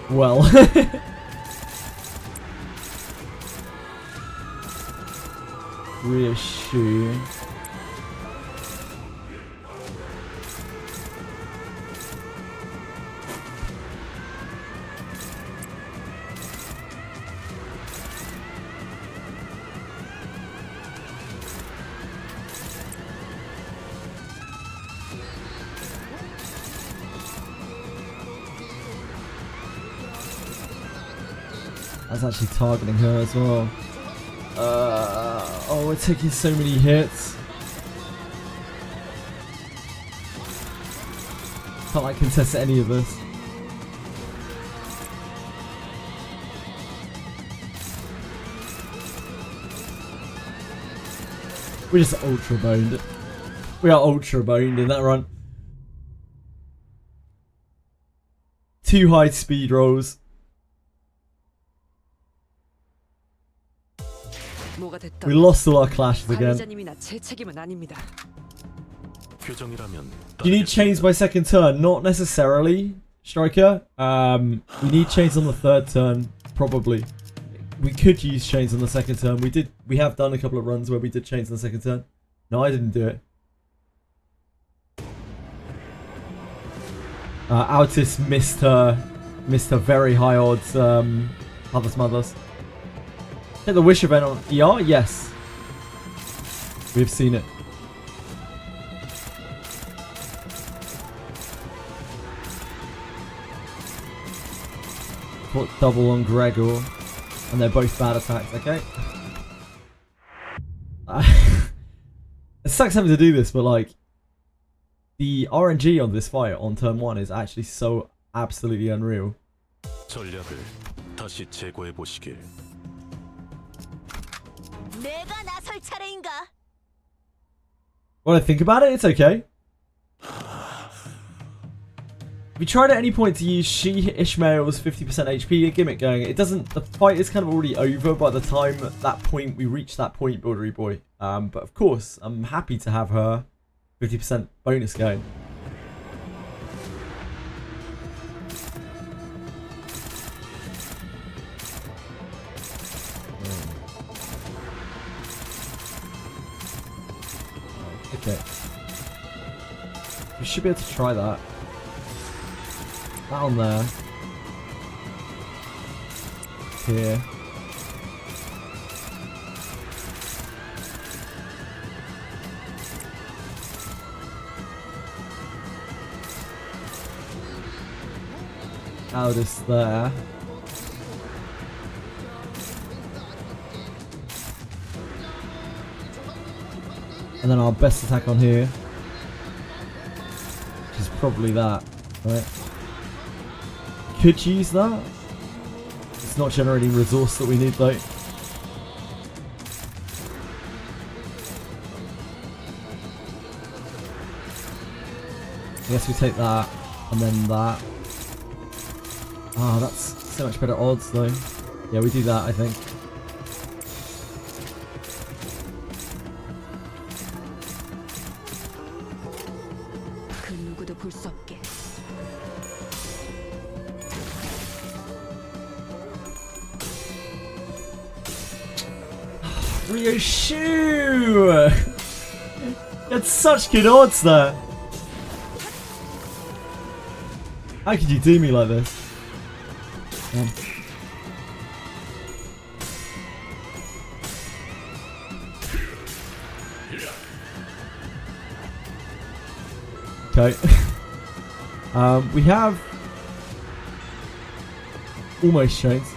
Well. Reassure. That's actually targeting her as well. Oh, we're taking so many hits. Can't like contest any of this. We're just ultra boned. We are ultra boned in that run. 2 high speed rolls. We lost all our clashes again. Do you need chains by second turn? Not necessarily, Striker. We need chains on the 3rd turn, probably. We could use chains on the 2nd turn. We have done a couple of runs where we did chains on the 2nd turn. No, I didn't do it. Altis missed her very high odds Mothers. Hit the Wish event on ER? Yes. We've seen it. Put double on Gregor. And they're both bad attacks, okay? It sucks having to do this, but like, the RNG on this fight on turn 1 is actually so absolutely unreal. 전략을 다시 재고해 보시길. 내가 나설 차례인가? When I think about it, it's okay. If you tried at any point to use She Ishmael's 50% HP gimmick going, it doesn't. The fight is kind of already over by the time that point we reach that point, Buildery Boy. But of course, I'm happy to have her 50% bonus going. Okay. We should be able to try that. That on there. Here. Aldous there. And then our best attack on here, which is probably that, right? Could use that. It's not generating resource that we need though. I guess we take that, and then that. Ah, that's so much better odds though. Yeah, we do that, I think. Ryoshu! It's such good odds there. How could you do me like this? Okay. We have almost chains.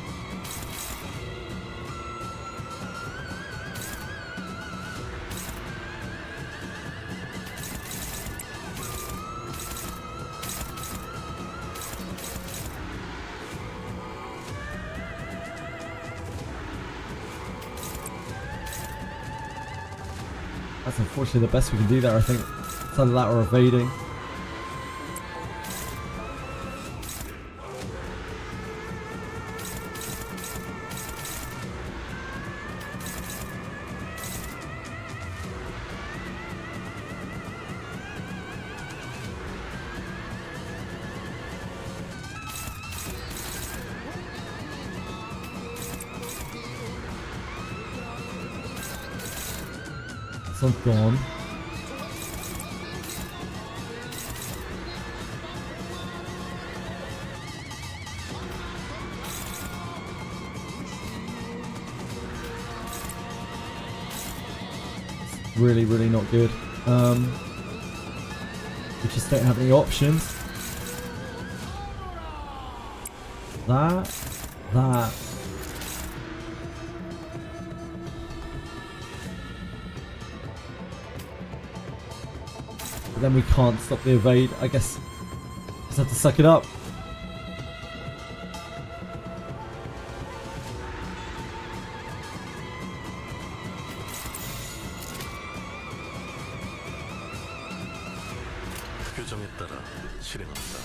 That's unfortunately the best we can do there, I think. It's either that or evading. One's gone. It's really, really not good. We just don't have any options. That. Then we can't stop the evade. I guess just have to suck it up. 규정에 따라 실행합니다.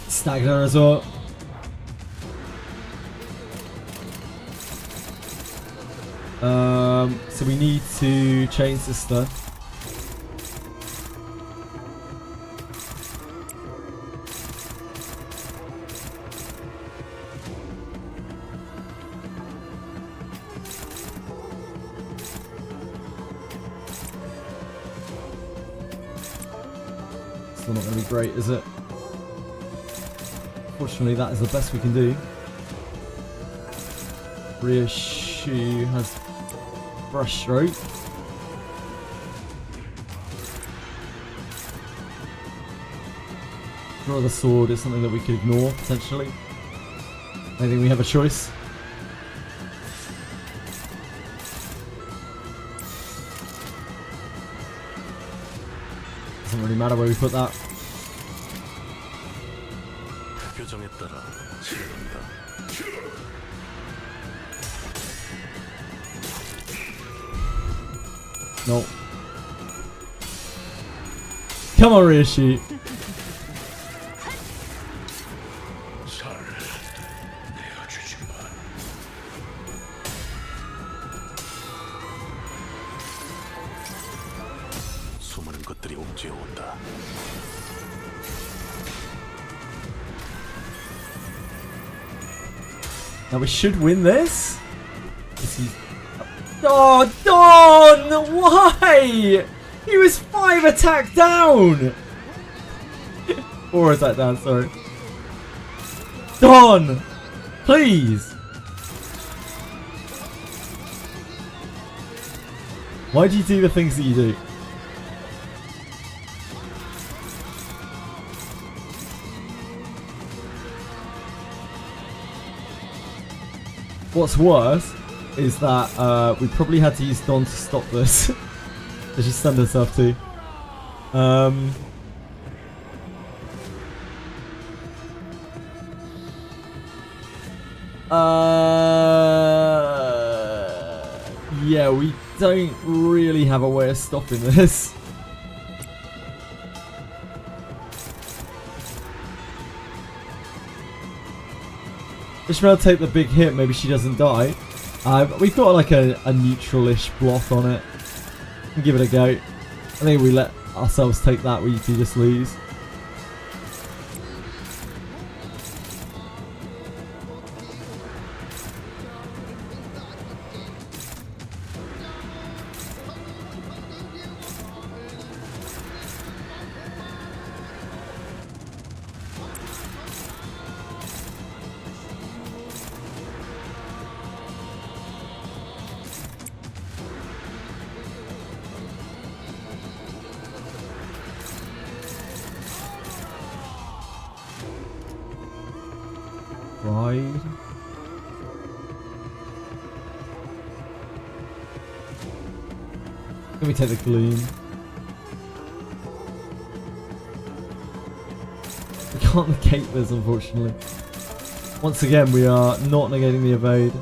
Stacked on as well. So we need to change this stuff. Still not going to be great, is it? Fortunately, that is the best we can do. Ryoshu has brush stroke. Draw the sword is something that we could ignore potentially. I think we have a choice. Doesn't really matter where we put that. 표정에 따라 치른다. No. Come on, Ryoshu. 수많은 것들이 옥죄어 온다. Now we should win this. Oh, Don! Why? He was 5 attack down! 4 attack down, sorry. Don! Please! Why do you do the things that you do? What's worse is that we probably had to use Dawn to stop this. As she stunned herself too. Yeah, we don't really have a way of stopping this. Ishmael take the big hit, maybe she doesn't die. We've got like a neutral-ish block on it. We'll give it a go. I think if we let ourselves take that, we do just lose. Right. Can we take the gloom? We can't negate this, unfortunately. Once again, we are not negating the evade.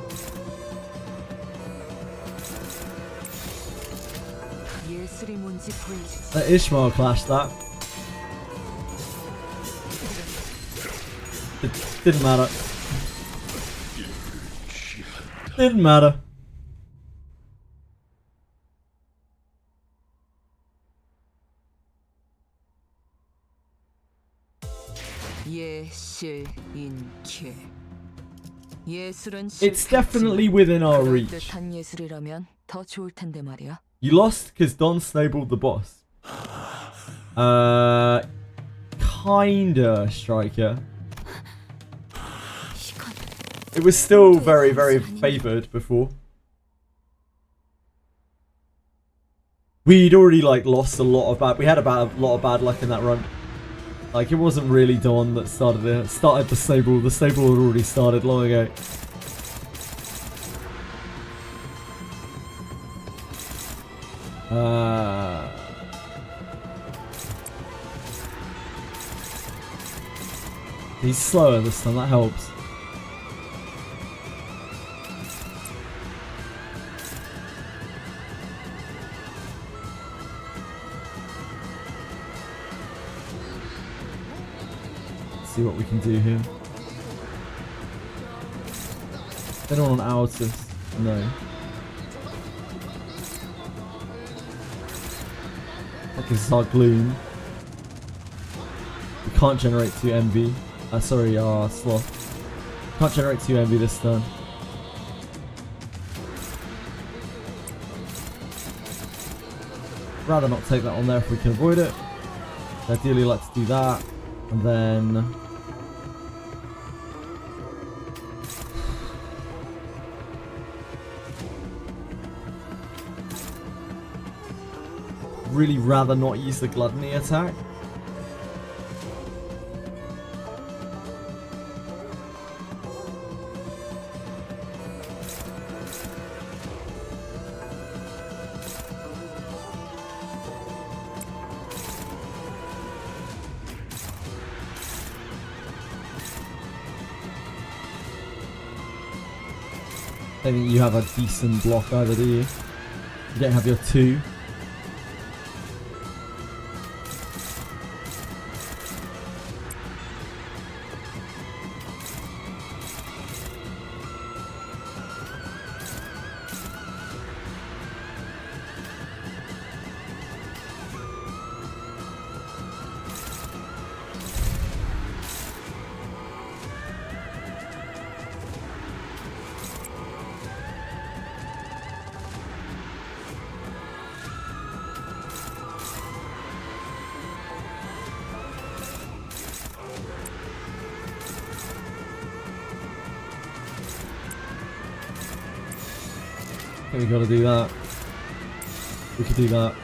That Ishmael clashed that. It didn't matter. Didn't matter. It's definitely within our reach. You lost because Don snowballed the boss. Kinda, Striker. It was still very, very favoured before. We'd already like lost a lot of bad. We had about a lot of bad luck in that run. Like it wasn't really Dawn that started it. Started the snowball. The snowball had already started long ago. He's slower this time. That helps. See what we can do here. Anyone on Altus? No. That gives us our gloom. We can't generate 2 envy. Sorry, our sloth. Can't generate 2 envy this turn. Rather not take that on there if we can avoid it. Ideally like to do that. And then really rather not use the gluttony attack. I think you have a decent block either, do you? You don't have your 2. We gotta do that. We could do that.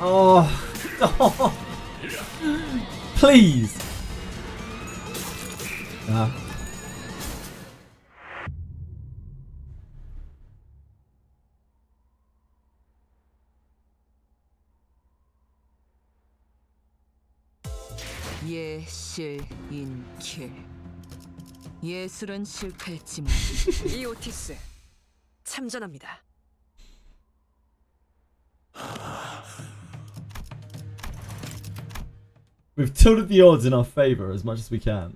Oh. Please. 예실인킬. 예술은 실패했지만 이 오티스 참전합니다. We've tilted the odds in our favor as much as we can.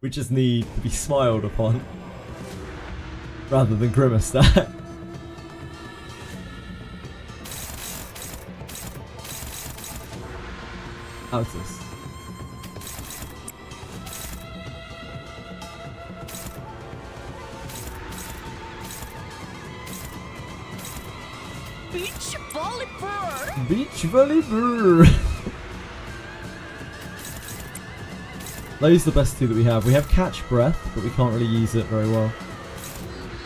We just need to be smiled upon rather than grimaced at. Altus. Beach volleyball. Beach volleyball. Those are the best 2 that we have. We have catch breath, but we can't really use it very well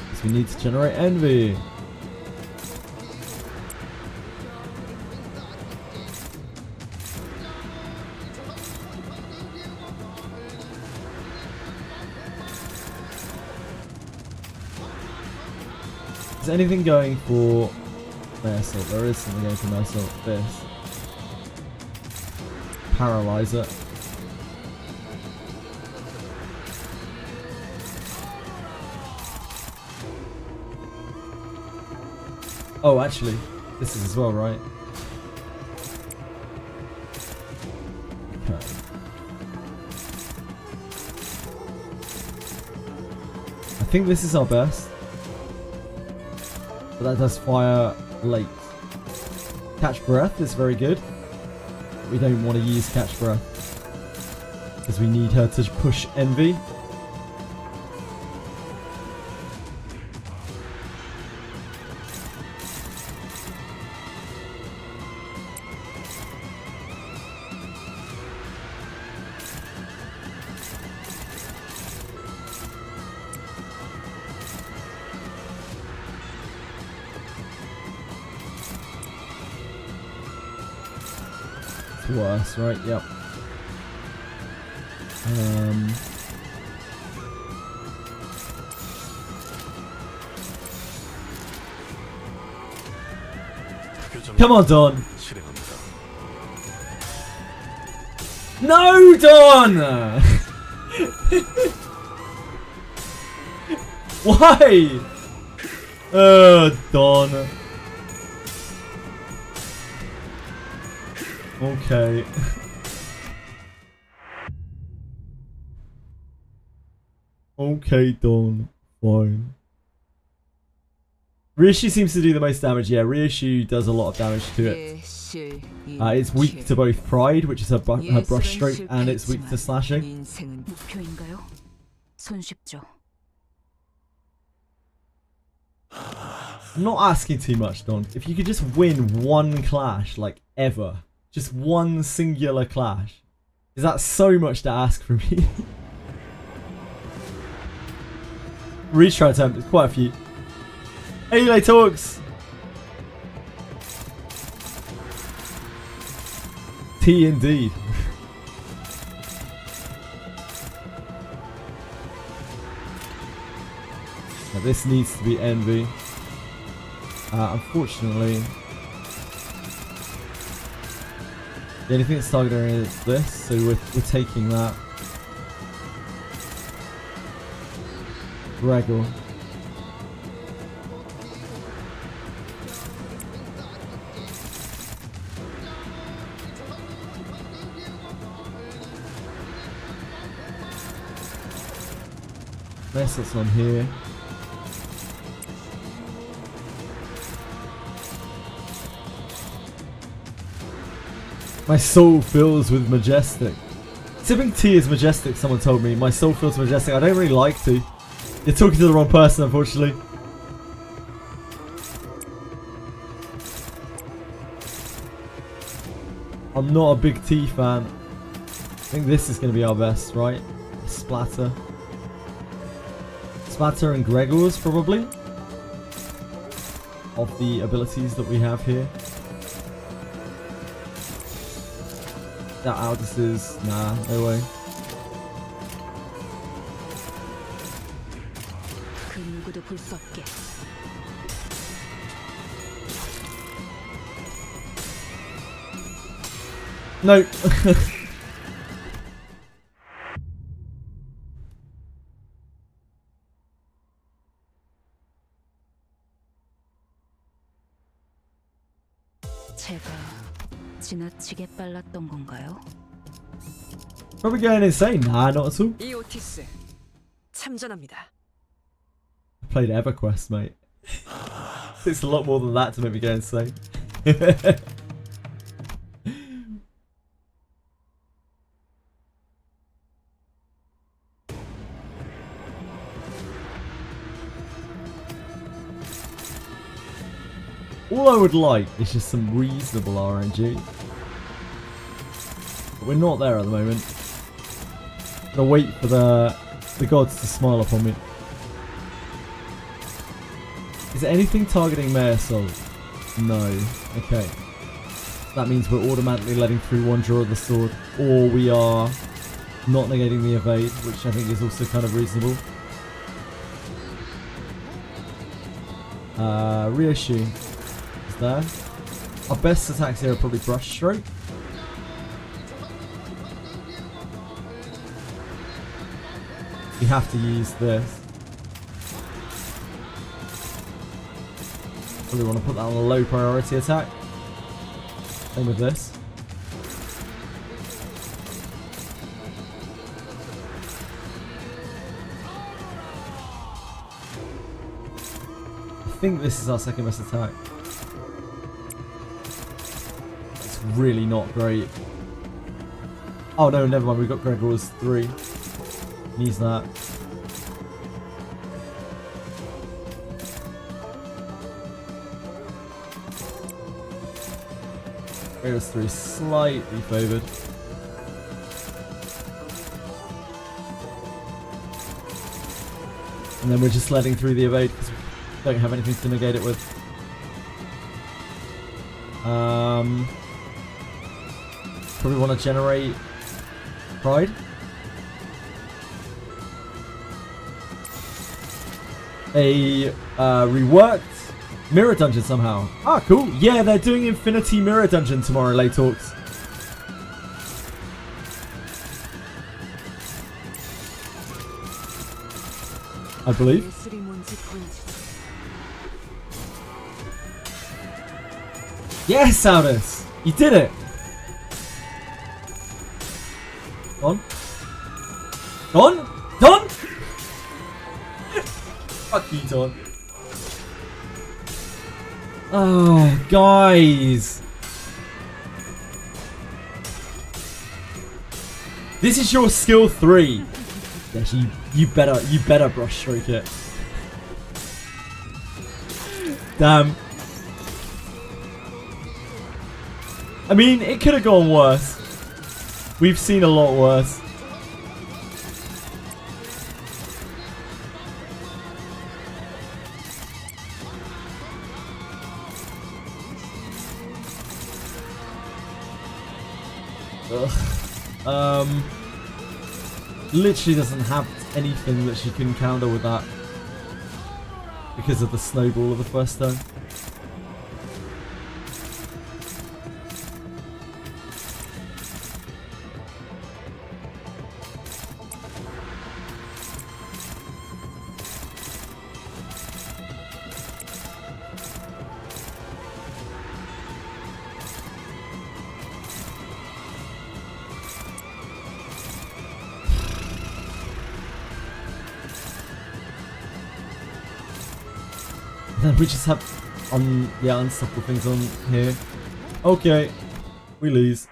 because we need to generate envy. Is anything going for Assault? There is something going for Assault. This. Paralyzer. Oh, actually, this is as well, right? Okay. I think this is our best. But that does fire late. Catch breath is very good. But we don't want to use catch breath because we need her to push envy. Worse, right? Yep. Come on, Don. No, Don. Why? Don. Okay. Okay, Don. Fine. Reissue seems to do the most damage. Yeah, Reissue does a lot of damage to it. It's weak to both Pride, which is her brush stroke, and it's weak to slashing. 목표인가요? 손쉽죠. I'm not asking too much, Don. If you could just win one clash, like ever, just one singular clash, is that so much to ask from me? Retry attempt, it's quite a few. Hey, talks. T indeed. Now this needs to be envy. Unfortunately, the only thing that's targeting is this, so we're taking that. Gregor. That's on here. My soul fills with majestic. Sipping tea is majestic, someone told me. My soul feels majestic. I don't really like tea. You're talking to the wrong person, unfortunately. I'm not a big tea fan. I think this is going to be our best, right? Splatter. Splatter and Gregor's, probably. Of the abilities that we have here. That Aldous is... Nah, no way. No. 제가 지나치게 빨랐던 건가요? Probably going insane. Nah, not at all. 이 오티스 참전합니다. I played EverQuest, mate. It's a lot more than that to make me go insane. All I would like is just some reasonable RNG. But we're not there at the moment. I'm gonna wait for the gods to smile upon me. Is there anything targeting Mayor Soul? No. Okay. That means we're automatically letting through one draw of the sword, or we are not negating the evade, which I think is also kind of reasonable. Reissue. There. Our best attacks here are probably brush stroke. We have to use this. Probably want to put that on a low priority attack. Same with this. I think this is our second best attack. Really not great. Oh no, never mind. We've got Gregor's 3. Needs that. Gregor's 3 slightly favoured. And then we're just letting through the evade because we don't have anything to negate it with. Probably want to generate Pride. A reworked mirror dungeon somehow. Ah, cool. Yeah, they're doing Infinity Mirror Dungeon tomorrow, Late Talks. I believe. Yes, Aldous! You did it! Don? Don? Don? Fuck you, Don. Oh, guys. This is your skill 3. Yes, you better brush stroke it. Damn. I mean, it could have gone worse. We've seen a lot worse. Ugh. Literally doesn't have anything that she can counter with that because of the snowball of the first turn. Then we just have unstoppable things on here. Okay, we lose.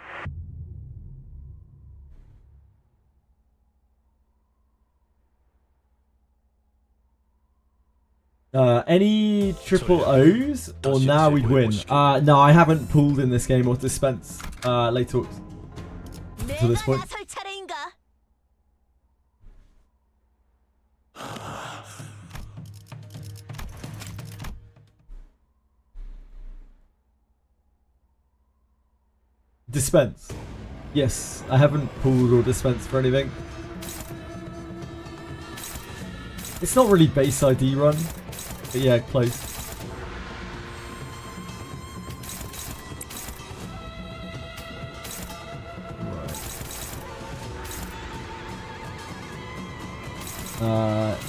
Any triple O's or now we'd win? No, I haven't pulled in this game or dispensed late talks to this point. Dispense. Yes, I haven't pulled or dispensed for anything. It's not really base ID run, but yeah, close.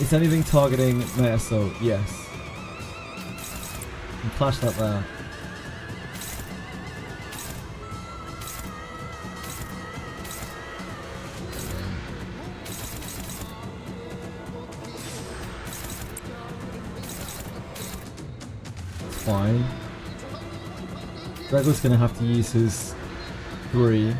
Is anything targeting Meta Assault? Yes. And clash that there. Fine. Gregor's gonna have to use his 3.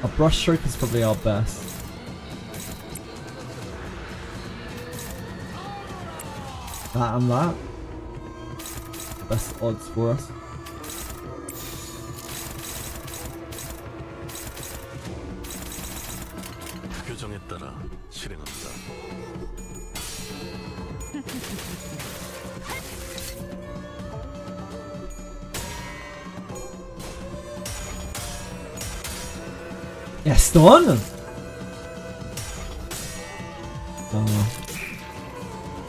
A brush stroke is probably our best. That and that. Best odds for us. 규정에 따라 실행합니다. Yes, Don.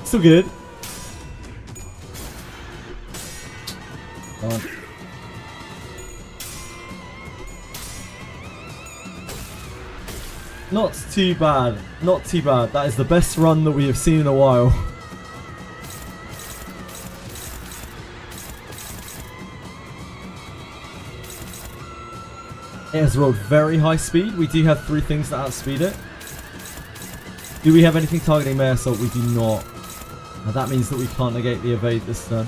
Still good. Don. Not too bad. Not too bad. That is the best run that we have seen in a while. It has rolled very high speed. We do have 3 things that outspeed it. Do we have anything targeting Meta Assault? We do not. Now that means that we can't negate the evade this turn.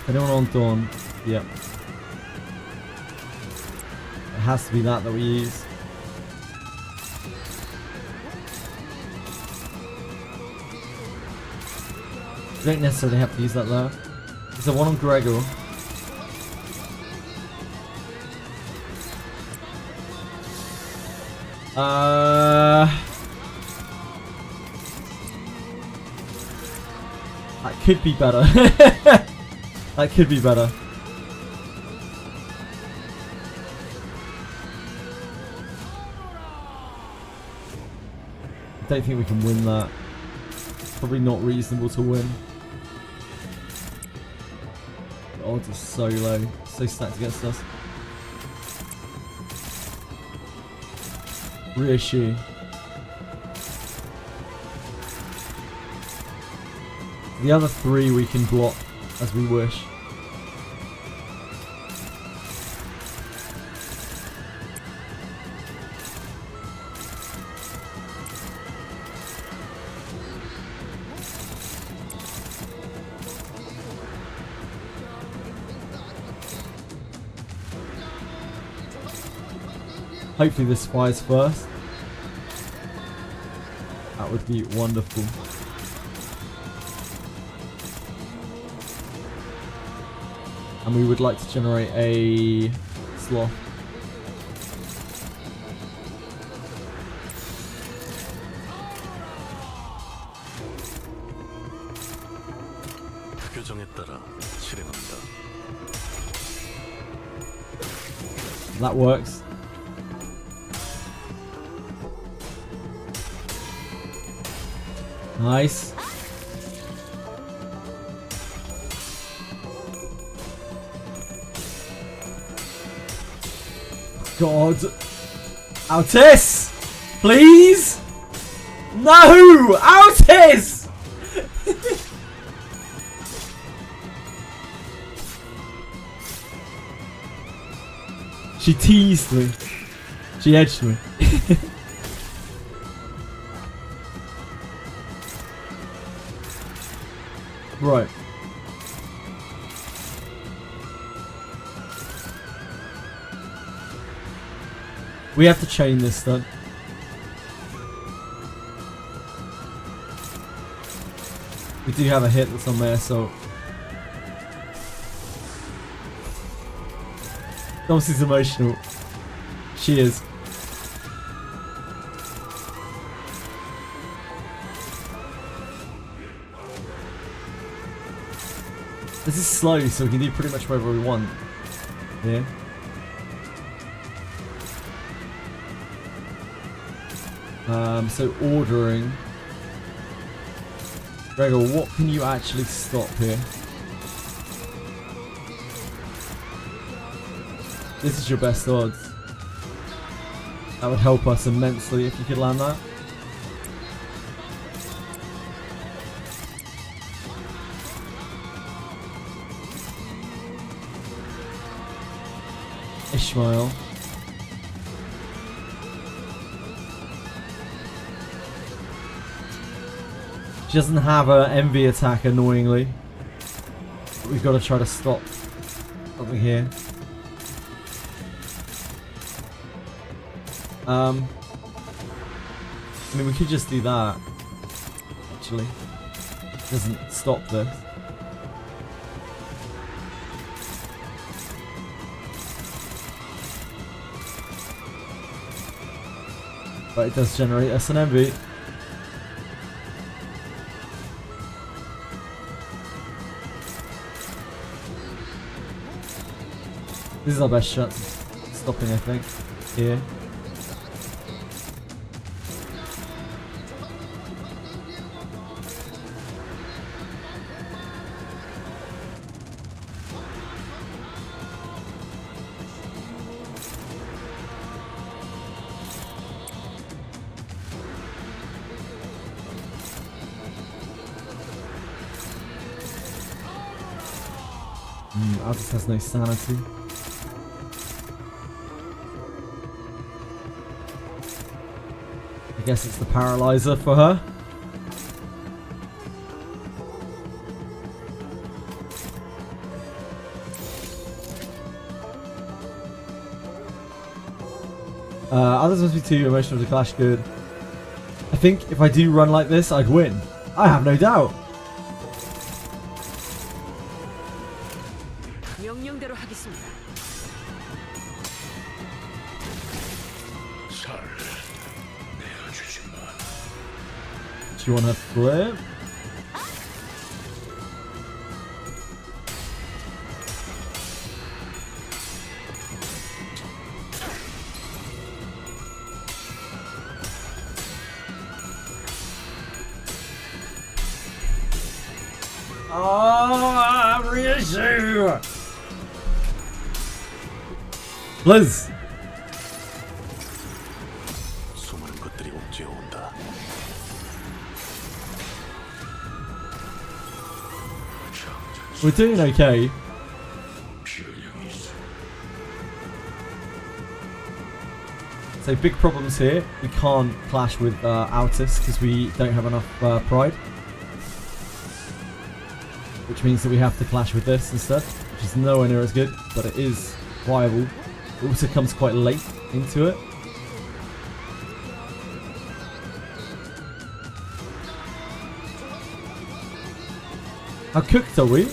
Anyone on Dawn? Yep. It has to be that we use. We don't necessarily have to use that though. There's a one on Gregor. That could be better. That could be better. I don't think we can win that. Probably not reasonable to win. The odds are so low. So stacked against us. Reissue. The other 3 we can block as we wish. Hopefully this fires first. That would be wonderful. And we would like to generate a sloth. 규정에 따라 실행합니다. That works. Nice. God. Altis! Please! No! Altis! She teased me. She edged me. Right. We have to chain this then. We do have a hit that's on there, so Dulcie's emotional. She is. This is slow, so we can do pretty much whatever we want. Yeah. So ordering. Gregor, what can you actually stop here? This is your best odds. That would help us immensely if you could land that. Ishmael. She doesn't have an envy attack, annoyingly. But we've got to try to stop something here. I mean, we could just do that. Actually, doesn't stop this. But it does generate us an envy. This is our best shot at stopping, I think, here. Aldous has no sanity. I guess it's the paralyzer for her. Others must be too emotional to clash good. I think if I do run like this, I'd win. I have no doubt. 명령대로 하겠습니다. Do you want her flip? 아, 리슈. Liz. 수많은 것들이 옥죄어 온다. We're doing okay. So big problems here. We can't clash with Altus because we don't have enough pride. Which means that we have to clash with this instead, which is nowhere near as good, but it is viable. It also comes quite late into it. How cooked are we?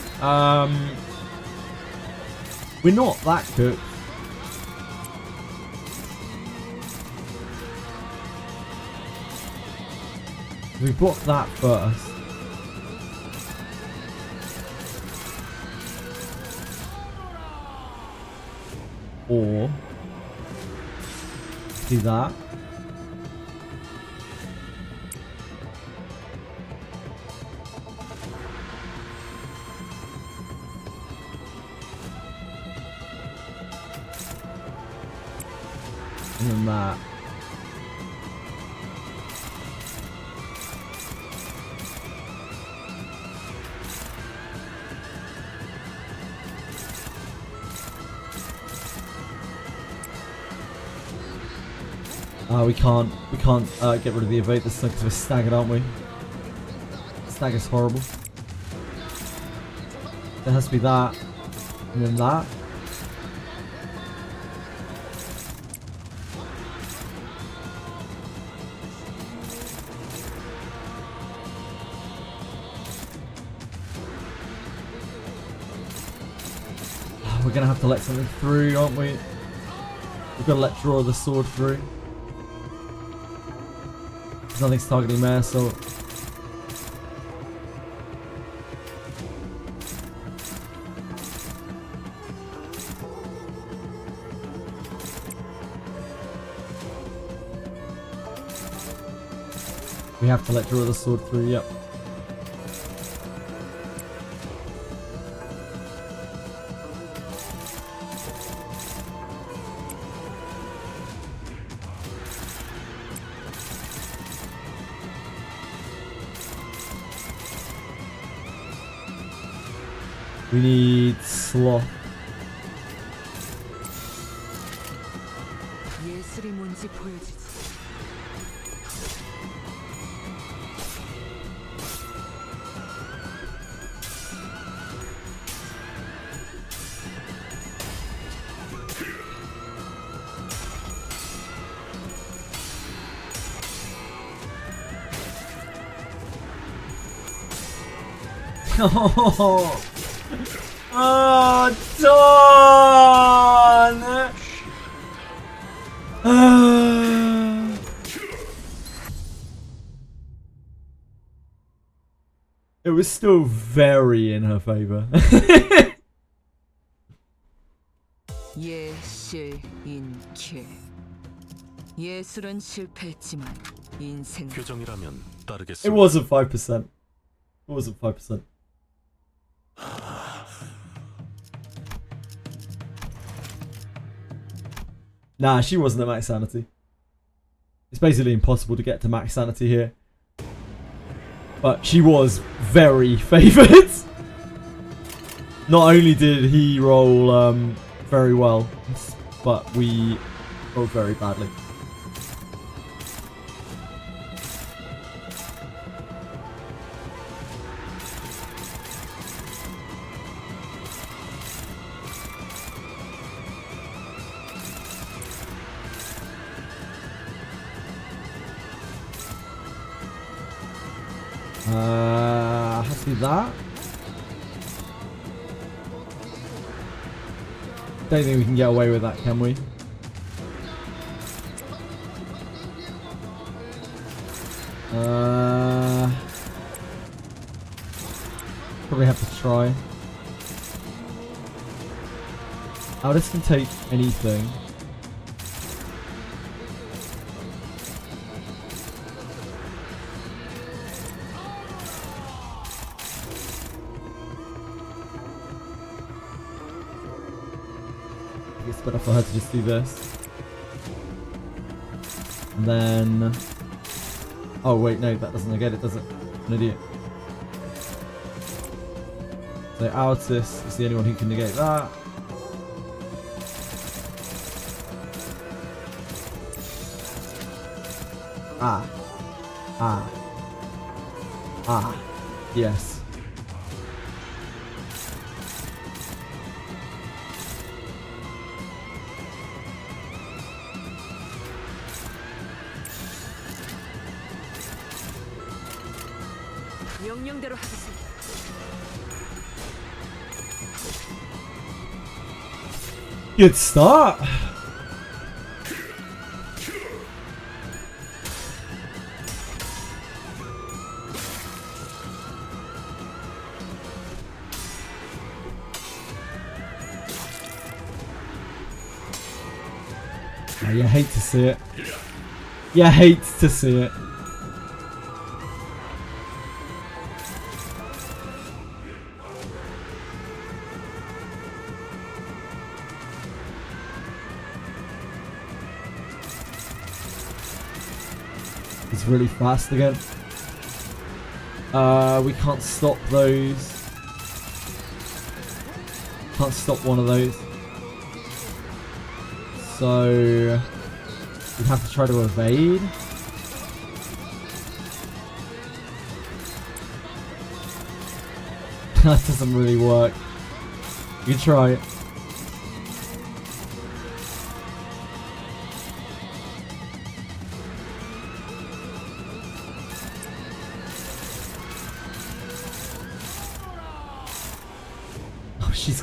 We're not that cooked. We block that first. Or do that. And then that. We can't get rid of the evade this time because we're staggered, aren't we? Stagger's horrible. There has to be that, and then that. We're gonna have to let something through, aren't we? We've got to let draw the sword through. Nothing's targeting Mare, so we have to let draw the sword through, yep. We need sloth. 예술이 뭔지 보여주지. Oh, Dawn! It was still very in her favor. 예실인케. 예술은 실패했지만 인생. 규정이라면 It 따르겠습니다. wasn't 5%. It wasn't 5%. Nah, she wasn't at max sanity. It's basically impossible to get to max sanity here. But she was very favoured. Not only did he roll very well, but we rolled very badly. Has to be that. Don't think we can get away with that, can we? Probably have to try. Oh, this can take anything. it's better for her to just do this. And then... Oh wait, no, that doesn't negate it, does it? I'm an idiot. So Altus is the only one who can negate that. Ah. Ah. Ah. Yes. 명령대로 하겠습니다. Good start. Oh, you hate to see it. You hate to see it. He's really fast again. We can't stop those. Can't stop one of those. So we have to try to evade. That doesn't really work. You can try it. Oh, she's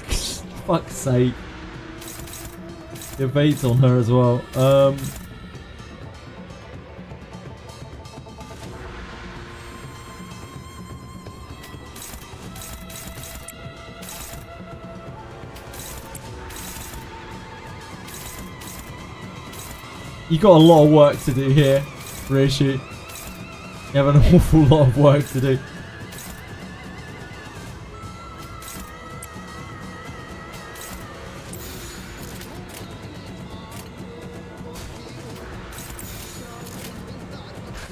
fuck's sake. Evades on her as well. You got a lot of work to do here, Rishi. You have an awful lot of work to do.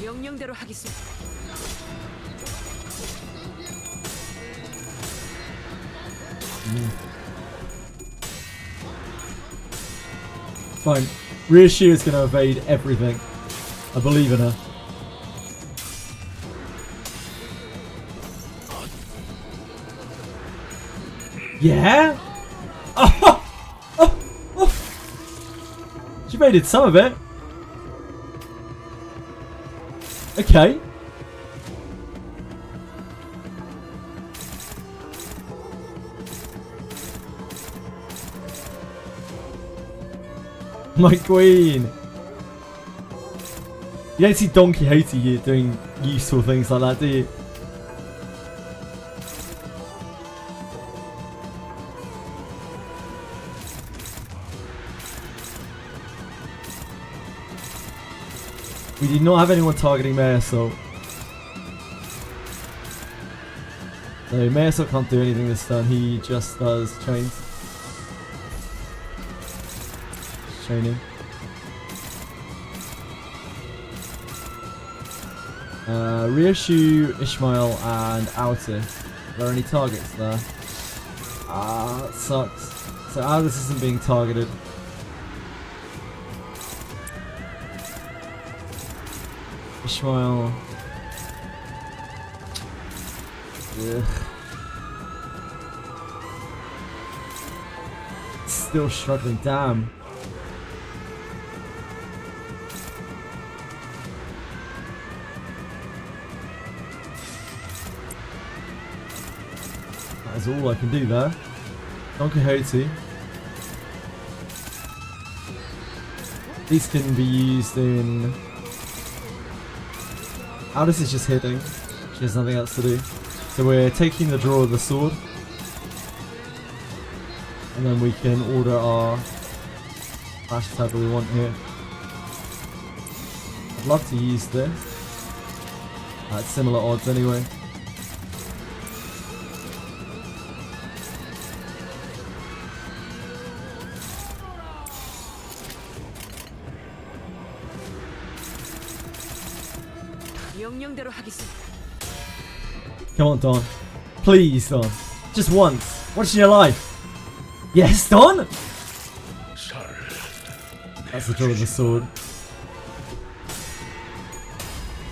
명령대로 하겠습니다. Fine. Rishi is going to evade everything. I believe in her. Yeah? Oh, oh, oh. She evaded some of it. Okay. My queen. You don't see Don Quixote doing useful things like that, do you? We did not have anyone targeting Marisol. So Marisol can't do anything this turn, he just does chains. Chaining. Reissue, Ishmael and Altus. Are there any targets there? Ah, that sucks. So Altus isn't being targeted. Ishmael. Ugh. Still struggling, damn. That is all I can do there. Don Quixote. These can be used in... Aldous is just hitting. She has nothing else to do. So we're taking the draw of the sword. And then we can order our flash attack that we want here. I'd love to use this. At similar odds anyway. 명령대로 하겠습니다. Come on, Don. Please, Don. Just once. Once in your life. Yes, Don! That's the draw of the sword.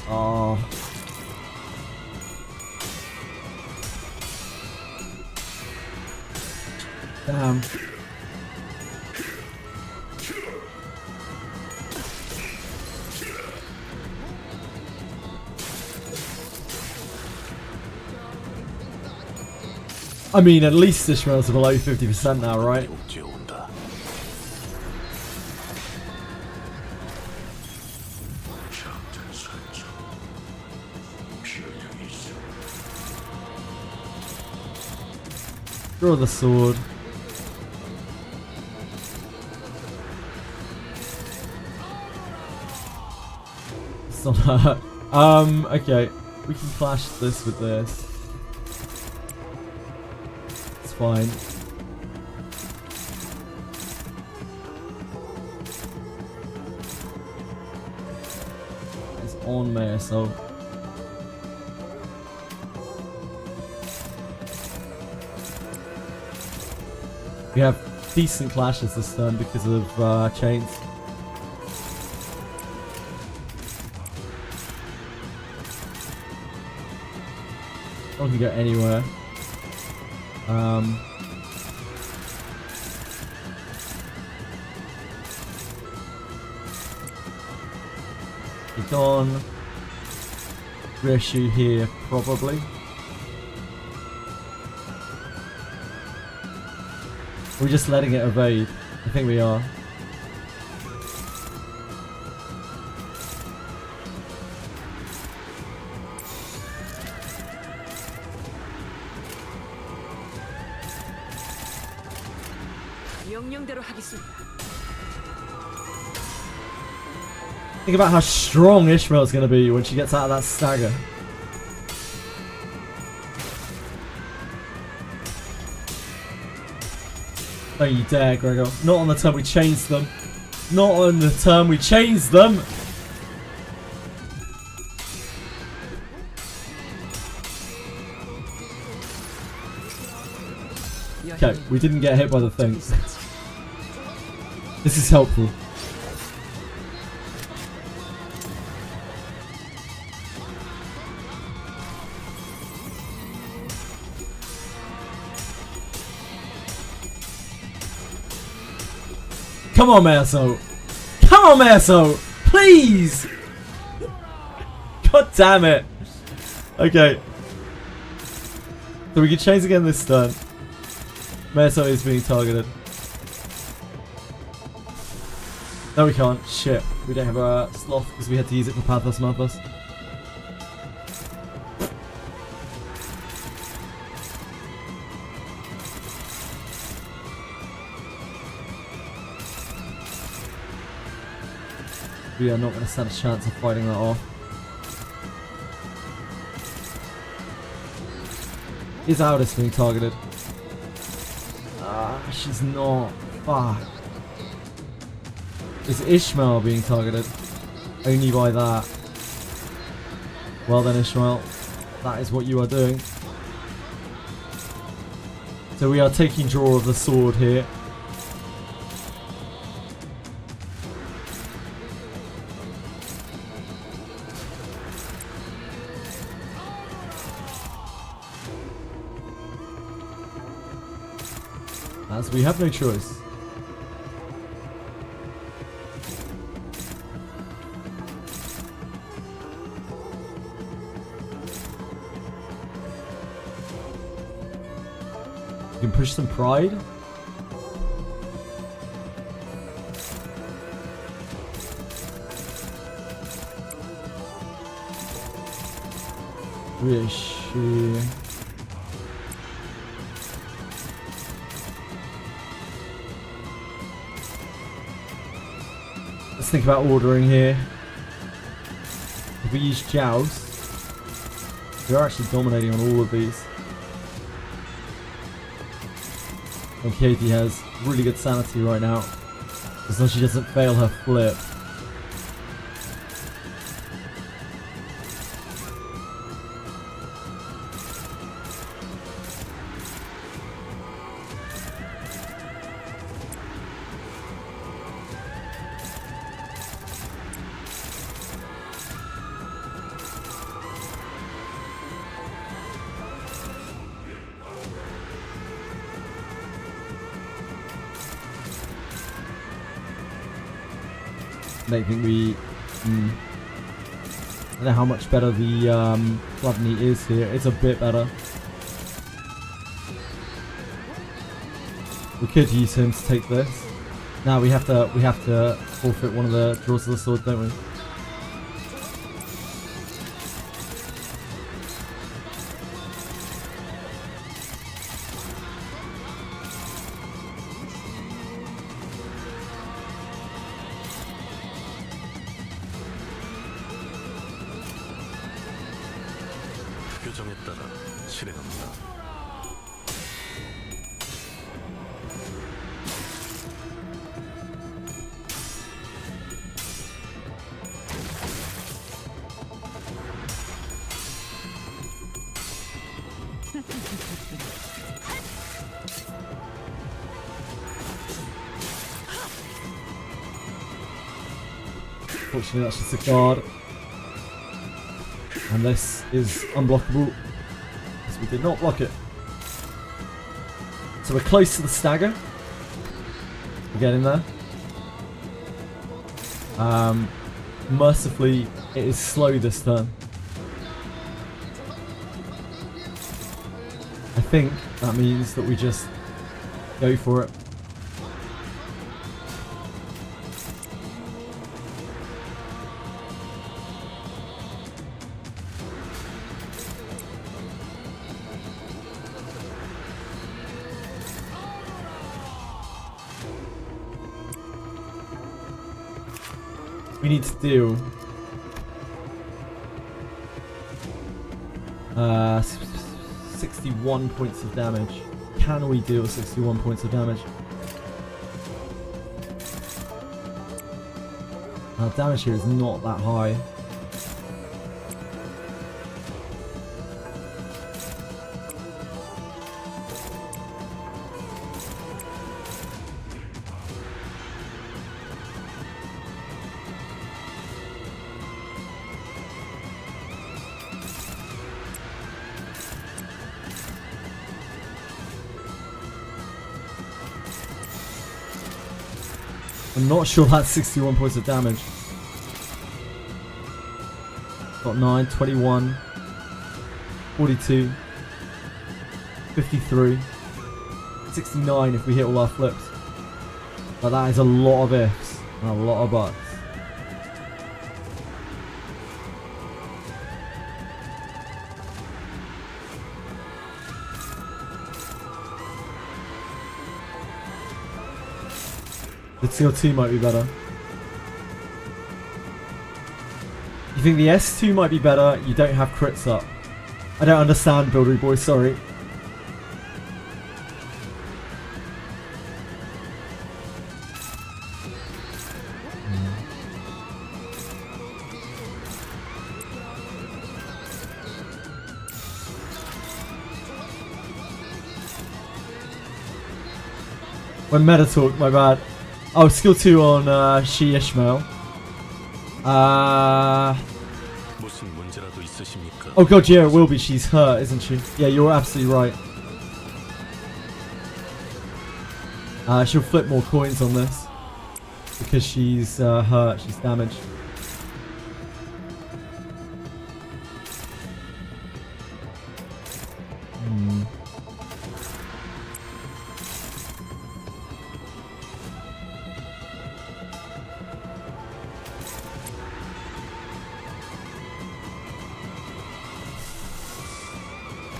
Oh. Damn. I mean, at least Ishmael's below 50% now, right? Draw the sword. It's not hurt. Okay. We can clash this with this. It's fine. It's on me, so... We have decent clashes this turn because of chains. I can go anywhere. It's on. Reissue here, probably. We're just letting it evade. I think we are. 명령대로 하겠습니다. Think about how strong Ishmael's gonna be when she gets out of that stagger. Don't you dare, Gregor. Not on the turn we changed them. Not on the turn we changed them. Okay, we didn't get hit by the thing. This is helpful. Come on, Merso. Come on, Merso. Please. God damn it. Okay. So we can chase again this turn. Merso is being targeted. No, we can't. Shit. We don't have a sloth because we had to use it for Pathos Mathos. We are not going to stand a chance of fighting that off. Is Aldous being targeted? Ah, she's not. Fuck. Is Ishmael being targeted? Only by that. Well then, Ishmael, that is what you are doing. So we are taking draw of the sword here. As we have no choice. You can push some pride. Wish. Let's think about ordering here. If we use Joust, we are actually dominating on all of these. And Katie has really good sanity right now, as long as she doesn't fail her flip. don't think we... I don't know how much better the Daphne is here. It's a bit better. We could use him to take this. Now we have to forfeit one of the draws of the sword, don't we? 규정에 따라 실행합니다. Fortunately, that's just a guard. And this is unblockable. Because we did not block it. So we're close to the stagger. We're getting there. Mercifully, it is slow this turn. I think that means that we just go for it. We need to do 61 points of damage. Can we deal 61 points of damage? Our damage here is not that high. I'm not sure that's 61 points of damage. Got 9, 21, 42, 53, 69 if we hit all our flips. But that is a lot of ifs and a lot of buts. The TL2 might be better. You think the S2 might be better? You don't have crits up. I don't understand, Buildery Boy, sorry. When meta talk, my bad. Oh, skill 2 on She Ishmael. Oh god, yeah, it will be. She's hurt, isn't she? Yeah, you're absolutely right. She'll flip more coins on this. Because she's hurt, she's damaged.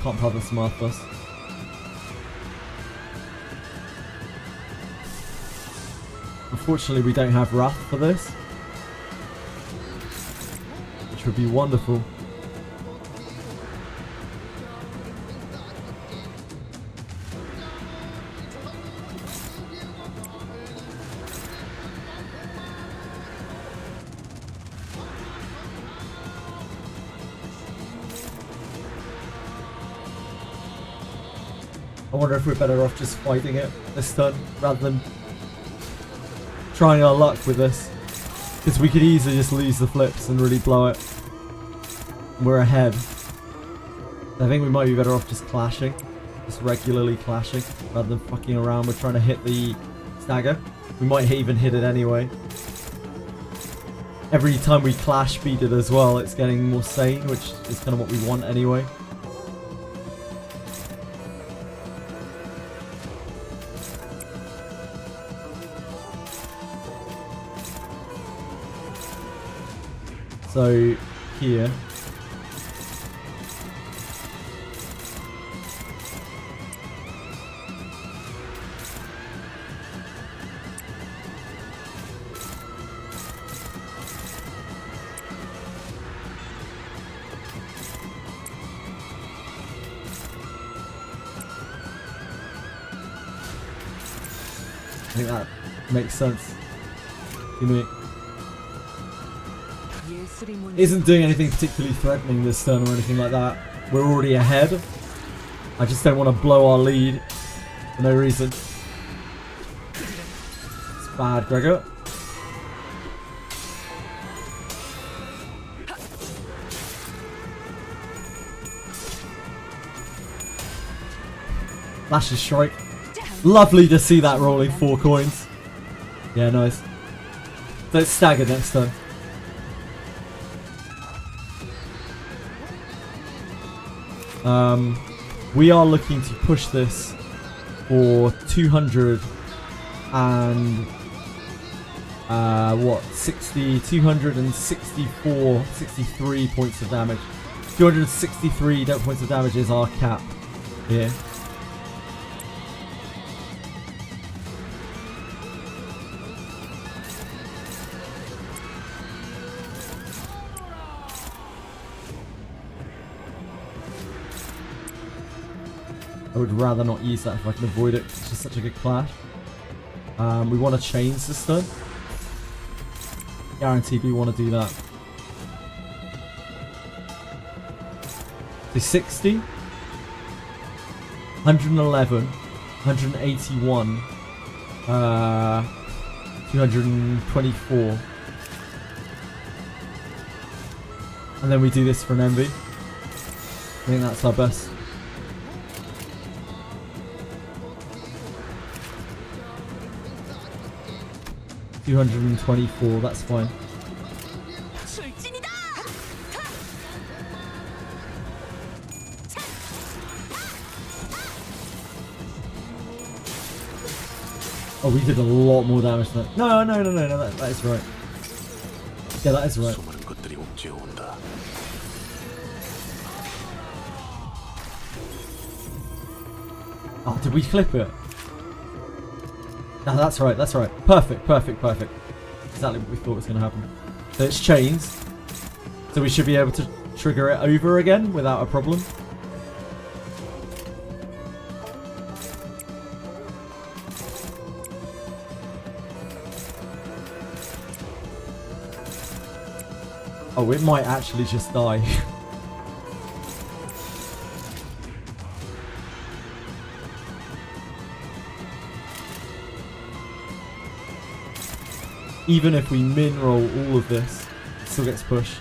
Can't have the smart bus. Unfortunately, we don't have Wrath for this, which would be wonderful. I wonder if we're better off just fighting it this turn rather than trying our luck with this, because we could easily just lose the flips and really blow it. We're ahead. I think we might be better off just clashing, just regularly clashing rather than fucking around with trying to hit the stagger. We might even hit it anyway. every time we clash beat it as well, it's getting more sane, which is kind of what we want anyway. So here. I think that makes sense to me. Isn't doing anything particularly threatening this turn or anything like that. We're already ahead. I just don't want to blow our lead for no reason. It's bad, Gregor. Flash's strike. Lovely to see that rolling 4 coins. Yeah, nice. So it's staggered next turn. We are looking to push this for 200 and 264, 63 points of damage. 263 points of damage is our cap here. I would rather not use that if I can avoid it. It's just such a good clash. We want to chains this turn. Guaranteed we want to do that. So 60, 111, 181, 224. And then we do this for an envy. I think that's our best. $224, that's fine. Oh, we did a lot more damage than that. No, that is right. Yeah, that is right. Oh, did we clip it? No, that's right, that's right. Perfect. Exactly what we thought was going to happen. So it's chains. So we should be able to trigger it over again without a problem. Oh, it might actually just die. Even if we min roll all of this, it still gets pushed.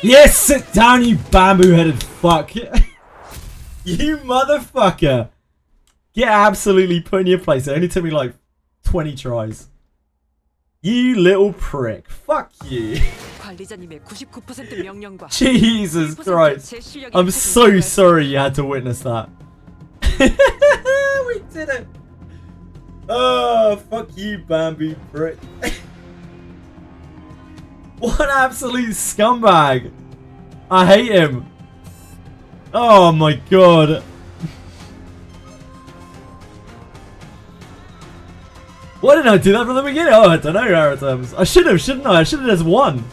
Yes, sit down, you bamboo-headed fuck. You motherfucker. Get absolutely put in your place. It only took me like 20 tries. You little prick. Fuck you. Jesus Christ. I'm so sorry you had to witness that. We did it. Oh, fuck you, bamboo prick. What an absolute scumbag. I hate him. Oh my god. Why didn't I do that from the beginning? Oh, I don't know, Aratams. I should have, shouldn't I? I should have just won.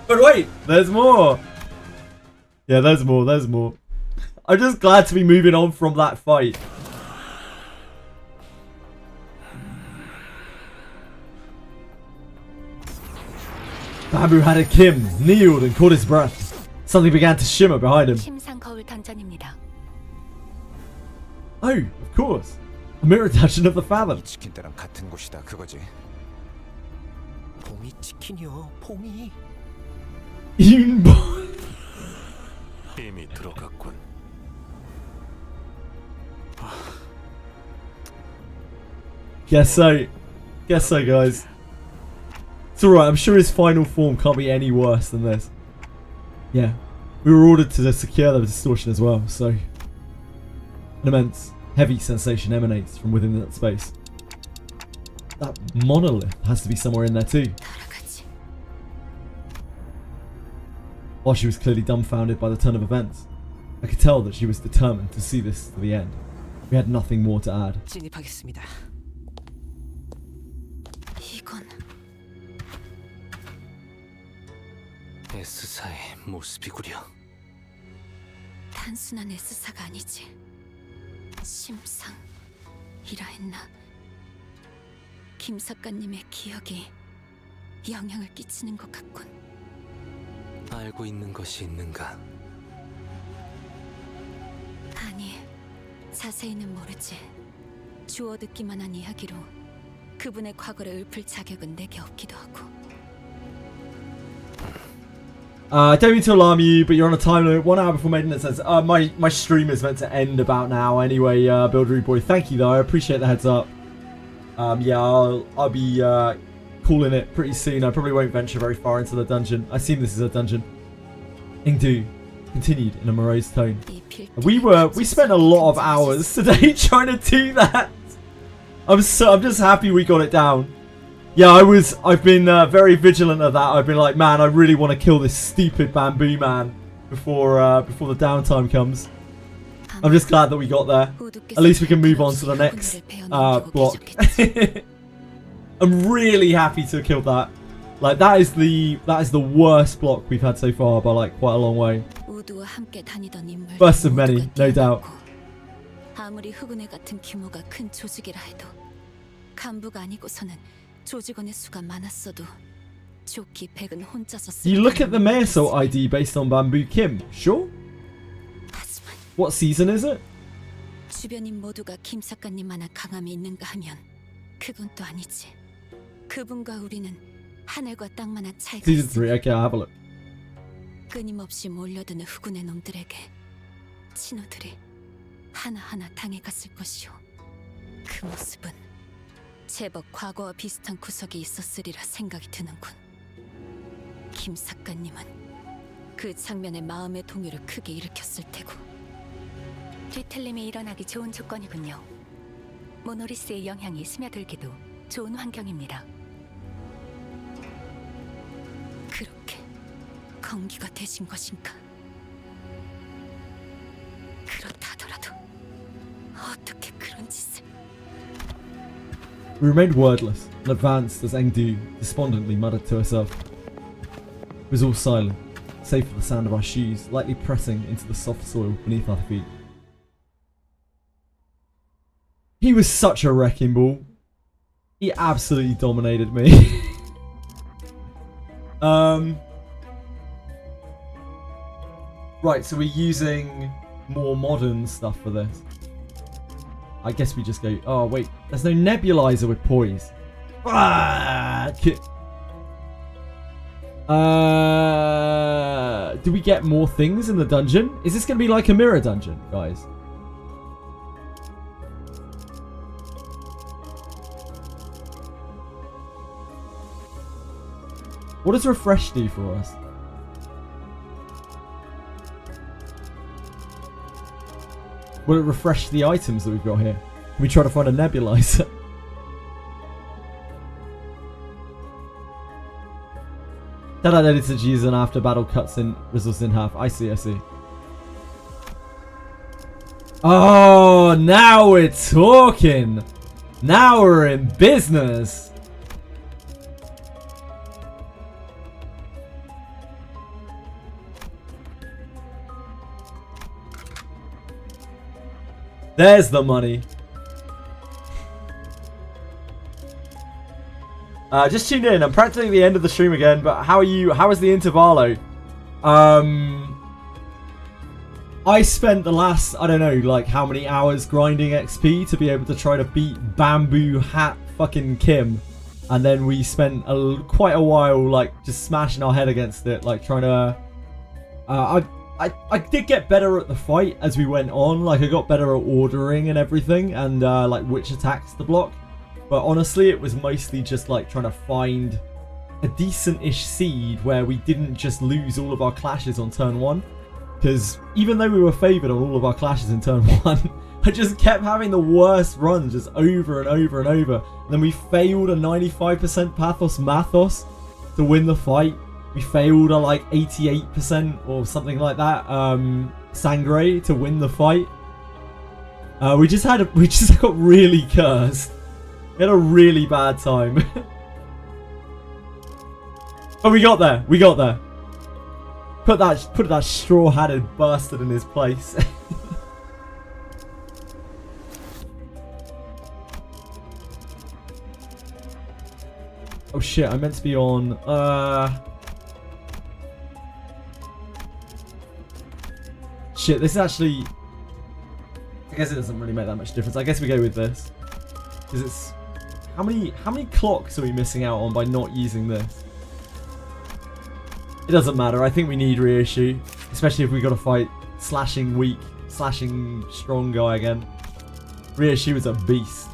But wait, there's more. Yeah, there's more. I'm just glad to be moving on from that fight. Babu had a Kim, kneeled and caught his breath. Something began to shimmer behind him. course. A mirror dungeon of the Fathom. 치킨 때랑 같은 곳이다 그거지. 봉이 치킨이요. 봉이. 이미 들어갔군. Guess so. Guess so, guys. It's alright, I'm sure his final form can't be any worse than this. Yeah. We were ordered to secure the distortion as well, so... An immense, heavy sensation emanates from within that space. That monolith has to be somewhere in there too. While she was clearly dumbfounded by the turn of events, I could tell that she was determined to see this to the end. We had nothing more to add. 진입하겠습니다. 이건 S사의 모습이구려. 단순한 S사가 아니지. 심상이라 했나? 김 작가님의 기억이 영향을 끼치는 것 같군. 알고 있는 것이 있는가? 아니, 자세히는 모르지. 주워 듣기만 한 이야기로 그분의 과거를 읊을 자격은 내게 없기도 하고. I don't mean to alarm you, but you're on a time limit. 1 hour before maiden. It says my stream is meant to end about now anyway. Buildery boy, thank you though. I appreciate the heads up. Yeah, I'll be calling it pretty soon. I probably won't venture very far into the dungeon. I assume this is a dungeon. Ingdu continued in a morose tone. We spent a lot of hours today trying to do that. I'm just happy we got it down. Yeah, I've been very vigilant of that. I've been like, man, I really want to kill this stupid bamboo man before the downtime comes. I'm just glad that we got there. At least we can move on to the next block. I'm really happy to have killed that. Like that is the worst block we've had so far by like quite a long way. First of many, no doubt. 아무리 흑운회 같은 규모가 큰 조직이라 해도 간부가 아니고서는 조직원의 수가 많았어도 좋기 백은 혼자서 쓸. You look at the Mayorsoul ID based on Bamboo Kim, sure? What season is it? 주변인 모두가 김 작가님만한 강함이 있는가 하면 그건 또 아니지. 그분과 우리는 하늘과 땅만한 차이가 Season 있어. 3, okay, I'll have a look. 끊임없이 몰려드는 흑운의 놈들에게 친구들이 하나하나 당해갔을 것이오. 그 모습은 제법 과거와 비슷한 구석이 있었으리라 생각이 드는군. 김 작가님은 그 장면에 마음의 동요를 크게 일으켰을 테고. 뒤틀림이 일어나기 좋은 조건이군요. 모노리스의 영향이 스며들기도 좋은 환경입니다. 그렇게 건기가 되신 것인가? 그렇다더라도 어떻게 그런 짓을? We remained wordless and advanced as Engdu despondently muttered to herself. It was all silent, save for the sound of our shoes lightly pressing into the soft soil beneath our feet. He was such a wrecking ball. He absolutely dominated me. Right, so we're using more modern stuff for this. I guess we just go... Oh, wait. There's no nebulizer with poise. Do we get more things in the dungeon? Is this going to be like a mirror dungeon, guys? What does refresh do for us? Will it refresh the items that we've got here? Can we try to find a nebulizer? Tell that editor to use an after battle cutscene results in half. I see, I see. Oh, now we're talking! Now we're in business! There's the money. Just tuned in. I'm practically at the end of the stream again, but how are you? How is the Intervallo? I spent the last, I don't know, like how many hours grinding XP to be able to try to beat Bamboo Hat fucking Kim. And then we spent quite a while like just smashing our head against it, like trying to... I did get better at the fight as we went on. Like I got better at ordering and everything and like which attacks to block. But honestly, it was mostly just like trying to find a decent-ish seed where we didn't just lose all of our clashes on turn 1. Because even though we were favoured on all of our clashes in turn 1, I just kept having the worst runs just over and over and over. And then we failed a 95% Pathos Mathos to win the fight. We failed a like 88% or something like that Sangre to win the fight. We just got really cursed. We had a really bad time. But we got there. We got there. Put that straw-hatted bastard in his place. Oh shit, I meant to be on shit, this is actually, I guess it doesn't really make that much difference. I guess we go with this. Because it's how many clocks are we missing out on by not using this? It doesn't matter. I think we need reissue, especially if we got to fight slashing weak, slashing strong guy again. Reissue is a beast.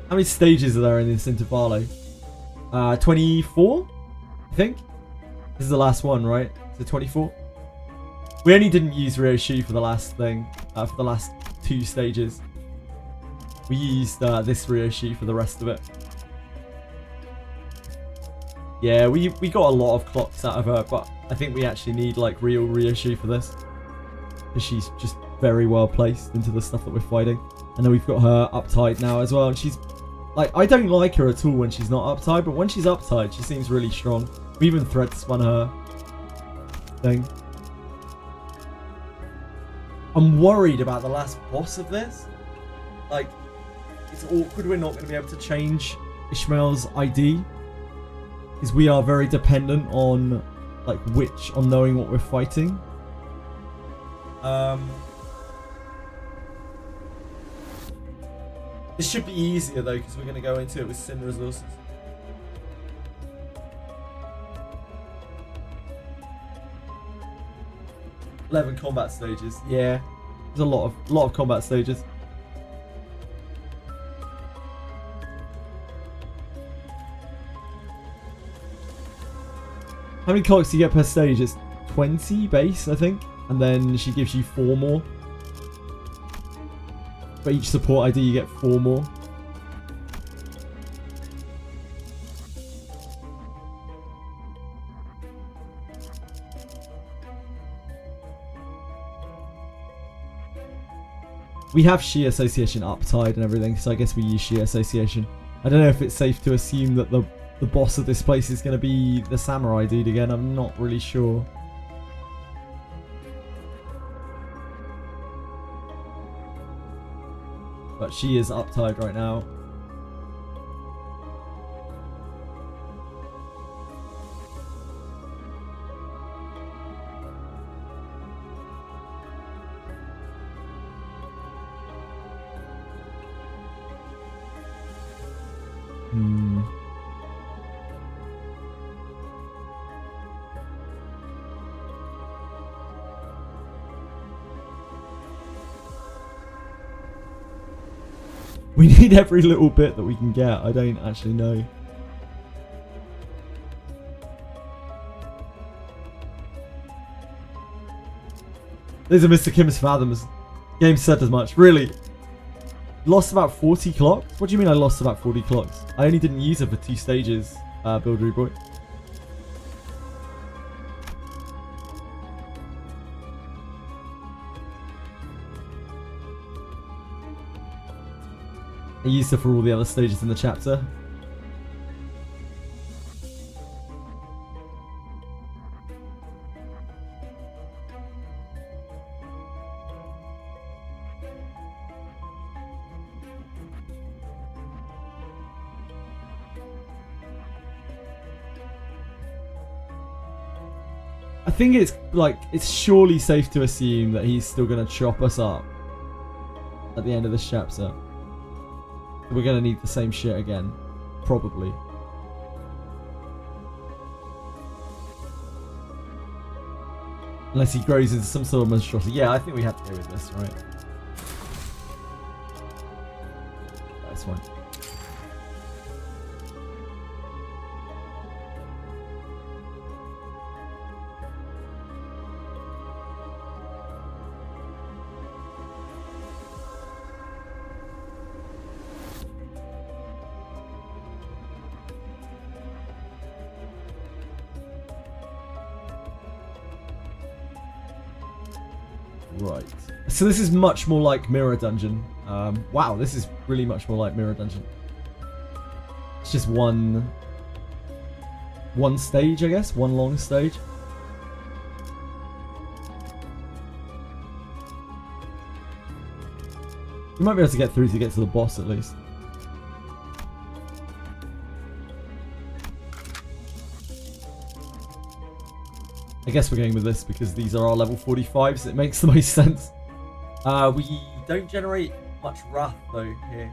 How many stages are there in this Intervallo? 24, I think. This is the last one, right? So 24. We only didn't use reissue for the last thing, for the last 2 stages. We used this reissue for the rest of it. Yeah, we got a lot of clocks out of her, but I think we actually need like real reissue for this. Because she's just very well placed into the stuff that we're fighting. And then we've got her uptight now as well, and she's like, I don't like her at all when she's not uptight, but when she's uptight, she seems really strong. We even thread spun her thing. I'm worried about the last boss of this. Like, it's awkward we're not going to be able to change Ishmael's ID. Because we are very dependent on, like, on knowing what we're fighting. This should be easier though, because we're going to go into it with Sin resources. $11 combat stages. Yeah, there's a lot of combat stages. How many clocks do you get per stage? It's 20 base, I think, and then she gives you 4 more. For each support ID, you get 4 more. We have Shi Association uptied and everything, so I guess we use Shi Association. I don't know if it's safe to assume that the boss of this place is going to be the samurai dude again. I'm not really sure. But she is uptied right now. We need every little bit that we can get. I don't actually know. These are Mr. Kim's Fathoms. Game said as much. Really? Lost about 40 clocks? What do you mean I lost about 40 clocks? I only didn't use it for 2 stages, Buildery Boy. I used it for all the other stages in the chapter. I think it's like, it's surely safe to assume that he's still going to chop us up at the end of this chapter. We're going to need the same shit again. Probably. Unless he grows into some sort of monstrosity. Yeah, I think we have to go with this, right? That's fine. Right. So this is much more like Mirror Dungeon. Wow, this is really much more like Mirror Dungeon. It's just one stage, I guess. One long stage. You might be able to get through to get to the boss at least. I guess we're going with this because these are our level 45s. It makes the most sense. We don't generate much wrath though here.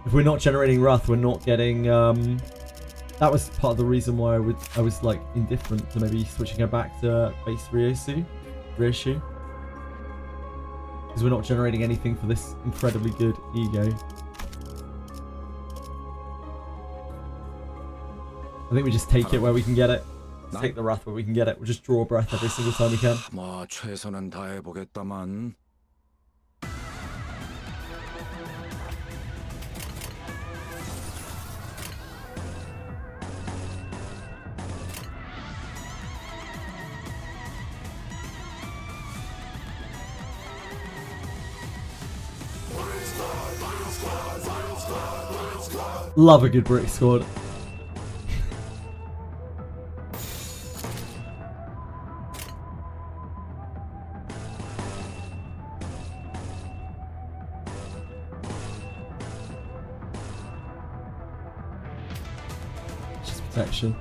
If we're not generating wrath, we're not getting. That was part of the reason why I was like indifferent to maybe switching her back to base reissue, because we're not generating anything for this incredibly good ego. I think we just take it where we can get it. Just take the wrath where we can get it. We'll just draw breath every single time we can. 뭐 최선은 다해보겠다만. Love a good brick squad. Just protection.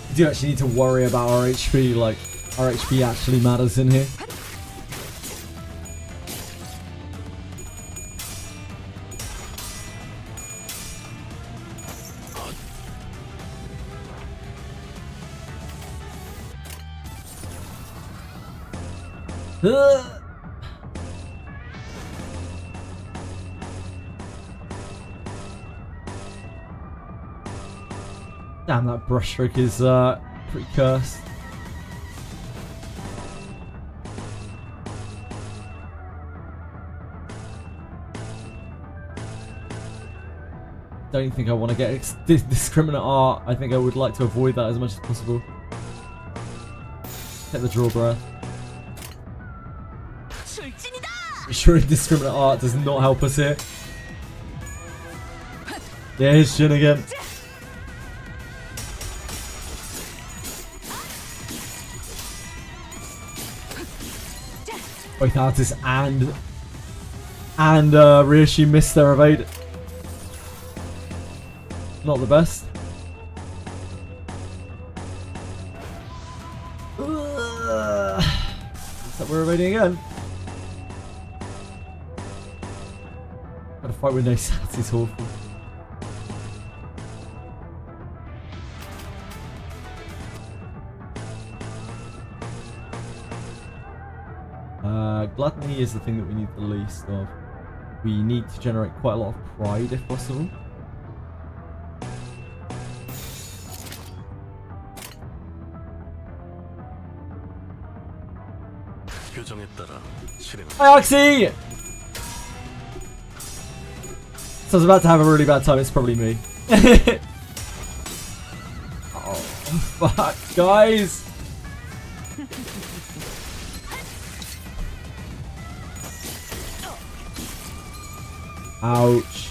We do actually need to worry about our HP, like, our HP actually matters in here. Damn, that brushstroke is pretty cursed. Don't think I want to get discriminate art. I think I would like to avoid that as much as possible. Take the draw breath. I'm sure indiscriminate art does not help us here. Yeah, here's Shin again. Both artists and Ryoshi missed their evade. Not the best. Looks like we're evading again. Gotta fight with no sanity is awful. Gluttony is the thing that we need the least of. We need to generate quite a lot of pride if possible. Hi Oxy! So I was about to have a really bad time, it's probably me. Oh, fuck, guys! Ouch.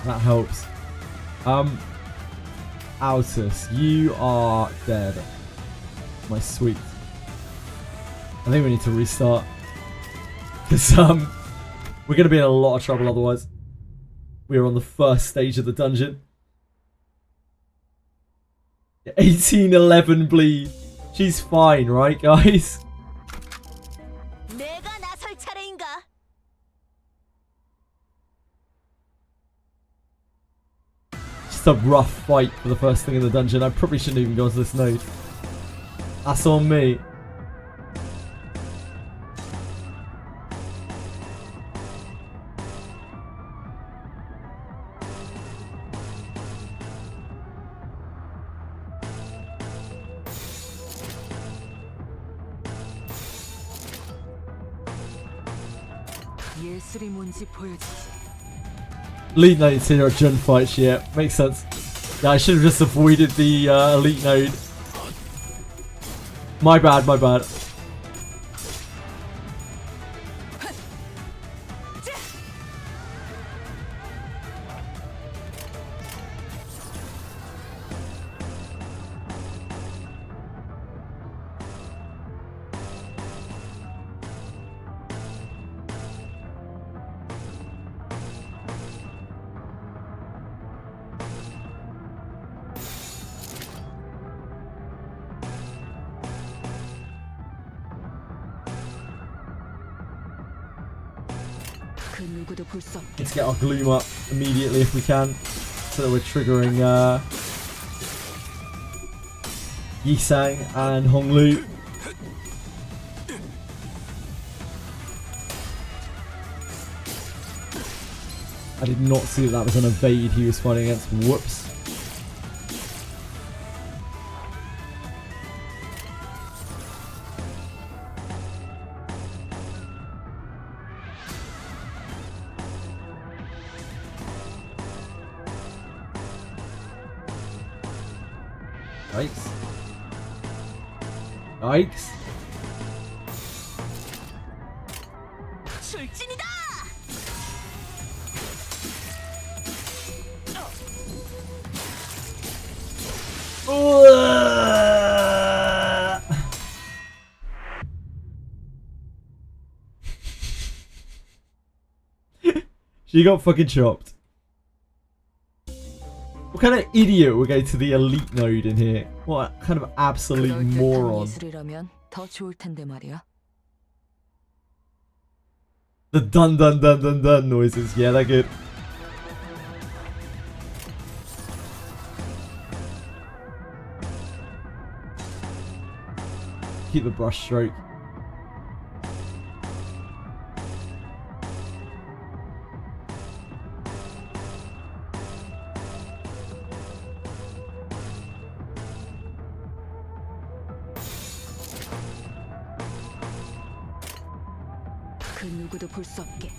That helps. Altus, you are dead. My sweet. I think we need to restart. Because, we're going to be in a lot of trouble otherwise. We are on the first stage of the dungeon. 1811 bleed. She's fine, right, guys? 내가 나설 차례인가? Just a rough fight for the first thing in the dungeon. I probably shouldn't even go to this node. That's on me. 예술이 뭔지 보여주지. Elite node's here at Jun fights, yeah, makes sense. Yeah, I should have just avoided the elite node. My bad, my bad. Let's get our gloom up immediately if we can, so that we're triggering Yisang and Honglu. I did not see that was an evade he was fighting against. Whoops. Yikes. Yikes. 출진이다! She got fucking chopped. What kind of idiot would go to the elite node in here? What kind of absolute moron. 더 좋을 텐데 말이야. The dun dun dun dun dun noises, yeah, they're good. Keep the brush stroke. 그 누구도 볼 수 없게.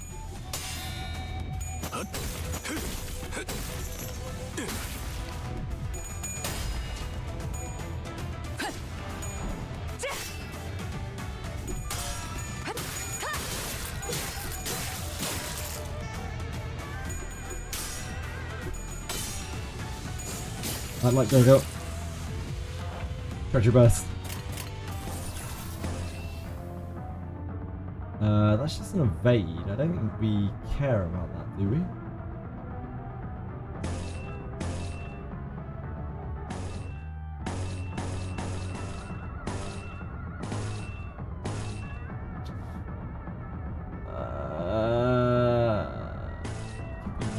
I'd like Jojo. Try your best. That's just an evade. I don't think we care about that, do we?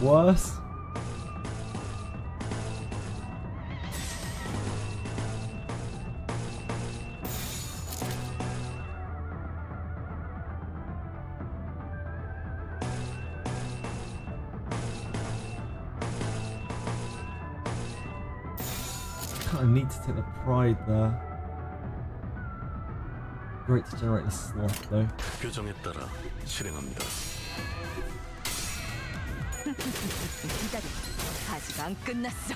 Worse. I need to take the pride there. Great to generate the slot though. 규정에 따라 실행합니다. 기다려. 아직 안 끝났어.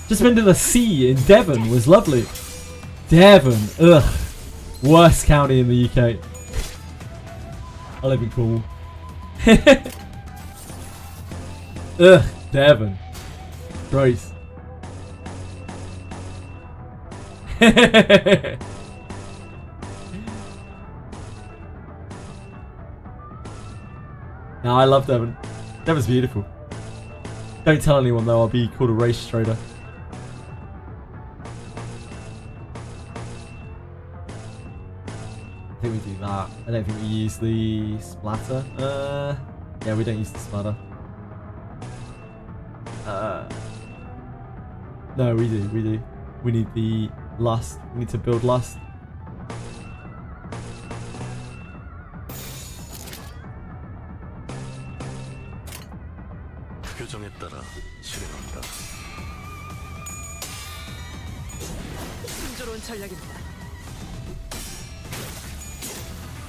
Just been to the sea in Devon was lovely. Devon, ugh. Worst county in the UK. I live in Cornwall. Ugh, Devon. Gross. No, I love Devon. Devon's beautiful. Don't tell anyone though, I'll be called a race trader. I think we do that. I don't think we use the splatter. Yeah, we don't use the splatter. No, we do. We need the lust. We need to build lust. 규정에 따라 실행한다. 순조로운 전략입니다.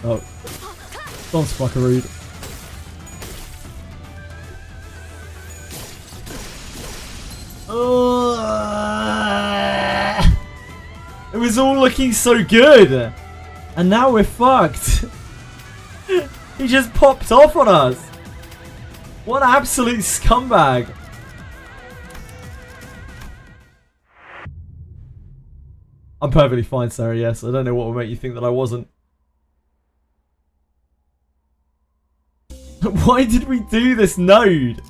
Oh. Don't fuckaroo. It was all looking so good. And now we're fucked. He just popped off on us. What an absolute scumbag. I'm perfectly fine, Sarah, yes. I don't know what would make you think that I wasn't. Why did we do this node?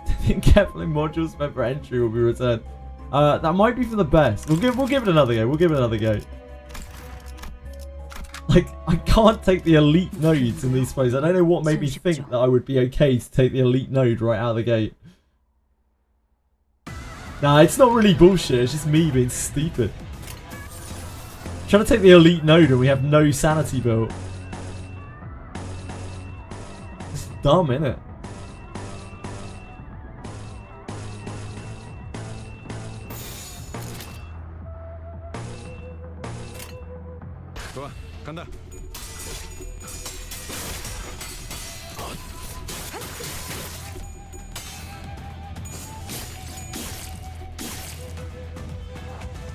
I think Kepler modules meant for entry will be returned. That might be for the best. We'll give it another go. We'll give it another go. Like, I can't take the elite nodes in these places. I don't know what made me think that I would be okay to take the elite node right out of the gate. Nah, it's not really bullshit. It's just me being stupid. Trying to take the elite node and we have no sanity built. It's dumb, innit? 좋아, 간다.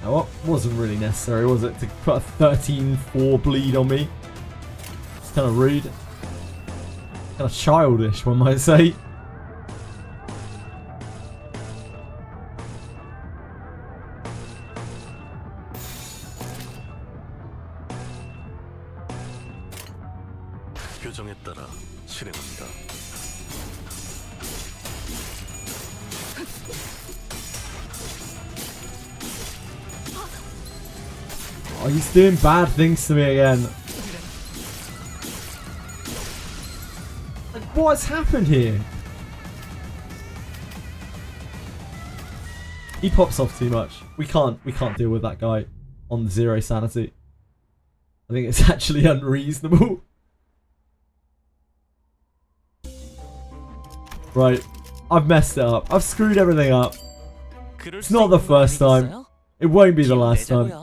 Now, what wasn't really necessary, was it, to put a 13-4 bleed on me? It's kind of rude. Kind of childish, one might say. 규정에 따라 실행한다. Oh, he's doing bad things to me again. Like, what's happened here? He pops off too much. We can't deal with that guy on the 0 sanity. I think it's actually unreasonable. Right, I've messed it up. I've screwed everything up. It's not the first time. It won't be the last time.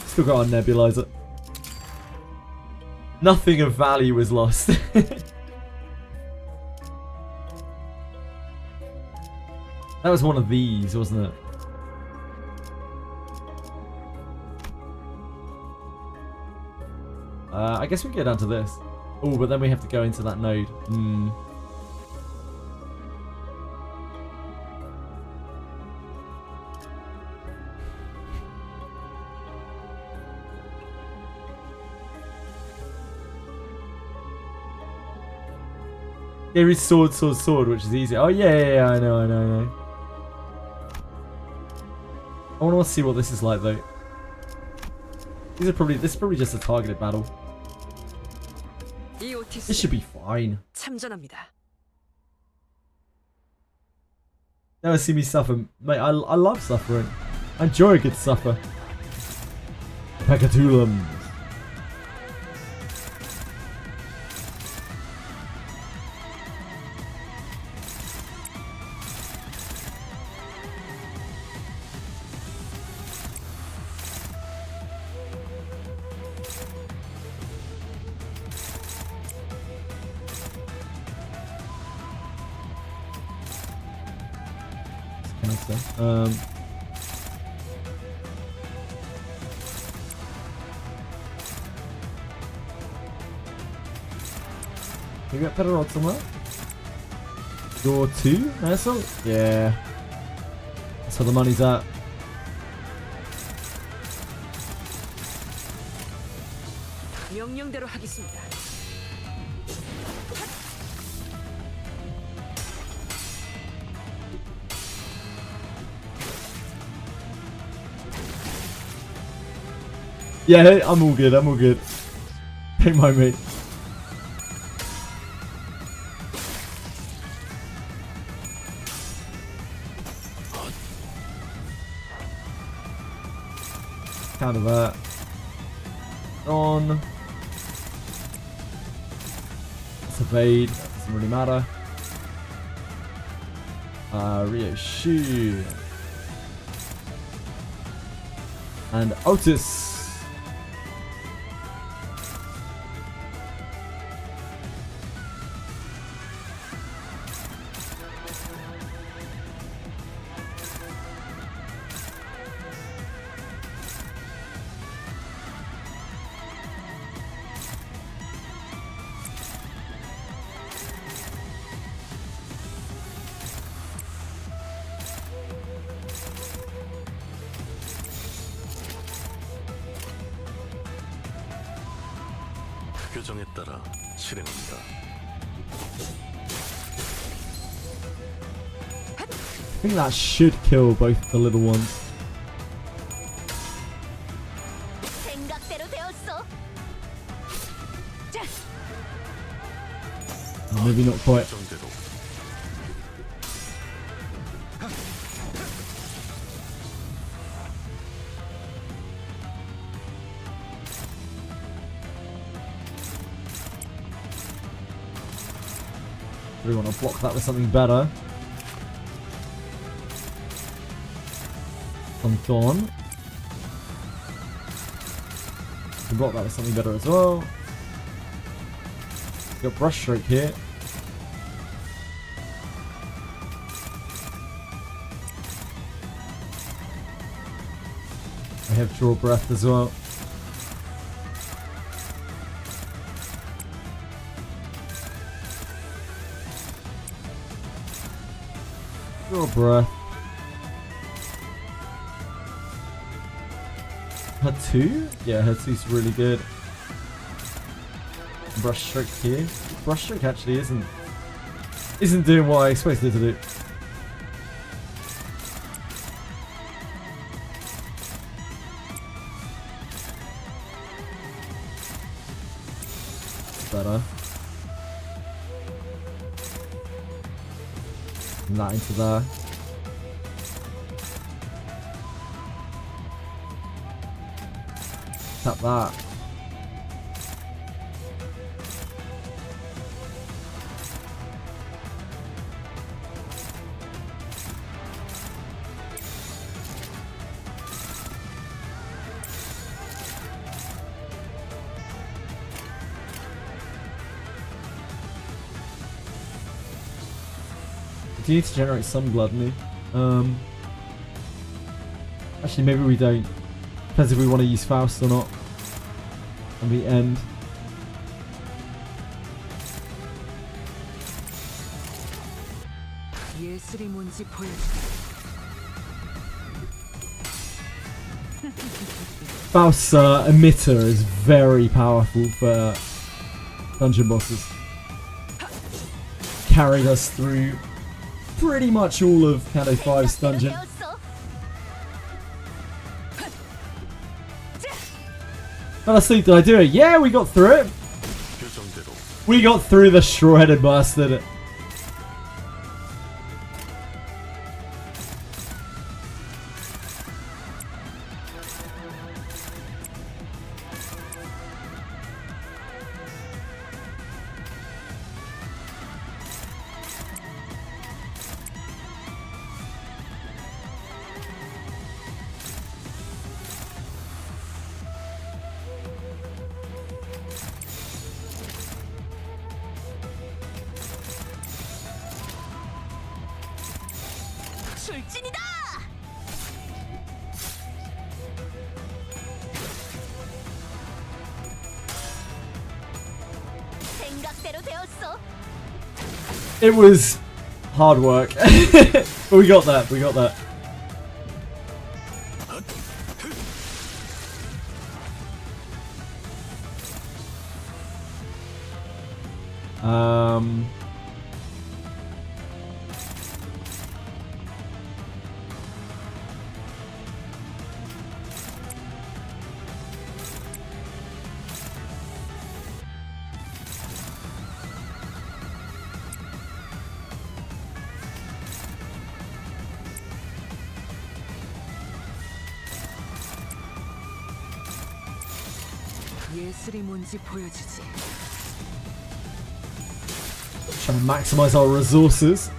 Still got our nebulizer. Nothing of value was lost. That was one of these, wasn't it? I guess we can get down to this. Oh, but then we have to go into that node. There is sword, sword, sword, which is easy. Oh yeah, I know. I want to see what this is like though. This is probably just a targeted battle. This should be fine. 참전합니다. Never see me suffer, mate. I love suffering. I enjoy a good suffer. Pecatulum. think so. Can we get better odds on that? Draw 2? That's all? Yeah. That's where the money's at. 명령대로 하겠습니다. Yeah, I'm all good. I'm all good. Don't mind me. Counter that. On. Let's evade. Doesn't really matter. Rio Shu. And Otis. 규정에 따라 실행합니다. I think that should kill both the little ones. 생각대로 되었어. Oh, maybe not quite. We want to block that with something better. On Dawn. Can block that with something better as well. Got Brushstroke here. I have Draw Breath as well. Draw Breath. Her 2? Yeah, her 2's really good. Brushstroke here. Brushstroke actually isn't doing what I expected it to do. Better. And that into there. Tap that. Do you need to generate some blood, me? Actually, maybe we don't. Depends if we want to use Faust or not. On the end. 예술이 뭔지 보여줘. Faust's emitter is very powerful for dungeon bosses. Carried us through pretty much all of Kanto 5's dungeon. Fell asleep, did I do it? Yeah, we got through it. We got through the straw-headed bastard. 출진이다! It was hard work. But we got that. We got that. 예술이 뭔지 보여주지. Trying to maximize our resources.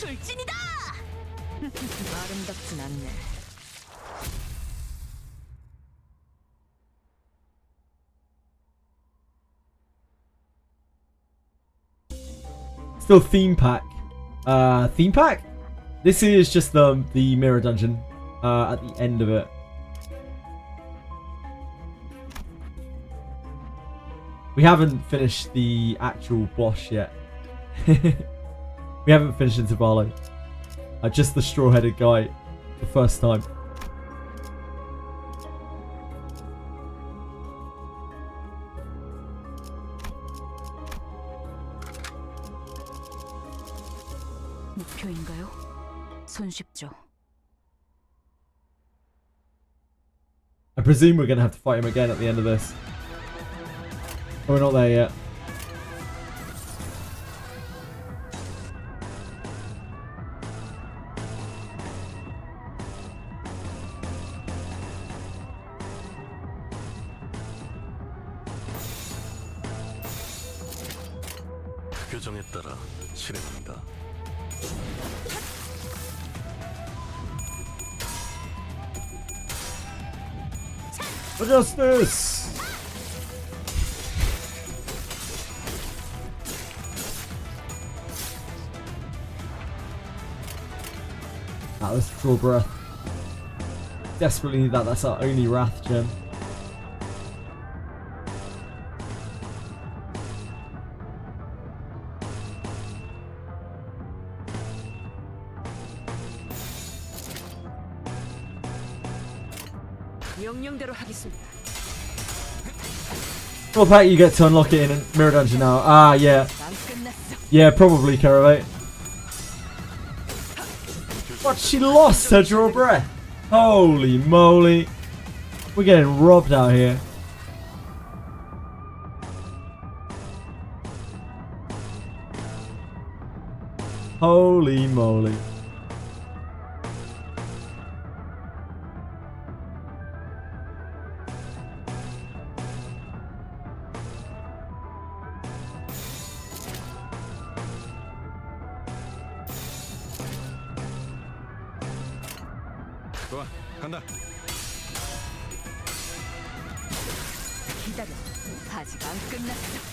출진이다! 아름답진 않네. Still theme pack. Theme pack? This is just the mirror dungeon at the end of it. We haven't finished the actual boss yet. We haven't finished INTERVALLO. Just the straw-headed guy the first time. 목표인가요? 손쉽죠. I presume we're going to have to fight him again at the end of this. Oh, we're not there yet. 규정에 따라 실행한다. Justice! Let's draw breath. Desperately need that. That's our only Wrath gem. 명령대로 하겠습니다. What pack you get to unlock it in a mirror dungeon now? Ah, yeah. Yeah, probably, Caravate. What? She lost her draw breath. Holy moly. We're getting robbed out here. Holy moly. 좋아, 간다. 기다려. 아직 안 끝났어.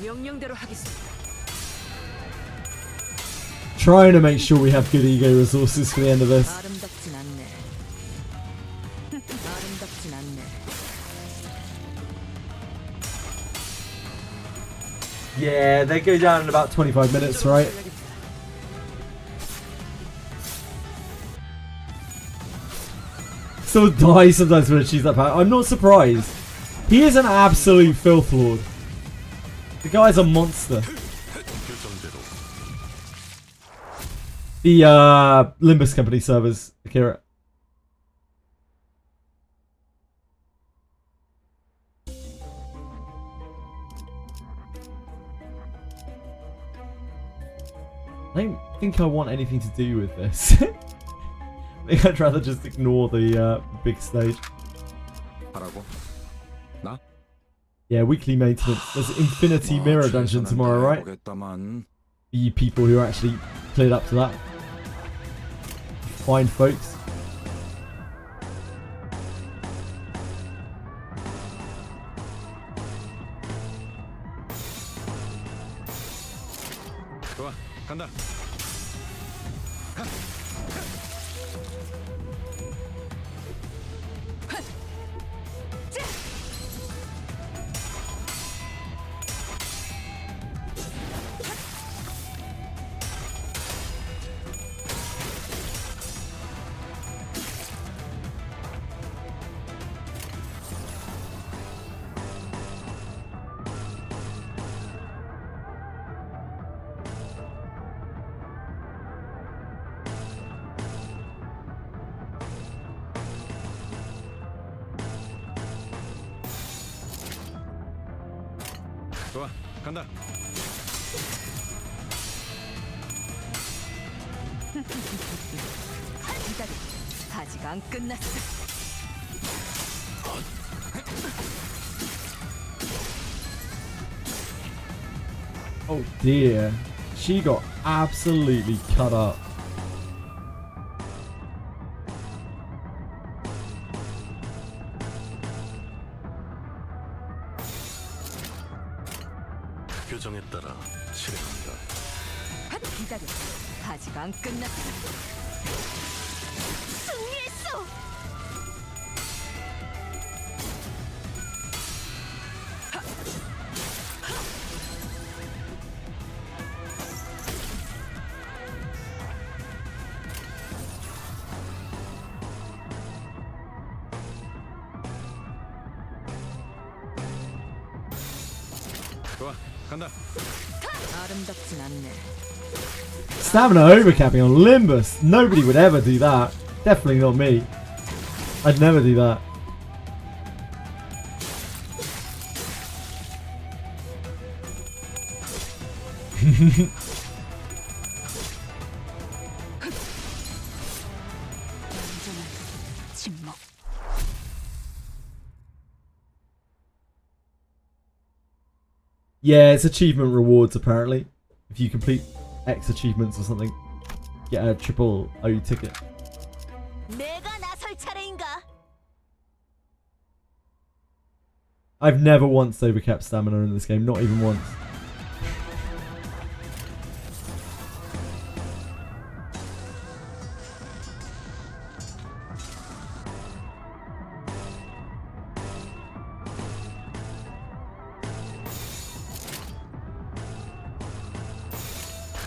명령대로 하겠습니다. Trying to make sure we have good ego resources for the end of this. 아름답진 않네. 아름답진 않네. Yeah, they go down in about 25 minutes, right? still die sometimes when I choose that power. I'm not surprised. He is an absolute filth lord. The guy's a monster. The Limbus Company servers, Akira. I don't think I want anything to do with this. I think I'd rather just ignore the big stage. Yeah, weekly maintenance. There's Infinity Mirror Dungeon tomorrow, right? For you people who are actually cleared up to that. Fine folks. 좋아, 간다. 좋아, 간다. 기다려. 아직 안 끝났어. Oh dear. She got absolutely cut up. 규정에 따라 실행한다. 기다려. 아직 안 끝났어. 승리했어. 좋아, 간다. 아름답진 않네. Stamina overcapping on Limbus. Nobody would ever do that. Definitely not me. I'd never do that. 침묵. Yeah, it's achievement rewards apparently. If you complete X achievements or something, get a triple O ticket. 내가 나설 차례인가? I've never once overcapped stamina in this game, not even once.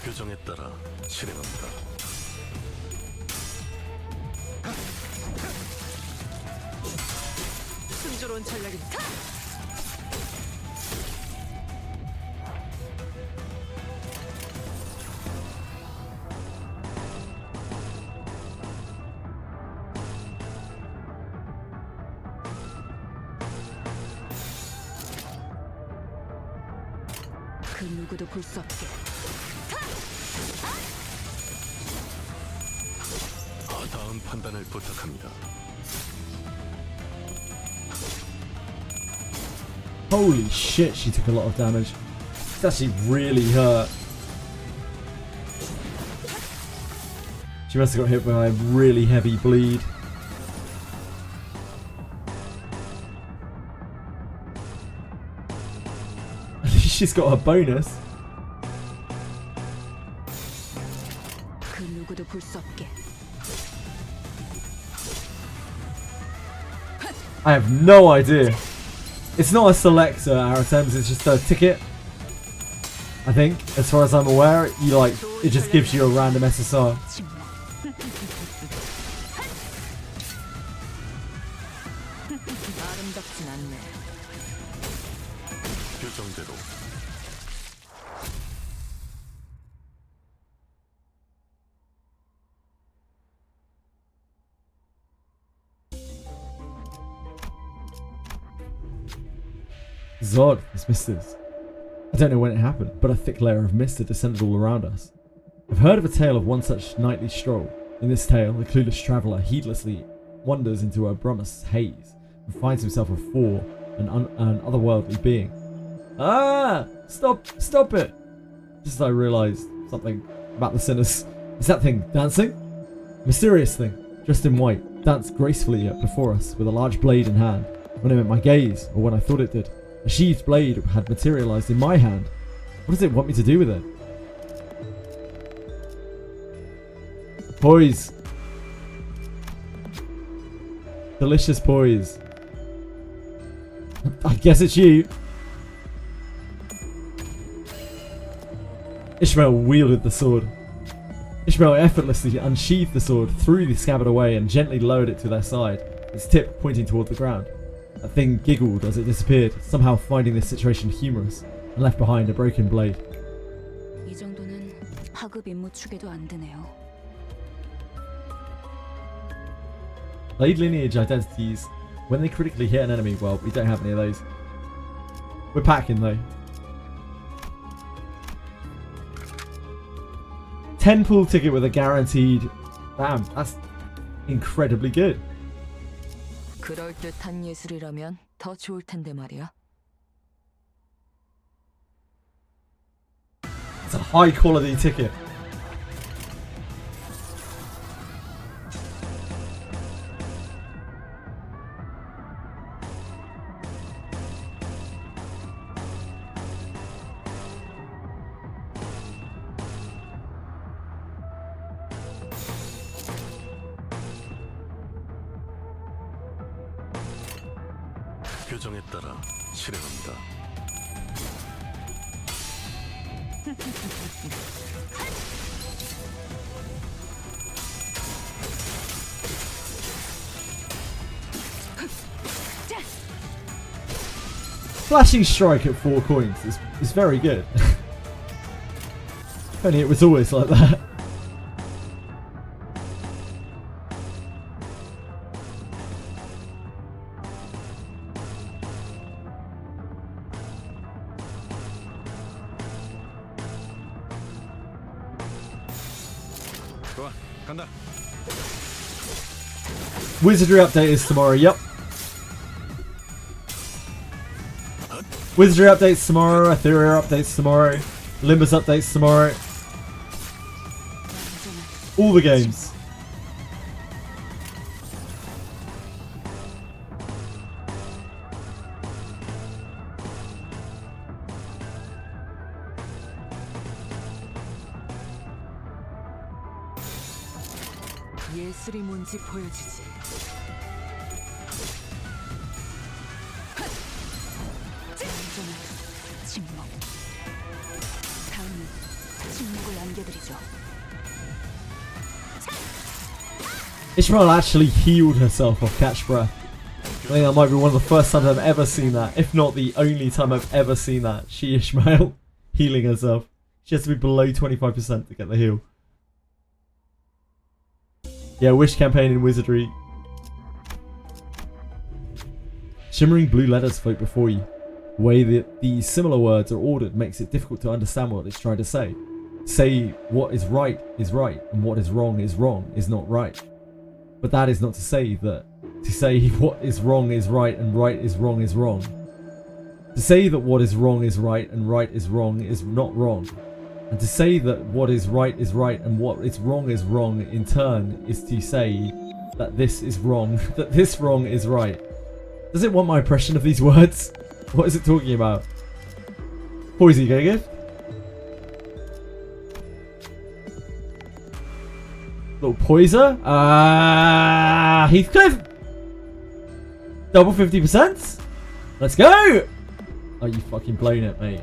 규정에 따라 실행합니다. 순조로운 전략이다. 그 누구도 볼 수 없게. 다음 판단을 부탁합니다. Holy shit, she took a lot of damage. It's actually really hurt. She must have got hit by a really heavy bleed. At least she's got a bonus. 그 누구도 볼 수 없게. I have no idea. It's not a selector, Aratems, it's just a ticket. I think, as far as I'm aware, you like it just gives you a random SSR. This is odd, this mist is. I don't know when it happened, but a thick layer of mist had descended all around us. I've heard of a tale of one such nightly stroll. In this tale, the clueless traveller heedlessly wanders into a brumous haze and finds himself before an otherworldly being. Ah! Stop it! Just as I realised something about the sinners. Is that thing dancing? A mysterious thing, dressed in white, danced gracefully before us with a large blade in hand. When it met my gaze, or when I thought it did, a sheathed blade had materialised in my hand. What does it want me to do with it? Poise. Delicious poise. I guess it's you. Ishmael wielded the sword. Ishmael effortlessly unsheathed the sword, threw the scabbard away, and gently lowered it to their side, its tip pointing toward the ground. That thing giggled as it disappeared, somehow finding this situation humorous, and left behind a broken blade. 이 정도는 하급 임무 추계도 안 되네요. Blade lineage identities. When they critically hit an enemy, well, we don't have any of those. We're packing though. 10 pool ticket with a guaranteed. Damn, that's incredibly good. 그럴듯한 예술이라면 더 좋을 텐데 말이야. It's a high quality ticket. 규정에 따라 실행합니다. Flashing strike at 4 coins is very good. If only it was always like that. 좋아, 간다. Wizardry update is tomorrow, yep. Wizardry updates tomorrow, Etheria updates tomorrow, Limbus updates tomorrow. All the games. 예술이 뭔지 보여주지. 침묵. 다음은 침묵을 안겨드리죠. Ishmael actually healed herself off catch breath. I think that might be one of the first times I've ever seen that, if not the only time I've ever seen that. She, Ishmael, healing herself. She has to be below 25% to get the heal. Yeah, wish campaign in Wizardry. Shimmering blue letters float before you. The way that these similar words are ordered makes it difficult to understand what it's trying to say. Say what is right, and what is wrong is not right. But that is not to say that to say what is wrong is right and right is wrong is wrong. To say that what is wrong is right and right is wrong is not wrong. And to say that what is right and what is wrong in turn is to say that this is wrong, that this wrong is right. Does it want my impression of these words? What is it talking about? Poise, you gonna give? Little poiser? Heathcliff? Double 50%? Let's go! Oh, you fucking blown it, mate.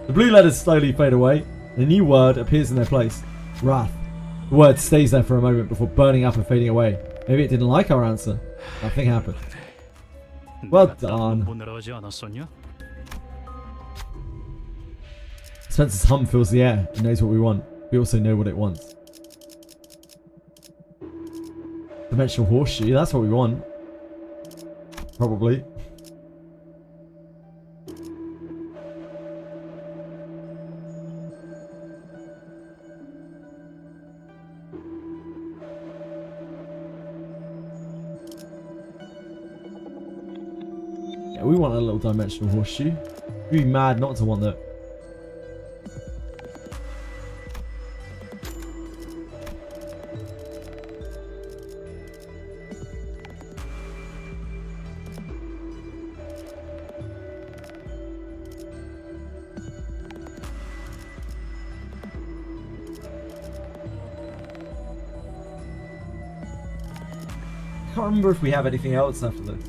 The blue letters slowly fade away. A new word appears in their place. Wrath. The word stays there for a moment before burning up and fading away. Maybe it didn't like our answer. Nothing happened. Well done. Spencer's hum fills the air. It knows what we want. We also know what it wants. Dimensional horseshoe, that's what we want. Probably. We want a little dimensional horseshoe. We'd be mad not to want that. I can't remember if we have anything else after this.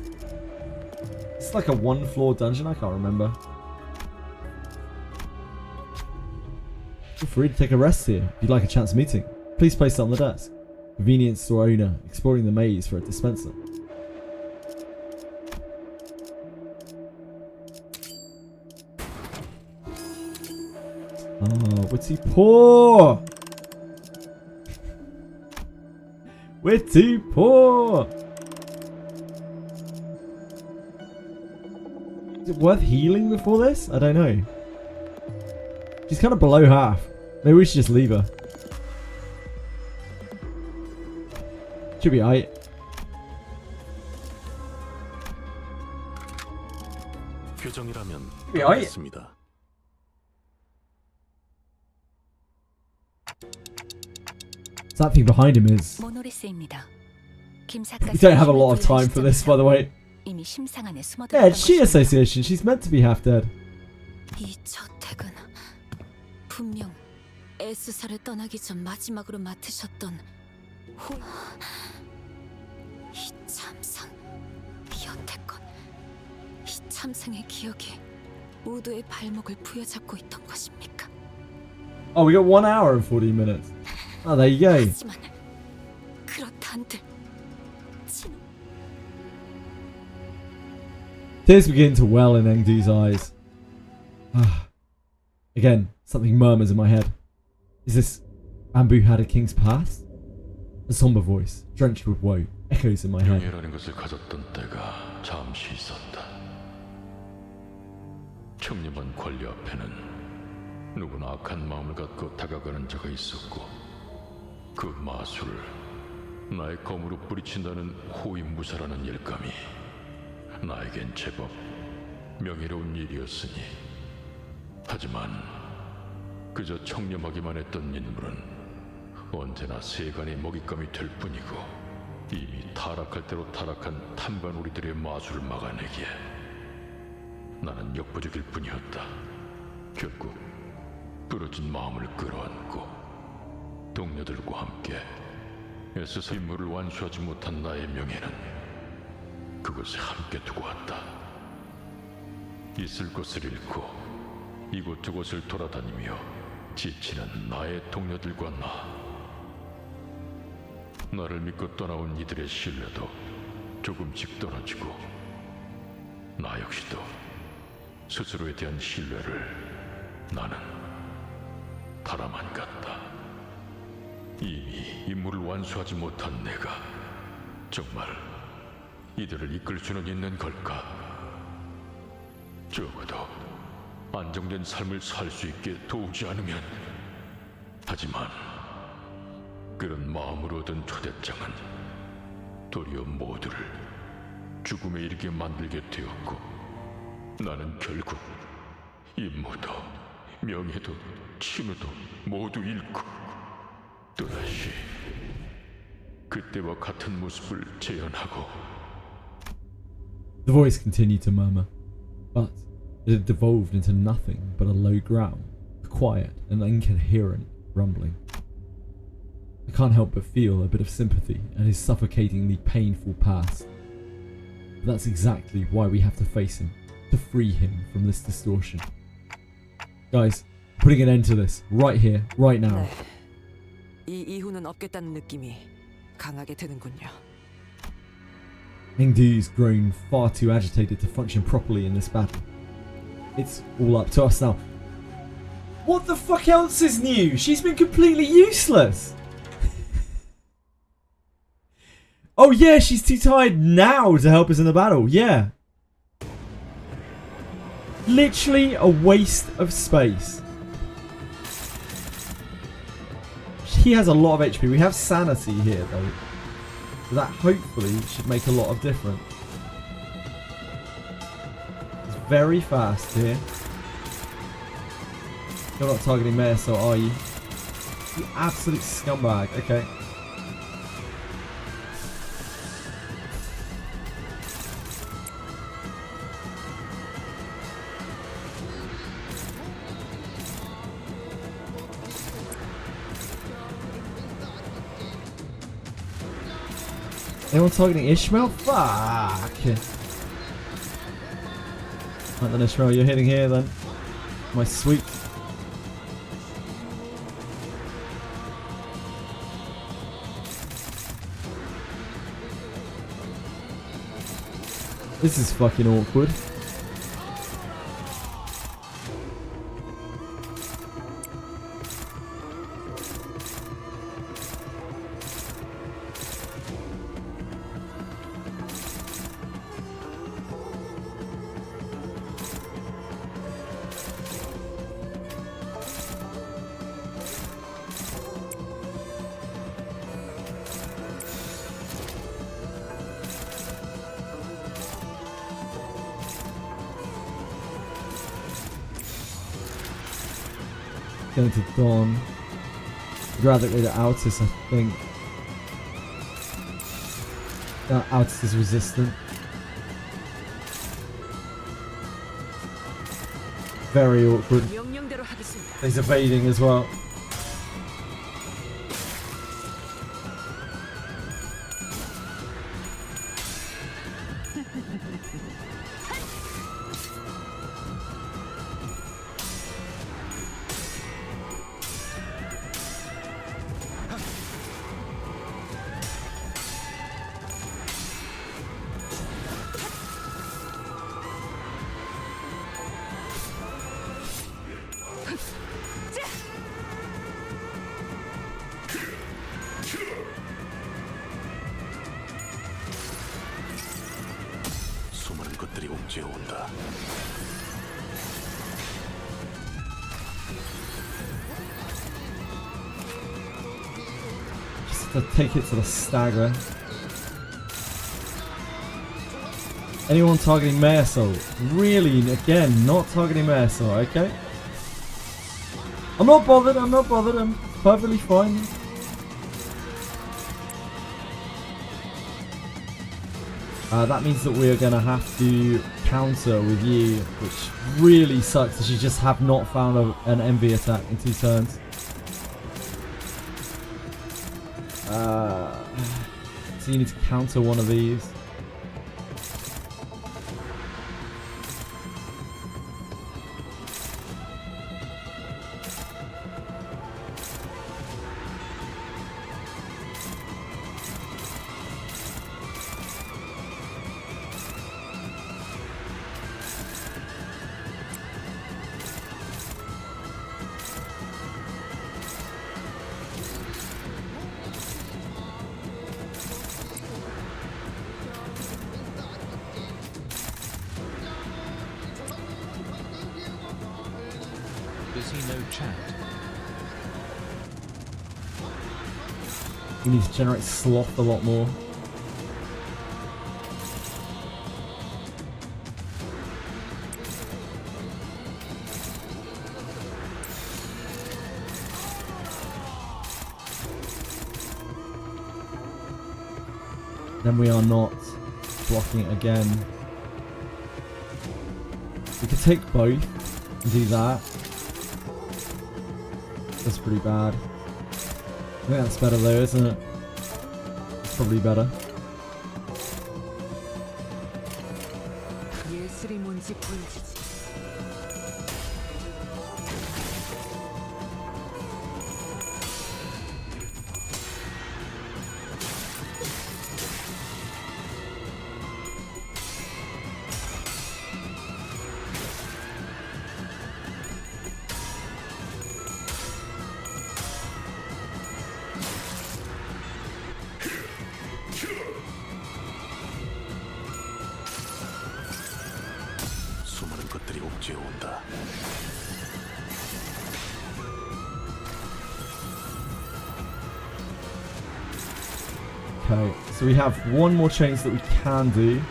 It's like a one-floor dungeon. I can't remember. Feel free to take a rest here if you'd like a chance meeting. Please place it on the desk. Convenience store owner exploring the maze for a dispenser. Oh, we're too poor. We're too poor. Is it worth healing before this? I don't know. She's kind of below half. Maybe we should just leave her. Should be alright. 교정이라면 예, 아예. 알겠습니다. So that thing behind him is... 모노리스입니다. We don't have a lot of time for this, by the way. 이미 심상 안에 숨어들었던 Yeah, it's She Association. She's meant to be half dead. 이 저택은 분명 S사를 떠나기 전 마지막으로 맡으셨던 이 참상, 여태껏 이 참상의 기억이 모두의 발목을 부여잡고 있던 것입니까? Oh, we got 1 hour and 40 minutes. Oh, there you go. 하지만 그렇단들 진우 Tears begin to well in Engdu's eyes. Again, something murmurs in my head. Is this Bamboo had a king's past? A somber voice, drenched with woe, echoes in my head. 명예라는 것을 가졌던 때가 잠시 있었다. 청렴한 권리 앞에는 누구나 악한 마음을 갖고 다가가는 자가 있었고 그 마술을 나의 검으로 뿌리친다는 호위무사라는 일감이 나에겐 제법 명예로운 일이었으니 하지만 그저 청렴하기만 했던 인물은 언제나 세간의 먹잇감이 될 뿐이고 이미 타락할 대로 타락한 탐관오리들의 마술을 막아내기에 나는 역부족일 뿐이었다. 결국 부러진 마음을 끌어안고 동료들과 함께 애써서 임무를 완수하지 못한 나의 명예는 그곳에 함께 두고 왔다. 있을 곳을 잃고 이곳저곳을 돌아다니며 지치는 나의 동료들과 나를 믿고 떠나온 이들의 신뢰도 조금씩 떨어지고 나 역시도 스스로에 대한 신뢰를 나는 달아만 갔다. 이미 임무를 완수하지 못한 내가 정말 이들을 이끌 수는 있는 걸까? 적어도 안정된 삶을 살 수 있게 도우지 않으면. 하지만 그런 마음으로 얻은 초대장은 도리어 모두를 죽음에 이르게 만들게 되었고 나는 결국 임무도 명예도 친우도 모두 잃고 또다시 그때와 같은 모습을 재현하고. The voice continued to murmur, but it had devolved into nothing but a low growl, a quiet and incoherent rumbling. I can't help but feel a bit of sympathy at his suffocatingly painful past. But that's exactly why we have to face him, to free him from this distortion. Guys, putting an end to this, right here, right now. 이 이후는 없겠다는 느낌이 강하게 드는군요. Engdu's grown far too agitated to function properly in this battle. It's all up to us now. What the fuck else is new? She's been completely useless. Oh yeah, she's too tired now to help us in the battle. Yeah. Literally a waste of space. He has a lot of HP. We have sanity here though. So that hopefully should make a lot of difference. very fast here. You're not targeting Mayor, so are you? You absolute scumbag. Okay. Anyone targeting Ishmael? Fuck! Right then, Ishmael, you're hitting here then. My sweet. This is fucking awkward. Going to Dawn. I'd rather go to Altus, I think. Altus is resistant. Very awkward. He's evading as well. 수많은 것들이 옥죄어 온다. Just to take it to the stagger. Anyone targeting Marisol? Really? Again, not targeting Marisol, okay? I'm not bothered, I'm perfectly fine. That means that we're going to have to counter with you, which really sucks that you just have not found an envy attack in 2 turns. So you need to counter one of these. Does he know chat? You need to generate sloth a lot more. Then we are not blocking it again. We could take both and do that. That's pretty bad. I think that's better though, isn't it? It's probably better. 수많은 것들이 옥죄어 온다. Okay, so we have one more change that we can do.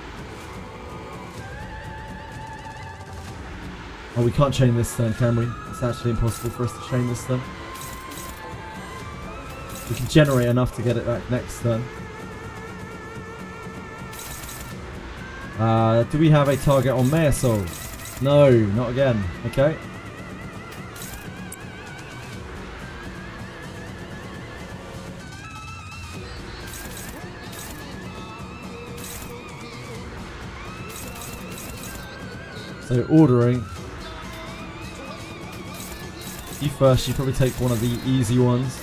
Oh, we can't chain this turn, can we? It's actually impossible for us to chain this turn. We can generate enough to get it back next turn. Do we have a target on Meersoul? No, not again. Okay. So ordering. You first, you probably take one of the easy ones.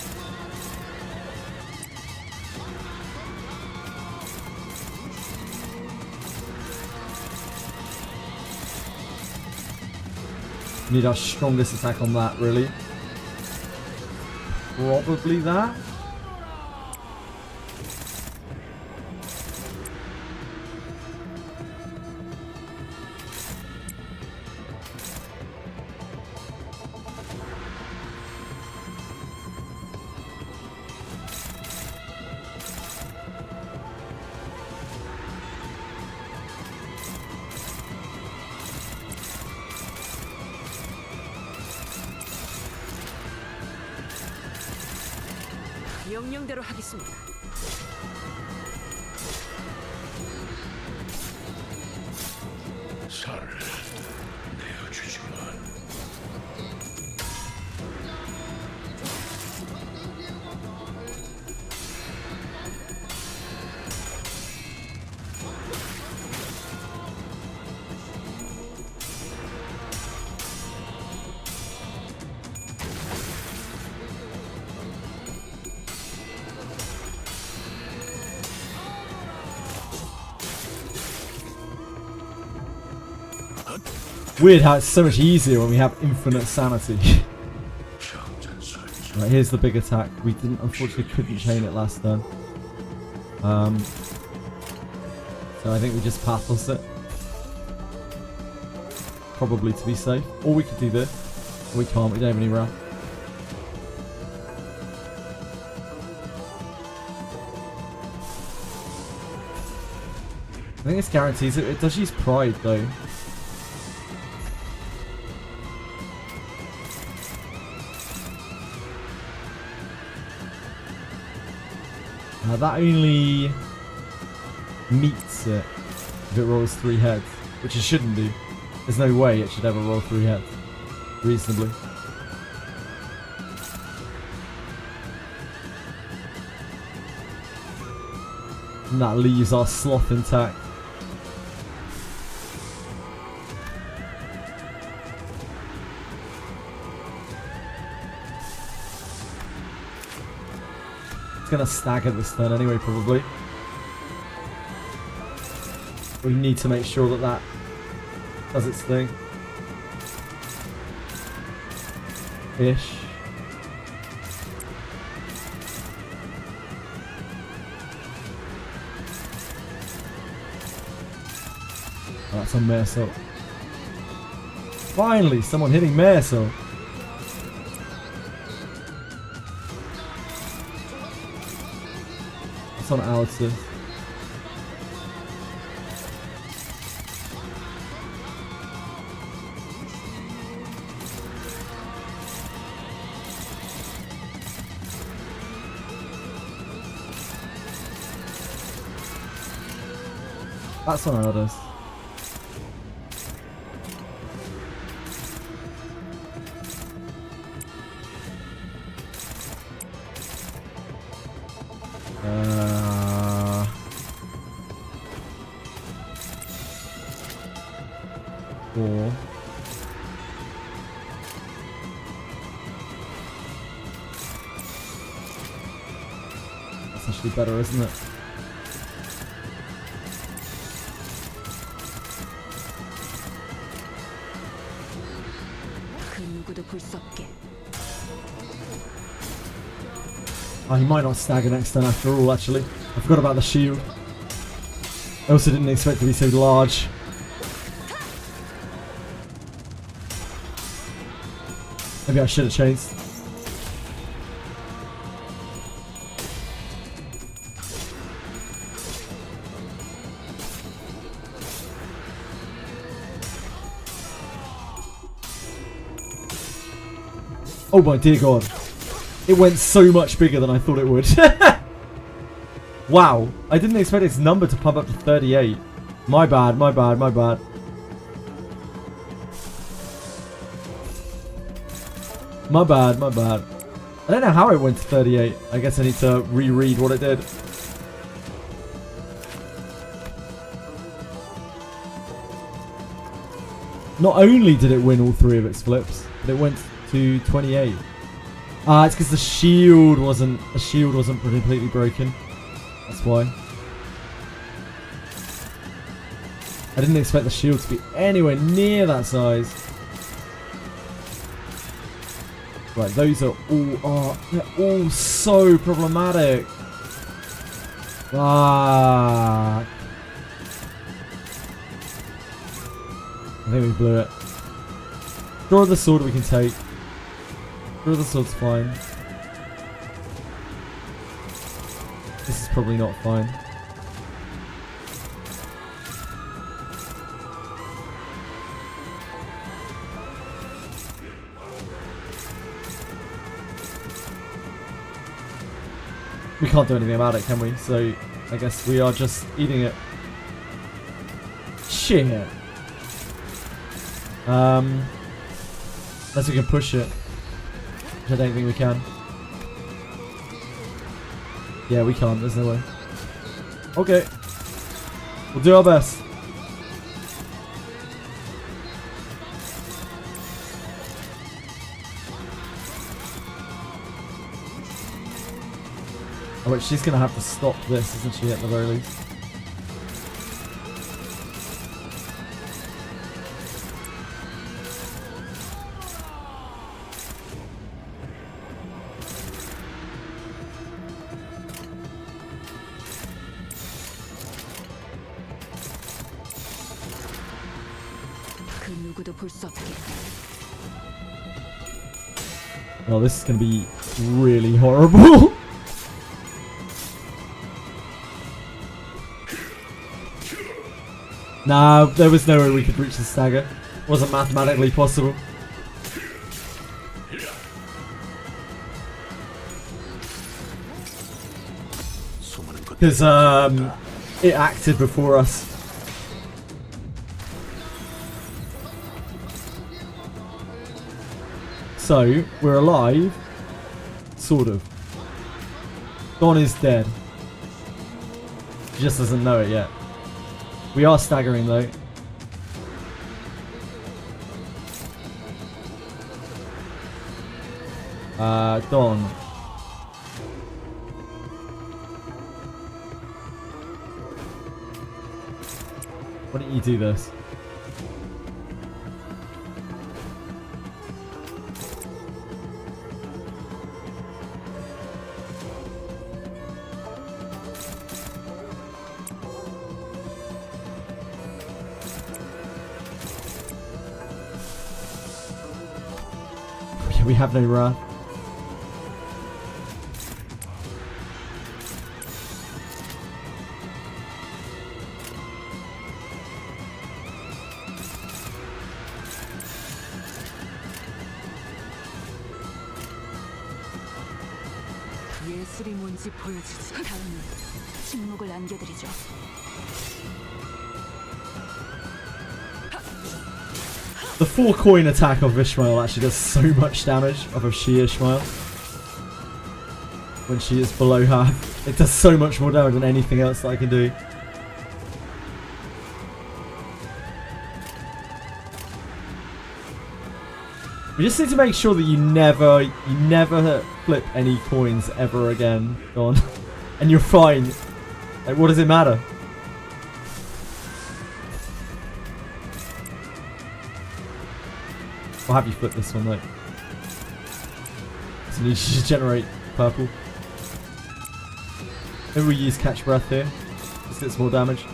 Need our strongest attack on that, really. Probably that. 명령대로 하겠습니다. 살을 내어주지만 Weird how it's so much easier when we have infinite sanity. Right, here's the big attack. We unfortunately couldn't chain it last turn. So I think we just pathos it. Probably to be safe. Or we could do this. We can't, we don't have any wrath. I think it's guarantees it. It does use pride though. That only meets it if it rolls 3 heads, which it shouldn't do. There's no way it should ever roll 3 heads, reasonably. And that leaves our sloth intact. Gonna stagger this turn anyway, probably. We need to make sure that that does its thing. Ish. Oh, that's on Meersoul. Finally, someone hitting Meersoul. On Alice's. That's on others. Cool. That's actually better, isn't it? Oh, he might not stagger next turn after all, actually. I forgot about the shield. I also didn't expect it to be so large. Maybe I should have chased. Oh my dear god. It went so much bigger than I thought it would. Wow. I didn't expect its number to pump up to 38. My bad, my bad, my bad. My bad, my bad. I don't know how it went to 38. I guess I need to reread what it did. Not only did it win all 3 of its flips, but it went to 28. It's because the shield wasn't completely broken. That's why. I didn't expect the shield to be anywhere near that size. Right, those are all they're all so problematic. Ah. I think we blew it. Draw the sword we can take. Draw the sword's fine. This is probably not fine. We can't do anything about it, can we? So, I guess we are just eating it. Shit. Unless we can push it. Which I don't think we can. Yeah, we can't. There's no way. Okay. We'll do our best. Oh, wait, she's going to have to stop this, isn't she, at the very least? Oh, this is going to be really horrible. Nah, there was no way we could reach the stagger. Wasn't mathematically possible. Because it acted before us. So, we're alive. Sort of. Dawn is dead. She just doesn't know it yet. We are staggering though. Dawn. Why don't you do this? We have no wrath. 예술이 뭔지 보여주지. 다음은 침묵을 안겨드리죠. The 4-coin attack of Ishmael actually does so much damage of she Ishmael. When she is below half. It does so much more damage than anything else that I can do. We just need to make sure that you never flip any coins ever again, Don. And you're fine. Like, what does it matter? I'll have you flip this one though. So you need to generate purple. Maybe we use catch breath here. Just gets more damage.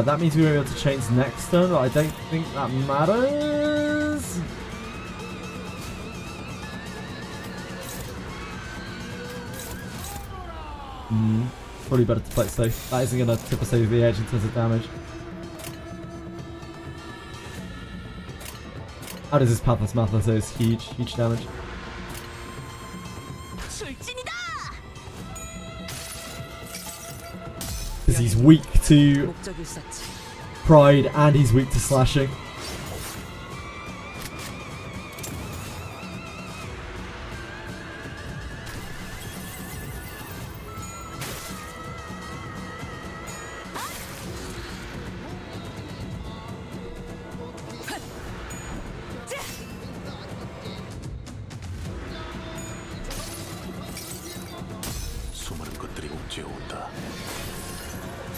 That means we won't be able to change next turn, but I don't think that matters. Probably better to play it safe. That isn't going to tip us over the edge in terms of damage. How does this Pathless Mather? So it's huge, huge damage. Because he's weak to Pride and he's weak to slashing.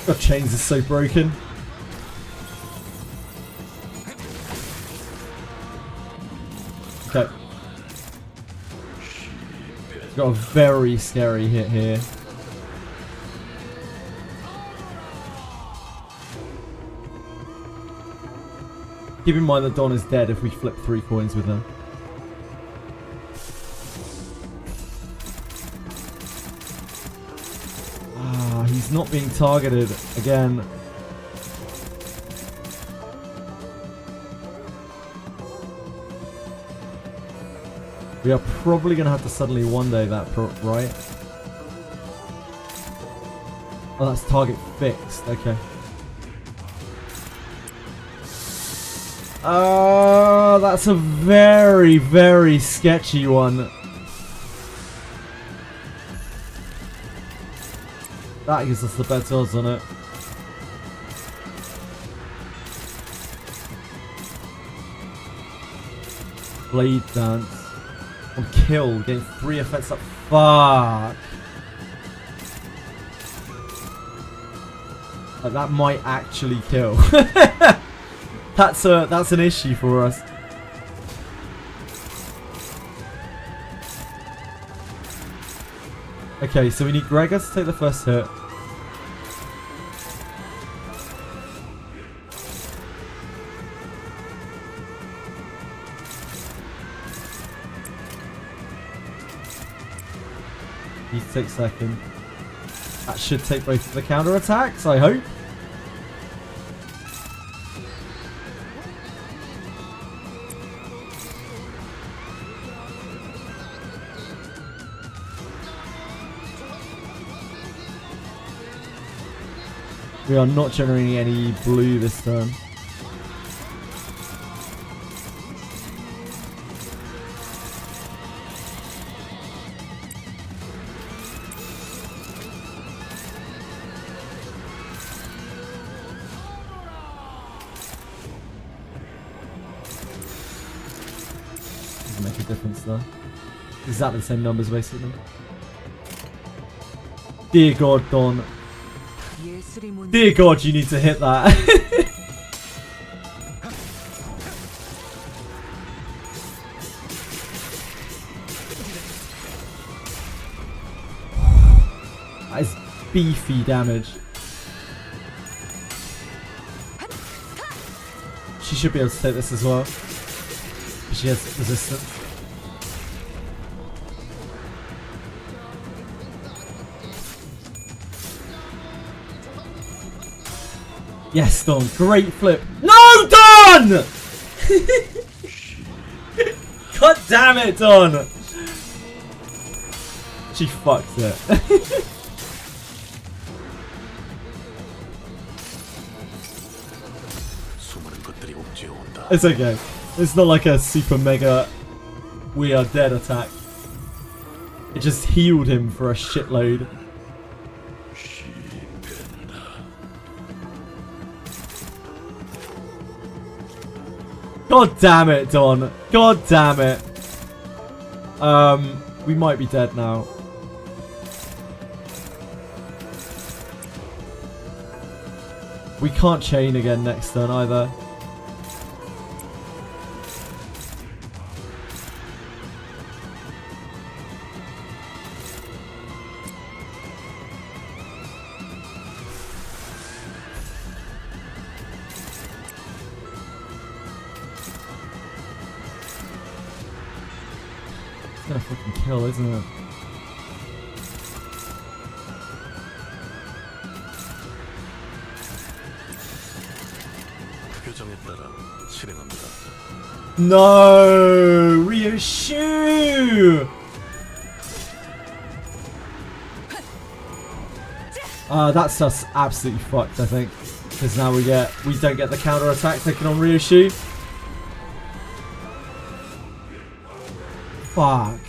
God, chains is so broken. Okay. It's got a very scary hit here. Keep in mind that Dawn is dead if we flip 3 coins with her. He's not being targeted again. We are probably going to have to suddenly one day that, right? Oh, that's target fixed. Okay. That's a very, very sketchy one. That gives us the better odds on it. Blade Dance. On kill, getting 3 effects up. Fuck. Like, that might actually kill. That's an issue for us. Okay, so we need Gregor to take the first hit. Need to take second. That should take both of the counter attacks, I hope. We are not generating any blue this turn. Doesn't make a difference though. Exactly the same numbers basically. Dear God, Dawn. Dear God, you need to hit that. That is beefy damage. She should be able to take this as well. She has resistance. Yes, Dawn. Great flip. No, Dawn! God damn it, Dawn! She fucked it. It's okay. It's not like a super mega we are dead attack. It just healed him for a shitload. God damn it, Dawn. God damn it. We might be dead now. We can't chain again next turn either. It's gonna fucking kill, isn't it? 규정에 따라 실행합니다. No, Ryushu. That's us absolutely fucked, I think, because now we don't get the counter attack taken on Ryushu. Fuck.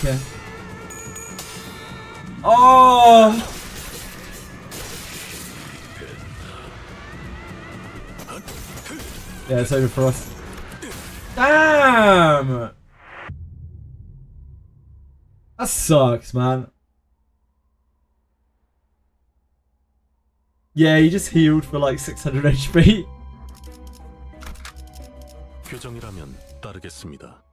Oh. Yeah, it's over for us. Damn! That sucks, man. Yeah, he just healed for like 600 HP. 규정이라면 따르겠습니다.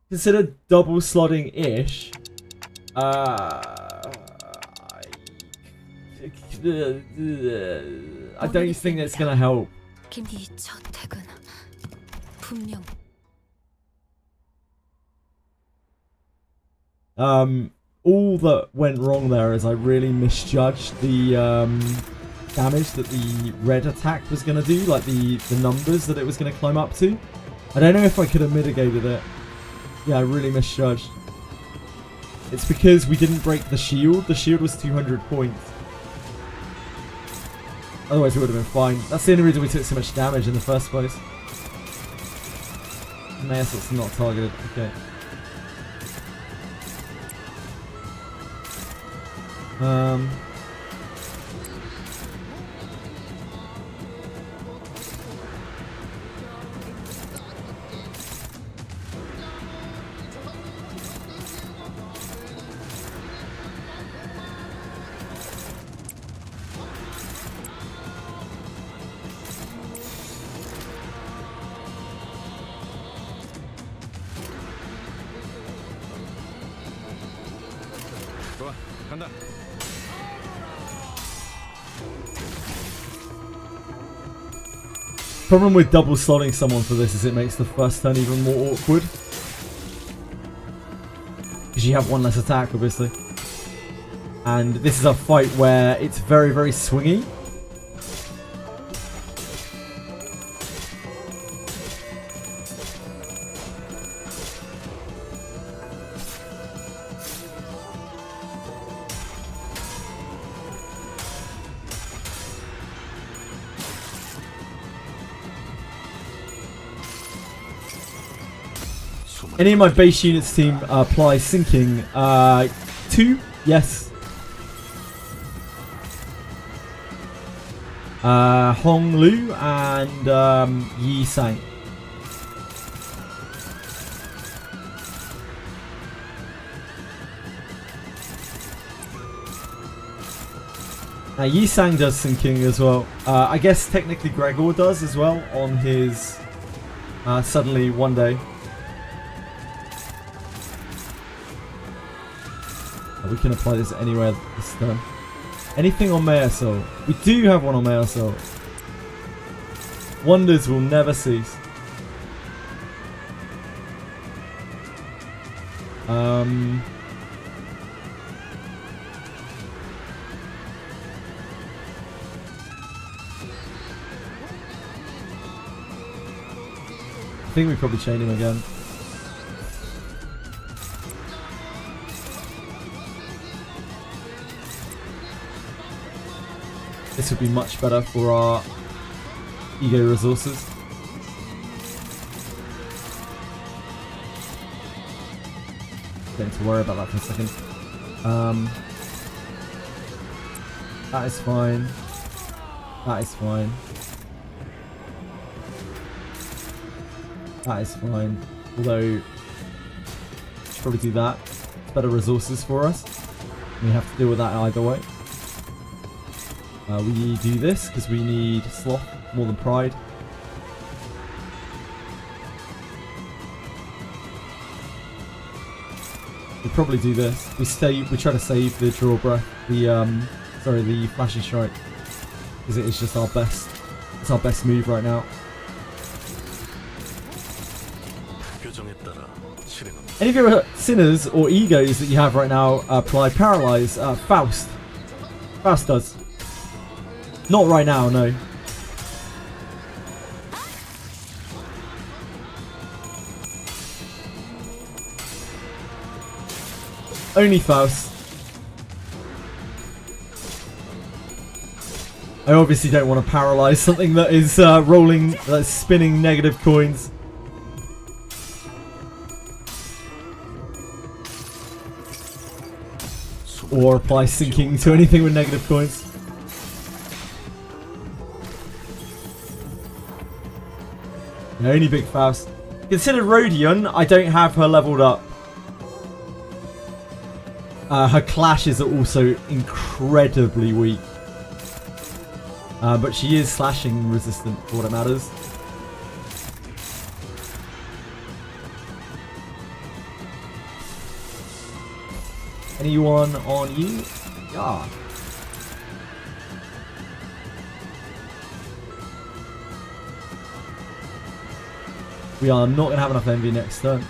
Consider double slotting-ish. I don't think that's gonna help. 이 저택은 분명 all that went wrong there is I really misjudged the damage that the red attack was gonna do, like the numbers that it was gonna climb up to. I don't know if I could have mitigated it. Yeah, I really misjudged. It's because we didn't break the shield. The shield was 200 points. Otherwise, it would have been fine. That's the only reason we took so much damage in the first place. Yes, it's not targeted. Okay. 좋아, 간다. Problem with double slotting someone for this is it makes the first turn even more awkward. Because you have one less attack, obviously. And this is a fight where it's very, very swingy. Any of my base units team apply sinking 2, yes. Hong Lu and Yi Sang. Yi Sang does sinking as well. I guess technically Gregor does as well on his suddenly one day. We can apply this anywhere this turn. Anything on Mayasol. We do have one on Mayasol. Wonders will never cease. I think we probably chain him again. This would be much better for our ego resources. Don't need to worry about that for a second. That is fine. That is fine. That is fine. Although, should probably do that. It's better resources for us. We have to deal with that either way. We do this because we need sloth more than pride. We probably do this. We try to save the draw breath, the flashing strike, because it is just our best. It's our best move right now. Any of your sinners or egos that you have right now apply paralyze. Faust. Faust does. Not right now, no. Only Faust. I obviously don't want to paralyze something that is rolling, that's spinning negative coins. Or apply sinking to anything with negative coins. Yeah, only Big Faust. Considered Rhodion, I don't have her leveled up. Her clashes are also incredibly weak. But she is slashing resistant for what it matters. Anyone on you? Yeah. We are not going to have enough envy next turn.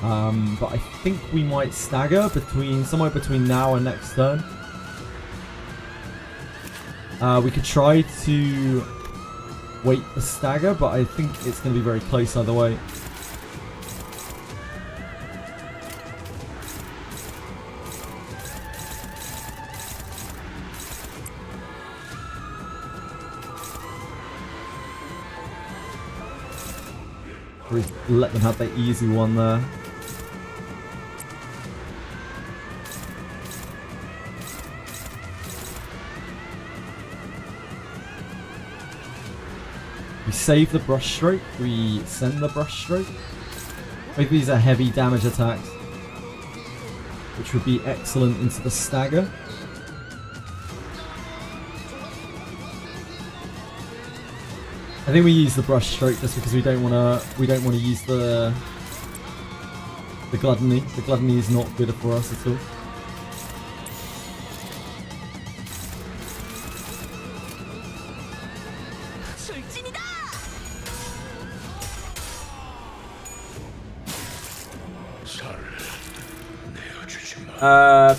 But I think we might stagger somewhere between now and next turn. We could try to wait the stagger, but I think it's going to be very close either way. We let them have the easy one there. We save the brush stroke, we send the brush stroke. Both these are heavy damage attacks, which would be excellent into the stagger. I think we use the brush stroke just because we don't want to use the gluttony. The gluttony is not good for us at all.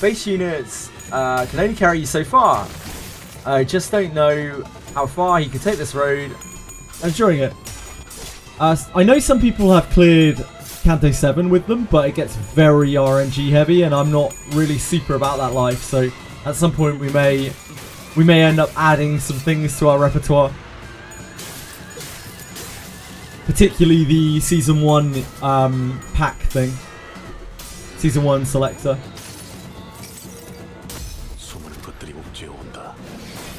Base units can only carry you so far. I just don't know how far he could take this road. I'm enjoying it. I know some people have cleared Canto 7 with them, but it gets very RNG heavy, and I'm not really super about that life. So at some point we may end up adding some things to our repertoire, particularly the Season 1 pack thing, Season 1 selector.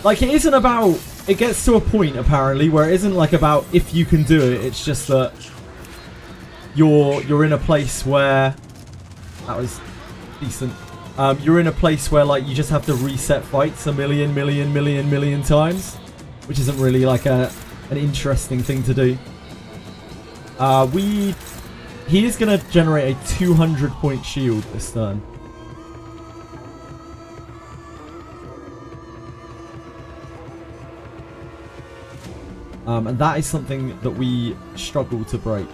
Like, it isn't about... It gets to a point, apparently, where it isn't, like, about if you can do it. It's just that you're in a place where... That was decent. You're in a place where, like, you just have to reset fights a million times. Which isn't really, like, an interesting thing to do. He is going to generate a 200-point shield this turn. And that is something that we struggle to break.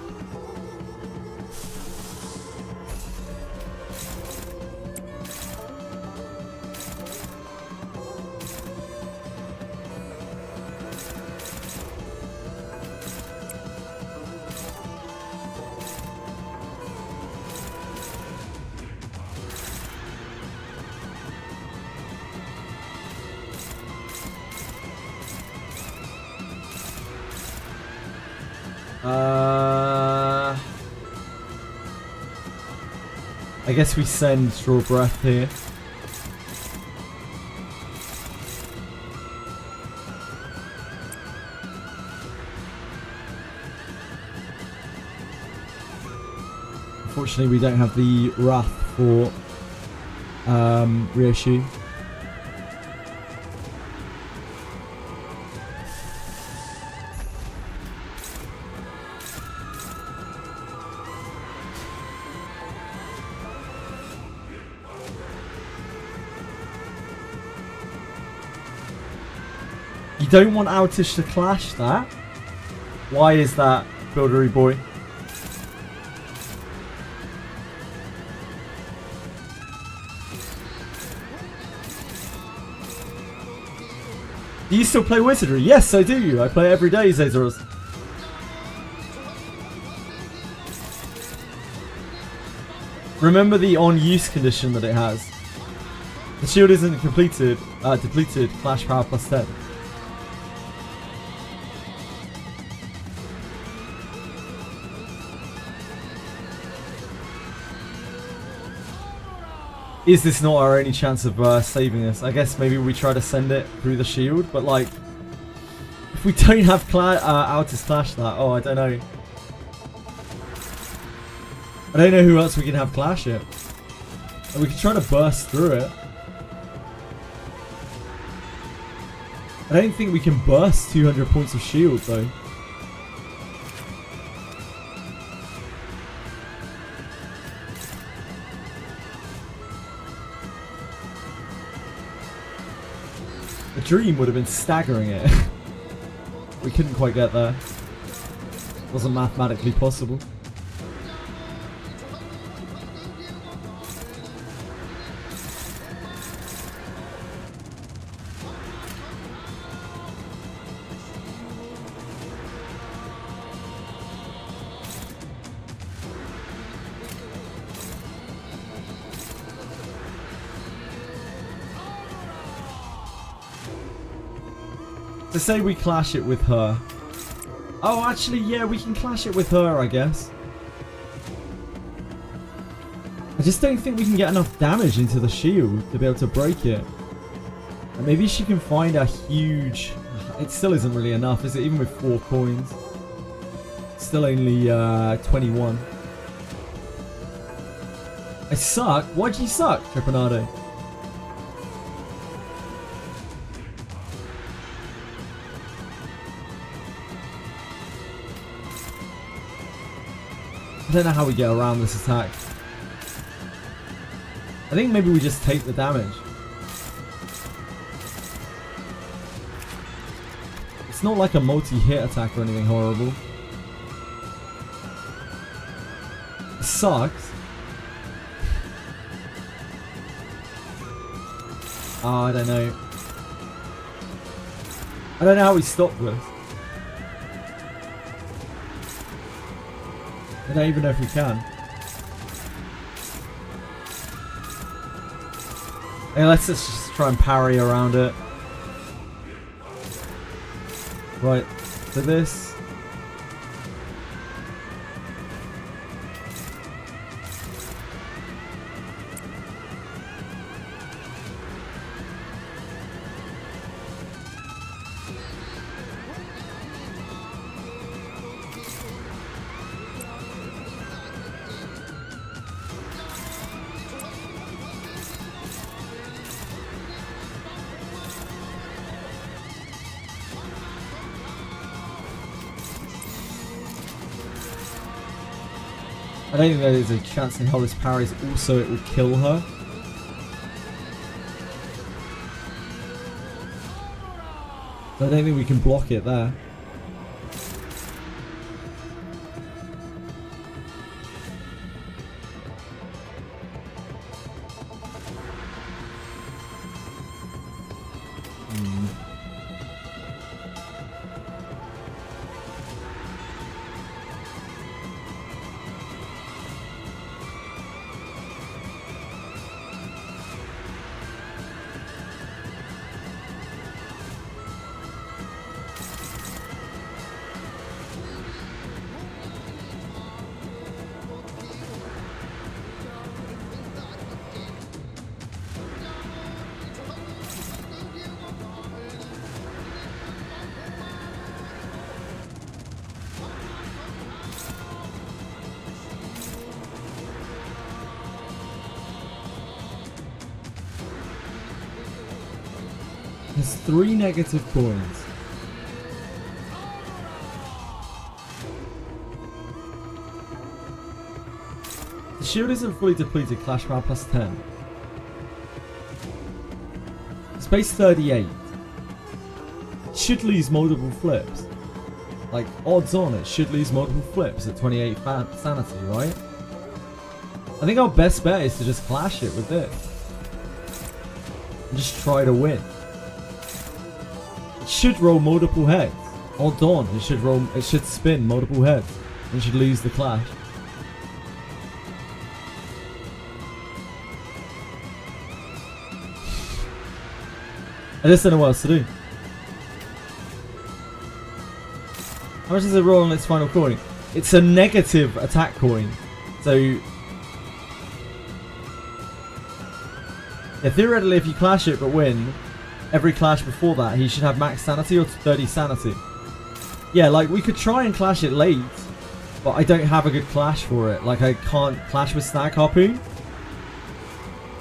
I guess we send Draw Breath here. Unfortunately, we don't have the Wrath for Reissue. You don't want Altish to clash that? Why is that, Buildery boy? Do you still play Wizardry? Yes, I do. I play every day, Zazoros. Remember the on-use condition that it has. The shield isn't depleted, Clash Power plus 10. Is this not our only chance of saving this? I guess maybe we try to send it through the shield, but like, if we don't have Outer's Clash that, oh, I don't know. I don't know who else we can have clash it. We can try to burst through it. I don't think we can burst 200 points of shield though. A dream would have been staggering it. We couldn't quite get there. Wasn't mathematically possible. To say we clash it with her. Oh, actually, yeah, we can clash it with her, I guess. I just don't think we can get enough damage into the shield to be able to break it. And maybe she can find a huge... It still isn't really enough, is it? Even with 4 coins. Still only 21. I suck? Why'd you suck, Trepanado? I don't know how we get around this attack. I think maybe we just take the damage. It's not like a multi-hit attack or anything horrible. It sucks. Oh, I don't know. I don't know how we stop this. I don't even know if we can. Hey, let's just try and parry around it. Right, so this. I don't think there's a chance in hell this parries. Also, it will kill her. So I don't think we can block it there. There's 3 negative coins. The shield isn't fully depleted. Clash Power plus 10. Space 38. Should lose multiple flips. Like, odds on it should lose multiple flips at 28 sanity, right? I think our best bet is to just clash it with this. And just try to win. It should roll multiple heads. Odds on, it should spin multiple heads. And should lose the clash. I just don't know what else to do. How much does it roll on its final coin? It's a negative attack coin. So, yeah, theoretically, if you clash it but win, every clash before that, he should have max sanity or 30 sanity. Yeah, like, we could try and clash it late, but I don't have a good clash for it. Like, I can't clash with Snag Harpoon.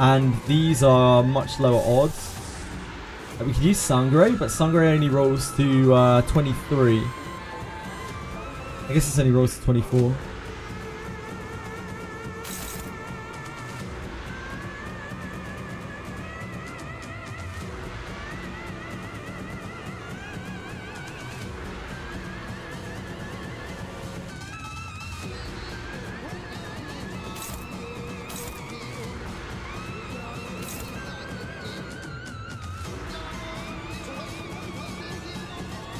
And these are much lower odds. We could use Sangre, but Sangre only rolls to 23. I guess it's only rolls to 24.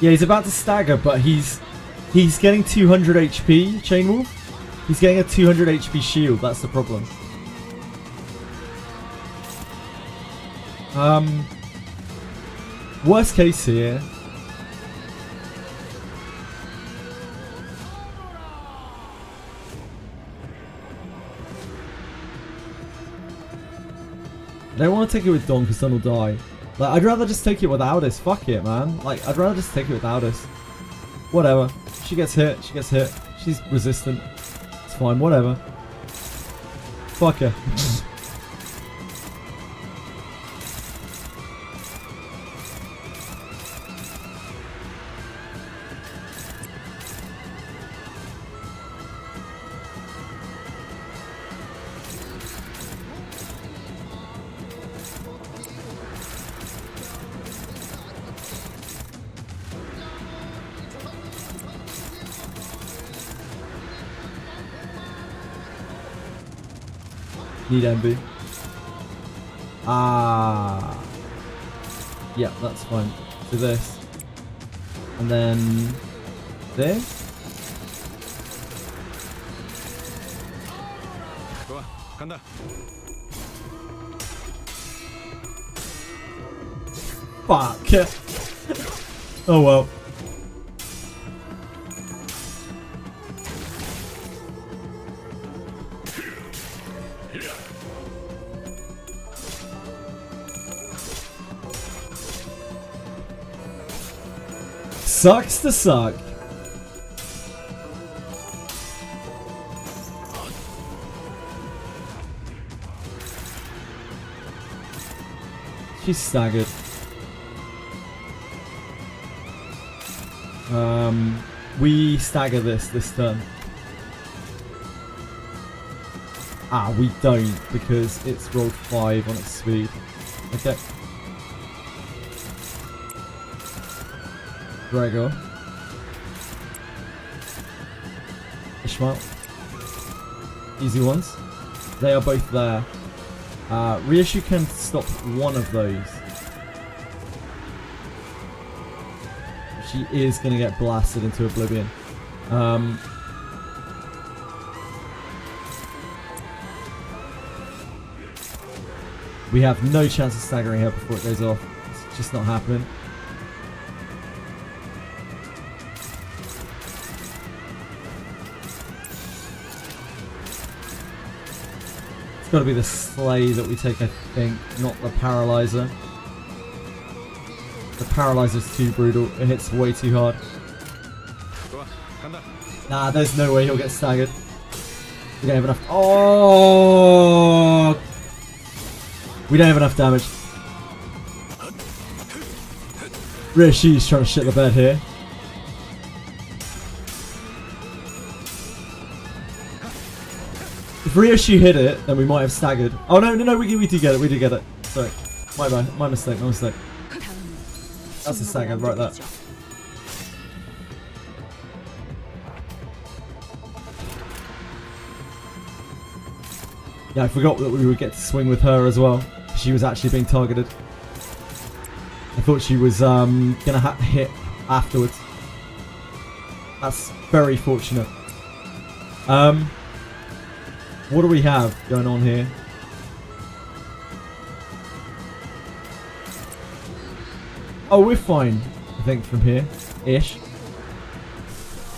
Yeah, he's about to stagger, but he's getting 200 HP, Chain Wolf. He's getting a 200 HP shield, that's the problem. Worst case here. I don't want to take it with Don because Don will die. Like, I'd rather just take it without us. Fuck it, man. Like, I'd rather just take it without us. Whatever. She gets hit. She gets hit. She's resistant. It's fine. Whatever. Fuck her. Need envy. Ah. Yeah, that's fine. So this. And then this. 좋아, 간다. Fuck. Oh well. Sucks to suck. She's staggered. We stagger this turn. Ah, we don't because it's rolled 5 on its speed. Okay. Gregor. Ishmael. Easy ones. They are both there. Reissue can stop one of those. She is going to get blasted into oblivion. We have no chance of staggering her before it goes off. It's just not happening. It's got to be the Slay that we take, I think, not the Paralyzer. The Paralyzer's too brutal. It hits way too hard. Nah, there's no way he'll get staggered. We don't have enough. Oh! We don't have enough damage. Rishi's trying to shit the bed here. If Reissue hit it, then we might have staggered. Oh no, we do get it, we do get it. Sorry. My mistake, my mistake. That's a stagger, right there. Yeah, I forgot that we would get to swing with her as well. She was actually being targeted. I thought she was gonna hit afterwards. That's very fortunate. What do we have going on here? Oh, we're fine, I think, from here. Ish.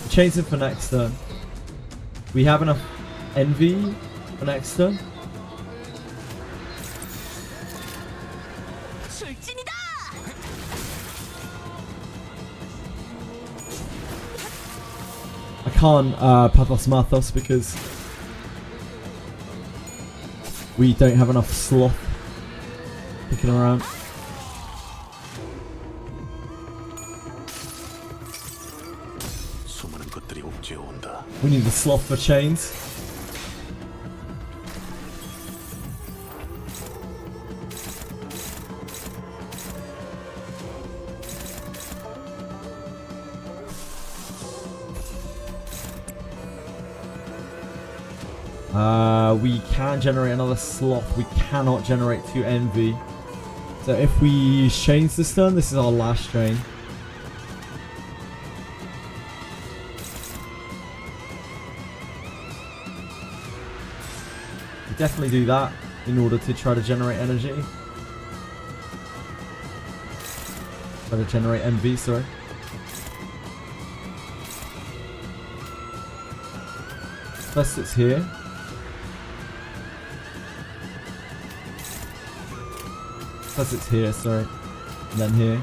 Chains in for next turn. We have enough envy for next turn. I can't Pathos Mathos because we don't have enough sloth picking around. We need the sloth for chains. We can generate another sloth. We cannot generate 2 envy. So if we chains this turn, this is our last chain. We definitely do that in order to try to generate energy. Try to generate envy, sorry. First it's here. First it's here, sorry. And then here.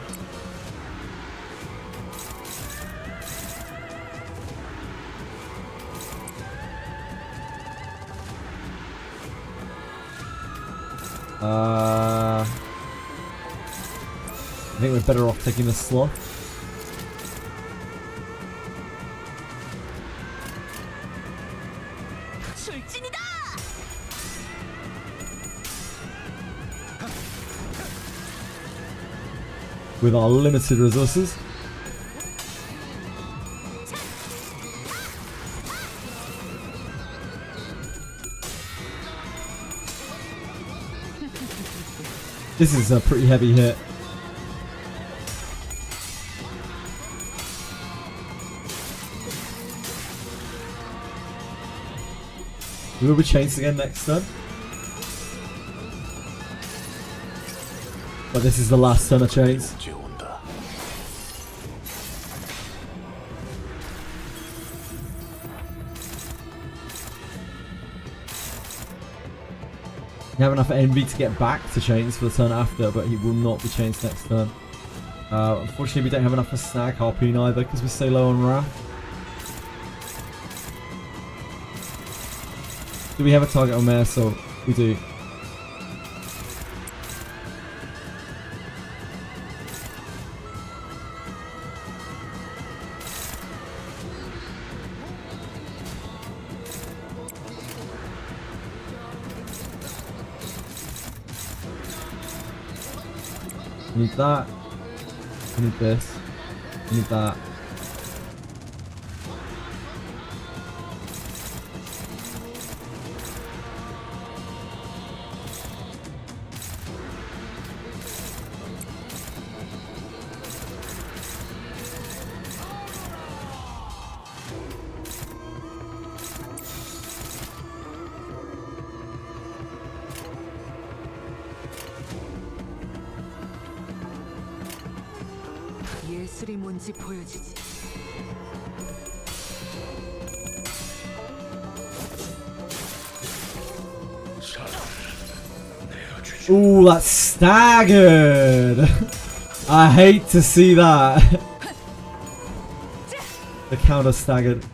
I think we're better off taking the sloth. With our limited resources. This is a pretty heavy hit. We will be chased again next turn. But this is the last turn of chase. You have enough envy to get back to chains for the turn after, but he will not be chains next turn. Unfortunately, we don't have enough for Snag Harpoon either because we're so low on Wrath. Do we have a target on Mare? So we do. We need that. We need this. We need that. 예술이 뭔지 보여주지. Ooh, that's staggered. I hate to see that. The counter staggered.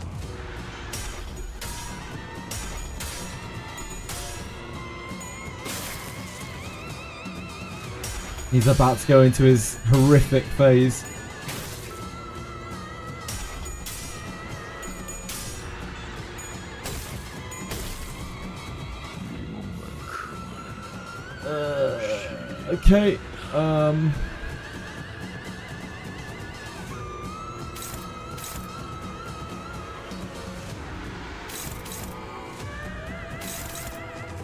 He's about to go into his horrific phase. Okay,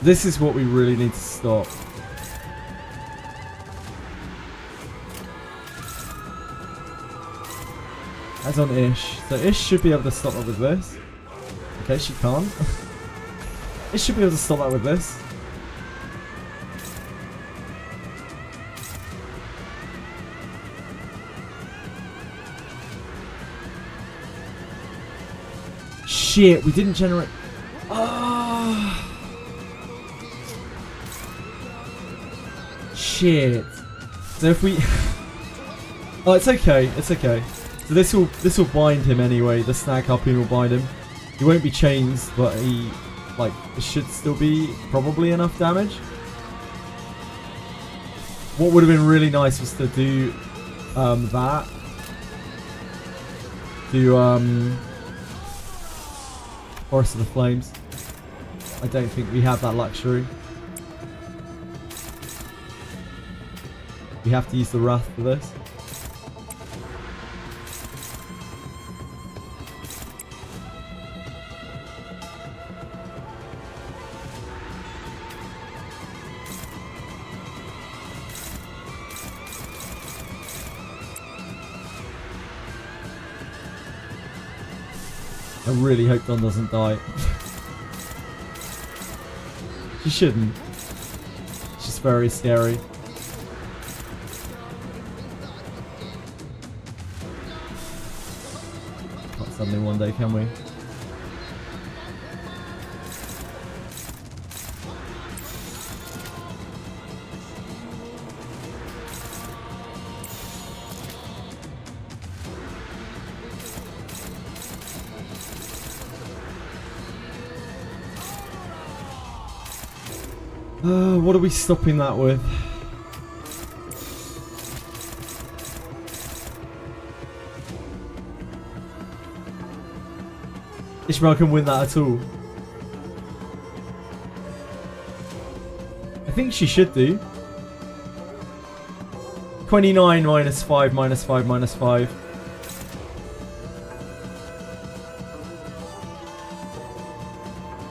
this is what we really need to stop. That's on Ish. So Ish should be able to stop that with this. Okay, she can't. Ish should be able to stop that with this. shit, we didn't generate... Oh. Shit. So if we... Oh, it's okay. It's okay. So this will bind him anyway. The snag harpoon will bind him. He won't be chained, but he... Like, it should still be probably enough damage. What would have been really nice was to do that. Do Forest of the Flames. I don't think we have that luxury. We have to use the Wrath for this. I really hope Dawn doesn't die. She shouldn't. It's just very scary. Not suddenly one day, can we? What are we stopping that with? Ishmael can win that at all. I think she should do. 29 minus 5 minus 5 minus 5.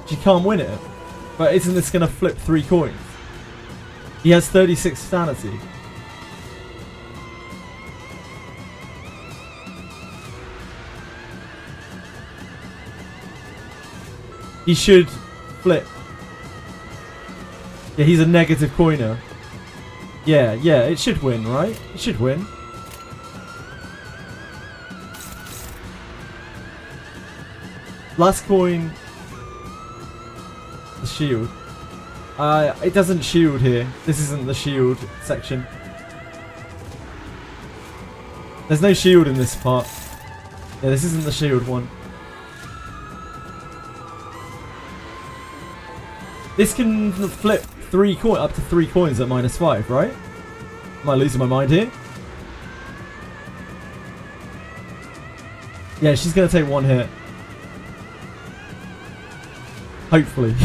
She can't win it. But isn't this going to flip 3 coins? He has 36 sanity. He should flip. Yeah, he's a negative coiner. Yeah, it should win, right? It should win. Last coin. The shield. It doesn't shield here. This isn't the shield section. There's no shield in this part. Yeah, this isn't the shield one. This can flip 3 coins, up to 3 coins at minus 5, right? Am I losing my mind here? Yeah, she's gonna take 1 hit. Hopefully.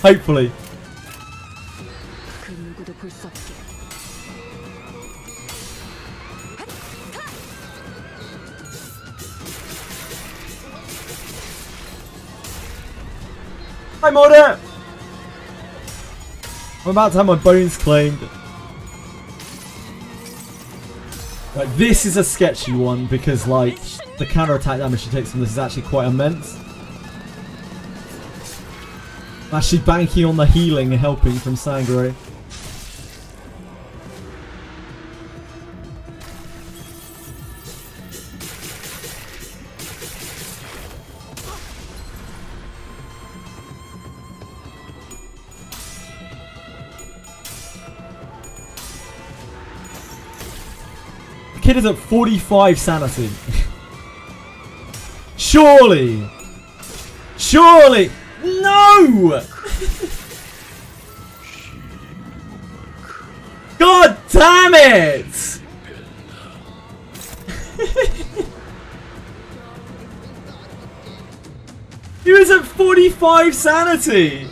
Hopefully. I'm on it! I'm about to have my bones claimed. Like, this is a sketchy one because, like, the counter-attack damage she takes from this is actually quite immense. I'm actually banking on the healing and helping from Sangre. The kid is at 45 sanity. Surely! Surely! No! God damn it! He was at 45 sanity!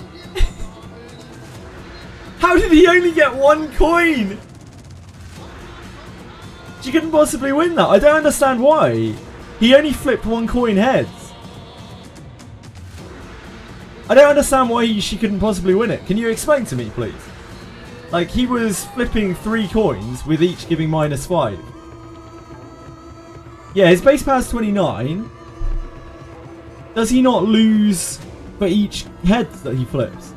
How did he only get 1 coin? She couldn't possibly win that. I don't understand why. He only flipped 1 coin heads. I don't understand why she couldn't possibly win it. Can you explain to me, please? Like, he was flipping 3 coins with each giving minus 5. Yeah, his base power is 29. Does he not lose for each head that he flips?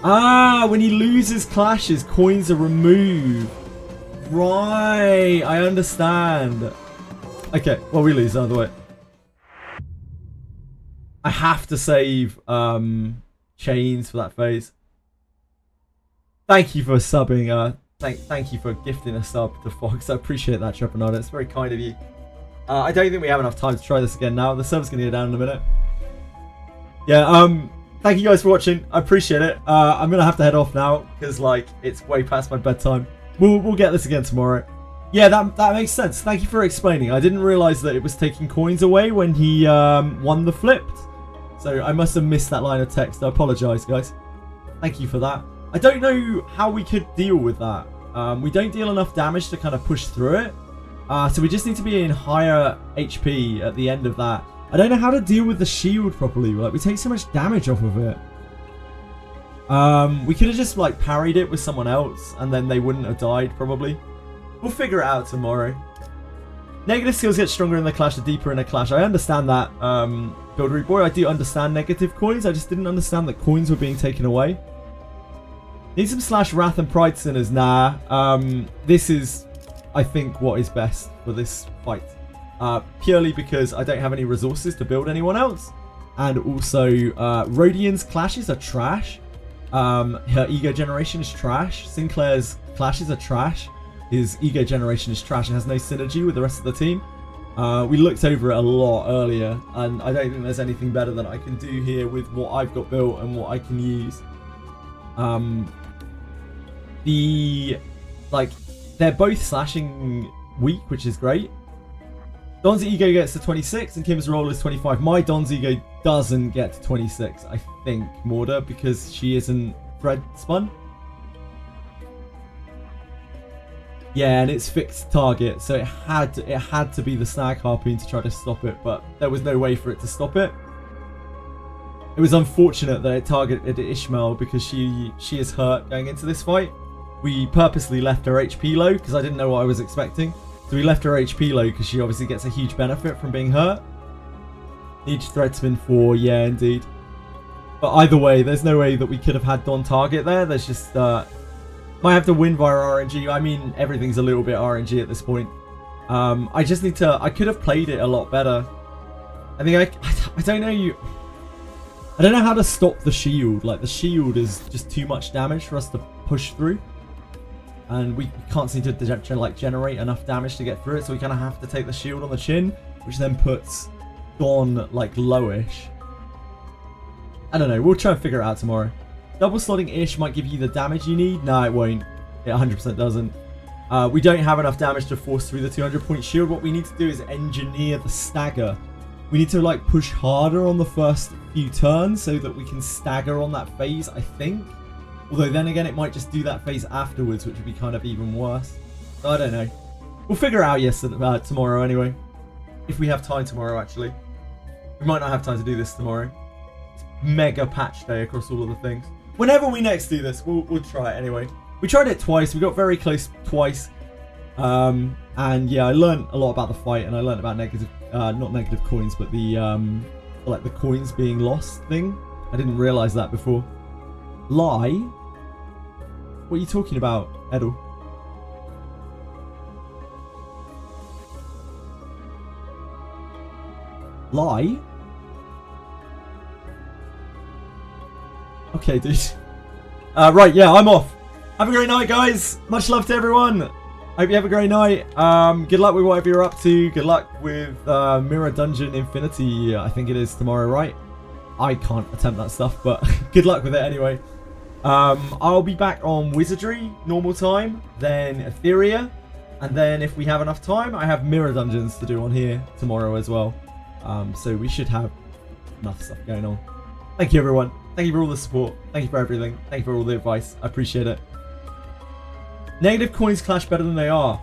Ah, when he loses clashes, coins are removed. Right, I understand. Okay, well, we lose either way. I have to save chains for that phase. Thank you for subbing. Thank you for gifting a sub to Fox. I appreciate that, Trepanada. It's very kind of you. I don't think we have enough time to try this again now. The server's going to go down in a minute. Yeah, thank you guys for watching. I appreciate it. I'm going to have to head off now because, like, it's way past my bedtime. We'll get this again tomorrow. Yeah, that makes sense. Thank you for explaining. I didn't realize that it was taking coins away when he won the flipped. So I must have missed that line of text. I apologize, guys. Thank you for that. I don't know how we could deal with that. We don't deal enough damage to kind of push through it. So we just need to be in higher HP at the end of that. I don't know how to deal with the shield properly. Like, we take so much damage off of it. We could have just, like, parried it with someone else, and then they wouldn't have died, probably. We'll figure it out tomorrow. Negative skills get stronger in the clash, the deeper in a clash. I understand that, Buildery Boy. I do understand negative coins. I just didn't understand that coins were being taken away. Need some slash Wrath and Pride Sinners. Nah. This is, I think, what is best for this fight. Purely because I don't have any resources to build anyone else. And also, Rodian's clashes are trash. Her ego generation is trash. Sinclair's clashes are trash. His ego generation is trash and has no synergy with the rest of the team. We looked over it a lot earlier, and I don't think there's anything better that I can do here with what I've got built and what I can use. They're both slashing weak, which is great. Don's ego gets to 26 and Kim's roll is 25. My Don's ego doesn't get to 26, I think, Morda, because she isn't thread spun. Yeah, and it's fixed target, so it had to be the Snag Harpoon to try to stop it, but there was no way for it to stop it. It was unfortunate that it targeted Ishmael because she is hurt going into this fight. We purposely left her HP low because I didn't know what I was expecting. So we left her HP low because she obviously gets a huge benefit from being hurt. Each thread spin 4, yeah, indeed. But either way, there's no way that we could have had Don target there. There's just might have to win via RNG. I mean, everything's a little bit RNG at this point. I just need to. I could have played it a lot better. I think I don't know. I don't know how to stop the shield. Like, the shield is just too much damage for us to push through. And we can't seem to generate enough damage to get through it. So we kind of have to take the shield on the chin, which then puts Dawn, like, lowish. I don't know. We'll try and figure it out tomorrow. Double slotting Ish might give you the damage you need. No, it won't. It 100% doesn't. We don't have enough damage to force through the 200-point shield. What we need to do is engineer the stagger. We need to, like, push harder on the first few turns so that we can stagger on that phase, I think. Although then again, it might just do that phase afterwards, which would be kind of even worse. So I don't know. We'll figure it out tomorrow anyway. If we have time tomorrow, actually. We might not have time to do this tomorrow. It's mega patch day across all of the things. Whenever we next do this, we'll try it anyway. We tried it twice. We got very close twice. And yeah, I learned a lot about the fight, and I learned about negative, not negative coins, but the like the coins being lost thing. I didn't realize that before. Lie? What are you talking about, Edel? Lie? Okay, dude. Right, yeah, I'm off. Have a great night, guys. Much love to everyone. Hope you have a great night. Good luck with whatever you're up to. Good luck with Mirror Dungeon Infinity. I think it is tomorrow, right? I can't attempt that stuff, but good luck with it anyway. I'll be back on Wizardry, normal time, then Etheria, and then if we have enough time, I have Mirror Dungeons to do on here tomorrow as well. So we should have enough stuff going on. Thank you, everyone. Thank you for all the support. Thank you for everything. Thank you for all the advice. I appreciate it. Negative coins clash better than they are.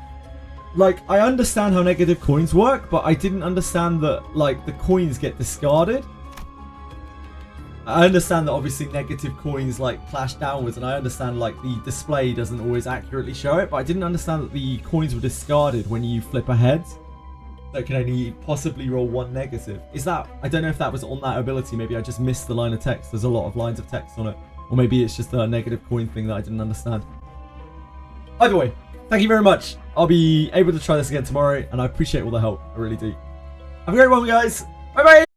Like, I understand how negative coins work, but I didn't understand that, like, the coins get discarded. I understand that obviously negative coins, like, clash downwards, and I understand, like, the display doesn't always accurately show it, but I didn't understand that the coins were discarded when you flip ahead. That can only possibly roll one negative. Is that... I don't know if that was on that ability. Maybe I just missed the line of text. There's a lot of lines of text on it. Or maybe it's just a negative coin thing that I didn't understand. Either way, thank you very much. I'll be able to try this again tomorrow, and I appreciate all the help. I really do. Have a great one, guys. Bye-bye.